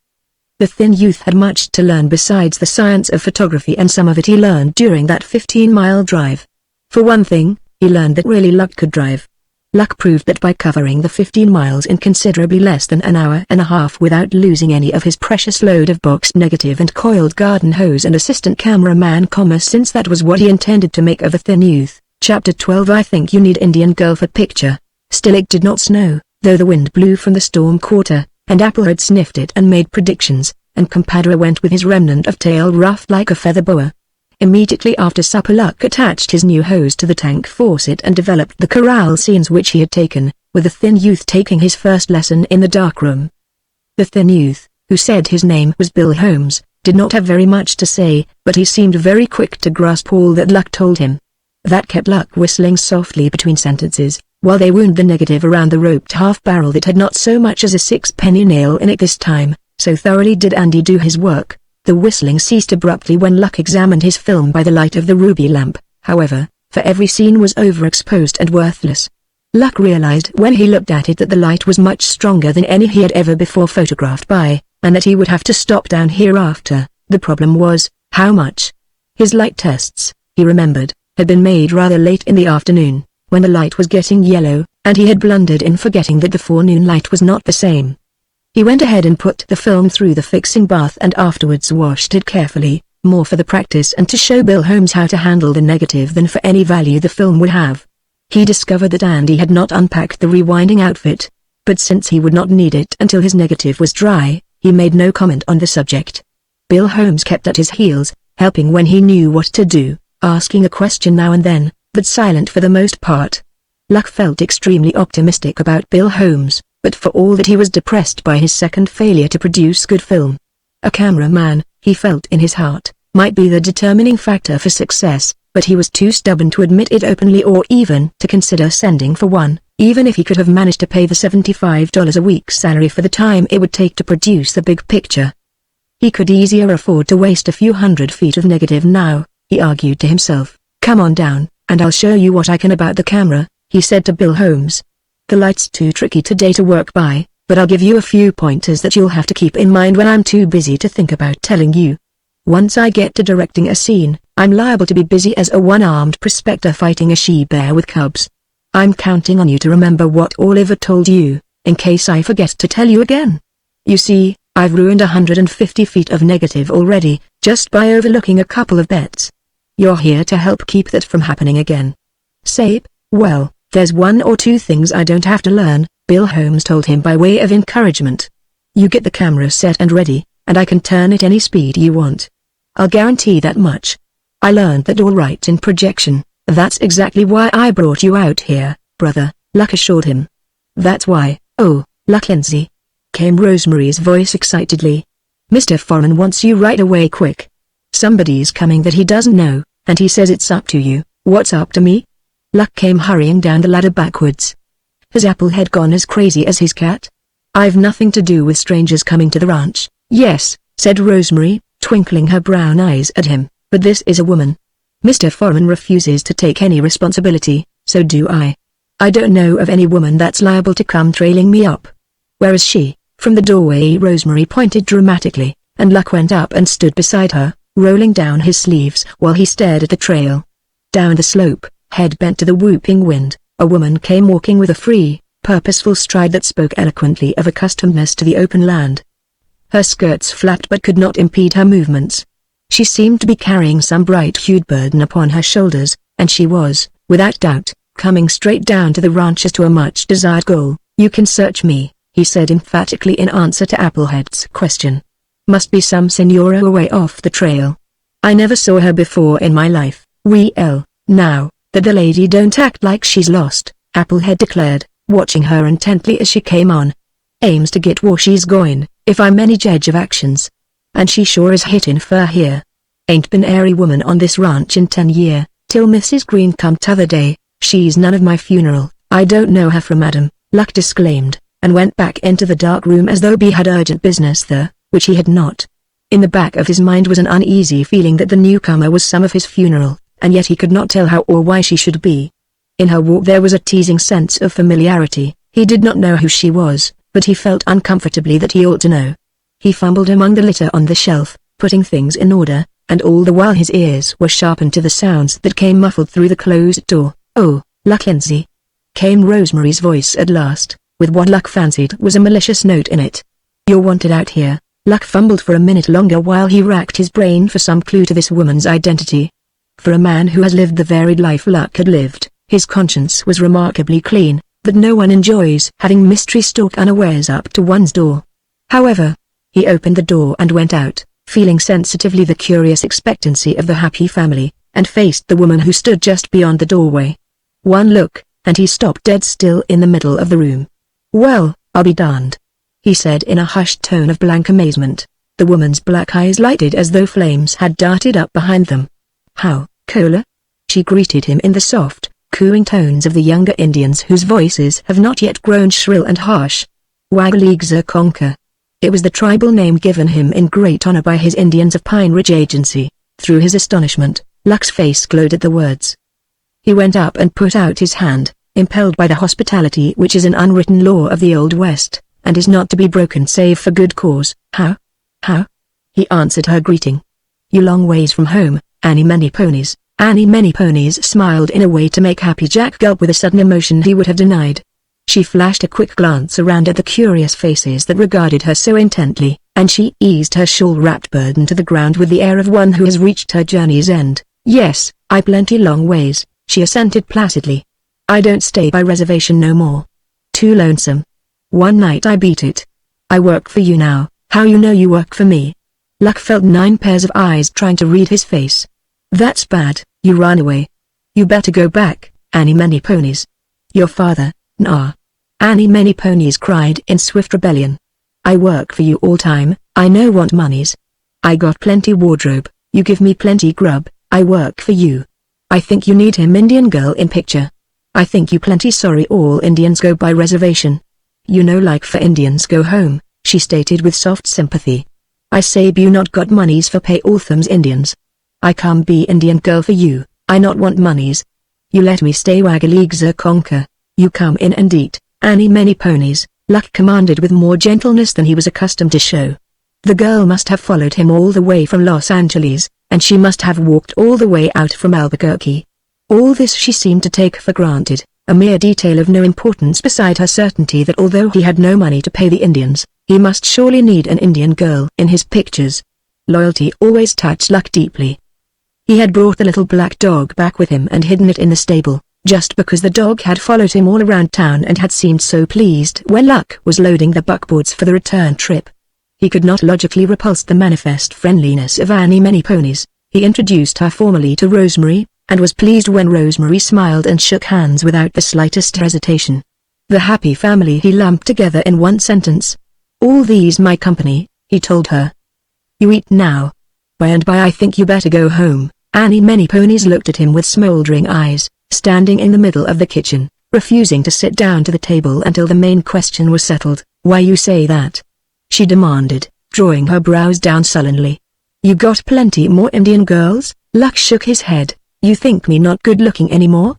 The thin youth had much to learn besides the science of photography, and some of it he learned during that 15-mile drive. For one thing, he learned that really Luck could drive. Luck proved that by covering the 15 miles in considerably less than an hour and a half without losing any of his precious load of box negative and coiled garden hose and assistant cameraman, since that was what he intended to make of the thin youth, Chapter 12. I think you need Indian girl for picture. Still it did not snow, though the wind blew from the storm quarter, and Apple had sniffed it and made predictions, and compadre went with his remnant of tail ruffed like a feather boa. Immediately after supper Luck attached his new hose to the tank faucet and developed the chorale scenes which he had taken, with the thin youth taking his first lesson in the darkroom. The thin youth, who said his name was Bill Holmes, did not have very much to say, but he seemed very quick to grasp all that Luck told him. That kept Luck whistling softly between sentences, while they wound the negative around the roped half-barrel that had not so much as a sixpenny nail in it this time, so thoroughly did Andy do his work. The whistling ceased abruptly when Luck examined his film by the light of the ruby lamp, however, for every scene was overexposed and worthless. Luck realized when he looked at it that the light was much stronger than any he had ever before photographed by, and that he would have to stop down hereafter. The problem was, how much? His light tests, he remembered, had been made rather late in the afternoon, when the light was getting yellow, and he had blundered in forgetting that the forenoon light was not the same. He went ahead and put the film through the fixing bath and afterwards washed it carefully, more for the practice and to show Bill Holmes how to handle the negative than for any value the film would have. He discovered that Andy had not unpacked the rewinding outfit, but since he would not need it until his negative was dry, he made no comment on the subject. Bill Holmes kept at his heels, helping when he knew what to do, asking a question now and then, but silent for the most part. Luck felt extremely optimistic about Bill Holmes, but for all that he was depressed by his second failure to produce good film. A cameraman, he felt in his heart, might be the determining factor for success, but he was too stubborn to admit it openly or even to consider sending for one, even if he could have managed to pay the $75 a week salary for the time it would take to produce the big picture. He could easier afford to waste a few hundred feet of negative now, he argued to himself. Come on down, and I'll show you what I can about the camera, he said to Bill Holmes. The light's too tricky today to work by, but I'll give you a few pointers that you'll have to keep in mind when I'm too busy to think about telling you. Once I get to directing a scene, I'm liable to be busy as a one-armed prospector fighting a she-bear with cubs. I'm counting on you to remember what Oliver told you, in case I forget to tell you again. You see, I've ruined 150 feet of negative already, just by overlooking a couple of bets. You're here to help keep that from happening again. Sabe? Well, there's one or two things I don't have to learn, Bill Holmes told him by way of encouragement. You get the camera set and ready, and I can turn it any speed you want. I'll guarantee that much. I learned that all right in projection. That's exactly why I brought you out here, brother, Luck assured him. That's why, oh, Luck Lindsay, came Rosemary's voice excitedly. Mr. Foreman wants you right away quick. Somebody's coming that he doesn't know, and he says it's up to you. What's up to me? Luck came hurrying down the ladder backwards. Has Applehead gone as crazy as his cat? I've nothing to do with strangers coming to the ranch. Yes, said Rosemary, twinkling her brown eyes at him, but this is a woman. Mr. Foreman refuses to take any responsibility, so do I. I don't know of any woman that's liable to come trailing me up. Where is she? From the doorway Rosemary pointed dramatically, and Luck went up and stood beside her, rolling down his sleeves while he stared at the trail. Down the slope, head bent to the whooping wind, a woman came walking with a free, purposeful stride that spoke eloquently of accustomedness to the open land. Her skirts flapped but could not impede her movements. She seemed to be carrying some bright-hued burden upon her shoulders, and she was, without doubt, coming straight down to the ranch as to a much-desired goal. You can search me, he said emphatically in answer to Applehead's question. Must be some senora away off the trail. I never saw her before in my life. Well, now, that the lady don't act like she's lost, Applehead declared, watching her intently as she came on. Aims to get where she's going, if I'm any judge of actions. And she sure is hittin' fur here. Ain't been airy woman on this ranch in 10 year, till Mrs. Green come t'other day. She's none of my funeral. I don't know her from Adam, Luck disclaimed, and went back into the dark room as though he had urgent business there, which he had not. In the back of his mind was an uneasy feeling that the newcomer was some of his funeral, and yet he could not tell how or why she should be. In her walk there was a teasing sense of familiarity. He did not know who she was, but he felt uncomfortably that he ought to know. He fumbled among the litter on the shelf, putting things in order, and all the while his ears were sharpened to the sounds that came muffled through the closed door. Oh, Luck Lindsay, came Rosemary's voice at last, with what Luck fancied was a malicious note in it. You're wanted out here. Luck fumbled for a minute longer while he racked his brain for some clue to this woman's identity. For a man who has lived the varied life Luck had lived, his conscience was remarkably clean, but no one enjoys having mystery stalk unawares up to one's door. However, he opened the door and went out, feeling sensitively the curious expectancy of the happy family, and faced the woman who stood just beyond the doorway. One look, and he stopped dead still in the middle of the room. "Well, I'll be darned," he said in a hushed tone of blank amazement. The woman's black eyes lighted as though flames had darted up behind them. "How, Cola?" she greeted him in the soft, cooing tones of the younger Indians whose voices have not yet grown shrill and harsh. Wagaligzakonka. It was the tribal name given him in great honor by his Indians of Pine Ridge Agency. Through his astonishment, Luck's face glowed at the words. He went up and put out his hand, impelled by the hospitality which is an unwritten law of the Old West, and is not to be broken save for good cause. "How? How?" he answered her greeting. "You long ways from home, Annie Many Ponies." Annie Many Ponies smiled in a way to make Happy Jack gulp with a sudden emotion he would have denied. She flashed a quick glance around at the curious faces that regarded her so intently, and she eased her shawl-wrapped burden to the ground with the air of one who has reached her journey's end. "Yes, I plenty long ways," she assented placidly. "I don't stay by reservation no more. Too lonesome. One night I beat it. I work for you now." "How you know you work for me?" Luck felt 9 pairs of eyes trying to read his face. "That's bad, you ran away. You better go back, Annie Many Ponies." "Your father, nah." Annie Many Ponies cried in swift rebellion. "I work for you all time, I no want monies. I got plenty wardrobe, you give me plenty grub, I work for you. I think you need him Indian girl in picture. I think you plenty sorry all Indians go by reservation. You know like for Indians go home," she stated with soft sympathy. "I say you not got monies for pay all thumbs Indians. I come be Indian girl for you, I not want monies. You let me stay Wagaligzakonka, you come in and eat." Annie Many Ponies, Luck commanded with more gentleness than he was accustomed to show. The girl must have followed him all the way from Los Angeles, and she must have walked all the way out from Albuquerque. All this she seemed to take for granted, a mere detail of no importance beside her certainty that although he had no money to pay the Indians, he must surely need an Indian girl in his pictures. Loyalty always touched Luck deeply. He had brought the little black dog back with him and hidden it in the stable, just because the dog had followed him all around town and had seemed so pleased when Luck was loading the buckboards for the return trip. He could not logically repulse the manifest friendliness of Annie Many Ponies. He introduced her formally to Rosemary, and was pleased when Rosemary smiled and shook hands without the slightest hesitation. The happy family he lumped together in one sentence. "All these my company," he told her. "You eat now. By and by I think you better go home." Annie Many Ponies looked at him with smoldering eyes, standing in the middle of the kitchen, refusing to sit down to the table until the main question was settled. "Why you say that?" she demanded, drawing her brows down sullenly. "You got plenty more Indian girls?" Luck shook his head. "You think me not good looking anymore?"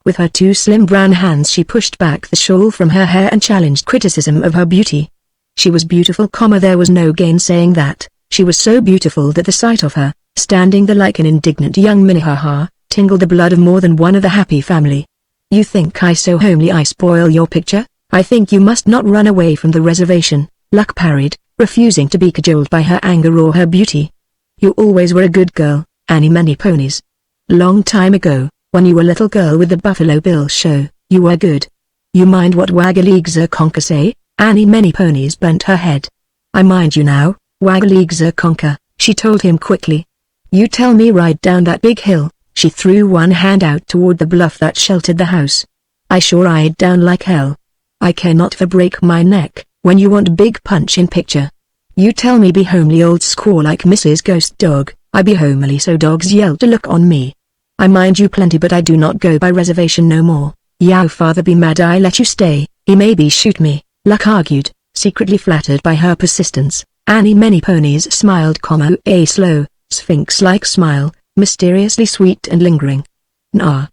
With her 2 slim brown hands she pushed back the shawl from her hair and challenged criticism of her beauty. She was beautiful, there was no gainsaying that. She was so beautiful that the sight of her, standing there like an indignant young Minnehaha, tingled the blood of more than one of the happy family. "You think I so homely I spoil your picture? I think you must not run away from the reservation," Luck parried, refusing to be cajoled by her anger or her beauty. "You always were a good girl, Annie Many Ponies. Long time ago, when you were little girl with the Buffalo Bill show, you were good. You mind what Wagaligzakonka say?" Annie Many Ponies bent her head. "I mind you now, Wagaligzakonka," she told him quickly. "You tell me ride down that big hill." She threw one hand out toward the bluff that sheltered the house. "I sure ride down like hell. I care not for break my neck, when you want big punch in picture. You tell me be homely old squaw like Mrs. Ghost Dog, I be homely so dogs yell to look on me. I mind you plenty but I do not go by reservation no more. Yow father be mad I let you stay, he maybe shoot me," Luck argued, secretly flattered by her persistence. Annie Many Ponies smiled, a slow, sphinx-like smile, mysteriously sweet and lingering. "Nah.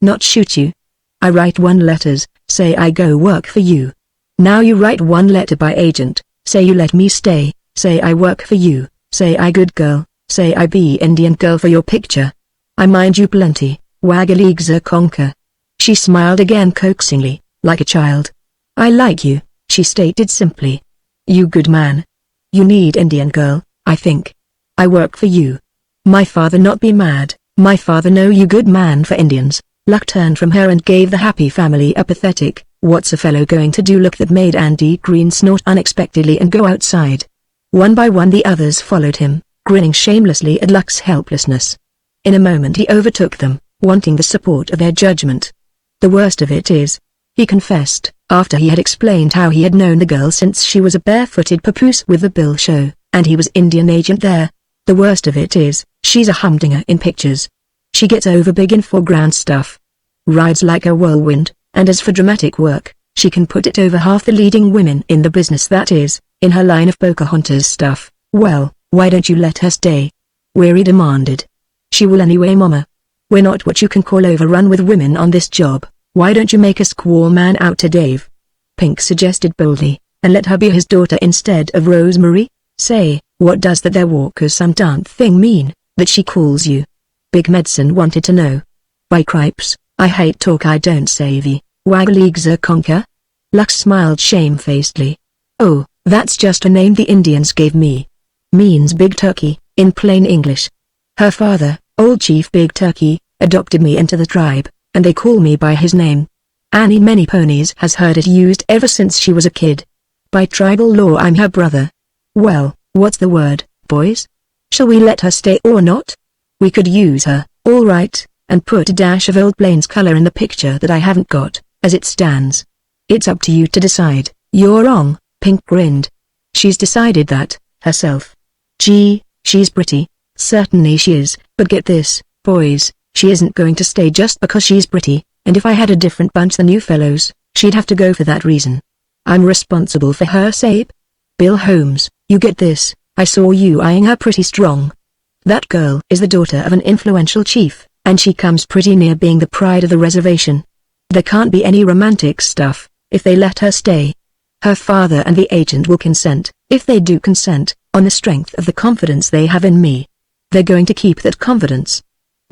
Not shoot you. I write 1 letters, say I go work for you. Now you write 1 letter by agent, say you let me stay, say I work for you, say I good girl, say I be Indian girl for your picture. I mind you plenty, Wagaligzakonka." She smiled again coaxingly, like a child. "I like you," she stated simply. "You good man. You need Indian girl, I think. I work for you. My father not be mad, My father know you good man for Indians. Luck turned from her and gave the happy family a pathetic, "What's a fellow going to do?" look that made Andy Green snort unexpectedly and go outside. One by one the others followed him, grinning shamelessly at Luck's helplessness. In a moment he overtook them, wanting the support of their judgment. "The worst of it is," he confessed, after he had explained how he had known the girl since she was a barefooted papoose with the Bill show, and he was Indian agent there. "The worst of it is, she's a humdinger in pictures. She gets over big in foreground stuff. Rides like a whirlwind, and as for dramatic work, she can put it over half the leading women in the business, that is, in her line of Pocahontas stuff." "Well, why don't you let her stay?" Weary demanded. "She will anyway, Mama. We're not what you can call overrun with women on this job. Why don't you make a squaw man out to Dave?" Pink suggested boldly, "and let her be his daughter instead of Rosemary? Say, what does that there Walker's some darn thing mean, that she calls you?" Big Medicine wanted to know. "By cripes, I hate talk I don't savvy. Wagaleegza conquer?" Luck smiled shamefacedly. "Oh, that's just a name the Indians gave me. Means Big Turkey, in plain English. Her father, Old Chief Big Turkey, adopted me into the tribe, and they call me by his name. Annie Many Ponies has heard it used ever since she was a kid. By tribal law I'm her brother. Well, what's the word, boys? Shall we let her stay or not? We could use her, all right, and put a dash of Old Plains color in the picture that I haven't got, as it stands. It's up to you to decide." "You're wrong," Pink grinned. "She's decided that, herself. Gee, she's pretty. Certainly she is, but get this, boys, she isn't going to stay just because she's pretty, and if I had a different bunch than you fellows, she'd have to go for that reason. I'm responsible for her sabe. Bill Holmes, you get this, I saw you eyeing her pretty strong. That girl is the daughter of an influential chief, and she comes pretty near being the pride of the reservation. There can't be any romantic stuff, if they let her stay. Her father and the agent will consent, if they do consent, on the strength of the confidence they have in me. They're going to keep that confidence.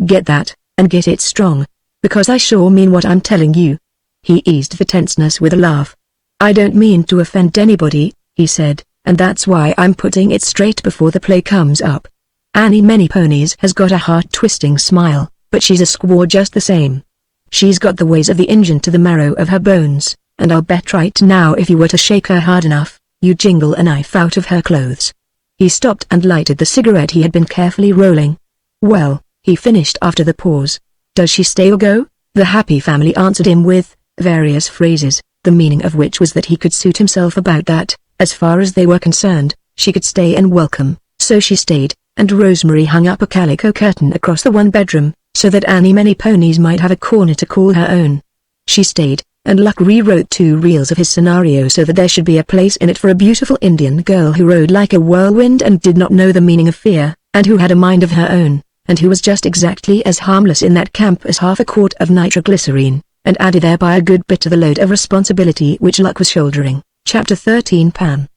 Get that, and get it strong, because I sure mean what I'm telling you." He eased the tenseness with a laugh. "I don't mean to offend anybody," he said, "and that's why I'm putting it straight before the play comes up. Annie Many Ponies has got a heart-twisting smile, but she's a squaw just the same. She's got the ways of the Injun to the marrow of her bones, and I'll bet right now if you were to shake her hard enough, you'd jingle a knife out of her clothes." He stopped and lighted the cigarette he had been carefully rolling. "Well," he finished after the pause, "does she stay or go?" The happy family answered him with various phrases, the meaning of which was that he could suit himself about that, as far as they were concerned, she could stay and welcome. So she stayed, and Rosemary hung up a calico curtain across the one bedroom, so that Annie Many Ponies might have a corner to call her own. She stayed, and Luck rewrote 2 reels of his scenario so that there should be a place in it for a beautiful Indian girl who rode like a whirlwind and did not know the meaning of fear, and who had a mind of her own, and who was just exactly as harmless in that camp as half a quart of nitroglycerine, and added thereby a good bit to the load of responsibility which Luck was shouldering. Chapter 13 Pan.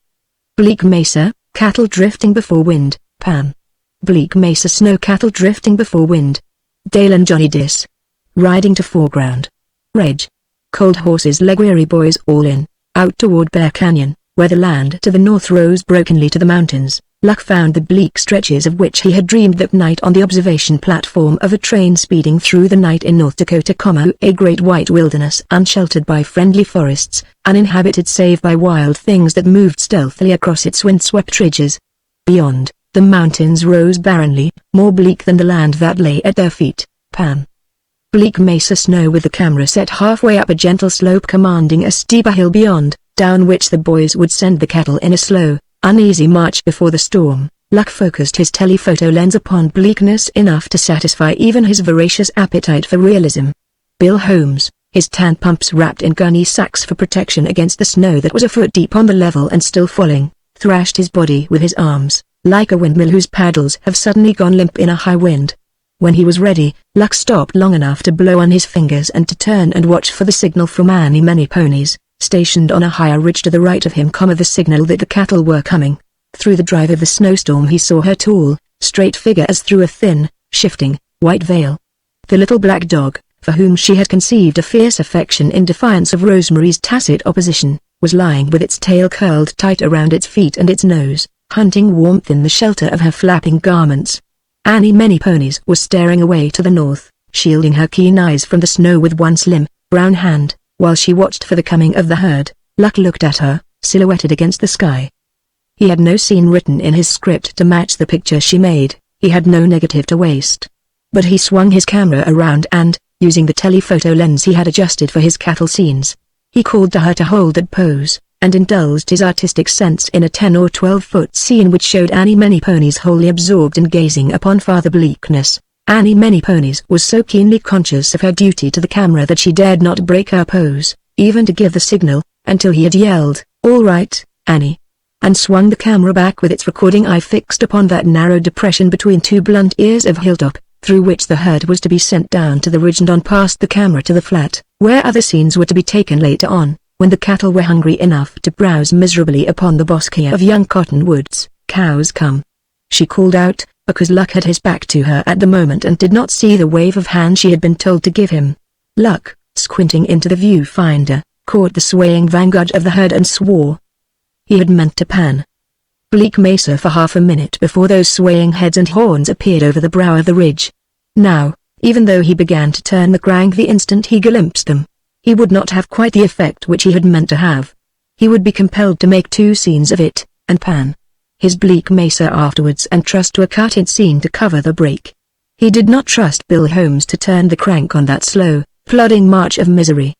Bleak Mesa, cattle drifting before wind, Pan. Bleak Mesa snow cattle drifting before wind. Dale and Johnny Dis. Riding to foreground. Reg. Cold horses leg weary boys all in, out toward Bear Canyon, where the land to the north rose brokenly to the mountains. Luck found the bleak stretches of which he had dreamed that night on the observation platform of a train speeding through the night in North Dakota, a great white wilderness unsheltered by friendly forests, uninhabited save by wild things that moved stealthily across its windswept ridges. Beyond, the mountains rose barrenly, more bleak than the land that lay at their feet. Pan. Bleak Mesa snow with the camera set halfway up a gentle slope commanding a steeper hill beyond, down which the boys would send the cattle in a slow, uneasy march before the storm. Luck focused his telephoto lens upon bleakness enough to satisfy even his voracious appetite for realism. Bill Holmes, his tan pumps wrapped in gunny sacks for protection against the snow that was a foot deep on the level and still falling, thrashed his body with his arms, like a windmill whose paddles have suddenly gone limp in a high wind. When he was ready, Luck stopped long enough to blow on his fingers and to turn and watch for the signal from Annie Many Ponies, stationed on a higher ridge to the right of him, the signal that the cattle were coming. Through the drive of the snowstorm he saw her tall, straight figure as through a thin, shifting, white veil. The little black dog, for whom she had conceived a fierce affection in defiance of Rosemary's tacit opposition, was lying with its tail curled tight around its feet and its nose, hunting warmth in the shelter of her flapping garments. Annie Many Ponies was staring away to the north, shielding her keen eyes from the snow with one slim, brown hand. While she watched for the coming of the herd, Luck looked at her, silhouetted against the sky. He had no scene written in his script to match the picture she made. He had no negative to waste. But he swung his camera around and, using the telephoto lens he had adjusted for his cattle scenes, he called to her to hold that pose, and indulged his artistic sense in a 10 or 12-foot scene which showed Annie Many Ponies wholly absorbed in gazing upon Father Bleakness. Annie Many Ponies was so keenly conscious of her duty to the camera that she dared not break her pose, even to give the signal, until he had yelled, "All right, Annie," and swung the camera back with its recording eye fixed upon that narrow depression between two blunt ears of hilltop, through which the herd was to be sent down to the ridge and on past the camera to the flat, where other scenes were to be taken later on, when the cattle were hungry enough to browse miserably upon the bosquet of young cottonwoods. "Cows come," she called out, because Luck had his back to her at the moment and did not see the wave of hand she had been told to give him. Luck, squinting into the viewfinder, caught the swaying vanguard of the herd and swore. He had meant to pan Bleak Mesa for half a minute before those swaying heads and horns appeared over the brow of the ridge. Now, even though he began to turn the crank the instant he glimpsed them, he would not have quite the effect which he had meant to have. He would be compelled to make two scenes of it, and pan his Bleak Mesa afterwards and trust to a cut-in scene to cover the break. He did not trust Bill Holmes to turn the crank on that slow, plodding march of misery.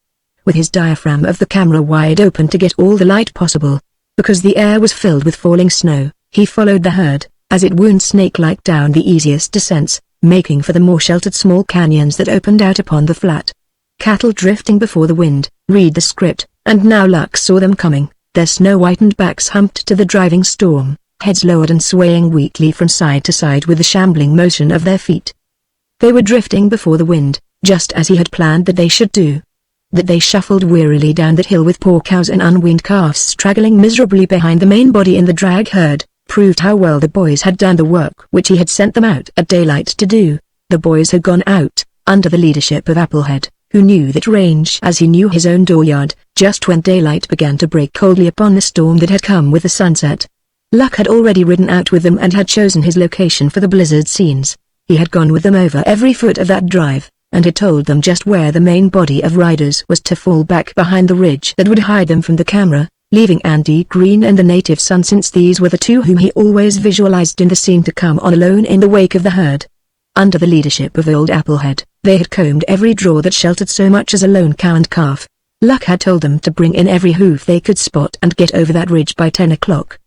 With his diaphragm of the camera wide open to get all the light possible, because the air was filled with falling snow, he followed the herd, as it wound snake-like down the easiest descents, making for the more sheltered small canyons that opened out upon the flat. Cattle drifting before the wind, read the script, and now Luck saw them coming, their snow-whitened backs humped to the driving storm, heads lowered and swaying weakly from side to side with the shambling motion of their feet. They were drifting before the wind, just as he had planned that they should do. That they shuffled wearily down that hill with poor cows and unweaned calves straggling miserably behind the main body in the drag herd, proved how well the boys had done the work which he had sent them out at daylight to do. The boys had gone out, under the leadership of Applehead, who knew that range as he knew his own dooryard, just when daylight began to break coldly upon the storm that had come with the sunset. Luck had already ridden out with them and had chosen his location for the blizzard scenes. He had gone with them over every foot of that drive, and had told them just where the main body of riders was to fall back behind the ridge that would hide them from the camera, leaving Andy Green and the native son, since these were the two whom he always visualized in the scene, to come on alone in the wake of the herd. Under the leadership of old Applehead, they had combed every draw that sheltered so much as a lone cow and calf. Luck had told them to bring in every hoof they could spot and get over that ridge by 10 o'clock.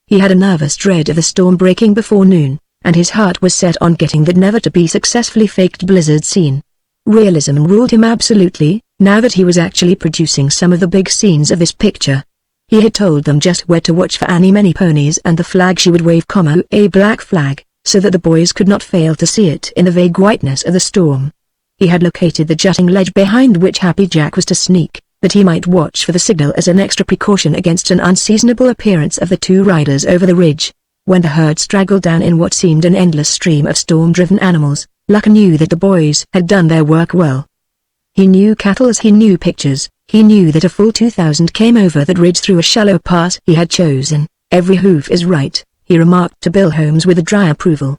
He had a nervous dread of the storm breaking before noon, and his heart was set on getting that never-to-be successfully faked blizzard scene. Realism ruled him absolutely, now that he was actually producing some of the big scenes of this picture. He had told them just where to watch for Annie Many Ponies and the flag she would wave, a black flag, so that the boys could not fail to see it in the vague whiteness of the storm. He had located the jutting ledge behind which Happy Jack was to sneak, that he might watch for the signal as an extra precaution against an unseasonable appearance of the two riders over the ridge. When the herd straggled down in what seemed an endless stream of storm-driven animals, Luck knew that the boys had done their work well. He knew cattle as he knew pictures. He knew that a full 2,000 came over that ridge through a shallow pass he had chosen. "Every hoof is right," he remarked to Bill Holmes with a dry approval.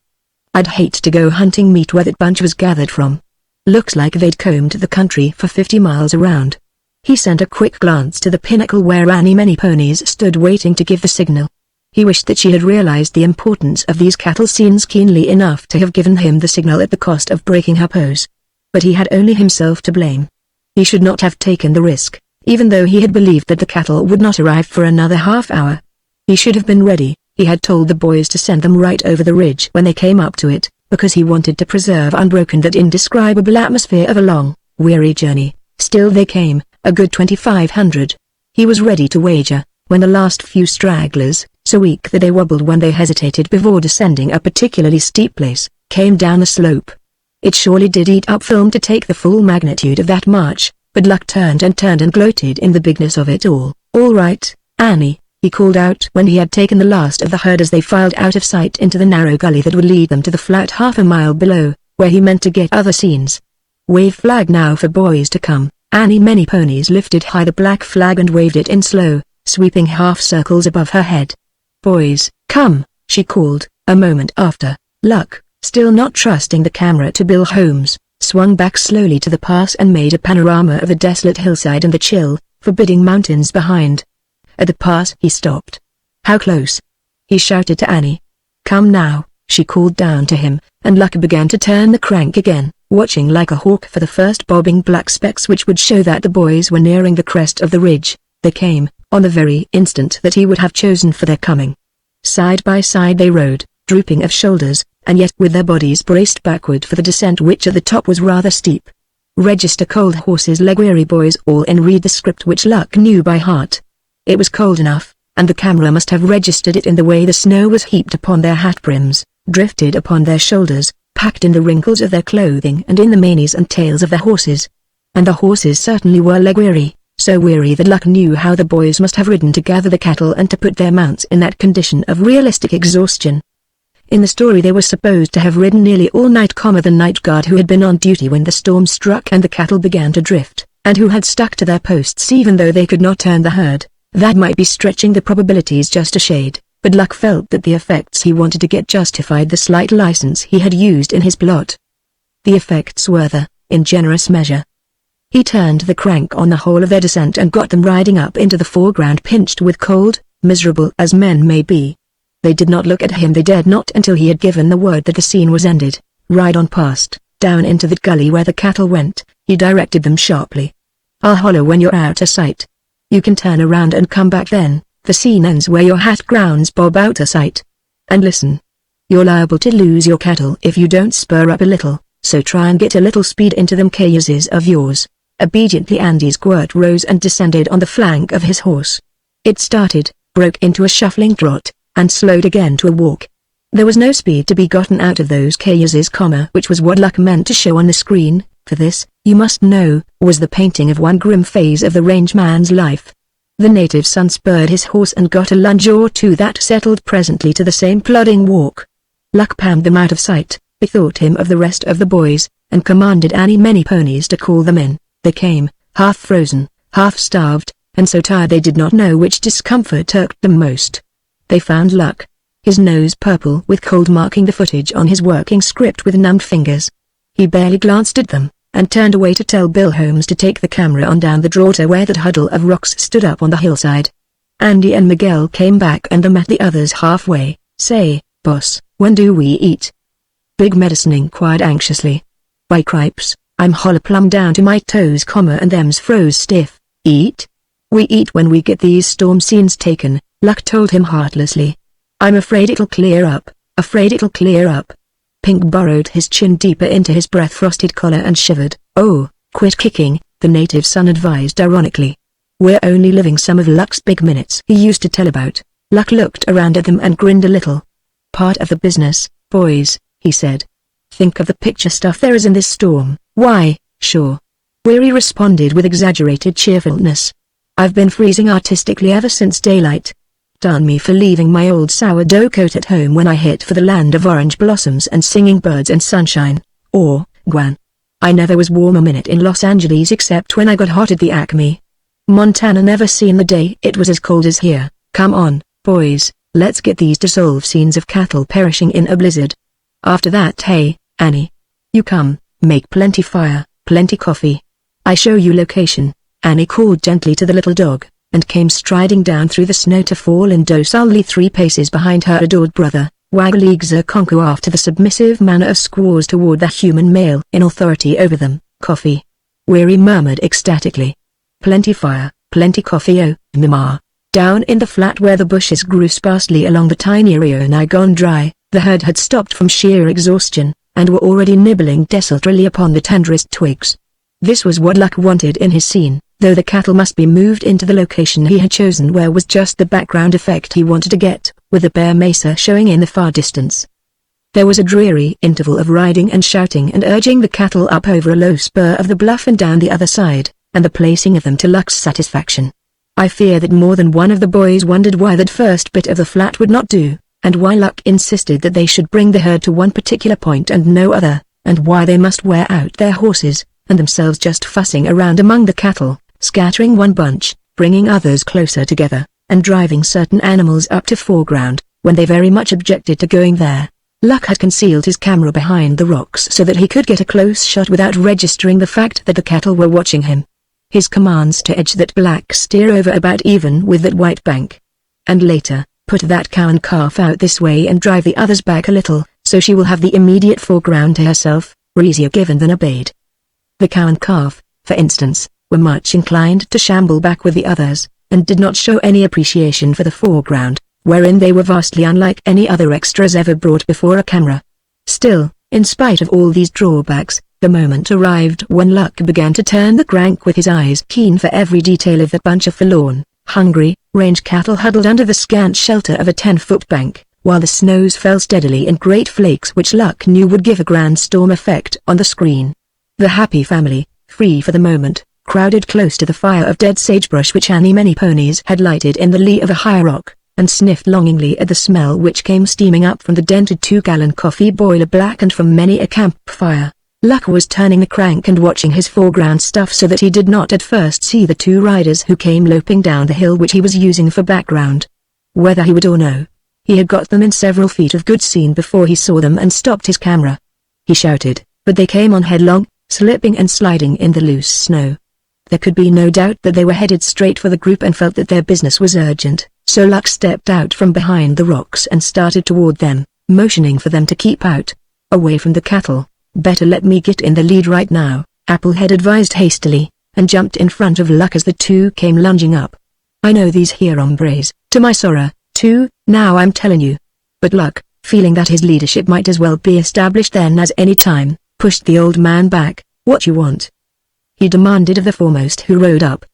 "I'd hate to go hunting meat where that bunch was gathered from. Looks like they'd combed the country for 50 miles around." He sent a quick glance to the pinnacle where Annie Many Ponies stood waiting to give the signal. He wished that she had realized the importance of these cattle scenes keenly enough to have given him the signal at the cost of breaking her pose. But he had only himself to blame. He should not have taken the risk, even though he had believed that the cattle would not arrive for another half hour. He should have been ready. He had told the boys to send them right over the ridge when they came up to it, because he wanted to preserve unbroken that indescribable atmosphere of a long, weary journey. Still they came, a good 2,500. He was ready to wager, when the last few stragglers, so weak that they wobbled when they hesitated before descending a particularly steep place, came down the slope. It surely did eat up film to take the full magnitude of that march, but Luck turned and gloated in the bigness of it all. "All right, Annie," he called out when he had taken the last of the herd as they filed out of sight into the narrow gully that would lead them to the flat half a mile below, where he meant to get other scenes. "Wave flag now for boys to come." Annie Many Ponies lifted high the black flag and waved it in slow, sweeping half circles above her head. "Boys, come," she called, a moment after. Luck, still not trusting the camera to Bill Holmes, swung back slowly to the pass and made a panorama of the desolate hillside and the chill, forbidding mountains behind. At the pass he stopped. "How close?" he shouted to Annie. "Come now," she called down to him, and Luck began to turn the crank again, watching like a hawk for the first bobbing black specks which would show that the boys were nearing the crest of the ridge. They came, on the very instant that he would have chosen for their coming. Side by side they rode, drooping of shoulders, and yet with their bodies braced backward for the descent which at the top was rather steep. "Register cold horses, leg-weary boys all, and read the script which Luck knew by heart." It was cold enough, and the camera must have registered it in the way the snow was heaped upon their hat brims, drifted upon their shoulders, packed in the wrinkles of their clothing and in the manes and tails of their horses. And the horses certainly were leg-weary, so weary that Luck knew how the boys must have ridden to gather the cattle and to put their mounts in that condition of realistic exhaustion. In the story they were supposed to have ridden nearly all night, the night guard who had been on duty when the storm struck and the cattle began to drift, and who had stuck to their posts even though they could not turn the herd. That might be stretching the probabilities just a shade, but Luck felt that the effects he wanted to get justified the slight license he had used in his plot. The effects were there, in generous measure. He turned the crank on the whole of their descent and got them riding up into the foreground, pinched with cold, miserable as men may be. They did not look at him, they dared not until he had given the word that the scene was ended. "Ride on past, down into that gully where the cattle went," he directed them sharply. "I'll holler when you're out of sight. You can turn around and come back then. The scene ends where your hat grounds bob out of sight. And listen. You're liable to lose your cattle if you don't spur up a little, so try and get a little speed into them cayuses of yours." Obediently Andy's quirt rose and descended on the flank of his horse. It started, broke into a shuffling trot, and slowed again to a walk. There was no speed to be gotten out of those cayuses, which was what Luck meant to show on the screen, for this, you must know, was the painting of one grim phase of the rangeman's life. The native son spurred his horse and got a lunge or two that settled presently to the same plodding walk. Luck panned them out of sight, bethought him of the rest of the boys, and commanded Annie many ponies to call them in. They came, half frozen, half starved, and so tired they did not know which discomfort irked them most. They found Luck, his nose purple with cold, marking the footage on his working script with numbed fingers. He barely glanced at them, and turned away to tell Bill Holmes to take the camera on down the draw to where that huddle of rocks stood up on the hillside. Andy and Miguel came back and met the others halfway. "Say, boss, when do we eat?" Big Medicine inquired anxiously. "Why cripes, I'm holler plumb down to my toes, and them's froze stiff." "Eat? We eat when we get these storm scenes taken," Luck told him heartlessly. "I'm afraid it'll clear up, afraid it'll clear up." Pink burrowed his chin deeper into his breath-frosted collar and shivered. "Oh, quit kicking," the native son advised ironically. "We're only living some of Luck's big minutes he used to tell about." Luck looked around at them and grinned a little. "Part of the business, boys," he said. "Think of the picture stuff there is in this storm." "Why, sure," Weary responded with exaggerated cheerfulness. "I've been freezing artistically ever since daylight. Darn me for leaving my old sourdough coat at home when I hit for the land of orange blossoms and singing birds and sunshine. Or, Gwan. I never was warm a minute in Los Angeles except when I got hot at the Acme. Montana never seen the day it was as cold as here. Come on, boys, let's get these dissolve scenes of cattle perishing in a blizzard. After that, hey, Annie. You come, make plenty fire, plenty coffee. I show you location." Annie called gently to the little dog, and came striding down through the snow to fall in docilely 3 paces behind her adored brother, waggling Zerkonku after the submissive manner of squaws toward the human male in authority over them. "Coffee," Weary murmured ecstatically. "Plenty fire, plenty coffee, oh, mama." Down in the flat where the bushes grew sparsely along the tiny rio nigh gone dry, the herd had stopped from sheer exhaustion, and were already nibbling desultorily upon the tenderest twigs. This was what Luck wanted in his scene, though the cattle must be moved into the location he had chosen, where was just the background effect he wanted to get, with the bare mesa showing in the far distance. There was a dreary interval of riding and shouting and urging the cattle up over a low spur of the bluff and down the other side, and the placing of them to Luck's satisfaction. I fear that more than one of the boys wondered why that first bit of the flat would not do, and why Luck insisted that they should bring the herd to one particular point and no other, and why they must wear out their horses, and themselves just fussing around among the cattle, scattering one bunch, bringing others closer together, and driving certain animals up to foreground, when they very much objected to going there. Luck had concealed his camera behind the rocks so that he could get a close shot without registering the fact that the cattle were watching him. His commands to edge that black steer over about even with that white bank. And later, put that cow and calf out this way and drive the others back a little, so she will have the immediate foreground to herself, were easier given than obeyed. The cow and calf, for instance, were much inclined to shamble back with the others, and did not show any appreciation for the foreground, wherein they were vastly unlike any other extras ever brought before a camera. Still, in spite of all these drawbacks, the moment arrived when Luck began to turn the crank with his eyes keen for every detail of that bunch of forlorn, hungry, range cattle huddled under the scant shelter of a 10-foot bank, while the snows fell steadily in great flakes which Luck knew would give a grand storm effect on the screen. The happy family, free for the moment, crowded close to the fire of dead sagebrush which Many Ponies had lighted in the lee of a high rock, and sniffed longingly at the smell which came steaming up from the dented 2-gallon coffee boiler blackened from many a campfire. Luck was turning the crank and watching his foreground stuff so that he did not at first see the 2 riders who came loping down the hill which he was using for background. Whether he would or no, he had got them in several feet of good scene before he saw them and stopped his camera. He shouted, but they came on headlong, slipping and sliding in the loose snow. There could be no doubt that they were headed straight for the group and felt that their business was urgent, so Luck stepped out from behind the rocks and started toward them, motioning for them to keep out, away from the cattle. "Better let me get in the lead right now," Applehead advised hastily, and jumped in front of Luck as the 2 came lunging up. "I know these here hombres, to my sorrow, too, now I'm telling you." But Luck, feeling that his leadership might as well be established then as any time, pushed the old man back. "What you want?" he demanded of the foremost who rode up.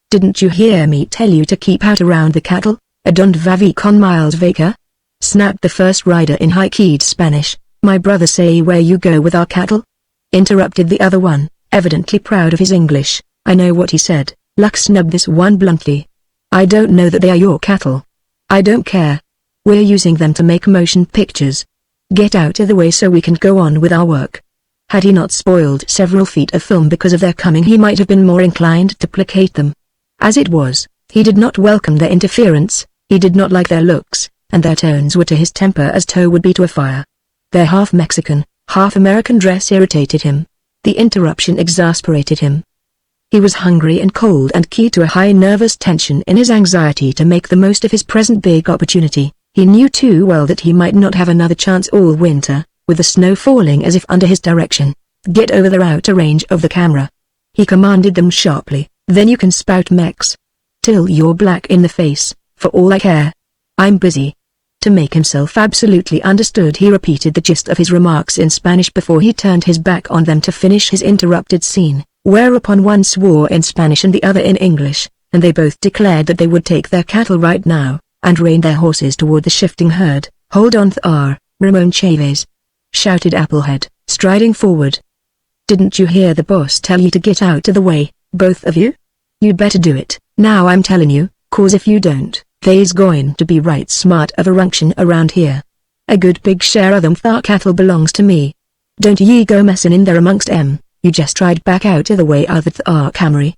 "Didn't you hear me tell you to keep out around the cattle, a donde vavi con miles vaca?" snapped the first rider in high-keyed Spanish. "My brother say where you go with our cattle?" interrupted the other one, evidently proud of his English. "I know what he said." Luck snubbed this one bluntly. "I don't know that they are your cattle. I don't care. We're using them to make motion pictures. Get out of the way so we can go on with our work." Had he not spoiled several feet of film because of their coming, he might have been more inclined to placate them. As it was, he did not welcome their interference, he did not like their looks, and their tones were to his temper as tow would be to a fire. Their half-Mexican, half-American dress irritated him. The interruption exasperated him. He was hungry and cold and keyed to a high nervous tension in his anxiety to make the most of his present big opportunity. He knew too well that he might not have another chance all winter, with the snow falling as if under his direction. "Get over the outer range of the camera," he commanded them sharply, "then you can spout Mex till you're black in the face, for all I care. I'm busy." To make himself absolutely understood, he repeated the gist of his remarks in Spanish before he turned his back on them to finish his interrupted scene, whereupon one swore in Spanish and the other in English, and they both declared that they would take their cattle right now, and rein their horses toward the shifting herd. "Hold on Thar, Ramon Chavez," shouted Applehead, striding forward. "Didn't you hear the boss tell you to get out of the way, both of you? You better do it, now I'm telling you, 'cause if you don't, they's going to be right smart of a runction around here. A good big share of them Thar cattle belongs to me. Don't ye go messin' in there amongst 'em, you just tried back out of the way of the Thar Camry."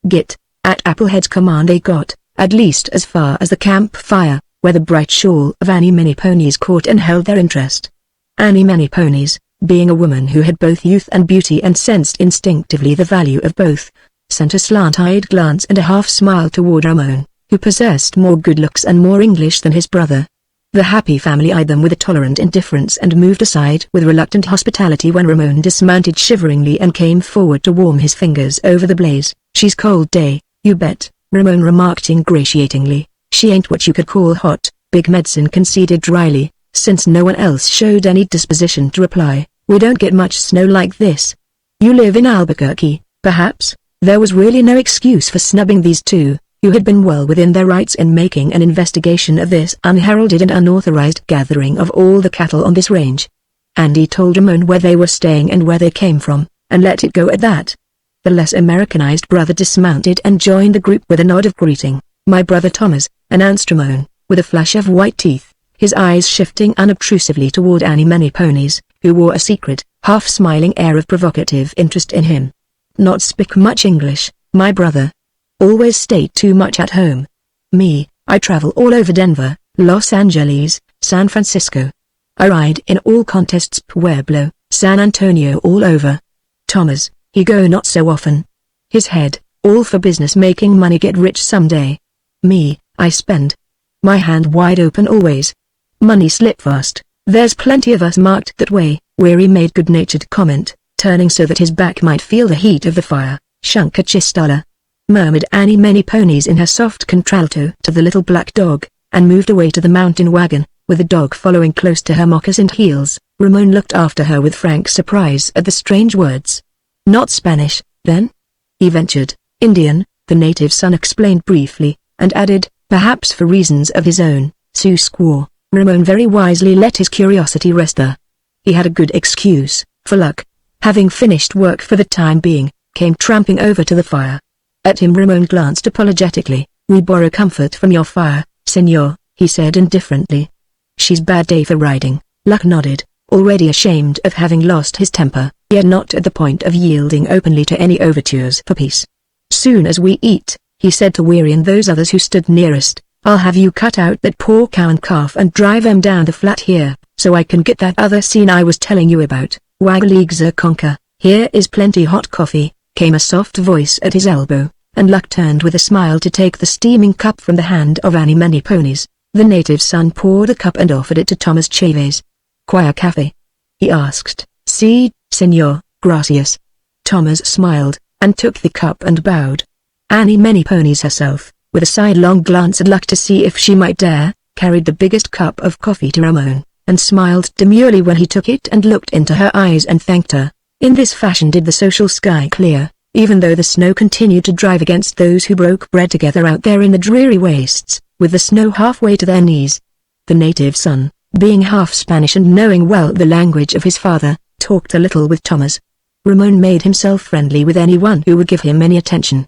Git, at Applehead's command they got, at least as far as the campfire, where the bright shawl of Many Ponies caught and held their interest. Many Ponies, being a woman who had both youth and beauty and sensed instinctively the value of both, sent a slant-eyed glance and a half-smile toward Ramon, who possessed more good looks and more English than his brother. The happy family eyed them with a tolerant indifference and moved aside with reluctant hospitality when Ramon dismounted shiveringly and came forward to warm his fingers over the blaze. "She's cold day, you bet," Ramon remarked ingratiatingly. "She ain't what you could call hot," Big Medicine conceded dryly, since no one else showed any disposition to reply. "We don't get much snow like this. You live in Albuquerque, perhaps?" There was really no excuse for snubbing these two, who had been well within their rights in making an investigation of this unheralded and unauthorized gathering of all the cattle on this range. Andy told Ramon where they were staying and where they came from, and let it go at that. The less Americanized brother dismounted and joined the group with a nod of greeting. "My brother Thomas," announced Ramon, with a flash of white teeth, his eyes shifting unobtrusively toward Many Ponies, who wore a secret, half-smiling air of provocative interest in him. "Not speak much English, my brother. Always stay too much at home. Me, I travel all over Denver, Los Angeles, San Francisco. I ride in all contests, Pueblo, San Antonio, all over. Thomas, he go not so often. His head, all for business, making money, get rich someday. Me, I spend. My hand wide open always. Money slip fast, there's plenty of us marked that way. Weary made good-natured comment, turning so that his back might feel the heat of the fire. Shunka Chistala, murmured Annie Many Ponies in her soft contralto to the little black dog, and moved away to the mountain wagon, with the dog following close to her moccasined heels. Ramon looked after her with frank surprise at the strange words. Not Spanish, then? He ventured. Indian, the native son explained briefly, and added, perhaps for reasons of his own, Sioux squaw. Ramon very wisely let his curiosity rest there. He had a good excuse, for luck. Having finished work for the time being, came tramping over to the fire. At him Ramon glanced apologetically. We borrow comfort from your fire, senor, he said indifferently. She's bad day for riding. Luck nodded, already ashamed of having lost his temper, yet not at the point of yielding openly to any overtures for peace. Soon as we eat, he said to Weary and those others who stood nearest, I'll have you cut out that poor cow and calf and drive them down the flat here, so I can get that other scene I was telling you about. Wagaligza Conker, here is plenty hot coffee, came a soft voice at his elbow, and Luck turned with a smile to take the steaming cup from the hand of Annie Many Ponies. The native son poured a cup and offered it to Thomas Chavez. Quia café? He asked. Si, senor, gracias. Thomas smiled, and took the cup and bowed. Annie Many Ponies herself, with a sidelong glance at Luck to see if she might dare, carried the biggest cup of coffee to Ramon, and smiled demurely when he took it and looked into her eyes and thanked her. In this fashion did the social sky clear, even though the snow continued to drive against those who broke bread together out there in the dreary wastes, with the snow halfway to their knees. The native son, being half Spanish and knowing well the language of his father, talked a little with Thomas. Ramon made himself friendly with anyone who would give him any attention.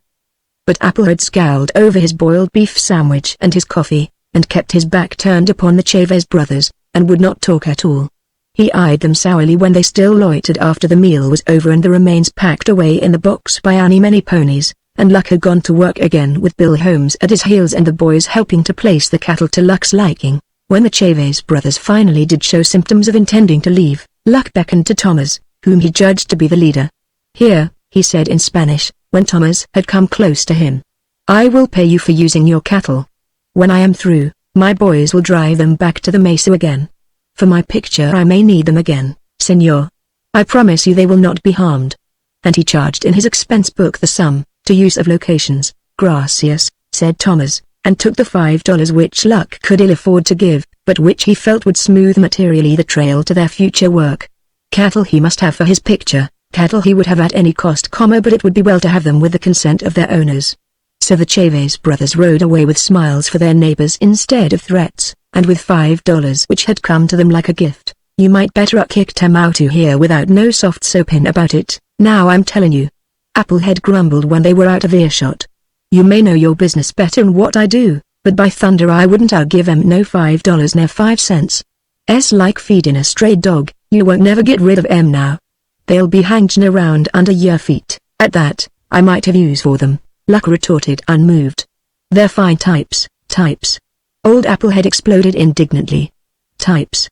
But Applehead scowled over his boiled beef sandwich and his coffee, and kept his back turned upon the Chavez brothers, and would not talk at all. He eyed them sourly when they still loitered after the meal was over and the remains packed away in the box by Annie Many Ponies, and Luck had gone to work again with Bill Holmes at his heels and the boys helping to place the cattle to Luck's liking. When the Chavez brothers finally did show symptoms of intending to leave, Luck beckoned to Thomas, whom he judged to be the leader. Here, he said in Spanish, when Thomas had come close to him. I will pay you for using your cattle. When I am through, my boys will drive them back to the mesa again. For my picture I may need them again, senor. I promise you they will not be harmed. And he charged in his expense book the sum, to use of locations. Gracias, said Thomas, and took the $5 which Luck could ill afford to give, but which he felt would smooth materially the trail to their future work. Cattle he must have for his picture, cattle he would have at any cost, but it would be well to have them with the consent of their owners. So the Chavez brothers rode away with smiles for their neighbors instead of threats, and with $5 which had come to them like a gift. You might better kicked him out of here without no soft soapin about it, now I'm telling you. Applehead grumbled when they were out of earshot. You may know your business better'n what I do, but by thunder I wouldn't give em no $5 nor 5 cents. S like feeding a stray dog, you won't never get rid of em now. They'll be hanging around under your feet, at that, I might have use for them, Luck retorted unmoved. They're fine types, types. Old Applehead exploded indignantly. Types.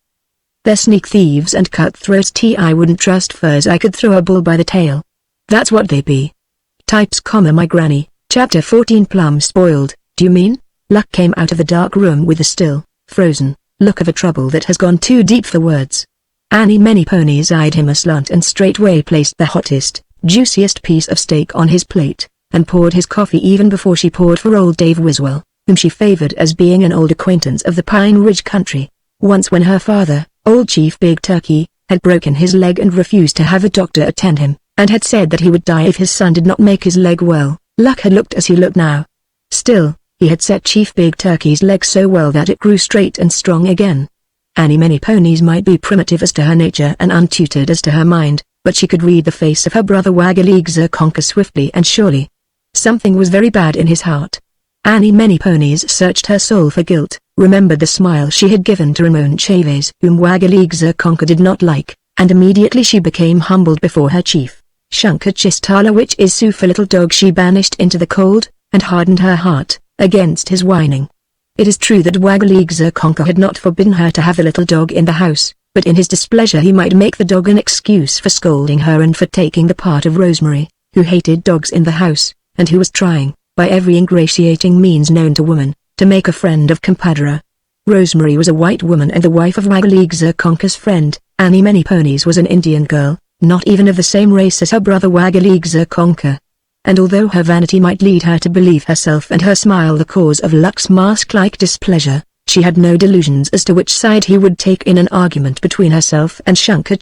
They're sneak thieves and cutthroats. I wouldn't trust furs I could throw a bull by the tail. That's what they be. Types, my granny. Chapter 14. Plum spoiled, do you mean? Luck came out of the dark room with a still, frozen, look of a trouble that has gone too deep for words. Annie Many Ponies eyed him aslant and straightway placed the hottest, juiciest piece of steak on his plate, and poured his coffee even before she poured for old Dave Wiswell, whom she favored as being an old acquaintance of the Pine Ridge country. Once when her father, old Chief Big Turkey, had broken his leg and refused to have a doctor attend him, and had said that he would die if his son did not make his leg well, Luck had looked as he looked now. Still, he had set Chief Big Turkey's leg so well that it grew straight and strong again. Annie Many Ponies might be primitive as to her nature and untutored as to her mind, but she could read the face of her brother Wagaligza Conker swiftly and surely. Something was very bad in his heart. Annie Many Ponies searched her soul for guilt, remembered the smile she had given to Ramon Chavez, whom Wagaligza Conker did not like, and immediately she became humbled before her chief. Shunka Chistala, which is Sioux for little dog, she banished into the cold, and hardened her heart against his whining. It is true that Wagaligza Conker had not forbidden her to have the little dog in the house, but in his displeasure he might make the dog an excuse for scolding her and for taking the part of Rosemary, who hated dogs in the house, and who was trying, by every ingratiating means known to woman, to make a friend of compadre. Rosemary was a white woman and the wife of Wagaleegzerkonka's friend. Annie Manyponies was an Indian girl, not even of the same race as her brother Wagaleegzerkonka. And although her vanity might lead her to believe herself and her smile the cause of Luck's mask-like displeasure, she had no delusions as to which side he would take in an argument between herself and Shankar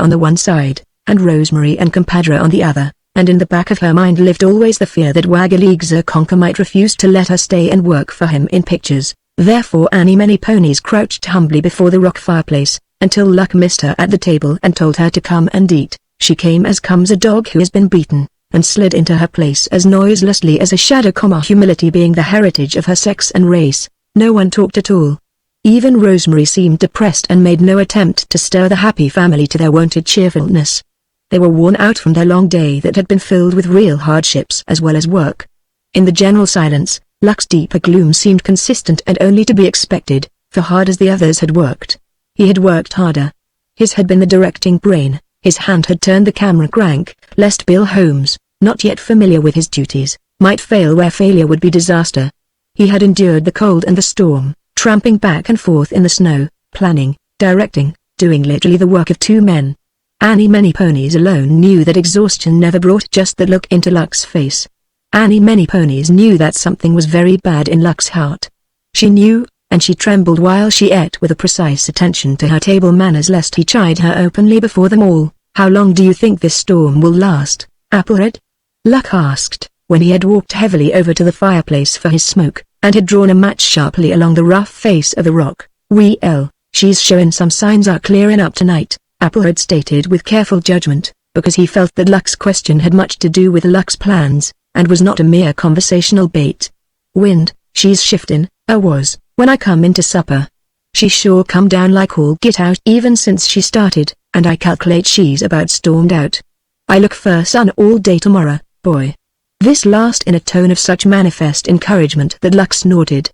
on the one side, and Rosemary and compadre on the other, and in the back of her mind lived always the fear that Wagaleegzerkonka might refuse to let her stay and work for him in pictures. Therefore Annie Manyponies crouched humbly before the rock fireplace, until Luck missed her at the table and told her to come and eat. She came as comes a dog who has been beaten, and slid into her place as noiselessly as a shadow. Humility being the heritage of her sex and race, no one talked at all. Even Rosemary seemed depressed and made no attempt to stir the happy family to their wonted cheerfulness. They were worn out from their long day that had been filled with real hardships as well as work. In the general silence, Luck's deeper gloom seemed consistent and only to be expected, for hard as the others had worked, he had worked harder. His had been the directing brain, his hand had turned the camera crank, lest Bill Holmes, not yet familiar with his duties, might fail where failure would be disaster. He had endured the cold and the storm, tramping back and forth in the snow, planning, directing, doing literally the work of two men. Annie Manyponies alone knew that exhaustion never brought just that look into Luck's face. Annie Manyponies knew that something was very bad in Luck's heart. She knew, and she trembled while she ate with a precise attention to her table manners lest he chide her openly before them all. "How long do you think this storm will last, Applehead?" Luck asked, when he had walked heavily over to the fireplace for his smoke, and had drawn a match sharply along the rough face of the rock. "Well, she's showing some signs are clearing up tonight," Applehead stated with careful judgment, because he felt that Luck's question had much to do with Luck's plans, and was not a mere conversational bait. "Wind, she's shifting, was, when I come into supper. She sure come down like all get out even since she started, and I calculate she's about stormed out. I look for sun all day tomorrow, boy." This last in a tone of such manifest encouragement that Luck snorted.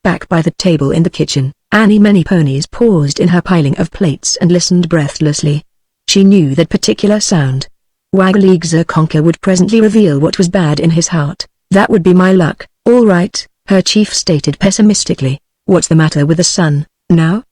Back by the table in the kitchen, Annie Manyponies paused in her piling of plates and listened breathlessly. She knew that particular sound. Wagaleegzerkonka would presently reveal what was bad in his heart. "That would be my luck, all right," her chief stated pessimistically. "What's the matter with the sun, now?"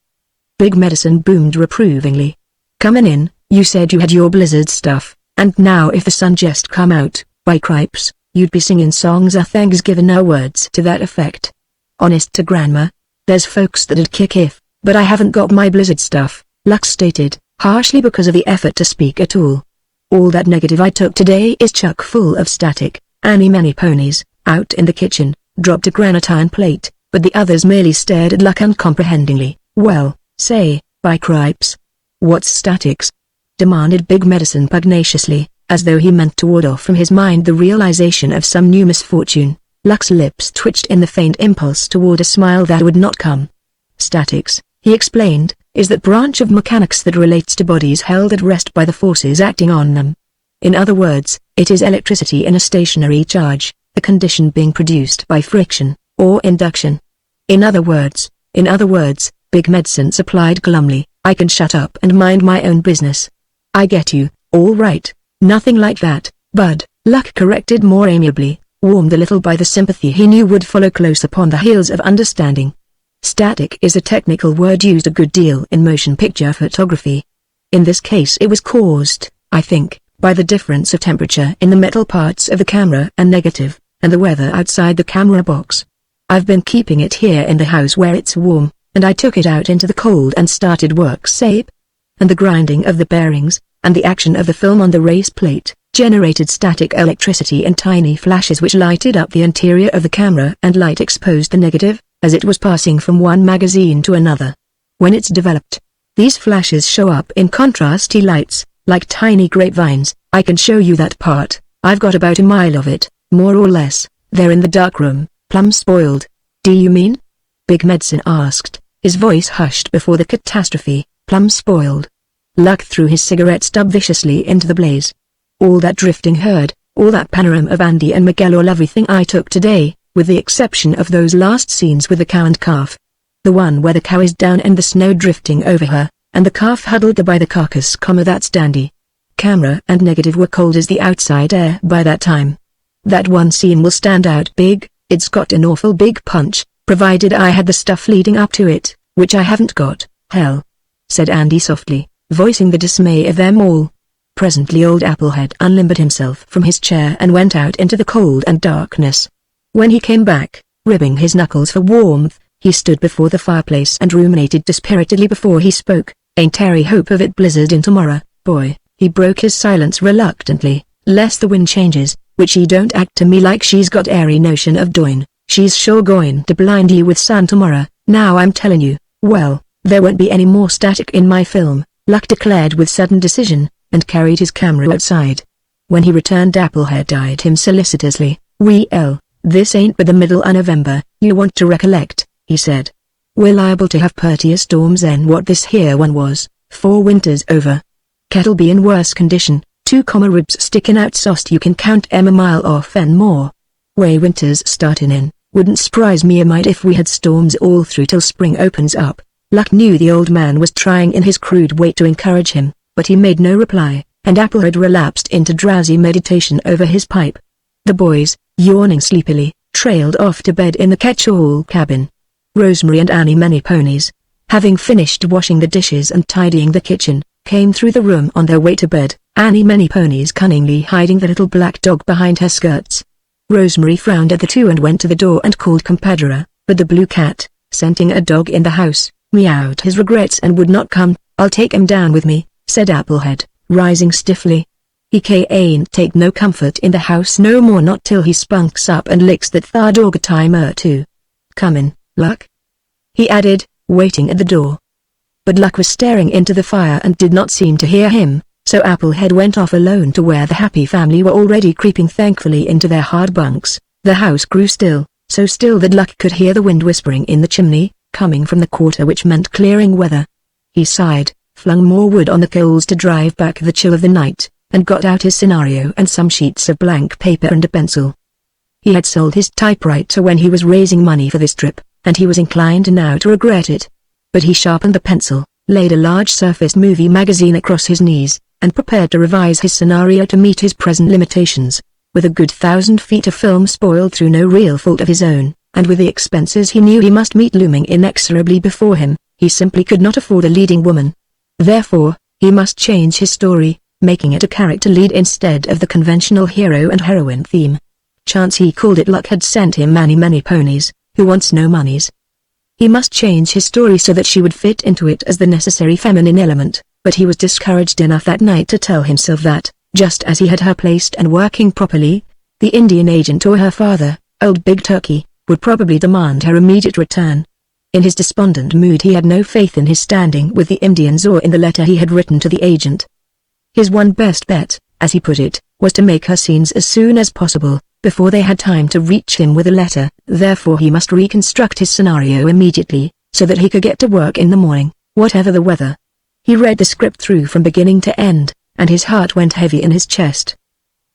Big Medicine boomed reprovingly. "Comin' in, you said you had your blizzard stuff, and now if the sun just come out, by cripes, you'd be singing songs of Thanksgiving or words to that effect. Honest to Grandma, there's folks that'd kick if, but I haven't got my blizzard stuff," Luck stated, harshly because of the effort to speak at all. "All that negative I took today is chock full of static." Annie Manyponies, out in the kitchen, dropped a granitine plate, but the others merely stared at Luck uncomprehendingly. "Well, say, by cripes. What's statics?" demanded Big Medicine pugnaciously, as though he meant to ward off from his mind the realization of some new misfortune. Luck's lips twitched in the faint impulse toward a smile that would not come. "Statics," he explained, "is that branch of mechanics that relates to bodies held at rest by the forces acting on them. In other words, it is electricity in a stationary charge, the condition being produced by friction, or induction. In other words, Big Medicine supplied glumly, "I can shut up and mind my own business." "I get you, all right. Nothing like that, Bud," Luck corrected more amiably, warmed a little by the sympathy he knew would follow close upon the heels of understanding. Static is a technical word used a good deal in motion picture photography. In this case it was caused, I think, by the difference of temperature in the metal parts of the camera and negative, and the weather outside the camera box. I've been keeping it here in the house where it's warm, and I took it out into the cold and started work sape. And the grinding of the bearings, and the action of the film on the race plate, generated static electricity in tiny flashes which lighted up the interior of the camera and light exposed the negative, as it was passing from one magazine to another. When it's developed, these flashes show up in contrasty lights, like tiny grapevines. I can show you that part. I've got about a mile of it, more or less. They're in the darkroom, plumb spoiled. Do you mean? Big Medicine asked, his voice hushed before the catastrophe. Plumb spoiled. Luck threw his cigarette stub viciously into the blaze. All that drifting herd, all that panorama of Andy and Miguel, all everything I took today, with the exception of those last scenes with the cow and calf. The one where the cow is down and the snow drifting over her, and the calf huddled by the carcass, that's dandy. Camera and negative were cold as the outside air by that time. That one scene will stand out big, it's got an awful big punch, provided I had the stuff leading up to it, which I haven't got, hell," said Andy softly, voicing the dismay of them all. Presently old Applehead unlimbered himself from his chair and went out into the cold and darkness. When he came back, ribbing his knuckles for warmth, he stood before the fireplace and ruminated dispiritedly before he spoke. "Ain't Terry hope of it blizzarding tomorrow, boy?" He broke his silence reluctantly. "Lest the wind changes, which she don't act to me like she's got airy notion of doing. She's sure going to blind you with sun tomorrow, now I'm telling you." "Well, there won't be any more static in my film," Luck declared with sudden decision, and carried his camera outside. When he returned, Applehead eyed him solicitously. "Well, this ain't but the middle of November, you want to recollect," he said. "We're liable to have purtier storms than what this here one was, 4 winters over. Cattle be in worse condition, 2 ribs sticking out sost you can count 'em a mile off and more. Way winter's starting in, wouldn't surprise me a mite if we had storms all through till spring opens up." Luck knew the old man was trying in his crude way to encourage him, but he made no reply, and Applehead relapsed into drowsy meditation over his pipe. The boys, yawning sleepily, trailed off to bed in the catch-all cabin. Rosemary and Annie Many Ponies, having finished washing the dishes and tidying the kitchen, came through the room on their way to bed, Annie Many Ponies cunningly hiding the little black dog behind her skirts. Rosemary frowned at the two and went to the door and called compadre, but the blue cat, scenting a dog in the house, meowed his regrets and would not come. "I'll take him down with me," said Applehead, rising stiffly. "He ain't take no comfort in the house no more, not till he spunks up and licks that thar dog a time or two. Comin', Luck?" he added, waiting at the door. But Luck was staring into the fire and did not seem to hear him, so Applehead went off alone to where the happy family were already creeping thankfully into their hard bunks. The house grew still, so still that Luck could hear the wind whispering in the chimney, coming from the quarter, which meant clearing weather. He sighed, flung more wood on the coals to drive back the chill of the night, and got out his scenario and some sheets of blank paper and a pencil. He had sold his typewriter when he was raising money for this trip, and he was inclined now to regret it. But he sharpened the pencil, laid a large-surfaced movie magazine across his knees, and prepared to revise his scenario to meet his present limitations. With a good 1,000 feet of film spoiled through no real fault of his own, and with the expenses he knew he must meet looming inexorably before him, he simply could not afford a leading woman. Therefore, he must change his story, making it a character lead instead of the conventional hero and heroine theme. Chance, he called it. Luck had sent him Many Ponies, who wants no monies. He must change his story so that she would fit into it as the necessary feminine element, but he was discouraged enough that night to tell himself that, just as he had her placed and working properly, the Indian agent or her father, old Big Turkey, would probably demand her immediate return. In his despondent mood he had no faith in his standing with the Indians or in the letter he had written to the agent. His one best bet, as he put it, was to make her scenes as soon as possible, before they had time to reach him with a letter. Therefore he must reconstruct his scenario immediately, so that he could get to work in the morning, whatever the weather. He read the script through from beginning to end, and his heart went heavy in his chest.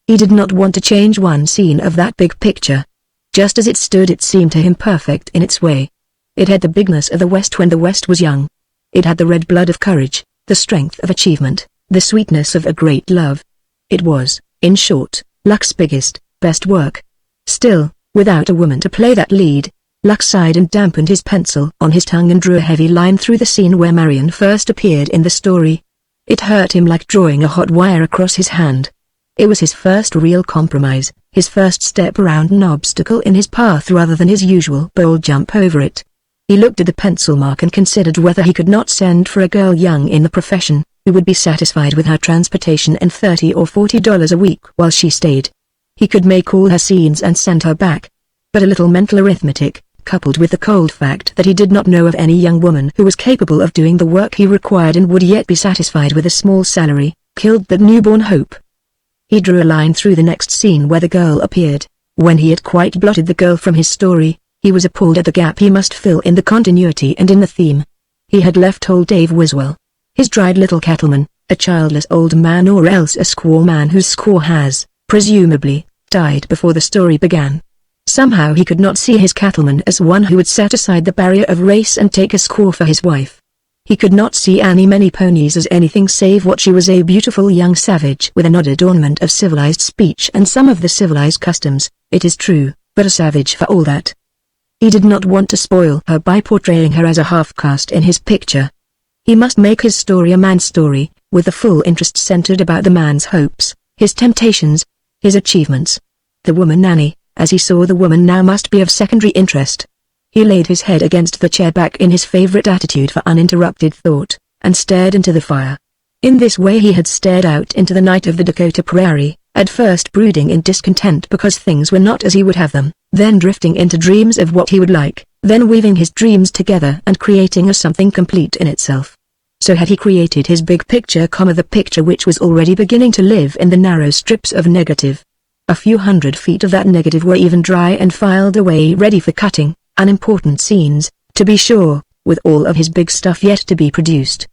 He did not want to change one scene of that big picture. Just as it stood, it seemed to him perfect in its way. It had the bigness of the West when the West was young. It had the red blood of courage, the strength of achievement, the sweetness of a great love. It was, in short, Luck's biggest, best work. Still, without a woman to play that lead, Luck sighed and dampened his pencil on his tongue and drew a heavy line through the scene where Marion first appeared in the story. It hurt him like drawing a hot wire across his hand. It was his first real compromise, his first step around an obstacle in his path rather than his usual bold jump over it. He looked at the pencil mark and considered whether he could not send for a girl young in the profession, who would be satisfied with her transportation and $30 or $40 a week while she stayed. He could make all her scenes and send her back. But a little mental arithmetic, coupled with the cold fact that he did not know of any young woman who was capable of doing the work he required and would yet be satisfied with a small salary, killed that newborn hope. He drew a line through the next scene where the girl appeared. When he had quite blotted the girl from his story, he was appalled at the gap he must fill in the continuity and in the theme. He had left old Dave Wiswell, his dried little cattleman, a childless old man or else a squaw man whose squaw has, presumably, died before the story began. Somehow he could not see his cattleman as one who would set aside the barrier of race and take a squaw for his wife. He could not see Annie Many Ponies as anything save what she was, a beautiful young savage with an odd adornment of civilized speech and some of the civilized customs, it is true, but a savage for all that. He did not want to spoil her by portraying her as a half-caste in his picture. He must make his story a man's story, with the full interest centered about the man's hopes, his temptations, his achievements. The woman Annie, as he saw the woman now, must be of secondary interest. He laid his head against the chair back in his favorite attitude for uninterrupted thought, and stared into the fire. In this way he had stared out into the night of the Dakota prairie, at first brooding in discontent because things were not as he would have them, then drifting into dreams of what he would like, then weaving his dreams together and creating a something complete in itself. So had he created his big picture, the picture which was already beginning to live in the narrow strips of negative. A few hundred feet of that negative were even dry and filed away ready for cutting, unimportant scenes, to be sure, with all of his big stuff yet to be produced.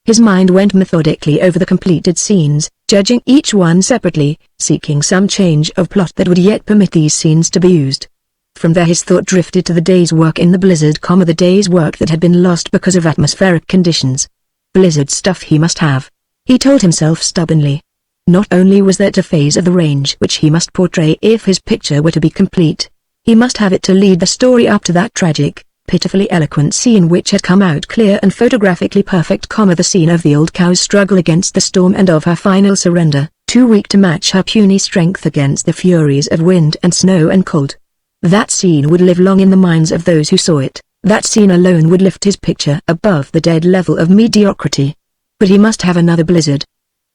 His mind went methodically over the completed scenes, judging each one separately, seeking some change of plot that would yet permit these scenes to be used. From there his thought drifted to the day's work in the blizzard, the day's work that had been lost because of atmospheric conditions. Blizzard stuff he must have, he told himself stubbornly. Not only was that a phase of the range which he must portray if his picture were to be complete, he must have it to lead the story up to that tragic, pitifully eloquent scene which had come out clear and photographically perfect, the scene of the old cow's struggle against the storm and of her final surrender, too weak to match her puny strength against the furies of wind and snow and cold. That scene would live long in the minds of those who saw it. That scene alone would lift his picture above the dead level of mediocrity. But he must have another blizzard.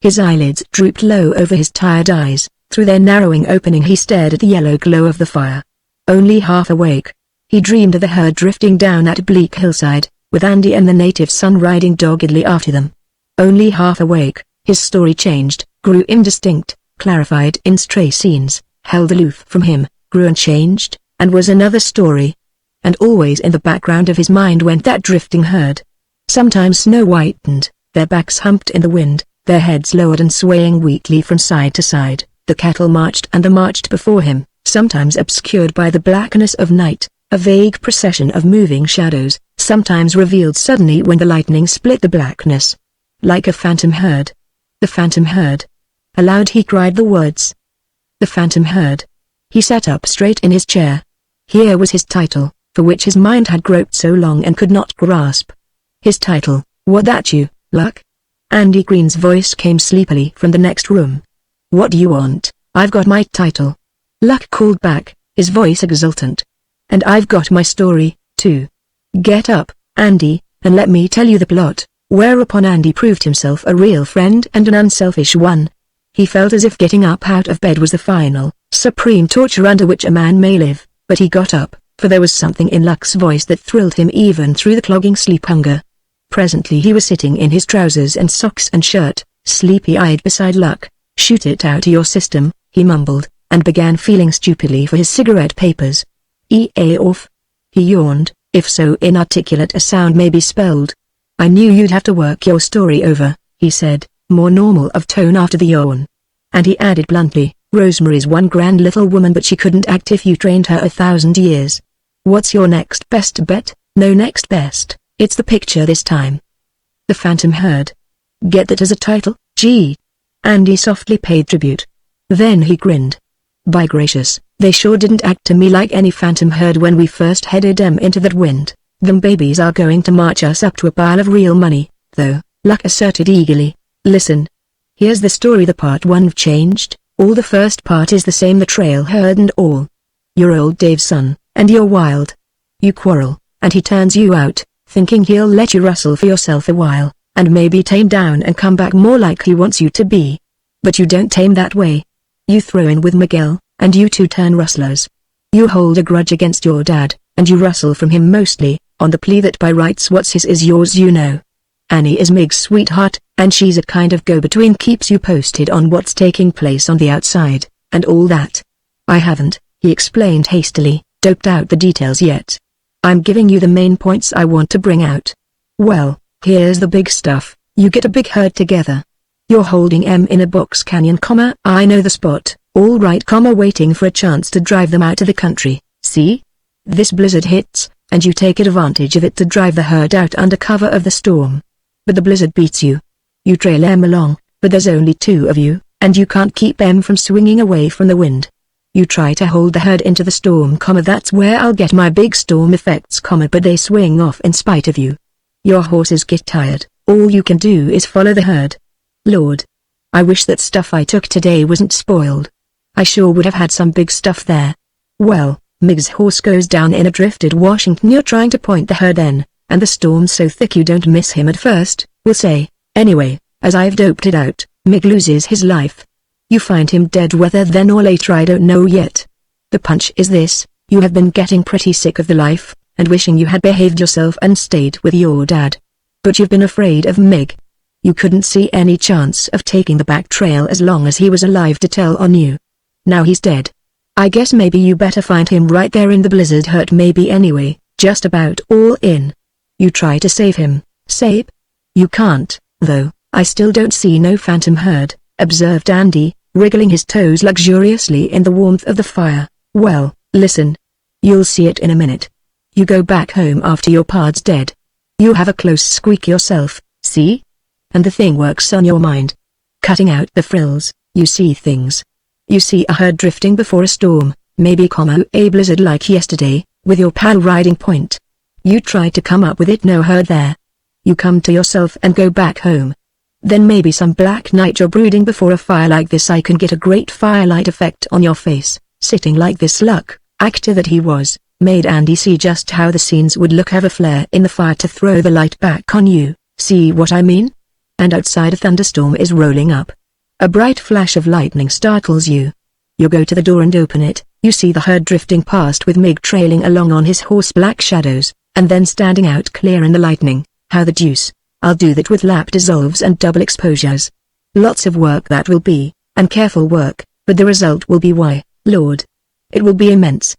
His eyelids drooped low over his tired eyes. Through their narrowing opening he stared at the yellow glow of the fire. Only half awake, he dreamed of the herd drifting down that bleak hillside, with Andy and the native son riding doggedly after them. Only half awake, his story changed, grew indistinct, clarified in stray scenes, held aloof from him, grew and changed, and was another story. And always in the background of his mind went that drifting herd. Sometimes snow-whitened, their backs humped in the wind, their heads lowered and swaying weakly from side to side, the cattle marched and marched before him, sometimes obscured by the blackness of night, a vague procession of moving shadows, sometimes revealed suddenly when the lightning split the blackness. Like a phantom herd. The phantom herd. Aloud he cried the words. The phantom herd. He sat up straight in his chair. Here was his title, for which his mind had groped so long and could not grasp. His title, what that you, Luck? Andy Green's voice came sleepily from the next room. What do you want? I've got my title. Luck called back, his voice exultant. And I've got my story, too. Get up, Andy, and let me tell you the plot. Whereupon Andy proved himself a real friend and an unselfish one. He felt as if getting up out of bed was the final, supreme torture under which a man may live, but he got up, for there was something in Luck's voice that thrilled him even through the clogging sleep hunger. Presently he was sitting in his trousers and socks and shirt, sleepy-eyed beside Luck. Shoot it out of your system, he mumbled, and began feeling stupidly for his cigarette papers. EA off? He yawned, if so inarticulate a sound may be spelled. I knew you'd have to work your story over, he said, more normal of tone after the yawn. And he added bluntly, Rosemary's one grand little woman, but she couldn't act if you trained her 1,000 years. What's your next best bet? No next best, it's the picture this time. The Phantom Herd. Get that as a title? Gee. Andy softly paid tribute. Then he grinned. By gracious, they sure didn't act to me like any phantom herd when we first headed them into that wind. Them babies are going to march us up to a pile of real money, though, Luck asserted eagerly. Listen. Here's the story. The part 1 changed, all the first part is the same, the trail herd and all. You're old Dave's son, and you're wild. You quarrel, and he turns you out, thinking he'll let you rustle for yourself a while, and maybe tame down and come back more like he wants you to be. But you don't tame that way. You throw in with Miguel, and you two turn rustlers. You hold a grudge against your dad, and you rustle from him mostly, on the plea that by rights what's his is yours, you know. Annie is Mig's sweetheart, and she's a kind of go-between, keeps you posted on what's taking place on the outside, and all that. I haven't, he explained hastily, doped out the details yet. I'm giving you the main points I want to bring out. Well, here's the big stuff. You get a big herd together. You're holding M in a box canyon, I know the spot, all right, waiting for a chance to drive them out of the country, see? This blizzard hits, and you take advantage of it to drive the herd out under cover of the storm. But the blizzard beats you. You trail them along, but there's only 2 of you, and you can't keep them from swinging away from the wind. You try to hold the herd into the storm, that's where I'll get my big storm effects, but they swing off in spite of you. Your horses get tired, all you can do is follow the herd. Lord. I wish that stuff I took today wasn't spoiled. I sure would have had some big stuff there. Well, Mig's horse goes down in a drifted Washington. You're trying to point the herd then, and the storm's so thick you don't miss him at first, we'll say. Anyway, as I've doped it out, Mig loses his life. You find him dead whether then or later I don't know yet. The punch is this: you have been getting pretty sick of the life, and wishing you had behaved yourself and stayed with your dad. But you've been afraid of Mig. You couldn't see any chance of taking the back trail as long as he was alive to tell on you. Now he's dead. I guess maybe you better find him right there in the blizzard hurt, maybe. Anyway, just about all in. You try to save him, Sabe? You can't, though. I still don't see no phantom herd, observed Andy, wriggling his toes luxuriously in the warmth of the fire. Well, listen. You'll see it in a minute. You go back home after your pad's dead. You have a close squeak yourself, see? And the thing works on your mind. Cutting out the frills, you see things. You see a herd drifting before a storm, maybe a blizzard like yesterday, with your pal riding point. You try to come up with it, no herd there. You come to yourself and go back home. Then maybe some black night you're brooding before a fire like this. I can get a great firelight effect on your face, sitting like this. Luck, actor that he was, made Andy see just how the scenes would look. Have a flare in the fire to throw the light back on you, see what I mean? And outside a thunderstorm is rolling up. A bright flash of lightning startles you. You go to the door and open it. You see the herd drifting past with Mig trailing along on his horse, black shadows, and then standing out clear in the lightning. How the deuce? I'll do that with lap dissolves and double exposures. Lots of work that will be, and careful work, but the result will be, why, Lord. It will be immense.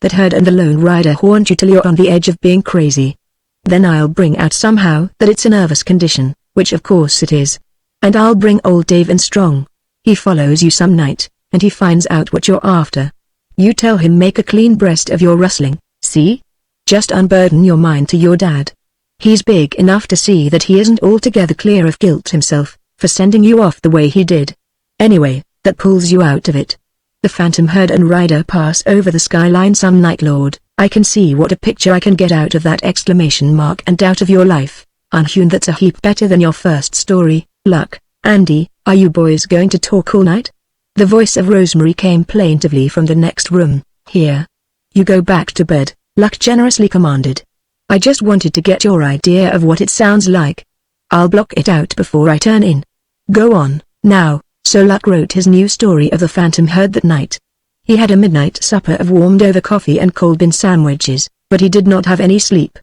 That herd and the lone rider haunt you till you're on the edge of being crazy. Then I'll bring out somehow that it's a nervous condition, which of course it is. And I'll bring old Dave in strong. He follows you some night, and he finds out what you're after. You tell him make a clean breast of your rustling, see? Just unburden your mind to your dad. He's big enough to see that he isn't altogether clear of guilt himself, for sending you off the way he did. Anyway, that pulls you out of it. The phantom herd and rider pass over the skyline some night. Lord, I can see what a picture I can get out of that exclamation mark and out of your life. Unhewn, that's a heap better than your first story. Luck, Andy, are you boys going to talk all night? The voice of Rosemary came plaintively from the next room. Here. You go back to bed, Luck generously commanded. I just wanted to get your idea of what it sounds like. I'll block it out before I turn in. Go on, now. So Luck wrote his new story of the phantom herd that night. He had a midnight supper of warmed over coffee and cold bean sandwiches, but he did not have any sleep.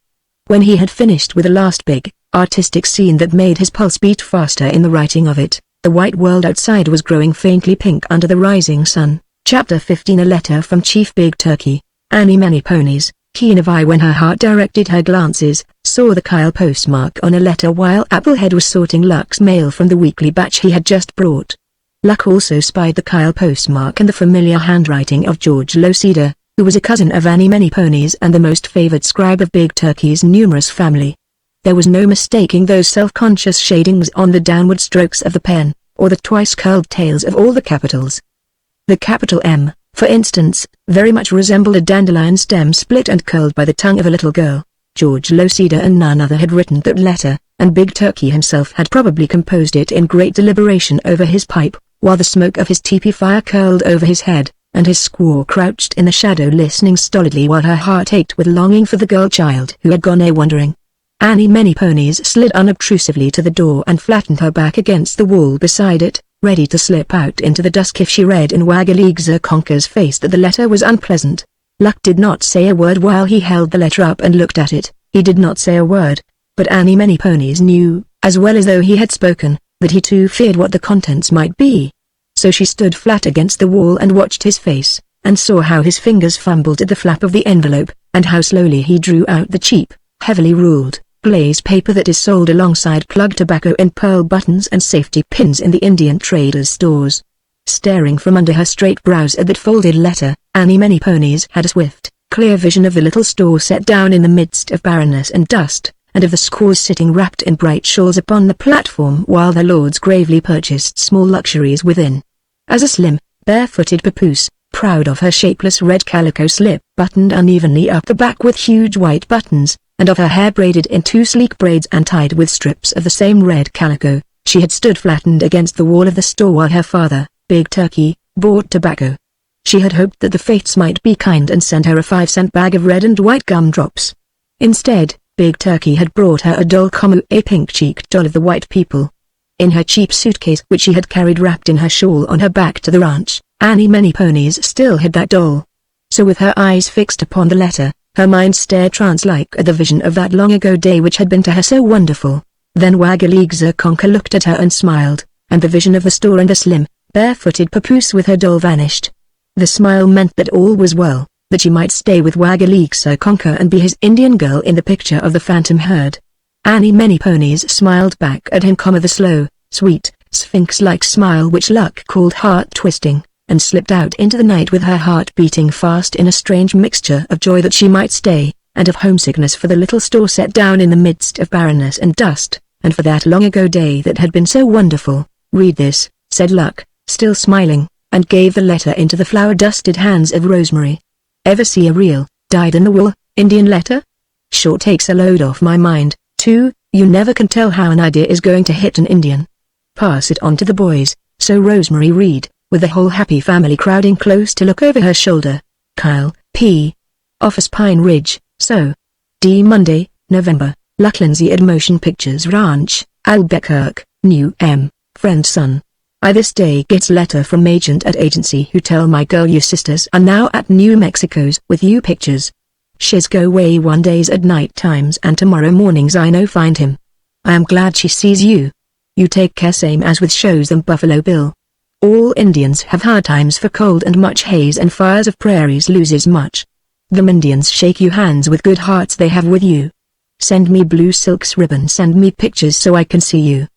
When he had finished with the last big, artistic scene that made his pulse beat faster in the writing of it, the white world outside was growing faintly pink under the rising sun. Chapter 15. A letter from Chief Big Turkey. Annie Many Ponies, keen of eye when her heart directed her glances, saw the Kyle postmark on a letter while Applehead was sorting Luck's mail from the weekly batch he had just brought. Luck also spied the Kyle postmark and the familiar handwriting of George Loceder, who was a cousin of Annie Many Ponies and the most favored scribe of Big Turkey's numerous family. There was no mistaking those self-conscious shadings on the downward strokes of the pen, or the twice-curled tails of all the capitals. The capital M, for instance, very much resembled a dandelion stem split and curled by the tongue of a little girl. George Loceder and none other had written that letter, and Big Turkey himself had probably composed it in great deliberation over his pipe, while the smoke of his teepee fire curled over his head, and his squaw crouched in the shadow listening stolidly while her heart ached with longing for the girl child who had gone a-wandering. Annie Many Ponies slid unobtrusively to the door and flattened her back against the wall beside it, ready to slip out into the dusk if she read in Wagaleek Zerkonka's face that the letter was unpleasant. Luck did not say a word while he held the letter up and looked at it. He did not say a word, but Annie Many Ponies knew, as well as though he had spoken, that he too feared what the contents might be. So she stood flat against the wall and watched his face, and saw how his fingers fumbled at the flap of the envelope, and how slowly he drew out the cheap, heavily ruled, glaze paper that is sold alongside plug tobacco and pearl buttons and safety pins in the Indian traders' stores. Staring from under her straight brows at that folded letter, Annie Many Ponies had a swift, clear vision of the little store set down in the midst of barrenness and dust, and of the squaws sitting wrapped in bright shawls upon the platform while their lords gravely purchased small luxuries within. As a slim, barefooted papoose, proud of her shapeless red calico slip buttoned unevenly up the back with huge white buttons, and of her hair braided in two sleek braids and tied with strips of the same red calico, she had stood flattened against the wall of the store while her father, Big Turkey, bought tobacco. She had hoped that the fates might be kind and send her a 5-cent bag of red and white gumdrops. Instead, Big Turkey had brought her a doll, a pink-cheeked doll of the white people. In her cheap suitcase which she had carried wrapped in her shawl on her back to the ranch, Annie Many Ponies still had that doll. So with her eyes fixed upon the letter, her mind stared trance-like at the vision of that long-ago day which had been to her so wonderful. Then Wagaleegza Conker looked at her and smiled, and the vision of the store and the slim, barefooted papoose with her doll vanished. The smile meant that all was well, that she might stay with Wagaleegza Conker and be his Indian girl in the picture of the phantom herd. Annie Many Ponies smiled back at him, the slow, sweet, sphinx-like smile which Luck called heart-twisting, and slipped out into the night with her heart beating fast in a strange mixture of joy that she might stay, and of homesickness for the little store set down in the midst of barrenness and dust, and for that long-ago day that had been so wonderful. "Read this," said Luck, still smiling, and gave the letter into the flour-dusted hands of Rosemary. "Ever see a real, dyed-in-the-wool, Indian letter? Sure takes a load off my mind, too. You never can tell how an idea is going to hit an Indian. Pass it on to the boys." So Rosemary read, with the whole happy family crowding close to look over her shoulder. Kyle, P. Office, Pine Ridge, so. D. Monday, November, Luck Lindsay at Motion Pictures Ranch, Albuquerque, New M. Friend son. I this day gets letter from agent at agency who tell my girl you sisters are now at New Mexico's with you pictures. She's go away one days at night times and tomorrow mornings I no find him. I am glad she sees you. You take care same as with shows and Buffalo Bill. All Indians have hard times for cold and much haze and fires of prairies loses much. Them Indians shake you hands with good hearts they have with you. Send me blue silks ribbon, send me pictures so I can see you.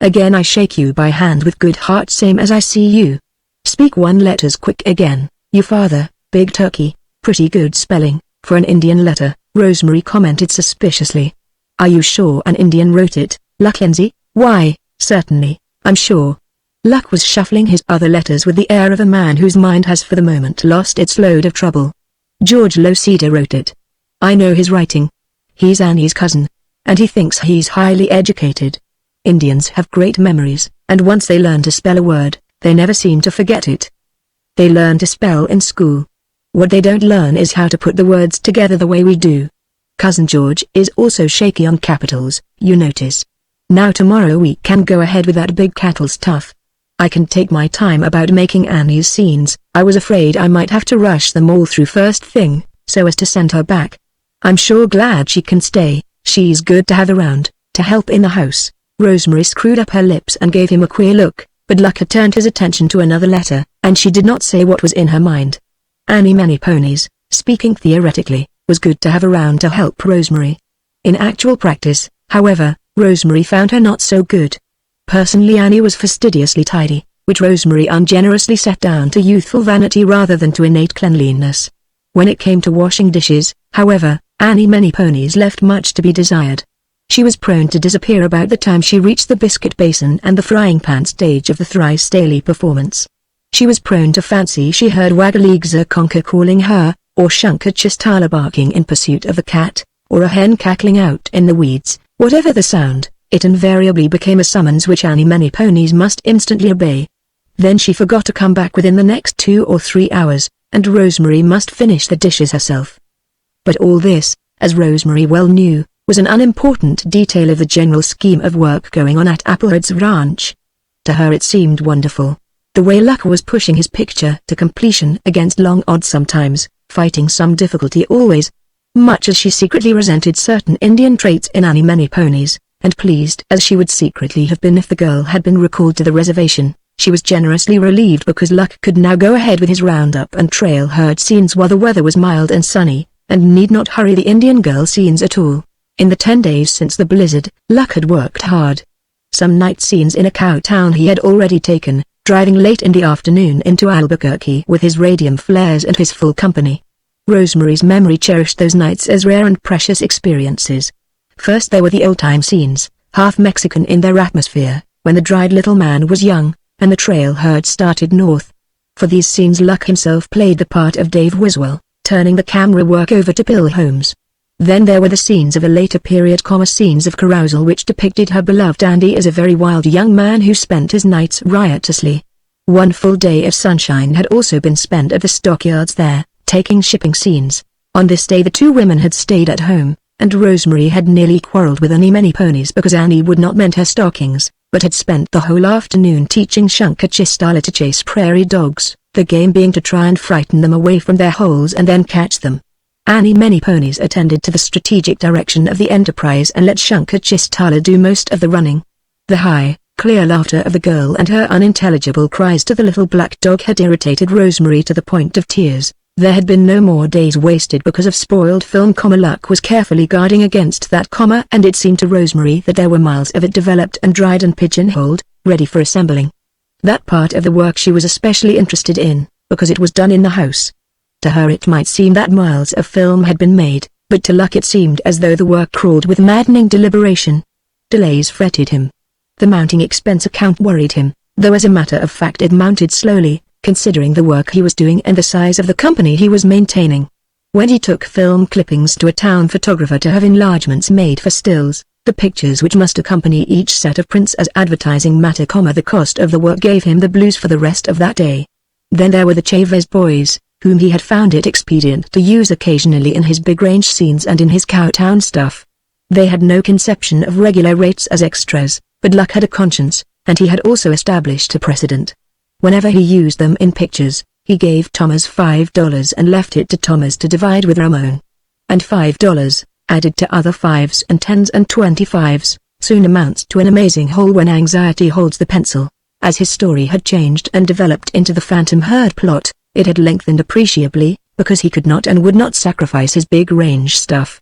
Again I shake you by hand with good heart same as I see you. Speak one letters quick again, you father, Big Turkey, pretty good spelling, for an Indian letter, Rosemary commented suspiciously. Are you sure an Indian wrote it, Luck Lindsay? Why, certainly, I'm sure. Luck was shuffling his other letters with the air of a man whose mind has for the moment lost its load of trouble. George Loceda wrote it. I know his writing. He's Annie's cousin, and he thinks he's highly educated. Indians have great memories, and once they learn to spell a word, they never seem to forget it. They learn to spell in school. What they don't learn is how to put the words together the way we do. Cousin George is also shaky on capitals, you notice. Now tomorrow we can go ahead with that big cattle stuff. I can take my time about making Annie's scenes. I was afraid I might have to rush them all through first thing, so as to send her back. I'm sure glad she can stay. She's good to have around, to help in the house. Rosemary screwed up her lips and gave him a queer look, but Luck had turned his attention to another letter, and she did not say what was in her mind. Annie Many Ponies, speaking theoretically, was good to have around to help Rosemary. In actual practice, however, Rosemary found her not so good. Personally Annie was fastidiously tidy, which Rosemary ungenerously set down to youthful vanity rather than to innate cleanliness. When it came to washing dishes, however, Annie Many Ponies left much to be desired. She was prone to disappear about the time she reached the biscuit basin and the frying pan stage of the thrice daily performance. She was prone to fancy she heard Wagaleegza Conker calling her, or Shunka Chistala barking in pursuit of the cat, or a hen cackling out in the weeds. Whatever the sound, it invariably became a summons which Annie Many Ponies must instantly obey. Then she forgot to come back within the next 2 or 3 hours, and Rosemary must finish the dishes herself. But all this, as Rosemary well knew, was an unimportant detail of the general scheme of work going on at Applehead's ranch. To her it seemed wonderful, the way Luck was pushing his picture to completion against long odds sometimes, fighting some difficulty always. Much as she secretly resented certain Indian traits in Annie Many Ponies, and pleased as she would secretly have been if the girl had been recalled to the reservation, she was generously relieved because Luck could now go ahead with his roundup and trail herd scenes while the weather was mild and sunny, and need not hurry the Indian girl scenes at all. In the 10 days since the blizzard, Luck had worked hard. Some night scenes in a cow town he had already taken, driving late in the afternoon into Albuquerque with his radium flares and his full company. Rosemary's memory cherished those nights as rare and precious experiences. First there were the old-time scenes, half Mexican in their atmosphere, when the dried little man was young, and the trail herd started north. For these scenes Luck himself played the part of Dave Wiswell, turning the camera work over to Bill Holmes. Then there were the scenes of a later period, scenes of carousal which depicted her beloved Andy as a very wild young man who spent his nights riotously. One full day of sunshine had also been spent at the stockyards there, taking shipping scenes. On this day the two women had stayed at home, and Rosemary had nearly quarreled with Annie Many Ponies because Annie would not mend her stockings, but had spent the whole afternoon teaching Chunkachistala to chase prairie dogs, the game being to try and frighten them away from their holes and then catch them. Annie Many Ponies attended to the strategic direction of the enterprise and let Chunkachistala do most of the running. The high, clear laughter of the girl and her unintelligible cries to the little black dog had irritated Rosemary to the point of tears. There had been no more days wasted because of spoiled film. Luck was carefully guarding against that, and it seemed to Rosemary that there were miles of it developed and dried and pigeonholed, ready for assembling. That part of the work she was especially interested in, because it was done in the house. To her it might seem that miles of film had been made, but to Luck it seemed as though the work crawled with maddening deliberation. Delays fretted him. The mounting expense account worried him, though as a matter of fact it mounted slowly, considering the work he was doing and the size of the company he was maintaining. When he took film clippings to a town photographer to have enlargements made for stills, the pictures which must accompany each set of prints as advertising matter, the cost of the work gave him the blues for the rest of that day. Then there were the Chavez boys, whom he had found it expedient to use occasionally in his big range scenes and in his Cowtown stuff. They had no conception of regular rates as extras, but Luck had a conscience, and he had also established a precedent. Whenever he used them in pictures, he gave Thomas $5 and left it to Thomas to divide with Ramon. And $5, added to other 5s and 10s and 25s, soon amounts to an amazing whole when anxiety holds the pencil. As his story had changed and developed into the Phantom Herd plot, it had lengthened appreciably, because he could not and would not sacrifice his big range stuff.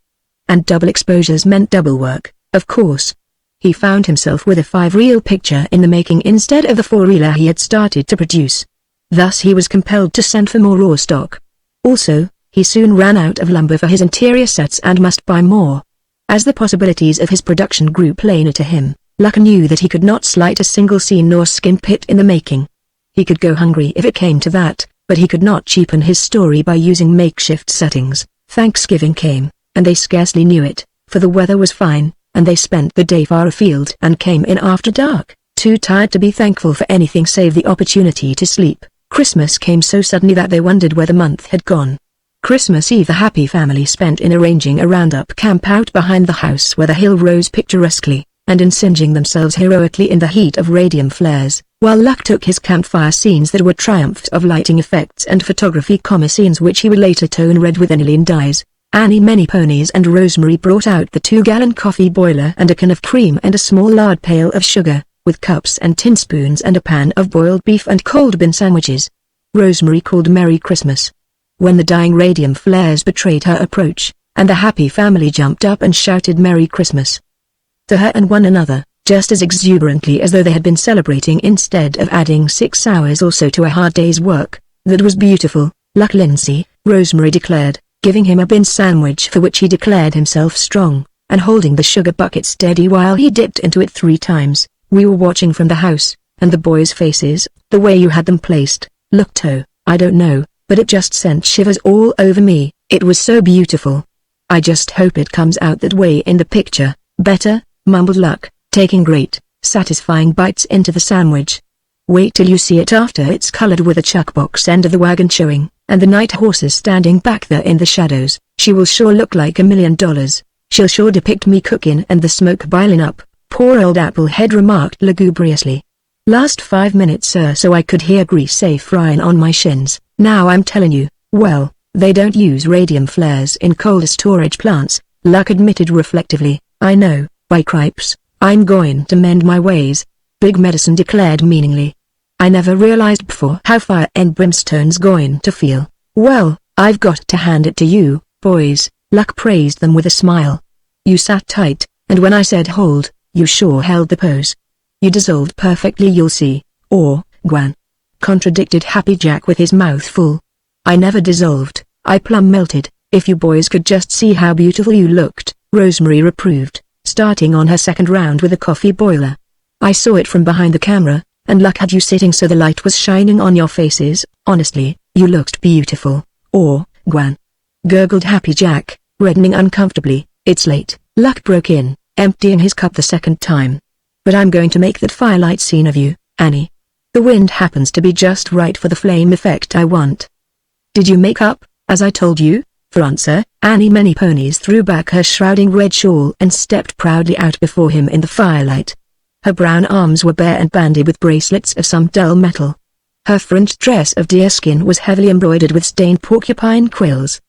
And double exposures meant double work, of course. He found himself with a 5-reel picture in the making instead of the 4-reeler he had started to produce. Thus he was compelled to send for more raw stock. Also, he soon ran out of lumber for his interior sets and must buy more. As the possibilities of his production grew plainer to him, Luck knew that he could not slight a single scene nor skimp it in the making. He could go hungry if it came to that, but he could not cheapen his story by using makeshift settings. Thanksgiving came, and they scarcely knew it, for the weather was fine, and they spent the day far afield and came in after dark, too tired to be thankful for anything save the opportunity to sleep. Christmas came so suddenly that they wondered where the month had gone. Christmas Eve the happy family spent in arranging a roundup camp out behind the house where the hill rose picturesquely, and in singeing themselves heroically in the heat of radium flares, while Luck took his campfire scenes that were triumphed of lighting effects and photography, scenes which he would later tone red with aniline dyes. Annie Many Ponies and Rosemary brought out the 2-gallon coffee boiler and a can of cream and a small lard pail of sugar, with cups and tin spoons and a pan of boiled beef and cold bean sandwiches. Rosemary called Merry Christmas. When the dying radium flares betrayed her approach, and the happy family jumped up and shouted Merry Christmas to her and one another, just as exuberantly as though they had been celebrating instead of adding 6 hours or so to a hard day's work. That was beautiful, Luck Lindsay, Rosemary declared, giving him a bean sandwich for which he declared himself strong, and holding the sugar bucket steady while he dipped into it 3 times. We were watching from the house, and the boys' faces, the way you had them placed, looked I don't know, but it just sent shivers all over me. It was so beautiful. I just hope it comes out that way in the picture. Better, mumbled Luck, taking great, satisfying bites into the sandwich. Wait till you see it after it's colored with a chuck box end of the wagon showing, and the night horses standing back there in the shadows. She will sure look like $1 million. She'll sure depict me cooking and the smoke biling up, poor old Applehead remarked lugubriously. Last 5 minutes sir, so I could hear grease safe frying on my shins. Now I'm telling you, well, they don't use radium flares in cold storage plants, Luck admitted reflectively. I know, by cripes, I'm going to mend my ways, Big Medicine declared meaningly. I never realized before how fire and brimstone's going to feel. Well, I've got to hand it to you, boys, Luck praised them with a smile. You sat tight, and when I said hold, you sure held the pose. You dissolved perfectly, you'll see, or, Gwan, contradicted Happy Jack with his mouth full. I never dissolved, I plumb melted. If you boys could just see how beautiful you looked, Rosemary reproved, starting on her second round with a coffee boiler. I saw it from behind the camera, and luck had you sitting so the light was shining on your faces. Honestly, you looked beautiful. Or, Gwen, gurgled Happy Jack, reddening uncomfortably. It's late. Luck broke in, emptying his cup the second time. But I'm going to make that firelight scene of you, Annie. The wind happens to be just right for the flame effect I want. Did you make up, as I told you? For answer, Annie Many Ponies threw back her shrouding red shawl and stepped proudly out before him in the firelight. Her brown arms were bare and banded with bracelets of some dull metal. Her fringed dress of deerskin was heavily embroidered with stained porcupine quills.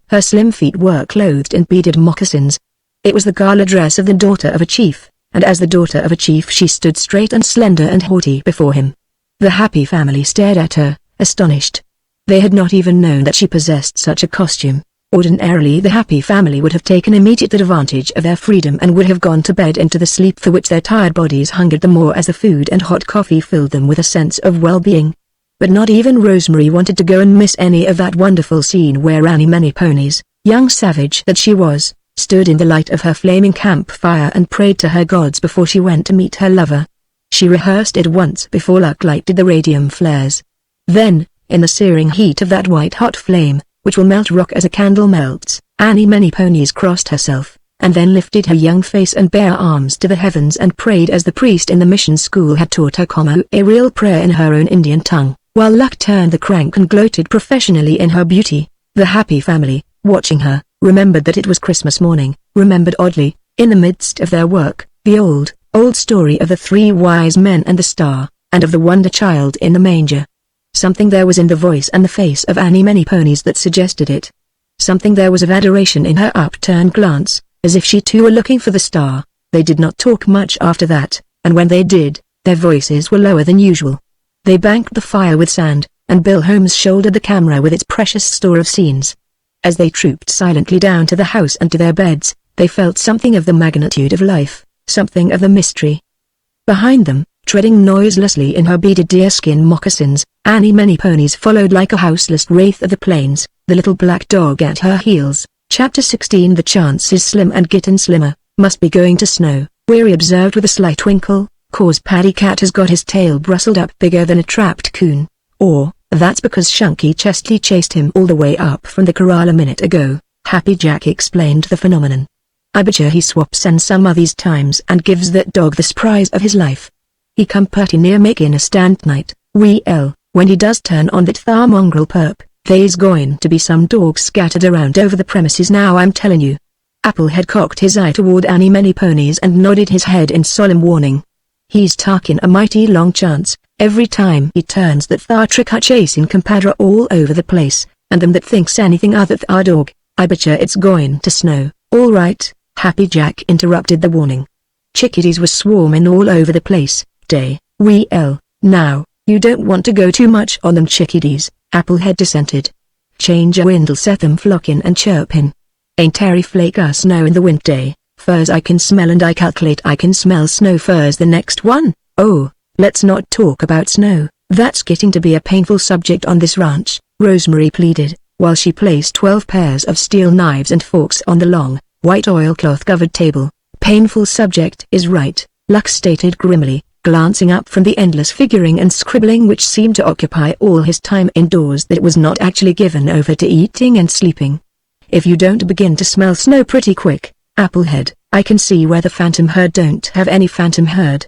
Her slim feet were clothed in beaded moccasins. It was the gala dress of the daughter of a chief, and as the daughter of a chief she stood straight and slender and haughty before him. The Happy family stared at her, astonished. They had not even known that she possessed such a costume. Ordinarily the Happy family would have taken immediate advantage of their freedom and would have gone to bed into the sleep for which their tired bodies hungered the more as the food and hot coffee filled them with a sense of well-being. But not even Rosemary wanted to go and miss any of that wonderful scene where Annie Many Ponies, young savage that she was, stood in the light of her flaming campfire and prayed to her gods before she went to meet her lover. She rehearsed it once before Luck lighted the radium flares. Then, in the searing heat of that white-hot flame, which will melt rock as a candle melts, Annie Many Ponies crossed herself, and then lifted her young face and bare arms to the heavens and prayed as the priest in the mission school had taught her, a real prayer in her own Indian tongue, while Luck turned the crank and gloated professionally in her beauty. The Happy family, watching her, remembered that it was Christmas morning, remembered oddly, in the midst of their work, the old story of the 3 wise men and the star, and of the wonder child in the manger. Something there was in the voice and the face of Annie Many Ponies that suggested it. Something there was of adoration in her upturned glance, as if she too were looking for the star. They did not talk much after that, and when they did, their voices were lower than usual. They banked the fire with sand, and Bill Holmes shouldered the camera with its precious store of scenes. As they trooped silently down to the house and to their beds, they felt something of the magnitude of life, something of the mystery. Behind them, treading noiselessly in her beaded deerskin moccasins, Annie Many Ponies followed like a houseless wraith of the plains, the little black dog at her heels. Chapter 16. The chance is slim and getting slimmer. Must be going to snow, Weary observed with a slight twinkle, "'Cause Paddy Cat has got his tail bristled up bigger than a trapped coon. Or, that's because Chunky Chesty chased him all the way up from the corral a minute ago." Happy Jack explained the phenomenon. "I betcha he swaps and some of these times and gives that dog the surprise of his life. He come purty near making a stand tonight. Well, when he does turn on that thar mongrel perp, they's going to be some dogs scattered around over the premises now, I'm telling you." Applehead cocked his eye toward Annie Many Ponies and nodded his head in solemn warning. "He's takin' a mighty long chance. Every time he turns that thar trick chasing compadre all over the place, and them that thinks anything other thar dog. I betcha it's going to snow." "All right," Happy Jack interrupted the warning. "Chickadees was swarming all over the place, well, now, you don't want to go too much on them chickadees," Applehead dissented. "Change a wind'll set them flockin' and chirpin'. Ain't Terry flake a snow in the wind day, furs I can smell, and I calculate I can smell snow furs the next one. Oh, let's not talk about snow, that's getting to be a painful subject on this ranch," Rosemary pleaded, while she placed 12 pairs of steel knives and forks on the long, white oilcloth-covered table. "Painful subject is right," Luck stated grimly, glancing up from the endless figuring and scribbling which seemed to occupy all his time indoors that it was not actually given over to eating and sleeping. "If you don't begin to smell snow pretty quick, Applehead, I can see where the phantom herd don't have any phantom herd."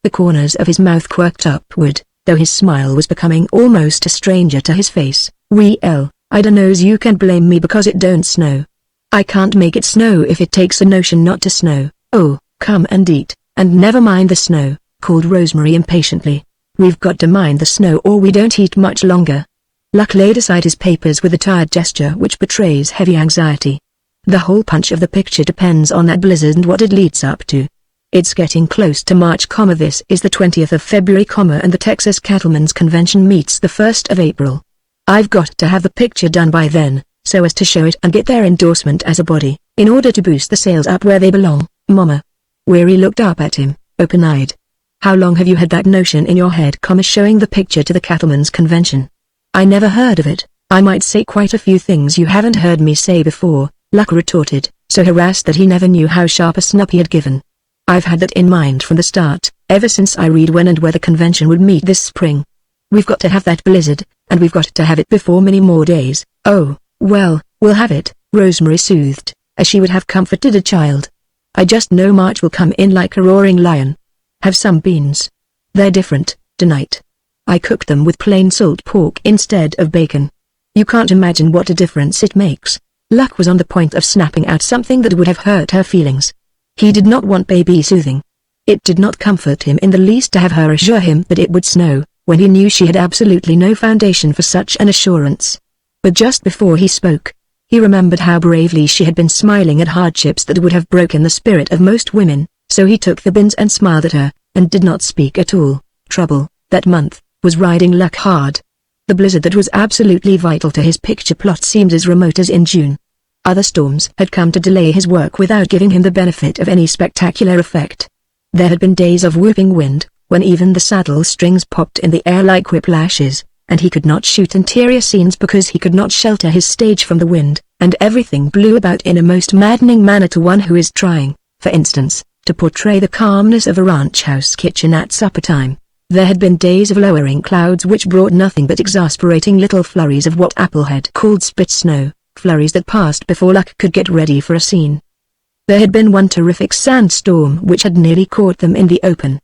The corners of his mouth quirked upward, though his smile was becoming almost a stranger to his face. "Well, I dunno's you can blame me because it don't snow. I can't make it snow if it takes a notion not to snow." "Oh, come and eat, and never mind the snow," called Rosemary impatiently. "We've got to mind the snow or we don't eat much longer." Luck laid aside his papers with a tired gesture which betrays heavy anxiety. "The whole punch of the picture depends on that blizzard and what it leads up to. It's getting close to March, this is the 20th of February, and the Texas Cattlemen's Convention meets the 1st of April. I've got to have the picture done by then, so as to show it and get their endorsement as a body, in order to boost the sales up where they belong, Mama." Weary looked up at him, open-eyed. "How long have you had that notion in your head, showing the picture to the Cattlemen's Convention?" "I never heard of it," I might say quite a few things you haven't heard me say before, Luck retorted, so harassed that he never knew how sharp a snub he had given. I've had that in mind from the start, ever since I read when and where the convention would meet this spring. We've got to have that blizzard, and we've got to have it before many more days. Oh, well, we'll have it, Rosemary soothed, as she would have comforted a child. I just know March will come in like a roaring lion. Have some beans. They're different, tonight. I cooked them with plain salt pork instead of bacon. You can't imagine what a difference it makes. Luck was on the point of snapping out something that would have hurt her feelings. He did not want baby soothing. It did not comfort him in the least to have her assure him that it would snow, when he knew she had absolutely no foundation for such an assurance. But just before he spoke, he remembered how bravely she had been smiling at hardships that would have broken the spirit of most women, so he took the beans and smiled at her, and did not speak at all. Trouble, that month, was riding Luck hard. The blizzard that was absolutely vital to his picture plot seemed as remote as in June. Other storms had come to delay his work without giving him the benefit of any spectacular effect. There had been days of whooping wind, when even the saddle strings popped in the air like whiplashes, and he could not shoot interior scenes because he could not shelter his stage from the wind, and everything blew about in a most maddening manner to one who is trying, for instance, to portray the calmness of a ranch house kitchen at supper time. There had been days of lowering clouds which brought nothing but exasperating little flurries of what Applehead called spit snow, flurries that passed before Luck could get ready for a scene. There had been one terrific sandstorm which had nearly caught them in the open.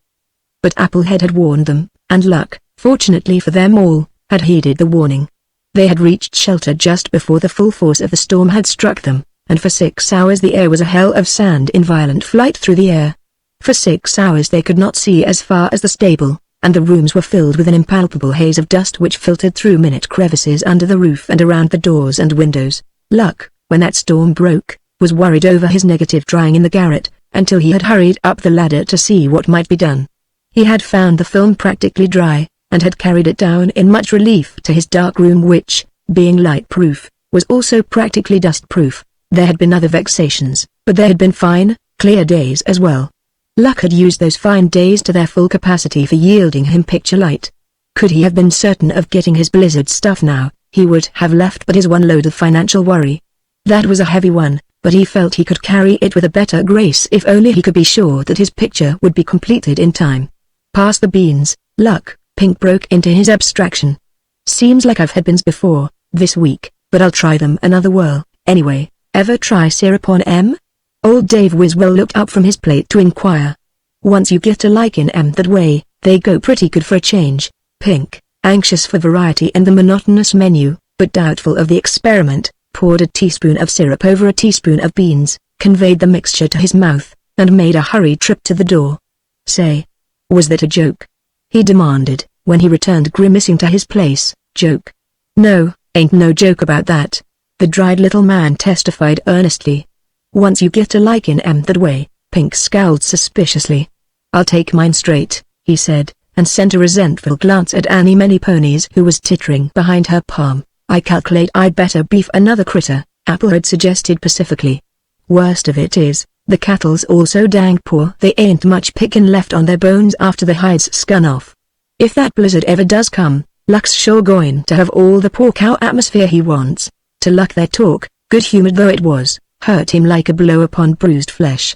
But Applehead had warned them, and Luck, fortunately for them all, had heeded the warning. They had reached shelter just before the full force of the storm had struck them, and for 6 hours the air was a hell of sand in violent flight through the air. For 6 hours they could not see as far as the stable, and the rooms were filled with an impalpable haze of dust which filtered through minute crevices under the roof and around the doors and windows. Luck, when that storm broke, was worried over his negative drying in the garret, until he had hurried up the ladder to see what might be done. He had found the film practically dry, and had carried it down in much relief to his dark room which, being light-proof, was also practically dust-proof. There had been other vexations, but there had been fine, clear days as well. Luck had used those fine days to their full capacity for yielding him picture light. Could he have been certain of getting his blizzard stuff now, he would have left but his one load of financial worry. That was a heavy one, but he felt he could carry it with a better grace if only he could be sure that his picture would be completed in time. Pass the beans, Luck. Pink broke into his abstraction. Seems like I've had beans before, this week, but I'll try them another whirl, anyway. Ever try syrup on M? Old Dave Wiswell looked up from his plate to inquire. Once you get to liking M that way, they go pretty good for a change. Pink, anxious for variety in the monotonous menu, but doubtful of the experiment, poured a teaspoon of syrup over a teaspoon of beans, conveyed the mixture to his mouth, and made a hurried trip to the door. Say, was that a joke? He demanded, when he returned grimacing to his place. Joke? No, ain't no joke about that. The dried little man testified earnestly. Once you get to liking M that way, Pink scowled suspiciously. I'll take mine straight, he said, and sent a resentful glance at Annie Manyponies who was tittering behind her palm. I calculate I'd better beef another critter, Applehead suggested pacifically. Worst of it is, the cattle's all so dang poor they ain't much pickin' left on their bones after the hides scun off. If that blizzard ever does come, Luck's sure going to have all the poor cow atmosphere he wants. To Luck their talk, good-humored though it was, hurt him like a blow upon bruised flesh.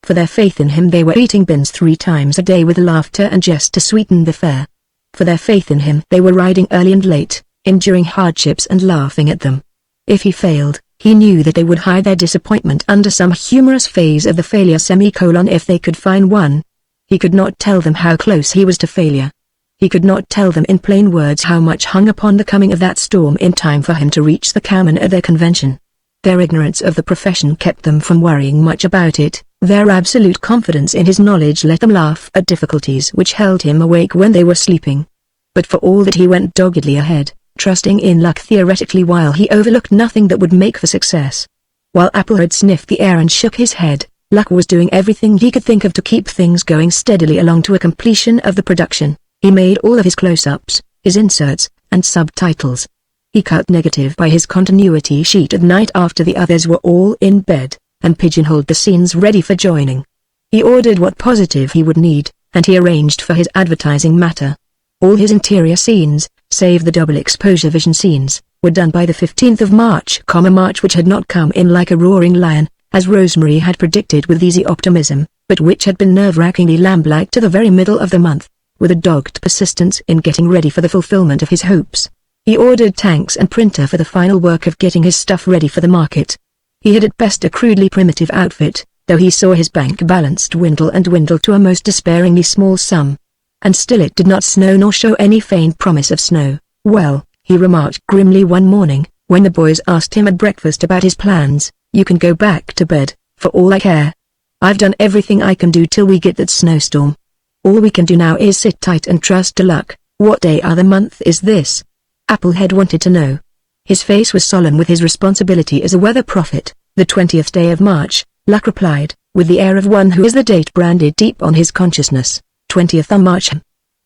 For their faith in him they were eating beans 3 times a day with laughter and jest to sweeten the fare. For their faith in him they were riding early and late, enduring hardships and laughing at them. If he failed, he knew that they would hide their disappointment under some humorous phase of the failure semicolon if they could find one. He could not tell them how close he was to failure. He could not tell them in plain words how much hung upon the coming of that storm in time for him to reach the cowmen at their convention. Their ignorance of the profession kept them from worrying much about it, their absolute confidence in his knowledge let them laugh at difficulties which held him awake when they were sleeping. But for all that he went doggedly ahead, trusting in Luck theoretically while he overlooked nothing that would make for success. While Applehead sniffed the air and shook his head, Luck was doing everything he could think of to keep things going steadily along to a completion of the production. He made all of his close-ups, his inserts, and subtitles. He cut negative by his continuity sheet at night after the others were all in bed, and pigeonholed the scenes ready for joining. He ordered what positive he would need, and he arranged for his advertising matter. All his interior scenes, save the double exposure vision scenes, were done by the 15th of March, March which had not come in like a roaring lion, as Rosemary had predicted with easy optimism, but which had been nerve-wrackingly lamb-like to the very middle of the month, with a dogged persistence in getting ready for the fulfillment of his hopes. He ordered tanks and printer for the final work of getting his stuff ready for the market. He had at best a crudely primitive outfit, though he saw his bank balance dwindle and dwindle to a most despairingly small sum. And still it did not snow nor show any faint promise of snow. "Well," he remarked grimly one morning, when the boys asked him at breakfast about his plans, "you can go back to bed, for all I care. I've done everything I can do till we get that snowstorm. All we can do now is sit tight and trust to luck." "What day of the month is this?" Applehead wanted to know. His face was solemn with his responsibility as a weather prophet. "The 20th day of March," Luck replied, with the air of one who has the date branded deep on his consciousness. 20th of March.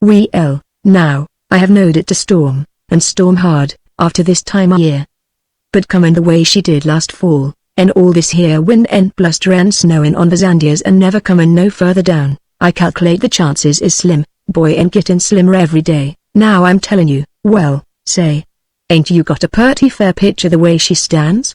"Well, now, I have knowed it to storm, and storm hard, after this time of year. But comin' the way she did last fall, and all this here wind and bluster and snowin' on the Zandias and never comin' no further down, I calculate the chances is slim, boy, and gettin' slimmer every day. Now I'm tellin' you." "Well, say, ain't you got a purty fair picture the way she stands?"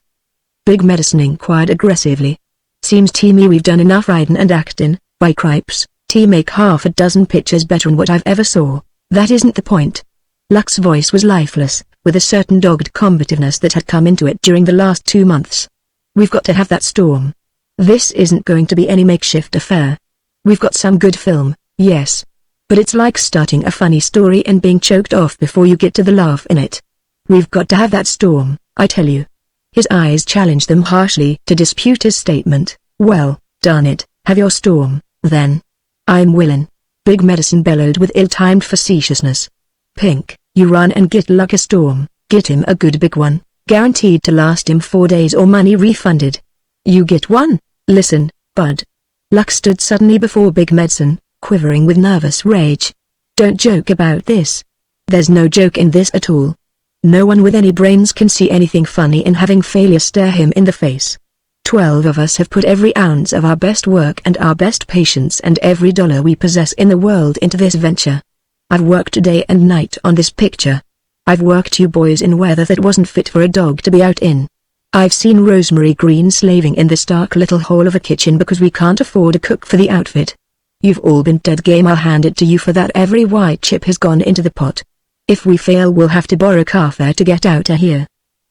Big Medicine inquired aggressively. "Seems to me we've done enough ridin' and actin', by cripes, to make half a dozen pictures better'n what I've ever saw. That isn't the point." Luck's voice was lifeless, with a certain dogged combativeness that had come into it during the last 2 months. "We've got to have that storm. This isn't going to be any makeshift affair. We've got some good film, yes. But it's like starting a funny story and being choked off before you get to the laugh in it. We've got to have that storm, I tell you." His eyes challenged them harshly to dispute his statement. "Well, darn it, have your storm, then. I'm willin'," Big Medicine bellowed with ill-timed facetiousness. "Pink, you run and get Luck a storm, get him a good big one, guaranteed to last him 4 days or money refunded. You get one. Listen, bud." Luck stood suddenly before Big Medicine, quivering with nervous rage. "Don't joke about this. There's no joke in this at all. No one with any brains can see anything funny in having failure stare him in the face. 12 of us have put every ounce of our best work and our best patience and every dollar we possess in the world into this venture. I've worked day and night on this picture. I've worked you boys in weather that wasn't fit for a dog to be out in. I've seen Rosemary Green slaving in this dark little hole of a kitchen because we can't afford a cook for the outfit. You've all been dead game. I'll hand it to you for that. Every white chip has gone into the pot. If we fail we'll have to borrow car fare to get out of here.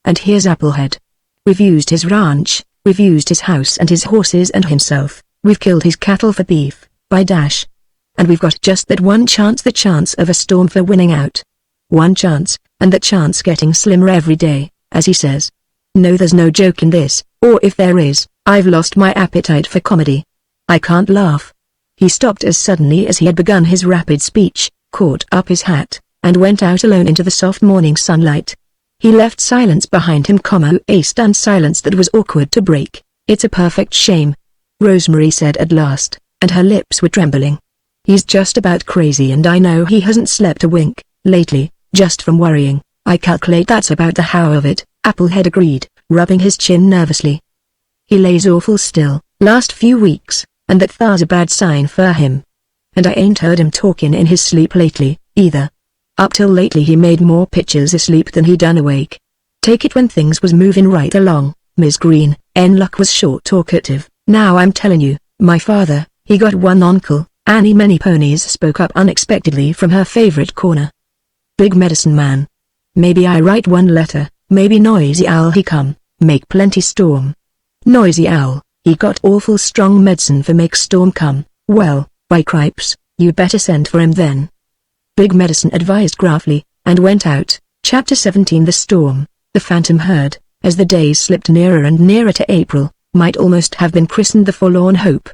And here's Applehead. We've used his ranch, we've used his house and his horses and himself, we've killed his cattle for beef, by dash. And we've got just that one chance, the chance of a storm for winning out. One chance, and that chance getting slimmer every day, as he says. No, there's no joke in this, or if there is, I've lost my appetite for comedy. I can't laugh." He stopped as suddenly as he had begun his rapid speech, caught up his hat, and went out alone into the soft morning sunlight. He left silence behind him, a stunned silence that was awkward to break. "It's a perfect shame," Rosemary said at last, and her lips were trembling. "He's just about crazy, and I know he hasn't slept a wink lately, just from worrying. I calculate that's about the how of it," Applehead agreed, rubbing his chin nervously. "He lays awful still, last few weeks, and that thar's a bad sign for him. And I ain't heard him talkin' in his sleep lately, either. Up till lately he made more pictures asleep than he done awake. Take it when things was movin' right along, Miss Green." Luck was short talkative. "Now I'm tellin' you, my father, he got one uncle." Annie Many Ponies spoke up unexpectedly from her favorite corner. "Big Medicine Man. Maybe I write one letter, maybe Noisy Owl he come, make plenty storm. Noisy Owl, he got awful strong medicine for make storm come. Well, by cripes, you better send for him then." Big Medicine advised gruffly, and went out. Chapter 17. The Storm. The Phantom Herd, as the days slipped nearer and nearer to April, might almost have been christened the Forlorn Hope.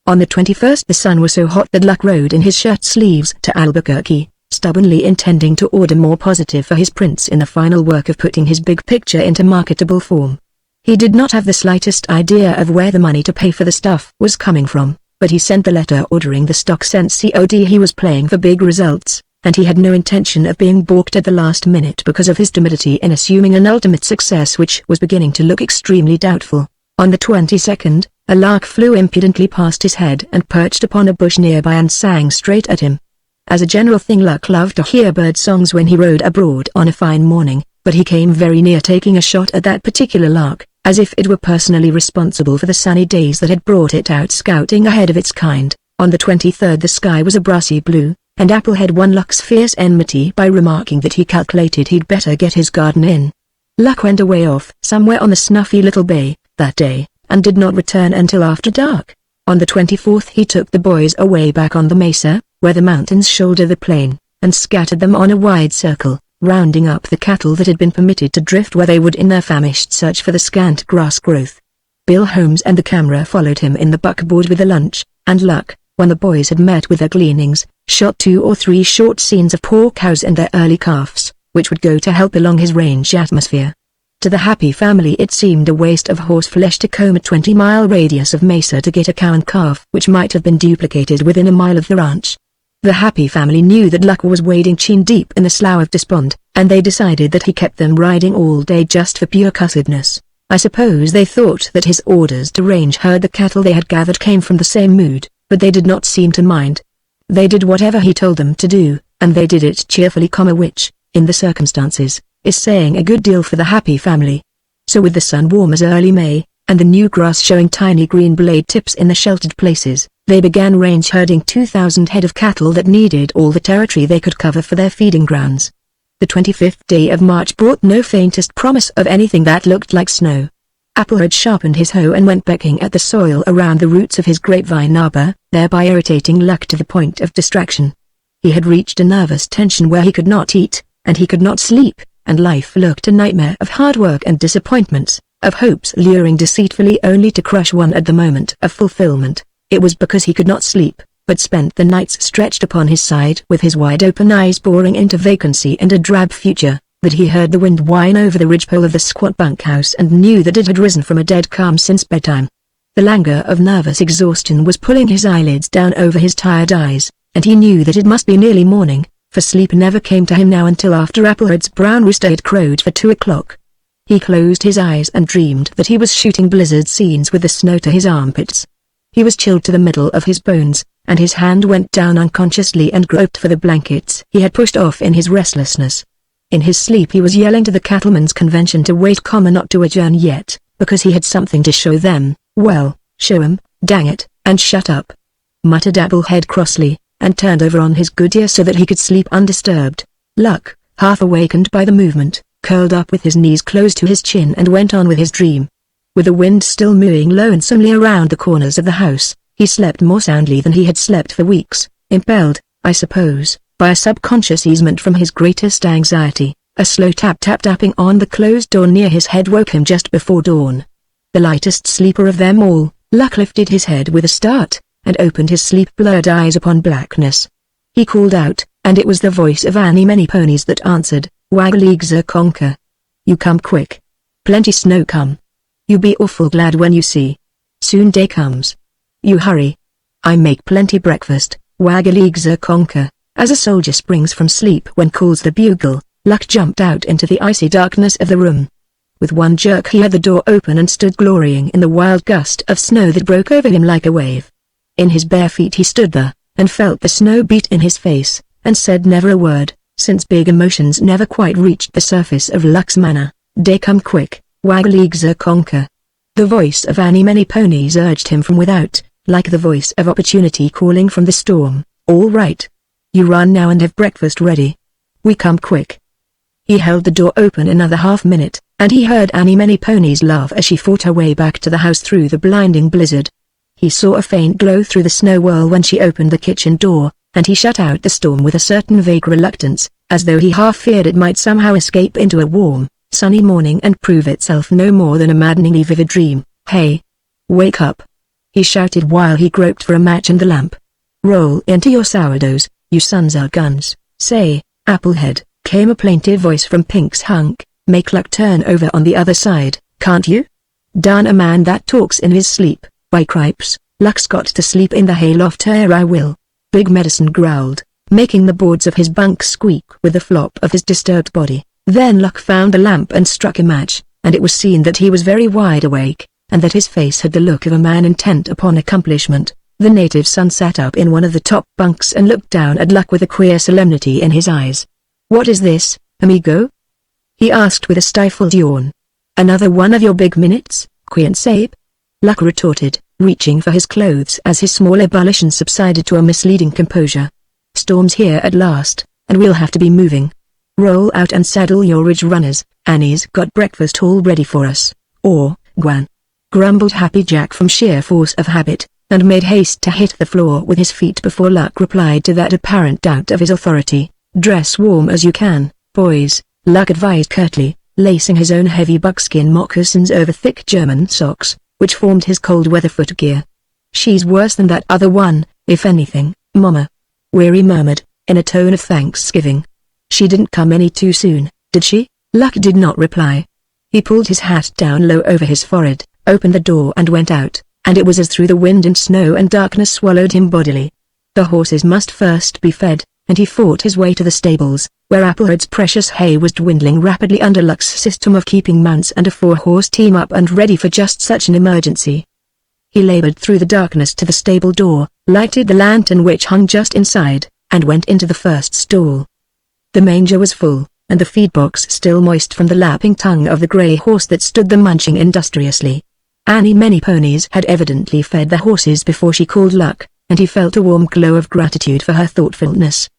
On the 21st the sun was so hot that Luck rode in his shirt sleeves to Albuquerque, stubbornly intending to order more positive for his prints in the final work of putting his big picture into marketable form. He did not have the slightest idea of where the money to pay for the stuff was coming from, but he sent the letter ordering the stock sent COD. He was playing for big results, and he had no intention of being balked at the last minute because of his timidity in assuming an ultimate success which was beginning to look extremely doubtful. On the 22nd, a lark flew impudently past his head and perched upon a bush nearby and sang straight at him. As a general thing, Luck loved to hear bird songs when he rode abroad on a fine morning, but he came very near taking a shot at that particular lark, as if it were personally responsible for the sunny days that had brought it out scouting ahead of its kind. On the 23rd the sky was a brassy blue, and Applehead won Luck's fierce enmity by remarking that he calculated he'd better get his garden in. Luck went away off somewhere on the snuffy little bay that day, and did not return until after dark. On the 24th he took the boys away back on the mesa, where the mountains shoulder the plain, and scattered them on a wide circle, rounding up the cattle that had been permitted to drift where they would in their famished search for the scant grass growth. Bill Holmes and the camera followed him in the buckboard with the lunch, and Luck, when the boys had met with their gleanings, shot 2 or 3 short scenes of poor cows and their early calves, which would go to help along his range atmosphere. To the Happy family it seemed a waste of horseflesh to comb a 20-mile radius of mesa to get a cow and calf which might have been duplicated within a mile of the ranch. The Happy family knew that Luck was wading chin-deep in the slough of despond, and they decided that he kept them riding all day just for pure cussedness. I suppose they thought that his orders to range herd the cattle they had gathered came from the same mood, but they did not seem to mind. They did whatever he told them to do, and they did it cheerfully, which, in the circumstances, is saying a good deal for the Happy family. So with the sun warm as early May, and the new grass showing tiny green blade tips in the sheltered places, they began range herding 2,000 head of cattle that needed all the territory they could cover for their feeding grounds. The 25th day of March brought no faintest promise of anything that looked like snow. Applehead sharpened his hoe and went pecking at the soil around the roots of his grapevine arbor, thereby irritating Luck to the point of distraction. He had reached a nervous tension where he could not eat, and he could not sleep, and life looked a nightmare of hard work and disappointments, of hopes luring deceitfully only to crush one at the moment of fulfillment. It was because he could not sleep, but spent the nights stretched upon his side with his wide-open eyes boring into vacancy and a drab future, that he heard the wind whine over the ridgepole of the squat bunkhouse and knew that it had risen from a dead calm since bedtime. The languor of nervous exhaustion was pulling his eyelids down over his tired eyes, and he knew that it must be nearly morning, for sleep never came to him now until after Applehead's brown rooster had crowed for 2 o'clock. He closed his eyes and dreamed that he was shooting blizzard scenes with the snow to his armpits. He was chilled to the middle of his bones, and his hand went down unconsciously and groped for the blankets he had pushed off in his restlessness. In his sleep he was yelling to the cattlemen's convention to wait, not to adjourn yet, because he had something to show them. Well, show 'em, dang it, and shut up, muttered Applehead crossly, and turned over on his good ear so that he could sleep undisturbed. Luck, half awakened by the movement, curled up with his knees close to his chin and went on with his dream. With the wind still mooing lonesomely around the corners of the house, he slept more soundly than he had slept for weeks, impelled, I suppose, by a subconscious easement from his greatest anxiety. A slow tapping on the closed door near his head woke him just before dawn. The lightest sleeper of them all, Luck lifted his head with a start, and opened his sleep-blurred eyes upon blackness. He called out, and it was the voice of Annie Many Ponies that answered, "Wagaleegzer conker. You come quick. Plenty snow come. You be awful glad when you see. Soon day comes. You hurry. I make plenty breakfast, Wagaleegzer conker." As a soldier springs from sleep when calls the bugle, Luck jumped out into the icy darkness of the room. With one jerk he had the door open and stood glorying in the wild gust of snow that broke over him like a wave. In his bare feet he stood there, and felt the snow beat in his face, and said never a word, since big emotions never quite reached the surface of Luck's manner. "Day come quick, Wagaleegzer conker." The voice of Annie Many Ponies urged him from without, like the voice of opportunity calling from the storm. "All right. You run now and have breakfast ready. We come quick." He held the door open another half-minute, and he heard Annie Many Ponies laugh as she fought her way back to the house through the blinding blizzard. He saw a faint glow through the snow whirl when she opened the kitchen door, and he shut out the storm with a certain vague reluctance, as though he half feared it might somehow escape into a warm, sunny morning and prove itself no more than a maddeningly vivid dream. "Hey! Wake up!" he shouted while he groped for a match and the lamp. "Roll into your sourdoughs, you sons of guns." "Say, Applehead," came a plaintive voice from Pink's hunk, "make Luck turn over on the other side, can't you? Darn a man that talks in his sleep. By cripes, Luck's got to sleep in the hayloft ere I will." Big Medicine growled, making the boards of his bunk squeak with the flop of his disturbed body. Then Luck found the lamp and struck a match, and it was seen that he was very wide awake, and that his face had the look of a man intent upon accomplishment. The native son sat up in one of the top bunks and looked down at Luck with a queer solemnity in his eyes. "What is this, amigo?" he asked with a stifled yawn. "Another one of your big minutes, Queen-Sabe?" Luck retorted, reaching for his clothes as his small ebullition subsided to a misleading composure. "Storm's here at last, and we'll have to be moving. Roll out and saddle your ridge runners, Annie's got breakfast all ready for us, or, Gwan," grumbled Happy Jack from sheer force of habit, and made haste to hit the floor with his feet before Luck replied to that apparent doubt of his authority. "Dress warm as you can, boys," Luck advised curtly, lacing his own heavy buckskin moccasins over thick German socks, which formed his cold-weather footgear. "She's worse than that other one, if anything, Mama," Weary murmured, in a tone of thanksgiving. "She didn't come any too soon, did she?" Luck did not reply. He pulled his hat down low over his forehead, opened the door and went out, and it was as through the wind and snow and darkness swallowed him bodily. The horses must first be fed, and he fought his way to the stables, where Appleherd's precious hay was dwindling rapidly under Luck's system of keeping mounts and a 4-horse team up and ready for just such an emergency. He labored through the darkness to the stable door, lighted the lantern which hung just inside, and went into the first stall. The manger was full, and the feed-box still moist from the lapping tongue of the grey horse that stood there munching industriously. Annie Many Ponies had evidently fed the horses before she called Luck, and he felt a warm glow of gratitude for her thoughtfulness.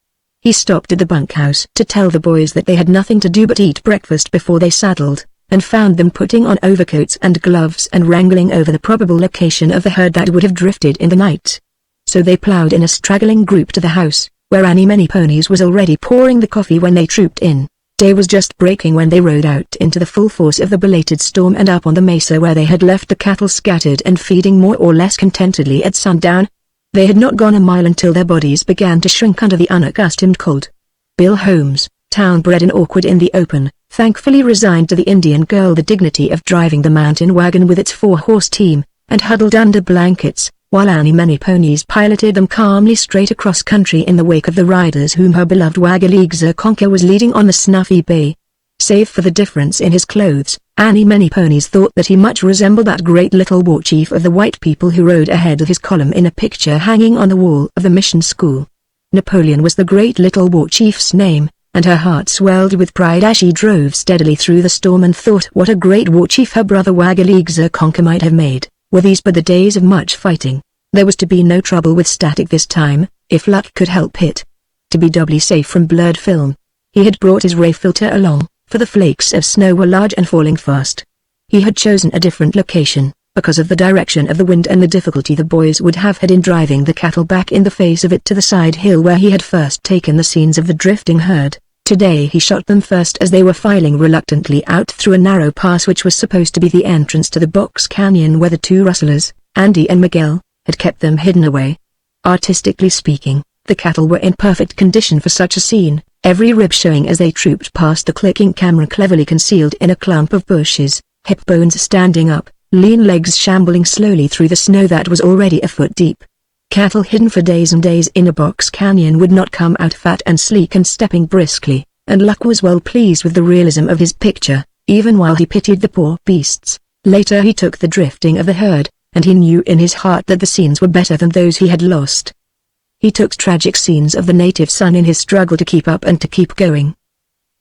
He stopped at the bunkhouse to tell the boys that they had nothing to do but eat breakfast before they saddled, and found them putting on overcoats and gloves and wrangling over the probable location of the herd that would have drifted in the night. So they plowed in a straggling group to the house, where Annie Many Ponies was already pouring the coffee when they trooped in. Day was just breaking when they rode out into the full force of the belated storm and up on the mesa where they had left the cattle scattered and feeding more or less contentedly at sundown. They had not gone a mile until their bodies began to shrink under the unaccustomed cold. Bill Holmes, town-bred and awkward in the open, thankfully resigned to the Indian girl the dignity of driving the mountain wagon with its 4-horse team, and huddled under blankets, while Annie Many Ponies piloted them calmly straight across country in the wake of the riders whom her beloved Wagaleegzer Conker was leading on the snuffy bay. Save for the difference in his clothes, Annie Many Ponies thought that he much resembled that great little war chief of the white people who rode ahead of his column in a picture hanging on the wall of the mission school. Napoleon was the great little war chief's name, and her heart swelled with pride as she drove steadily through the storm and thought what a great war chief her brother Wagaleegzer Conker might have made. Were these but the days of much fighting, there was to be no trouble with static this time, if Luck could help it. To be doubly safe from blurred film, he had brought his ray filter along, for the flakes of snow were large and falling fast. He had chosen a different location, because of the direction of the wind and the difficulty the boys would have had in driving the cattle back in the face of it to the side hill where he had first taken the scenes of the drifting herd. Today he shot them first as they were filing reluctantly out through a narrow pass which was supposed to be the entrance to the box canyon where the two rustlers, Andy and Miguel, had kept them hidden away. Artistically speaking, the cattle were in perfect condition for such a scene, every rib showing as they trooped past the clicking camera cleverly concealed in a clump of bushes, hip bones standing up, lean legs shambling slowly through the snow that was already a foot deep. Cattle hidden for days and days in a box canyon would not come out fat and sleek and stepping briskly, and Luck was well pleased with the realism of his picture, even while he pitied the poor beasts. Later he took the drifting of the herd, and he knew in his heart that the scenes were better than those he had lost. He took tragic scenes of the native son in his struggle to keep up and to keep going.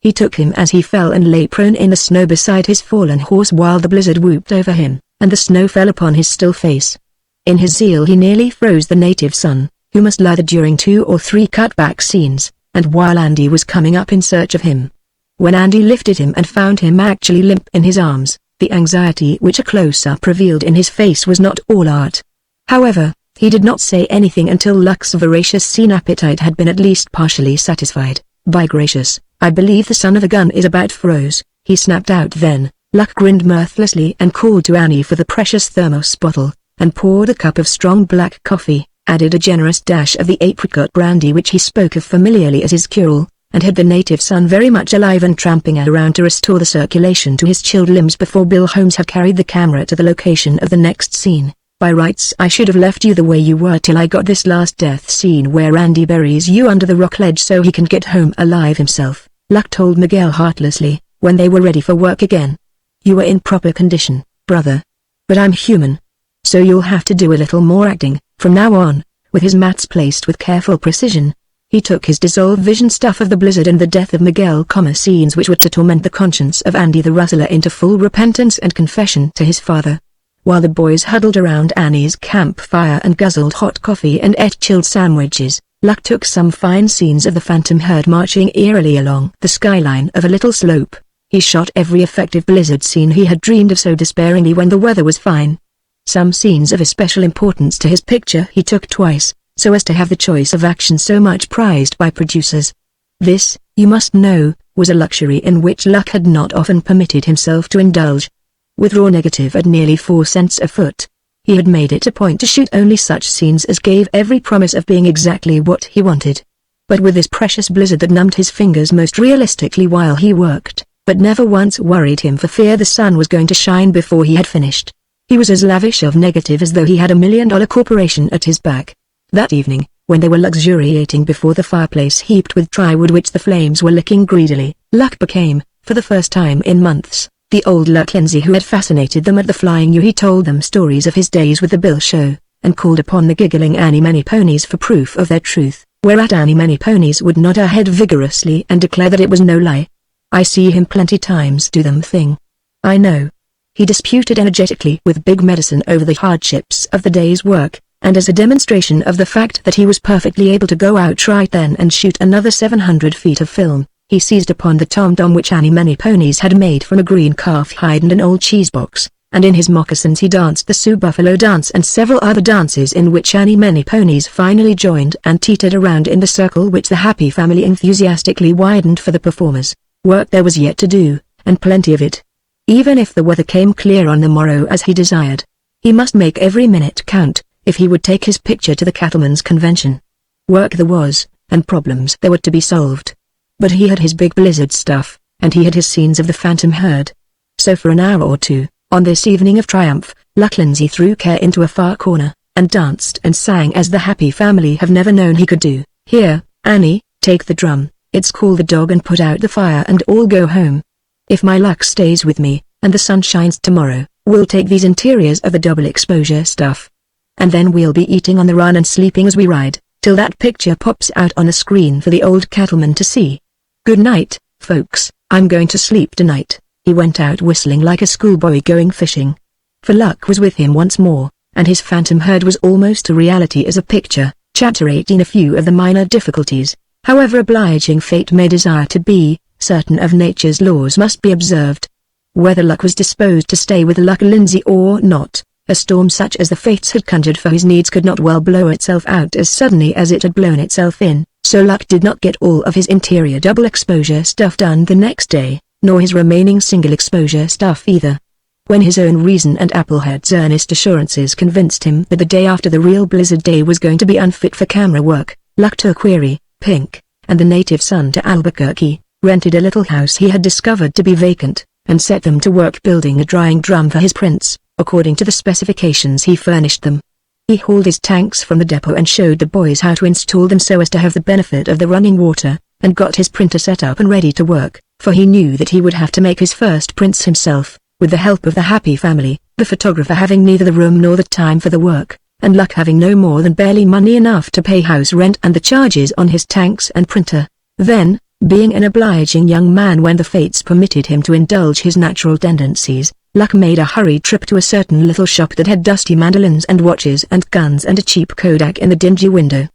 He took him as he fell and lay prone in the snow beside his fallen horse while the blizzard whooped over him, and the snow fell upon his still face. In his zeal he nearly froze the native son, who must lather during 2 or 3 cut-back scenes, and while Andy was coming up in search of him. When Andy lifted him and found him actually limp in his arms, the anxiety which a close-up revealed in his face was not all art. However, he did not say anything until Luck's voracious scene appetite had been at least partially satisfied. "By gracious, I believe the son of a gun is about froze," he snapped out then. Luck grinned mirthlessly and called to Annie for the precious thermos bottle, and poured a cup of strong black coffee, added a generous dash of the apricot brandy which he spoke of familiarly as his cure-all, and had the native son very much alive and tramping around to restore the circulation to his chilled limbs before Bill Holmes had carried the camera to the location of the next scene. "By rights I should have left you the way you were till I got this last death scene where Andy buries you under the rock ledge so he can get home alive himself," Luck told Miguel heartlessly, when they were ready for work again. "You were in proper condition, brother. But I'm human. So you'll have to do a little more acting, from now on," with his mats placed with careful precision. He took his dissolved vision stuff of the blizzard and the death of Miguel, scenes which were to torment the conscience of Andy the rustler, into full repentance and confession to his father. While the boys huddled around Annie's campfire and guzzled hot coffee and ate chilled sandwiches, Luck took some fine scenes of the phantom herd marching eerily along the skyline of a little slope. He shot every effective blizzard scene he had dreamed of so despairingly when the weather was fine. Some scenes of especial importance to his picture he took twice, so as to have the choice of action so much prized by producers. This, you must know, was a luxury in which Luck had not often permitted himself to indulge. With raw negative at nearly 4 cents a foot, he had made it a point to shoot only such scenes as gave every promise of being exactly what he wanted. But with this precious blizzard that numbed his fingers most realistically while he worked, but never once worried him for fear the sun was going to shine before he had finished, he was as lavish of negative as though he had $1 million corporation at his back. That evening, when they were luxuriating before the fireplace heaped with drywood which the flames were licking greedily, Luck became, for the first time in months, the old Luck Lindsay who had fascinated them at the Flying U. He told them stories of his days with the Bill Show, and called upon the giggling Annie Many Ponies for proof of their truth, whereat Annie Many Ponies would nod her head vigorously and declare that it was no lie. "I see him plenty times do them thing." "I know," he disputed energetically with Big Medicine over the hardships of the day's work, and as a demonstration of the fact that he was perfectly able to go out right then and shoot another 700 feet of film, he seized upon the tom-tom which Annie Many Ponies had made from a green calf hide and an old cheese box, and in his moccasins he danced the Sioux Buffalo dance and several other dances in which Annie Many Ponies finally joined and teetered around in the circle which the happy family enthusiastically widened for the performers. Work there was yet to do, and plenty of it. Even if the weather came clear on the morrow as he desired, he must make every minute count, if he would take his picture to the Cattlemen's Convention. Work there was, and problems there were to be solved. But he had his big blizzard stuff, and he had his scenes of the phantom herd. So for an hour or two, on this evening of triumph, Luck Lindsay threw care into a far corner, and danced and sang as the happy family have never known he could do. "Here, Annie, take the drum, it's call the dog and put out the fire and all go home. If my luck stays with me, and the sun shines tomorrow, we'll take these interiors of the double exposure stuff. And then we'll be eating on the run and sleeping as we ride, till that picture pops out on the screen for the old cattleman to see. Good night, folks, I'm going to sleep tonight." He went out whistling like a schoolboy going fishing. For Luck was with him once more, and his phantom herd was almost a reality as a picture, chatterating a few of the minor difficulties, however obliging fate may desire to be, certain of nature's laws must be observed. Whether Luck was disposed to stay with Luck Lindsay or not, a storm such as the fates had conjured for his needs could not well blow itself out as suddenly as it had blown itself in, so Luck did not get all of his interior double exposure stuff done the next day, nor his remaining single exposure stuff either. When his own reason and Applehead's earnest assurances convinced him that the day after the real blizzard day was going to be unfit for camera work, Luck took Weary, Pink, and the native son to Albuquerque, rented a little house he had discovered to be vacant, and set them to work building a drying drum for his prints, according to the specifications he furnished them. He hauled his tanks from the depot and showed the boys how to install them so as to have the benefit of the running water, and got his printer set up and ready to work, for he knew that he would have to make his first prints himself, with the help of the happy family, the photographer having neither the room nor the time for the work, and Luck having no more than barely money enough to pay house rent and the charges on his tanks and printer. Then, being an obliging young man when the fates permitted him to indulge his natural tendencies, Luck made a hurried trip to a certain little shop that had dusty mandolins and watches and guns and a cheap Kodak in the dingy window.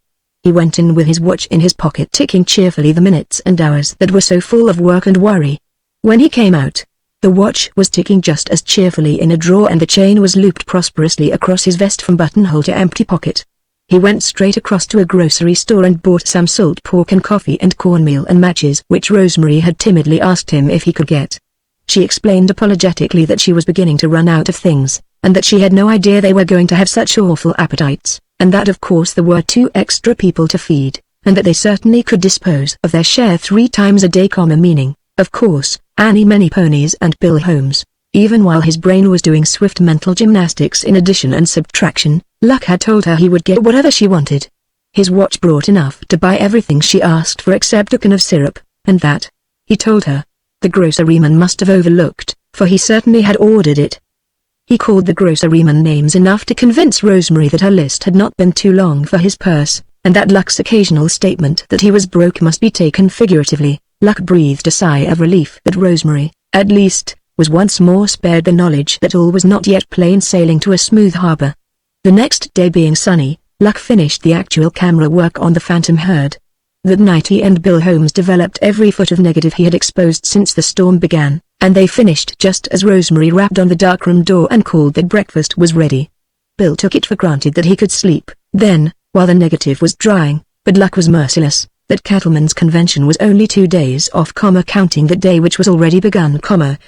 He went in with his watch in his pocket, ticking cheerfully the minutes and hours that were so full of work and worry. When he came out, the watch was ticking just as cheerfully in a drawer and the chain was looped prosperously across his vest from buttonhole to empty pocket. He went straight across to a grocery store and bought some salt pork and coffee and cornmeal and matches which Rosemary had timidly asked him if he could get. She explained apologetically that she was beginning to run out of things, and that she had no idea they were going to have such awful appetites, and that of course there were 2 extra people to feed, and that they certainly could dispose of their share 3 times a day, meaning, of course, Annie Many Ponies and Bill Holmes. Even while his brain was doing swift mental gymnastics in addition and subtraction, Luck had told her he would get whatever she wanted. His watch brought enough to buy everything she asked for except a can of syrup, and that, he told her, the groceryman must have overlooked, for he certainly had ordered it. He called the groceryman names enough to convince Rosemary that her list had not been too long for his purse, and that Luck's occasional statement that he was broke must be taken figuratively. Luck breathed a sigh of relief that Rosemary, at least, was once more spared the knowledge that all was not yet plain sailing to a smooth harbor. The next day being sunny, Luck finished the actual camera work on the Phantom herd. That night he and Bill Holmes developed every foot of negative he had exposed since the storm began, and they finished just as Rosemary rapped on the darkroom door and called that breakfast was ready. Bill took it for granted that he could sleep, then, while the negative was drying, but Luck was merciless. That Cattleman's convention was only 2 days off, counting that day which was already begun,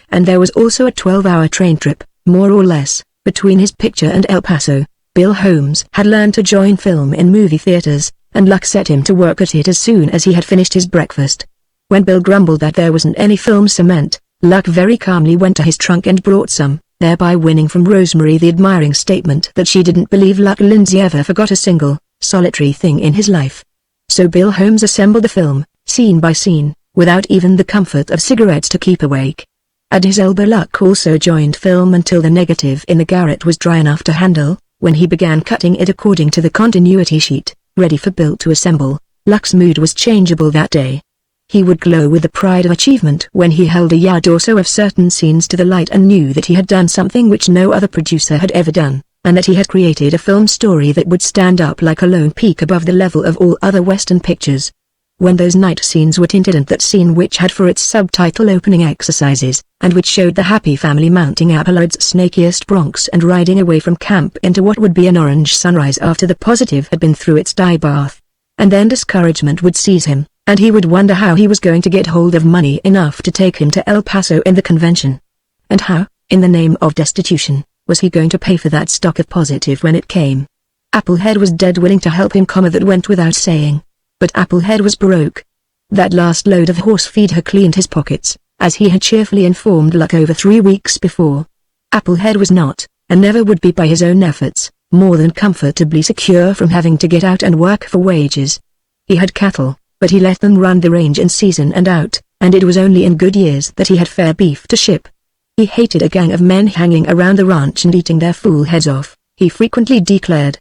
and there was also a 12-hour train trip, more or less, between his picture and El Paso. Bill Holmes had learned to join film in movie theaters, and Luck set him to work at it as soon as he had finished his breakfast. When Bill grumbled that there wasn't any film cement, Luck very calmly went to his trunk and brought some, thereby winning from Rosemary the admiring statement that she didn't believe Luck Lindsay ever forgot a single, solitary thing in his life. So Bill Holmes assembled the film, scene by scene, without even the comfort of cigarettes to keep awake. At his elbow Luck also joined film until the negative in the garret was dry enough to handle, when he began cutting it according to the continuity sheet, ready for Bill to assemble. Luck's mood was changeable that day. He would glow with the pride of achievement when he held a yard or so of certain scenes to the light and knew that he had done something which no other producer had ever done, and that he had created a film story that would stand up like a lone peak above the level of all other Western pictures. When those night scenes were tinted, and that scene which had for its subtitle opening exercises, and which showed the happy family mounting Applewood's snakiest broncs and riding away from camp into what would be an orange sunrise after the positive had been through its dye bath. And then discouragement would seize him, and he would wonder how he was going to get hold of money enough to take him to El Paso in the convention. And how, in the name of destitution, was he going to pay for that stock of positive when it came? Applehead was dead willing to help him, that went without saying. But Applehead was broke. That last load of horse feed had cleaned his pockets, as he had cheerfully informed Luck over 3 weeks before. Applehead was not, and never would be by his own efforts, more than comfortably secure from having to get out and work for wages. He had cattle, but he let them run the range in season and out, and it was only in good years that he had fair beef to ship. He hated a gang of men hanging around the ranch and eating their fool heads off, he frequently declared.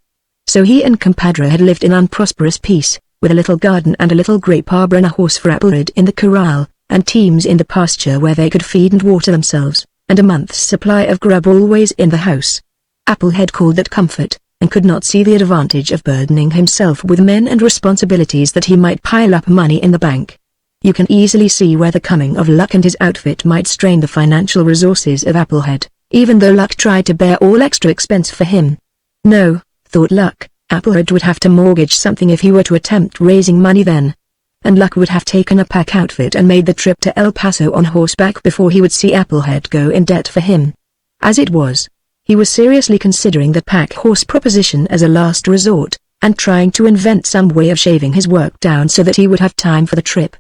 So he and compadre had lived in unprosperous peace, with a little garden and a little grape arbor and a horse for Applehead in the corral, and teams in the pasture where they could feed and water themselves, and a month's supply of grub always in the house. Applehead called that comfort, and could not see the advantage of burdening himself with men and responsibilities that he might pile up money in the bank. You can easily see where the coming of Luck and his outfit might strain the financial resources of Applehead, even though Luck tried to bear all extra expense for him. No, thought Luck, Applehead would have to mortgage something if he were to attempt raising money then. And Luck would have taken a pack outfit and made the trip to El Paso on horseback before he would see Applehead go in debt for him. As it was, he was seriously considering the pack horse proposition as a last resort, and trying to invent some way of shaving his work down so that he would have time for the trip.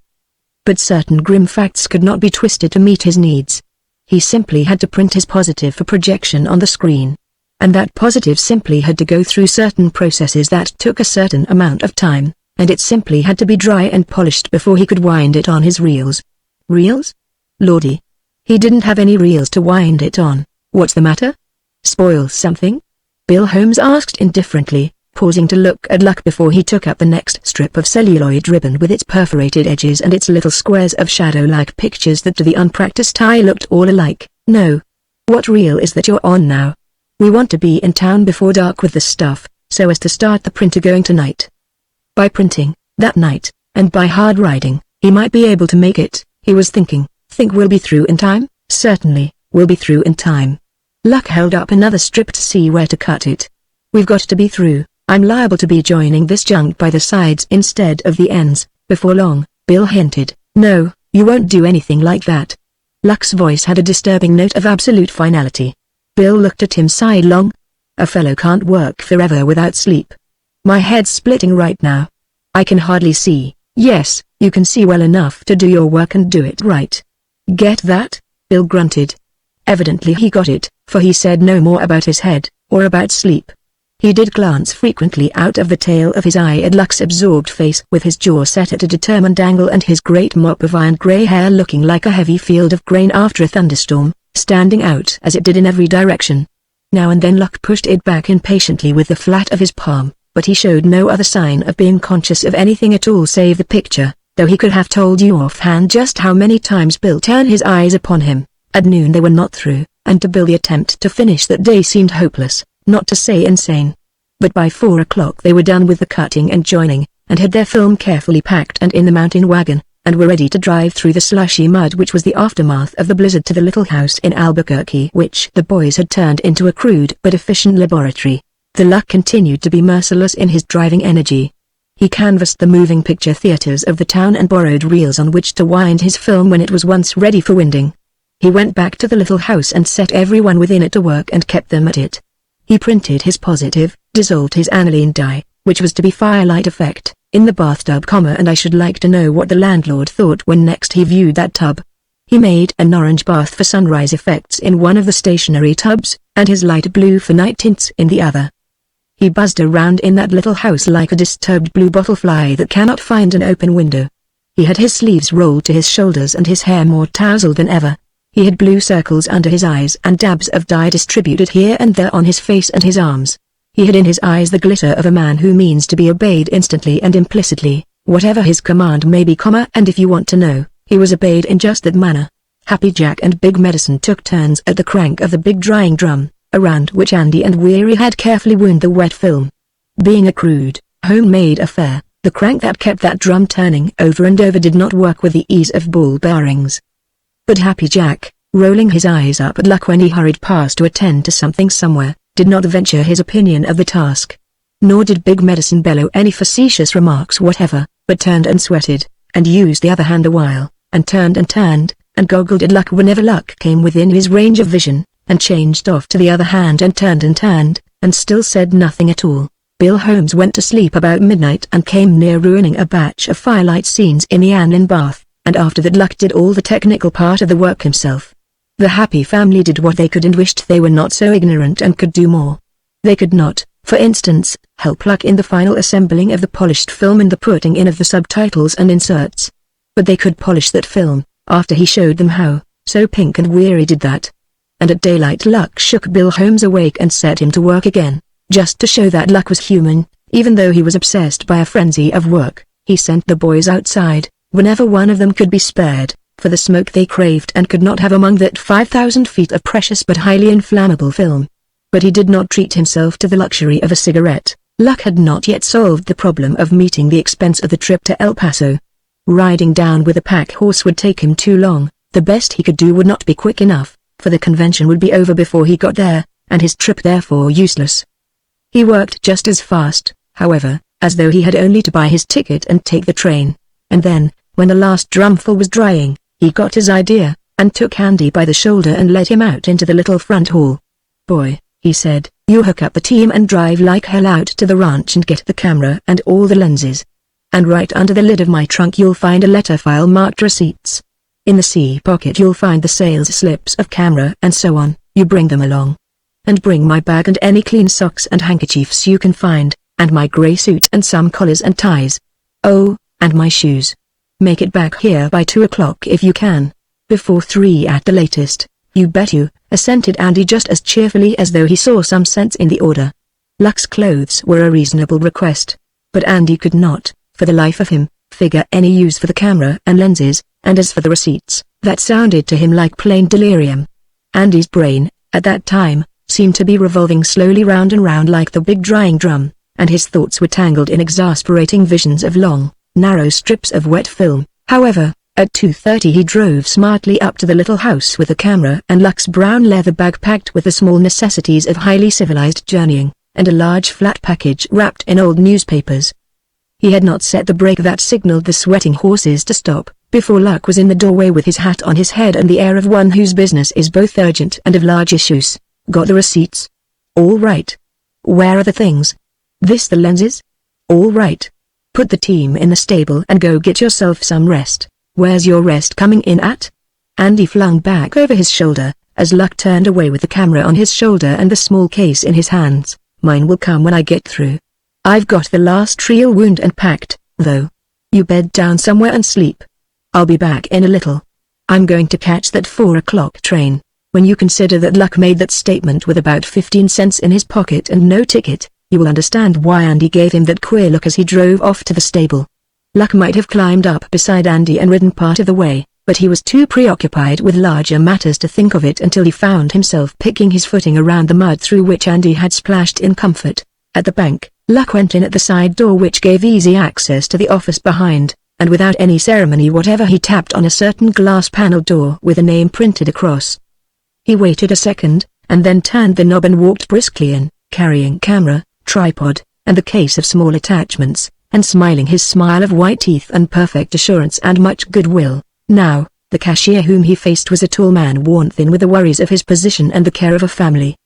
But certain grim facts could not be twisted to meet his needs. He simply had to print his positive for projection on the screen. And that positive simply had to go through certain processes that took a certain amount of time, and it simply had to be dry and polished before he could wind it on his reels. Reels? Lordy. He didn't have any reels to wind it on. What's the matter? Spoil something? Bill Holmes asked indifferently, pausing to look at Luck before he took up the next strip of celluloid ribbon with its perforated edges and its little squares of shadow-like pictures that to the unpracticed eye looked all alike. No. What reel is that you're on now? We want to be in town before dark with the stuff, so as to start the printer going tonight. By printing, that night, and by hard riding, he might be able to make it, he was thinking. Think we'll be through in time? Certainly, we'll be through in time. Luck held up another strip to see where to cut it. We've got to be through. I'm liable to be joining this junk by the sides instead of the ends, before long, Bill hinted. No, you won't do anything like that. Luck's voice had a disturbing note of absolute finality. Bill looked at him sidelong. A fellow can't work forever without sleep. My head's splitting right now. I can hardly see. Yes, you can see well enough to do your work and do it right. Get that? Bill grunted. Evidently he got it, for he said no more about his head, or about sleep. He did glance frequently out of the tail of his eye at Luck's absorbed face with his jaw set at a determined angle and his great mop of iron grey hair looking like a heavy field of grain after a thunderstorm, standing out as it did in every direction. Now and then Luck pushed it back impatiently with the flat of his palm, but he showed no other sign of being conscious of anything at all save the picture, though he could have told you offhand just how many times Bill turned his eyes upon him. At noon they were not through, and to Bill the attempt to finish that day seemed hopeless, not to say insane. But by 4 o'clock they were done with the cutting and joining, and had their film carefully packed and in the mountain wagon, and were ready to drive through the slushy mud which was the aftermath of the blizzard to the little house in Albuquerque which the boys had turned into a crude but efficient laboratory. The Luck continued to be merciless in his driving energy. He canvassed the moving picture theaters of the town and borrowed reels on which to wind his film when it was once ready for winding. He went back to the little house and set everyone within it to work and kept them at it. He printed his positive, dissolved his aniline dye, which was to be firelight effect, in the bathtub, and I should like to know what the landlord thought when next he viewed that tub. He made an orange bath for sunrise effects in one of the stationary tubs, and his light blue for night tints in the other. He buzzed around in that little house like a disturbed blue bottle fly that cannot find an open window. He had his sleeves rolled to his shoulders and his hair more tousled than ever. He had blue circles under his eyes and dabs of dye distributed here and there on his face and his arms. He had in his eyes the glitter of a man who means to be obeyed instantly and implicitly, whatever his command may be, and if you want to know, he was obeyed in just that manner. Happy Jack and Big Medicine took turns at the crank of the big drying drum, around which Andy and Weary had carefully wound the wet film. Being a crude, homemade affair, the crank that kept that drum turning over and over did not work with the ease of ball bearings. But Happy Jack, rolling his eyes up at Luck when he hurried past to attend to something somewhere, did not venture his opinion of the task. Nor did Big Medicine bellow any facetious remarks whatever, but turned and sweated, and used the other hand a while, and turned, and goggled at Luck whenever Luck came within his range of vision, and changed off to the other hand and turned, and still said nothing at all. Bill Holmes went to sleep about midnight and came near ruining a batch of firelight scenes in the aniline bath, and after that Luck did all the technical part of the work himself. The happy family did what they could and wished they were not so ignorant and could do more. They could not, for instance, help Luck in the final assembling of the polished film and the putting in of the subtitles and inserts. But they could polish that film, after he showed them how, so Pink and Weary did that. And at daylight Luck shook Bill Holmes awake and set him to work again, just to show that Luck was human, even though he was obsessed by a frenzy of work. He sent the boys outside, whenever one of them could be spared, for the smoke they craved and could not have among that 5,000 feet of precious but highly inflammable film. But he did not treat himself to the luxury of a cigarette. Luck had not yet solved the problem of meeting the expense of the trip to El Paso. Riding down with a pack horse would take him too long. The best he could do would not be quick enough, for the convention would be over before he got there, and his trip therefore useless. He worked just as fast, however, as though he had only to buy his ticket and take the train. And then, when the last drumful was drying, he got his idea, and took Andy by the shoulder and led him out into the little front hall. "Boy," he said, "you hook up the team and drive like hell out to the ranch and get the camera and all the lenses. And right under the lid of my trunk you'll find a letter file marked receipts. In the C pocket you'll find the sales slips of camera and so on. You bring them along. And bring my bag and any clean socks and handkerchiefs you can find, and my gray suits and some collars and ties. Oh, and my shoes. Make it back here by 2 o'clock if you can. Before 3 at the latest." "You bet you," assented Andy just as cheerfully as though he saw some sense in the order. Luck's clothes were a reasonable request, but Andy could not, for the life of him, figure any use for the camera and lenses, and as for the receipts, that sounded to him like plain delirium. Andy's brain, at that time, seemed to be revolving slowly round and round like the big drying drum, and his thoughts were tangled in exasperating visions of long, narrow strips of wet film. However, at 2:30 he drove smartly up to the little house with the camera and Luck's brown leather bag packed with the small necessities of highly civilized journeying, and a large flat package wrapped in old newspapers. He had not set the brake that signaled the sweating horses to stop, before Luck was in the doorway with his hat on his head and the air of one whose business is both urgent and of large issues. "Got the receipts? All right. Where are the things? This the lenses? All right. Put the team in the stable and go get yourself some rest. Where's your rest coming in at?" Andy flung back over his shoulder, as Luck turned away with the camera on his shoulder and the small case in his hands. "Mine will come when I get through. I've got the last reel wound and packed, though. You bed down somewhere and sleep. I'll be back in a little. I'm going to catch that 4 o'clock train." When you consider that Luck made that statement with about 15 cents in his pocket and no ticket, You will understand why Andy gave him that queer look as he drove off to the stable. Luck might have climbed up beside Andy and ridden part of the way, but he was too preoccupied with larger matters to think of it until he found himself picking his footing around the mud through which Andy had splashed in comfort. At the bank, Luck went in at the side door which gave easy access to the office behind, and without any ceremony whatever he tapped on a certain glass-paneled door with a name printed across. He waited a second, and then turned the knob and walked briskly in, carrying camera, tripod, and the case of small attachments, and smiling his smile of white teeth and perfect assurance and much goodwill. Now, the cashier whom he faced was a tall man worn thin with the worries of his position and the care of a family.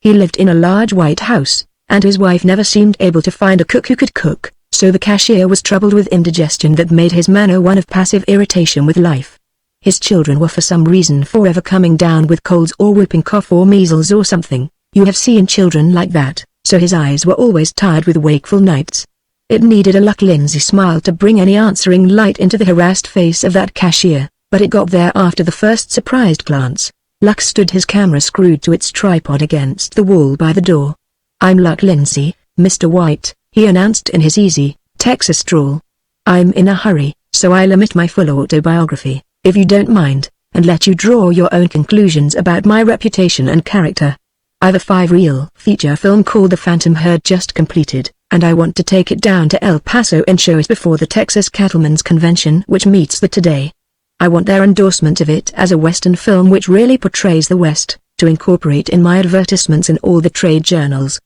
He lived in a large white house, and his wife never seemed able to find a cook who could cook, so the cashier was troubled with indigestion that made his manner one of passive irritation with life. His children were for some reason forever coming down with colds or whooping cough or measles or something. You have seen children like that, so his eyes were always tired with wakeful nights. It needed a Luck Lindsay smile to bring any answering light into the harassed face of that cashier, but it got there after the first surprised glance. Luck stood his camera screwed to its tripod against the wall by the door. "I'm Luck Lindsay, Mr. White," he announced in his easy, Texas drawl. "I'm in a hurry, so I'll omit my full autobiography, if you don't mind, and let you draw your own conclusions about my reputation and character. I've a 5-reel feature film called The Phantom Herd just completed, and I want to take it down to El Paso and show it before the Texas Cattlemen's Convention which meets the today. I want their endorsement of it as a Western film which really portrays the West, to incorporate in my advertisements in all the trade journals.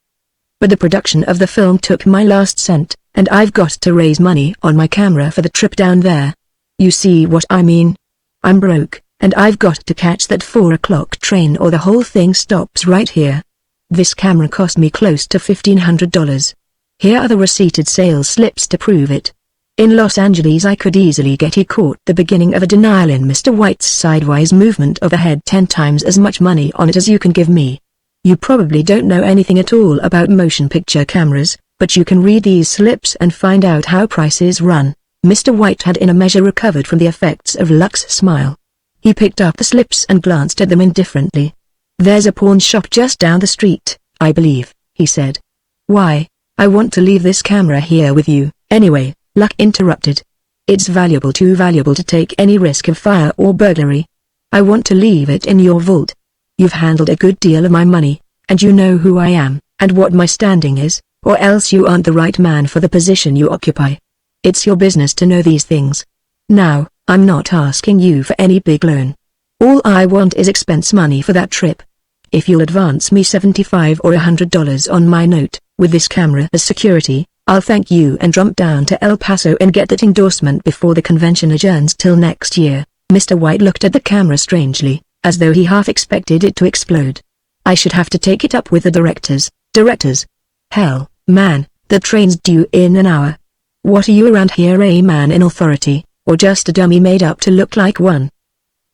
But the production of the film took my last cent, and I've got to raise money on my camera for the trip down there. You see what I mean? I'm broke, and I've got to catch that 4 o'clock train or the whole thing stops right here. This camera cost me close to $1,500. Here are the receipted sales slips to prove it. In Los Angeles I could easily get." He caught the beginning of a denial in Mr. White's sidewise movement of a head. 10 times as much money on it as you can give me. You probably don't know anything at all about motion picture cameras, but you can read these slips and find out how prices run." Mr. White had in a measure recovered from the effects of Luck's smile. He picked up the slips and glanced at them indifferently. "There's a pawn shop just down the street, I believe," he said. "Why? I want to leave this camera here with you, anyway," Luck interrupted. "It's valuable, too valuable to take any risk of fire or burglary. I want to leave it in your vault. You've handled a good deal of my money, and you know who I am, and what my standing is, or else you aren't the right man for the position you occupy. It's your business to know these things. Now, I'm not asking you for any big loan. All I want is expense money for that trip. If you'll advance me $75 or $100 on my note, with this camera as security, I'll thank you and jump down to El Paso and get that endorsement before the convention adjourns till next year." Mr. White looked at the camera strangely, as though he half expected it to explode. "I should have to take it up with the directors." "Directors? Hell, man, the train's due in an hour. What are you around here, a man in authority, or just a dummy made up to look like one?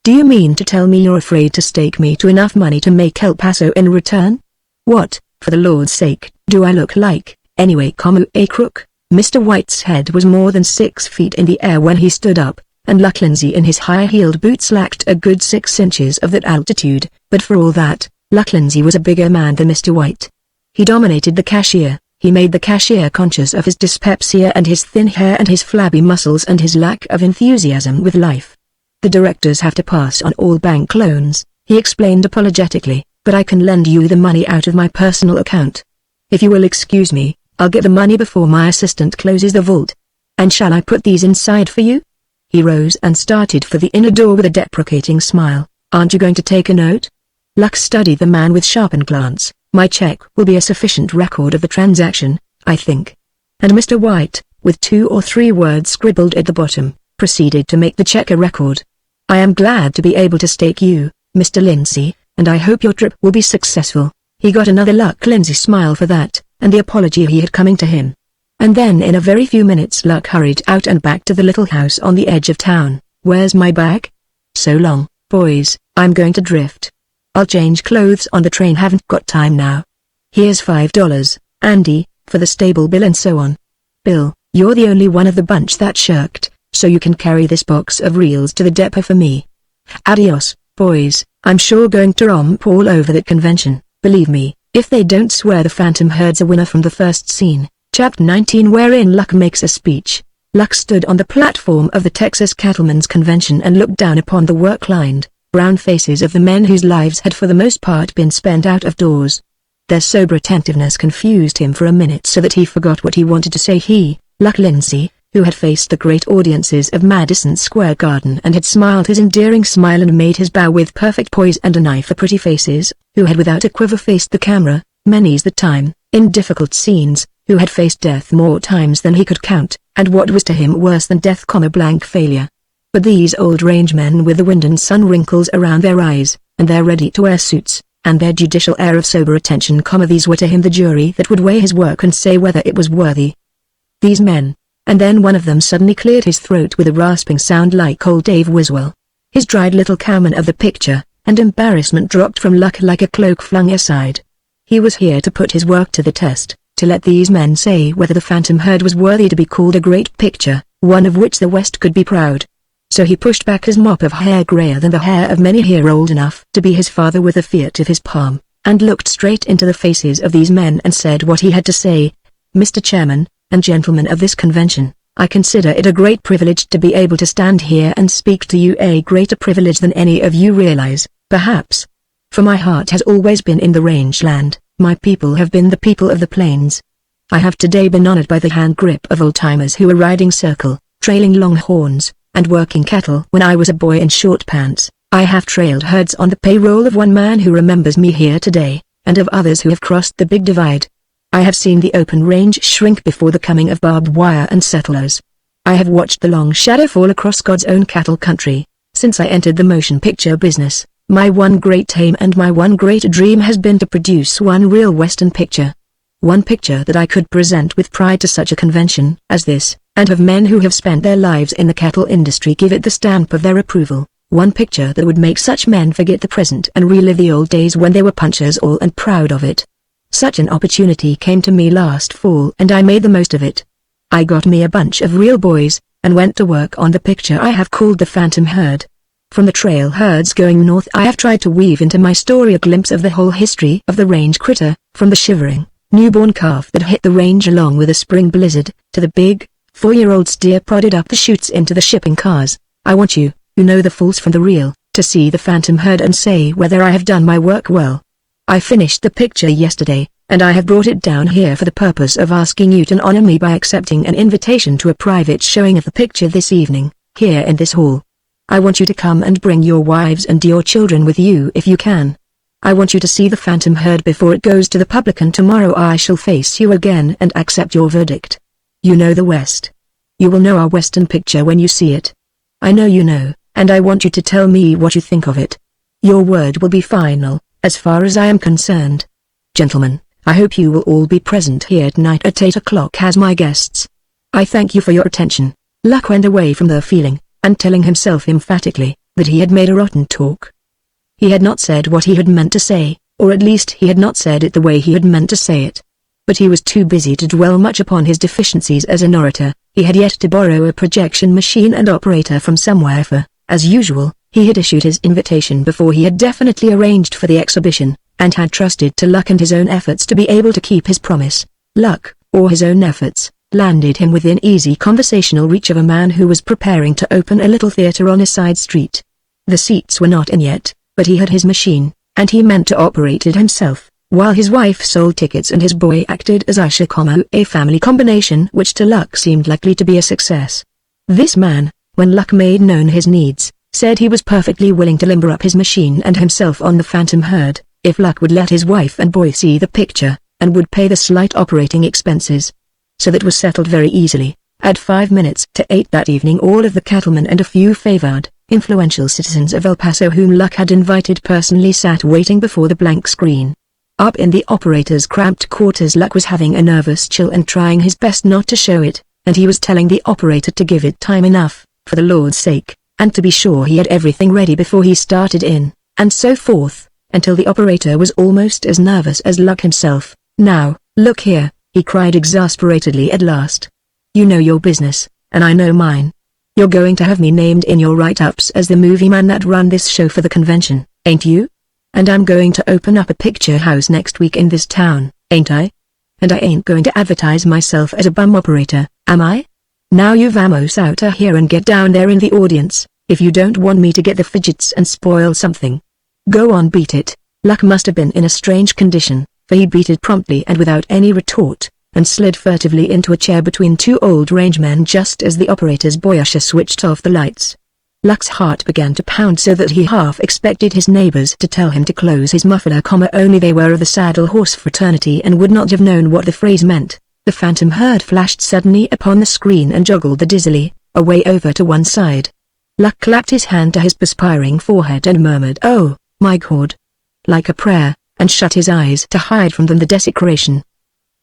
Do you mean to tell me you're afraid to stake me to enough money to make El Paso in return? What, for the Lord's sake, do I look like, anyway, a crook?" Mr. White's head was more than 6 feet in the air when he stood up, and Luck Lindsay in his high-heeled boots lacked a good 6 inches of that altitude, but for all that, Luck Lindsay was a bigger man than Mr. White. He dominated the cashier. He made the cashier conscious of his dyspepsia and his thin hair and his flabby muscles and his lack of enthusiasm with life. "The directors have to pass on all bank loans," he explained apologetically, "but I can lend you the money out of my personal account. If you will excuse me, I'll get the money before my assistant closes the vault. And shall I put these inside for you?" He rose and started for the inner door with a deprecating smile. "Aren't you going to take a note?" Luck studied the man with sharpened glance. "My check will be a sufficient record of the transaction, I think." And Mr. White, with 2 or 3 words scribbled at the bottom, proceeded to make the check a record. "I am glad to be able to stake you, Mr. Lindsay, and I hope your trip will be successful." He got another Luck Lindsay smile for that, and the apology he had coming to him. And then in a very few minutes Luck hurried out and back to the little house on the edge of town. "Where's my bag? So long, boys, I'm going to drift. I'll change clothes on the train, haven't got time now. Here's $5, Andy, for the stable bill and so on. Bill, you're the only one of the bunch that shirked, so you can carry this box of reels to the depot for me. Adios, boys, I'm sure going to romp all over that convention, believe me, If they don't swear the Phantom Herd's a winner from the first scene, Chapter 19, wherein Luck makes a speech. Luck stood on the platform of the Texas Cattlemen's Convention and looked down upon the work-lined, brown faces of the men whose lives had for the most part been spent out of doors. Their sober attentiveness confused him for a minute so that he forgot what he wanted to say. He, Luck Lindsay, who had faced the great audiences of Madison Square Garden and had smiled his endearing smile and made his bow with perfect poise and an eye for pretty faces, who had without a quiver faced the camera, many's the time, in difficult scenes, who had faced death more times than he could count, and what was to him worse than death, blank failure. But these old range men with the wind and sun wrinkles around their eyes, and their ready-to-wear suits, and their judicial air of sober attention, these were to him the jury that would weigh his work and say whether it was worthy. These men. And then one of them suddenly cleared his throat with a rasping sound like old Dave Wiswell. His dried little cowman of the picture, and embarrassment dropped from Luck like a cloak flung aside. He was here to put his work to the test, to let these men say whether the Phantom Herd was worthy to be called a great picture, one of which the West could be proud. So he pushed back his mop of hair grayer than the hair of many here old enough to be his father with a fiat of his palm, and looked straight into the faces of these men and said what he had to say. Mr. Chairman, and gentlemen of this convention, I consider it a great privilege to be able to stand here and speak to you, a greater privilege than any of you realize, perhaps. For my heart has always been in the rangeland, my people have been the people of the plains. I have today been honored by the hand grip of old-timers who were riding circle, trailing longhorns, and working cattle when I was a boy in short pants. I have trailed herds on the payroll of one man who remembers me here today, and of others who have crossed the big divide. I have seen the open range shrink before the coming of barbed wire and settlers. I have watched the long shadow fall across God's own cattle country. Since I entered the motion picture business, my one great aim and my one great dream has been to produce one real Western picture. One picture that I could present with pride to such a convention as this, and have men who have spent their lives in the cattle industry give it the stamp of their approval. One picture that would make such men forget the present and relive the old days when they were punchers all and proud of it. Such an opportunity came to me last fall and I made the most of it. I got me a bunch of real boys, and went to work on the picture I have called the Phantom Herd. From the trail herds going north I have tried to weave into my story a glimpse of the whole history of the range critter, from the shivering, newborn calf that hit the range along with a spring blizzard, to the big, 4-year-old steer prodded up the chutes into the shipping cars. I want you, who know the false from the real, to see the Phantom Herd and say whether I have done my work well. I finished the picture yesterday, and I have brought it down here for the purpose of asking you to honor me by accepting an invitation to a private showing of the picture this evening, here in this hall. I want you to come and bring your wives and your children with you if you can. I want you to see the Phantom Herd before it goes to the public, and tomorrow I shall face you again and accept your verdict. You know the West. You will know our Western picture when you see it. I know you know, and I want you to tell me what you think of it. Your word will be final, as far as I am concerned. Gentlemen, I hope you will all be present here tonight at 8 o'clock as my guests. I thank you for your attention. Luck went away from there feeling, and telling himself emphatically, that he had made a rotten talk. He had not said what he had meant to say, or at least he had not said it the way he had meant to say it. But he was too busy to dwell much upon his deficiencies as an orator. He had yet to borrow a projection machine and operator from somewhere, for, as usual, he had issued his invitation before he had definitely arranged for the exhibition, and had trusted to luck and his own efforts to be able to keep his promise. Luck, or his own efforts, landed him within easy conversational reach of a man who was preparing to open a little theater on a side street. The seats were not in yet, but he had his machine, and he meant to operate it himself, while his wife sold tickets and his boy acted as usher, a family combination which to Luck seemed likely to be a success. This man, when Luck made known his needs, said he was perfectly willing to limber up his machine and himself on the Phantom Herd, if Luck would let his wife and boy see the picture, and would pay the slight operating expenses. So that was settled very easily. At 5 minutes to 8 that evening, all of the cattlemen and a few favored, influential citizens of El Paso whom Luck had invited personally sat waiting before the blank screen. Up in the operator's cramped quarters, Luck was having a nervous chill and trying his best not to show it, and he was telling the operator to give it time enough, for the Lord's sake, and to be sure he had everything ready before he started in, and so forth, until the operator was almost as nervous as Luck himself. "Now, look here," he cried exasperatedly at last. "You know your business, and I know mine. You're going to have me named in your write-ups as the movie man that run this show for the convention, ain't you?" And I'm going to open up a picture house next week in this town, ain't I? And I ain't going to advertise myself as a bum operator, am I? Now you vamos out of here and get down there in the audience, if you don't want me to get the fidgets and spoil something. Go on, beat it. Luck must have been in a strange condition, for he beat it promptly and without any retort, and slid furtively into a chair between two old rangemen just as the operator's boy usher switched off the lights. Luck's heart began to pound so that he half expected his neighbors to tell him to close his muffler, only they were of the saddle horse fraternity and would not have known what the phrase meant. The phantom herd flashed suddenly upon the screen and joggled dizzily, away over to one side. Luck clapped his hand to his perspiring forehead and murmured, "Oh, my God," like a prayer, and shut his eyes to hide from them the desecration.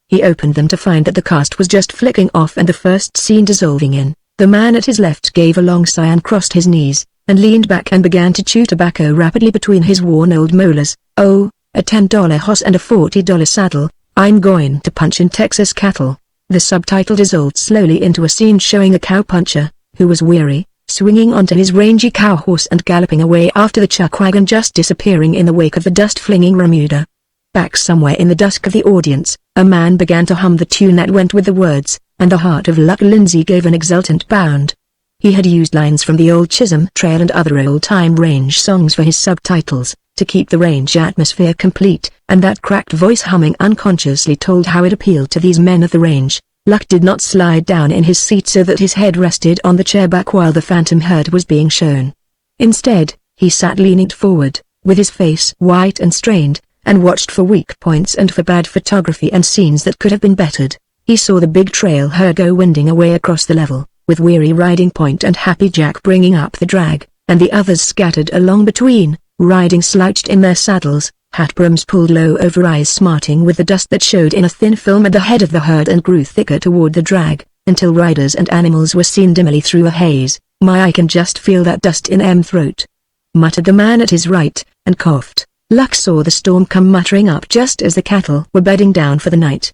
He opened them to find that the cast was just flicking off and the first scene dissolving in. The man at his left gave a long sigh and crossed his knees, and leaned back and began to chew tobacco rapidly between his worn old molars. "Oh, a $10 horse and a $40 saddle, I'm going to punch in Texas cattle." The subtitle dissolved slowly into a scene showing a cowpuncher, who was weary, swinging onto his rangy cow horse and galloping away after the chuck wagon, just disappearing in the wake of the dust-flinging remuda. Back somewhere in the dusk of the audience, a man began to hum the tune that went with the words, and the heart of Luck Lindsay gave an exultant bound. He had used lines from the old Chisholm Trail and other old-time range songs for his subtitles, to keep the range atmosphere complete, and that cracked voice humming unconsciously told how it appealed to these men of the range. Luck did not slide down in his seat so that his head rested on the chair back while the phantom herd was being shown. Instead, he sat leaning forward, with his face white and strained, and watched for weak points and for bad photography and scenes that could have been bettered. He saw the big trail herd go winding away across the level, with Weary riding point and Happy Jack bringing up the drag, and the others scattered along between, riding slouched in their saddles, hat brims pulled low over eyes smarting with the dust that showed in a thin film at the head of the herd and grew thicker toward the drag, until riders and animals were seen dimly through a haze. "My, I can just feel that dust in em throat," muttered the man at his right, and coughed. Luck saw the storm come muttering up just as the cattle were bedding down for the night.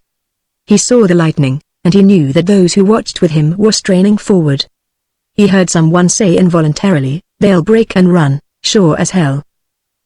He saw the lightning, and he knew that those who watched with him were straining forward. He heard someone say involuntarily, "They'll break and run, sure as hell."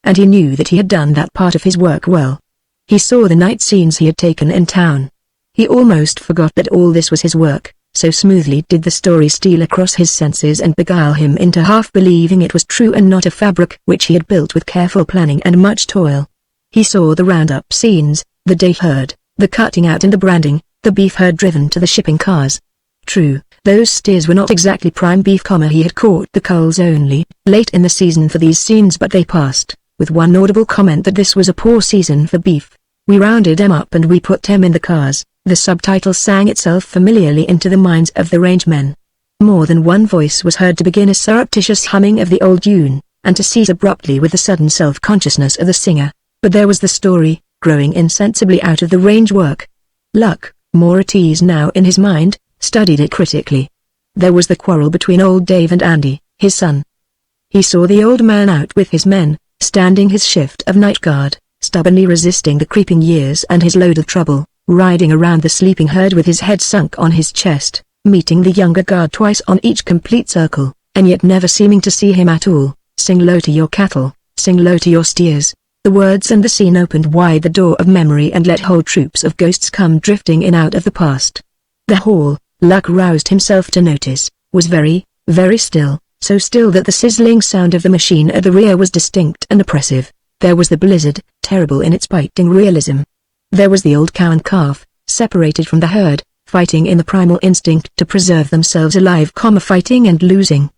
And he knew that he had done that part of his work well. He saw the night scenes he had taken in town. He almost forgot that all this was his work, so smoothly did the story steal across his senses and beguile him into half-believing it was true and not a fabric which he had built with careful planning and much toil. He saw the roundup scenes, the day herd, the cutting out and the branding, the beef herd driven to the shipping cars. True, those steers were not exactly prime beef, he had caught the culls only late in the season for these scenes, but they passed, with one audible comment that this was a poor season for beef. "We rounded 'em up and we put 'em in the cars." The subtitle sang itself familiarly into the minds of the rangemen. More than one voice was heard to begin a surreptitious humming of the old tune, and to cease abruptly with the sudden self-consciousness of the singer. But there was the story, growing insensibly out of the range work. Luck, more at ease now in his mind, studied it critically. There was the quarrel between old Dave and Andy, his son. He saw the old man out with his men, standing his shift of night guard, stubbornly resisting the creeping years and his load of trouble, riding around the sleeping herd with his head sunk on his chest, meeting the younger guard twice on each complete circle, and yet never seeming to see him at all. "Sing low to your cattle, sing low to your steers." The words and the scene opened wide the door of memory and let whole troops of ghosts come drifting in out of the past. The hall, Luck roused himself to notice, was very, very still, so still that the sizzling sound of the machine at the rear was distinct and oppressive. There was the blizzard, terrible in its biting realism. There was the old cow and calf, separated from the herd, fighting in the primal instinct to preserve themselves alive, fighting and losing.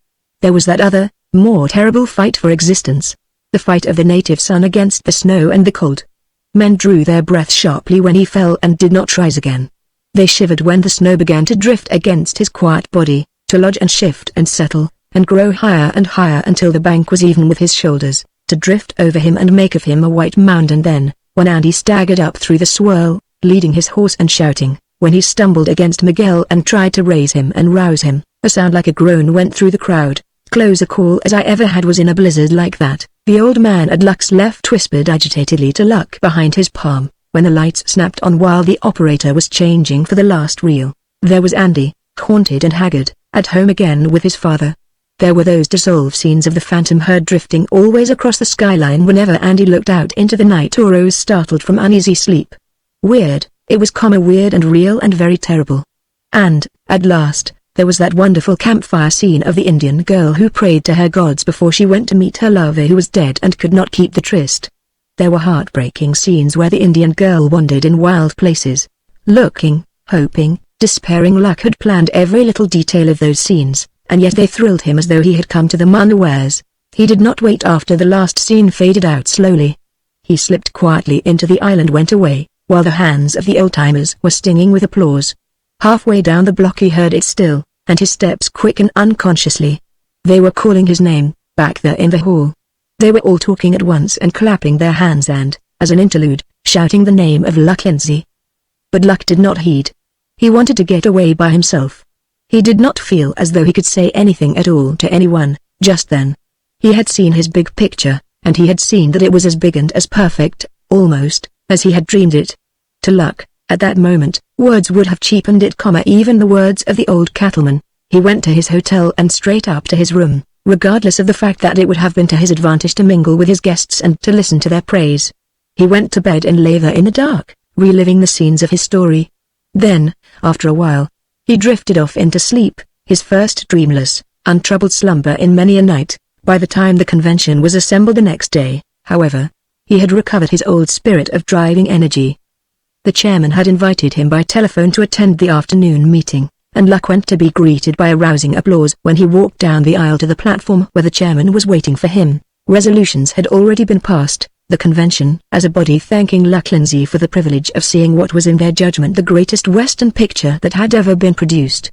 There was that other, more terrible fight for existence. The fight of the native sun against the snow and the cold. Men drew their breath sharply when he fell and did not rise again. They shivered when the snow began to drift against his quiet body, to lodge and shift and settle, and grow higher and higher until the bank was even with his shoulders, to drift over him and make of him a white mound. And then, when Andy staggered up through the swirl, leading his horse and shouting, when he stumbled against Miguel and tried to raise him and rouse him, a sound like a groan went through the crowd. "Close a call as I ever had was in a blizzard like that." The old man at Luck's left whispered agitatedly to Luck behind his palm, when the lights snapped on while the operator was changing for the last reel. There was Andy, haunted and haggard, at home again with his father. There were those dissolve scenes of the phantom herd drifting always across the skyline whenever Andy looked out into the night or rose startled from uneasy sleep. Weird, it was weird and real and very terrible. And, at last, there was that wonderful campfire scene of the Indian girl who prayed to her gods before she went to meet her lover who was dead and could not keep the tryst. There were heartbreaking scenes where the Indian girl wandered in wild places, looking, hoping, despairing. Luck had planned every little detail of those scenes, and yet they thrilled him as though he had come to them unawares. He did not wait after the last scene faded out slowly. He slipped quietly into the aisle and went away, while the hands of the old-timers were stinging with applause. Halfway down the block he heard it still, and his steps quickened unconsciously. They were calling his name, back there in the hall. They were all talking at once and clapping their hands and, as an interlude, shouting the name of Luck Lindsay. But Luck did not heed. He wanted to get away by himself. He did not feel as though he could say anything at all to anyone, just then. He had seen his big picture, and he had seen that it was as big and as perfect, almost, as he had dreamed it. To Luck, at that moment, words would have cheapened it, even the words of the old cattleman. He went to his hotel and straight up to his room, regardless of the fact that it would have been to his advantage to mingle with his guests and to listen to their praise. He went to bed and lay there in the dark, reliving the scenes of his story. Then, after a while, he drifted off into sleep, his first dreamless, untroubled slumber in many a night. By the time the convention was assembled the next day, however, he had recovered his old spirit of driving energy. The chairman had invited him by telephone to attend the afternoon meeting, and Luck went to be greeted by a rousing applause when he walked down the aisle to the platform where the chairman was waiting for him. Resolutions had already been passed, the convention as a body thanking Luck Lindsay for the privilege of seeing what was in their judgment the greatest Western picture that had ever been produced.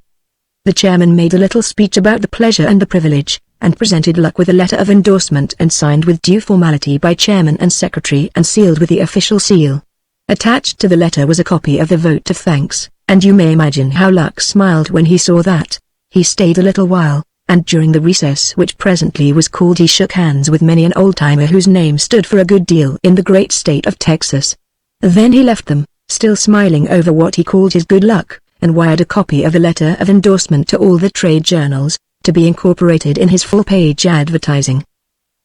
The chairman made a little speech about the pleasure and the privilege, and presented Luck with a letter of endorsement and signed with due formality by chairman and secretary and sealed with the official seal. Attached to the letter was a copy of the vote of thanks, and you may imagine how Luck smiled when he saw that. He stayed a little while, and during the recess which presently was called he shook hands with many an old-timer whose name stood for a good deal in the great state of Texas. Then he left them, still smiling over what he called his good luck, and wired a copy of the letter of endorsement to all the trade journals, to be incorporated in his full-page advertising.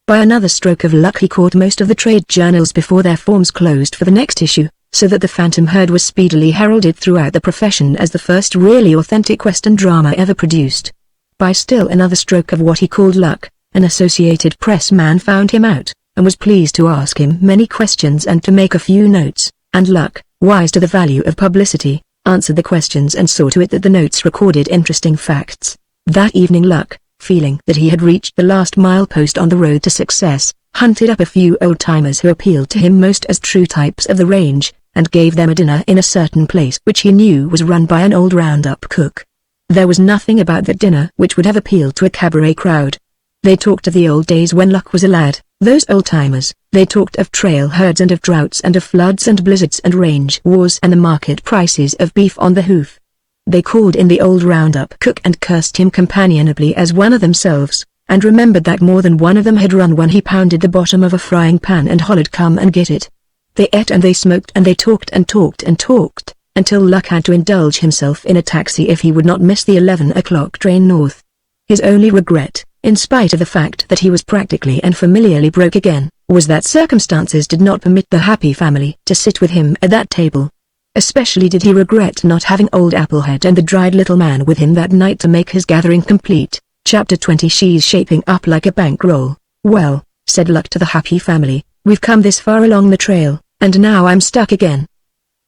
By another stroke of luck he caught most of the trade journals before their forms closed for the next issue, so that the Phantom Herd was speedily heralded throughout the profession as the first really authentic Western drama ever produced. By still another stroke of what he called luck, an Associated Press man found him out, and was pleased to ask him many questions and to make a few notes, and Luck, wise to the value of publicity, answered the questions and saw to it that the notes recorded interesting facts. That evening Luck, feeling that he had reached the last milepost on the road to success, hunted up a few old-timers who appealed to him most as true types of the range, and gave them a dinner in a certain place which he knew was run by an old roundup cook. There was nothing about that dinner which would have appealed to a cabaret crowd. They talked of the old days when Luck was a lad, those old-timers. They talked of trail herds and of droughts and of floods and blizzards and range wars and the market prices of beef on the hoof. They called in the old roundup cook and cursed him companionably as one of themselves, and remembered that more than one of them had run when he pounded the bottom of a frying pan and hollered come and get it. They ate and they smoked and they talked and talked and talked, until Luck had to indulge himself in a taxi if he would not miss the 11 o'clock train north. His only regret, in spite of the fact that he was practically and familiarly broke again, was that circumstances did not permit the happy family to sit with him at that table. Especially did he regret not having old Applehead and the dried little man with him that night to make his gathering complete. Chapter 20 She's shaping up like a bankroll. Well, said Luck to the happy family, we've come this far along the trail, and now I'm stuck again.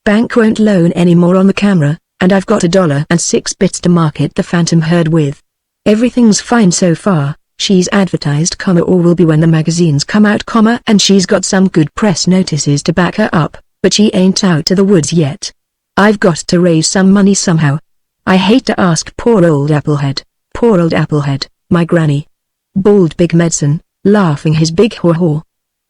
Bank won't loan any more on the camera, and I've got $1.06 to market the Phantom Herd with. Everything's fine so far, she's advertised, or will be when the magazines come out, and she's got some good press notices to back her up, but she ain't out to the woods yet. I've got to raise some money somehow. I hate to ask poor old Applehead, my granny. Bald Big Medicine, laughing his big haw-haw.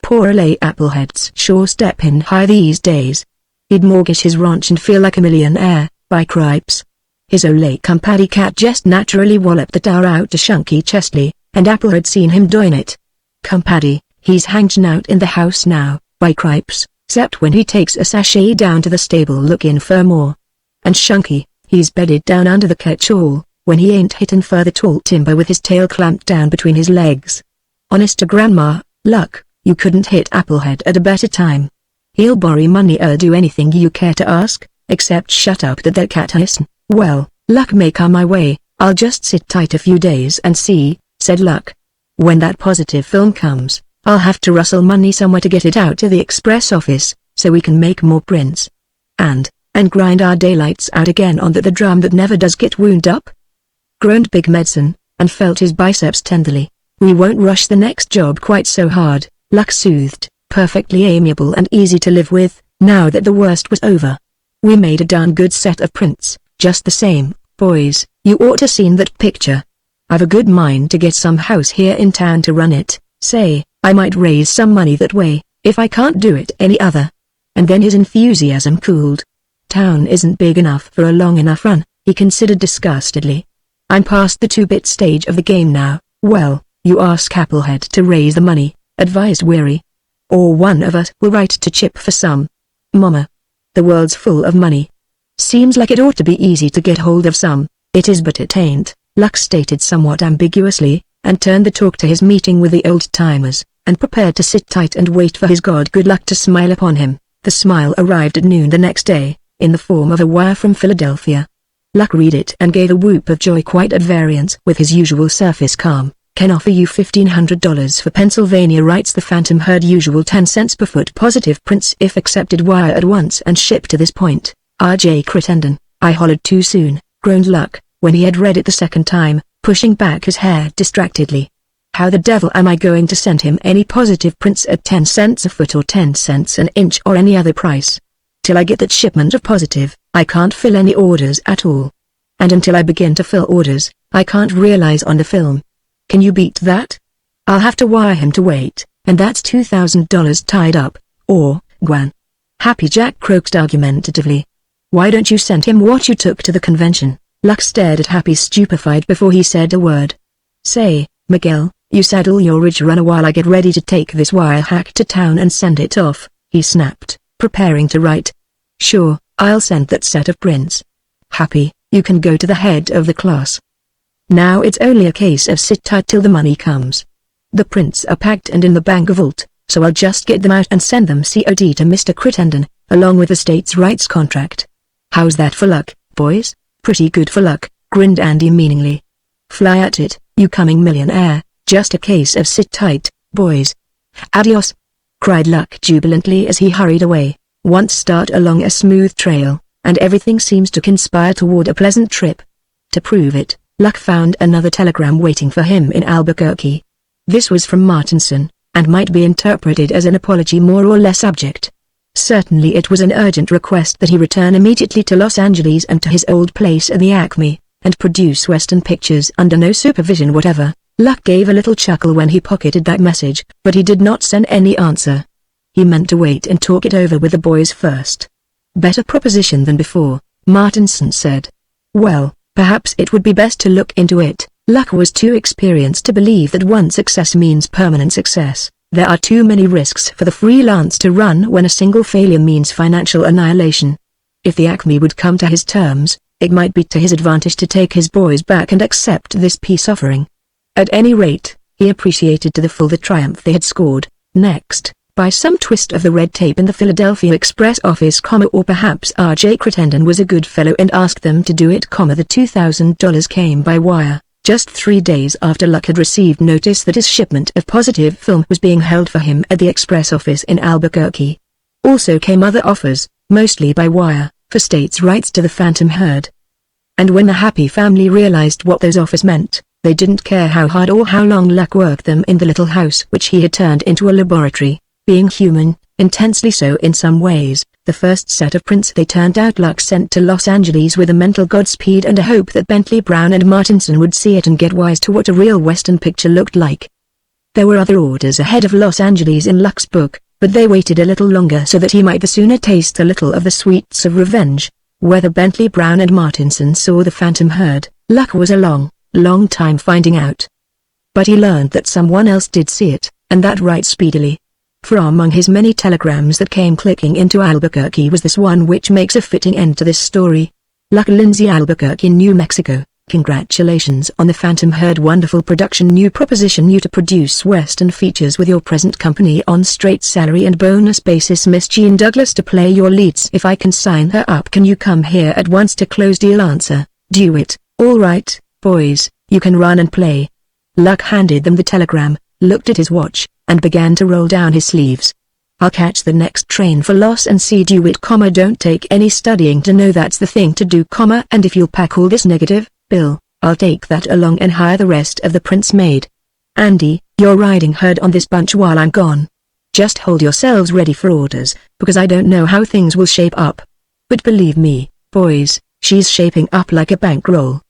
Poor L.A. Applehead's sure stepping high these days. He'd mortgage his ranch and feel like a millionaire, by cripes. His ole compaddy cat just naturally walloped the tower out to Shunky Chestley, and Applehead seen him doing it. Compaddy, he's hanging out in the house now, by cripes, except when he takes a sachet down to the stable looking for more. And Shunky, he's bedded down under the catch-all, when he ain't hittin' further tall timber with his tail clamped down between his legs. Honest to Grandma, Luck, you couldn't hit Applehead at a better time. He'll borrow money or do anything you care to ask, except shut up that cat hissin'. Well, Luck may come my way, I'll just sit tight a few days and see, said Luck. When that positive film comes, I'll have to rustle money somewhere to get it out to the express office, so we can make more prints. And grind our daylights out again on the drum that never does get wound up. Groaned Big Medicine, and felt his biceps tenderly. We won't rush the next job quite so hard, Luck soothed, perfectly amiable and easy to live with, now that the worst was over. We made a darn good set of prints, just the same, boys, you ought to seen that picture. I've a good mind to get some house here in town to run it, say, I might raise some money that way, if I can't do it any other. And then his enthusiasm cooled. Town isn't big enough for a long enough run, he considered disgustedly. I'm past the 2-bit stage of the game now. Well, you ask Applehead to raise the money, advised Weary. Or one of us will write to chip for some. Mama. The world's full of money. Seems like it ought to be easy to get hold of some. It is, but it ain't, Luck stated somewhat ambiguously, and turned the talk to his meeting with the old-timers, and prepared to sit tight and wait for his god good luck to smile upon him. The smile arrived at noon the next day, in the form of a wire from Philadelphia. Luck read it and gave a whoop of joy quite at variance with his usual surface calm. Can offer you $1,500 for Pennsylvania, writes the Phantom Herd, usual 10 cents per foot, positive prints if accepted, wire at once and ship to this point. R.J. Crittenden. I hollered too soon, groaned Luck, when he had read it the second time, pushing back his hair distractedly. How the devil am I going to send him any positive prints at 10 cents a foot or 10 cents an inch or any other price? Till I get that shipment of positive, I can't fill any orders at all. And until I begin to fill orders, I can't realize on the film. Can you beat that? I'll have to wire him to wait, and that's $2,000 tied up, or, Gwan. Happy Jack croaked argumentatively. Why don't you send him what you took to the convention? Luck stared at Happy stupefied before he said a word. Say, Miguel, you saddle your Ridge Runner while I get ready to take this wire hack to town and send it off, he snapped, preparing to write. Sure, I'll send that set of prints. Happy, you can go to the head of the class. Now it's only a case of sit tight till the money comes. The prints are packed and in the bank vault, so I'll just get them out and send them COD to Mr. Crittenden, along with the state's rights contract. How's that for luck, boys? Pretty good for luck, grinned Andy meaningly. Fly at it, you coming millionaire, just a case of sit tight, boys. Adios, cried Luck jubilantly as he hurried away. Once start along a smooth trail, and everything seems to conspire toward a pleasant trip. To prove it, Luck found another telegram waiting for him in Albuquerque. This was from Martinson, and might be interpreted as an apology more or less abject. Certainly it was an urgent request that he return immediately to Los Angeles and to his old place at the Acme, and produce Western pictures under no supervision whatever. Luck gave a little chuckle when he pocketed that message, but he did not send any answer. He meant to wait and talk it over with the boys first. Better proposition than before, Martinson said. Well, perhaps it would be best to look into it. Luck was too experienced to believe that one success means permanent success. There are too many risks for the freelance to run when a single failure means financial annihilation. If the Acme would come to his terms, it might be to his advantage to take his boys back and accept this peace offering. At any rate, he appreciated to the full the triumph they had scored. Next, by some twist of the red tape in the Philadelphia Express office, or perhaps R.J. Crittenden was a good fellow and asked them to do it, the $2,000 came by wire, just 3 days after Luck had received notice that his shipment of positive film was being held for him at the Express office in Albuquerque. Also came other offers, mostly by wire, for states' rights to the Phantom Herd. And when the Happy family realized what those offers meant, they didn't care how hard or how long Luck worked them in the little house which he had turned into a laboratory. Being human, intensely so in some ways, the first set of prints they turned out Luck sent to Los Angeles with a mental godspeed and a hope that Bentley Brown and Martinson would see it and get wise to what a real Western picture looked like. There were other orders ahead of Los Angeles in Luck's book, but they waited a little longer so that he might the sooner taste a little of the sweets of revenge. Whether Bentley Brown and Martinson saw the Phantom Herd, Luck was a long time finding out. But he learned that someone else did see it, and that right speedily. For among his many telegrams that came clicking into Albuquerque was this one which makes a fitting end to this story. Luck, Lindsay, Albuquerque, New Mexico, Congratulations on the Phantom Herd wonderful production. New proposition you to produce Western features with your present company on straight salary and bonus basis. Miss Jean Douglas to play your leads. If I can sign her up, can you come here at once to close deal? Answer: do it. All right, boys, you can run and play. Luck handed them the telegram, looked at his watch, and began to roll down his sleeves. I'll catch the next train for Los and see do it, don't take any studying to know that's the thing to do, and if you'll pack all this negative, Bill, I'll take that along and hire the rest of the prince maid. Andy, you're riding herd on this bunch while I'm gone. Just hold yourselves ready for orders, because I don't know how things will shape up. But believe me, boys, she's shaping up like a bankroll.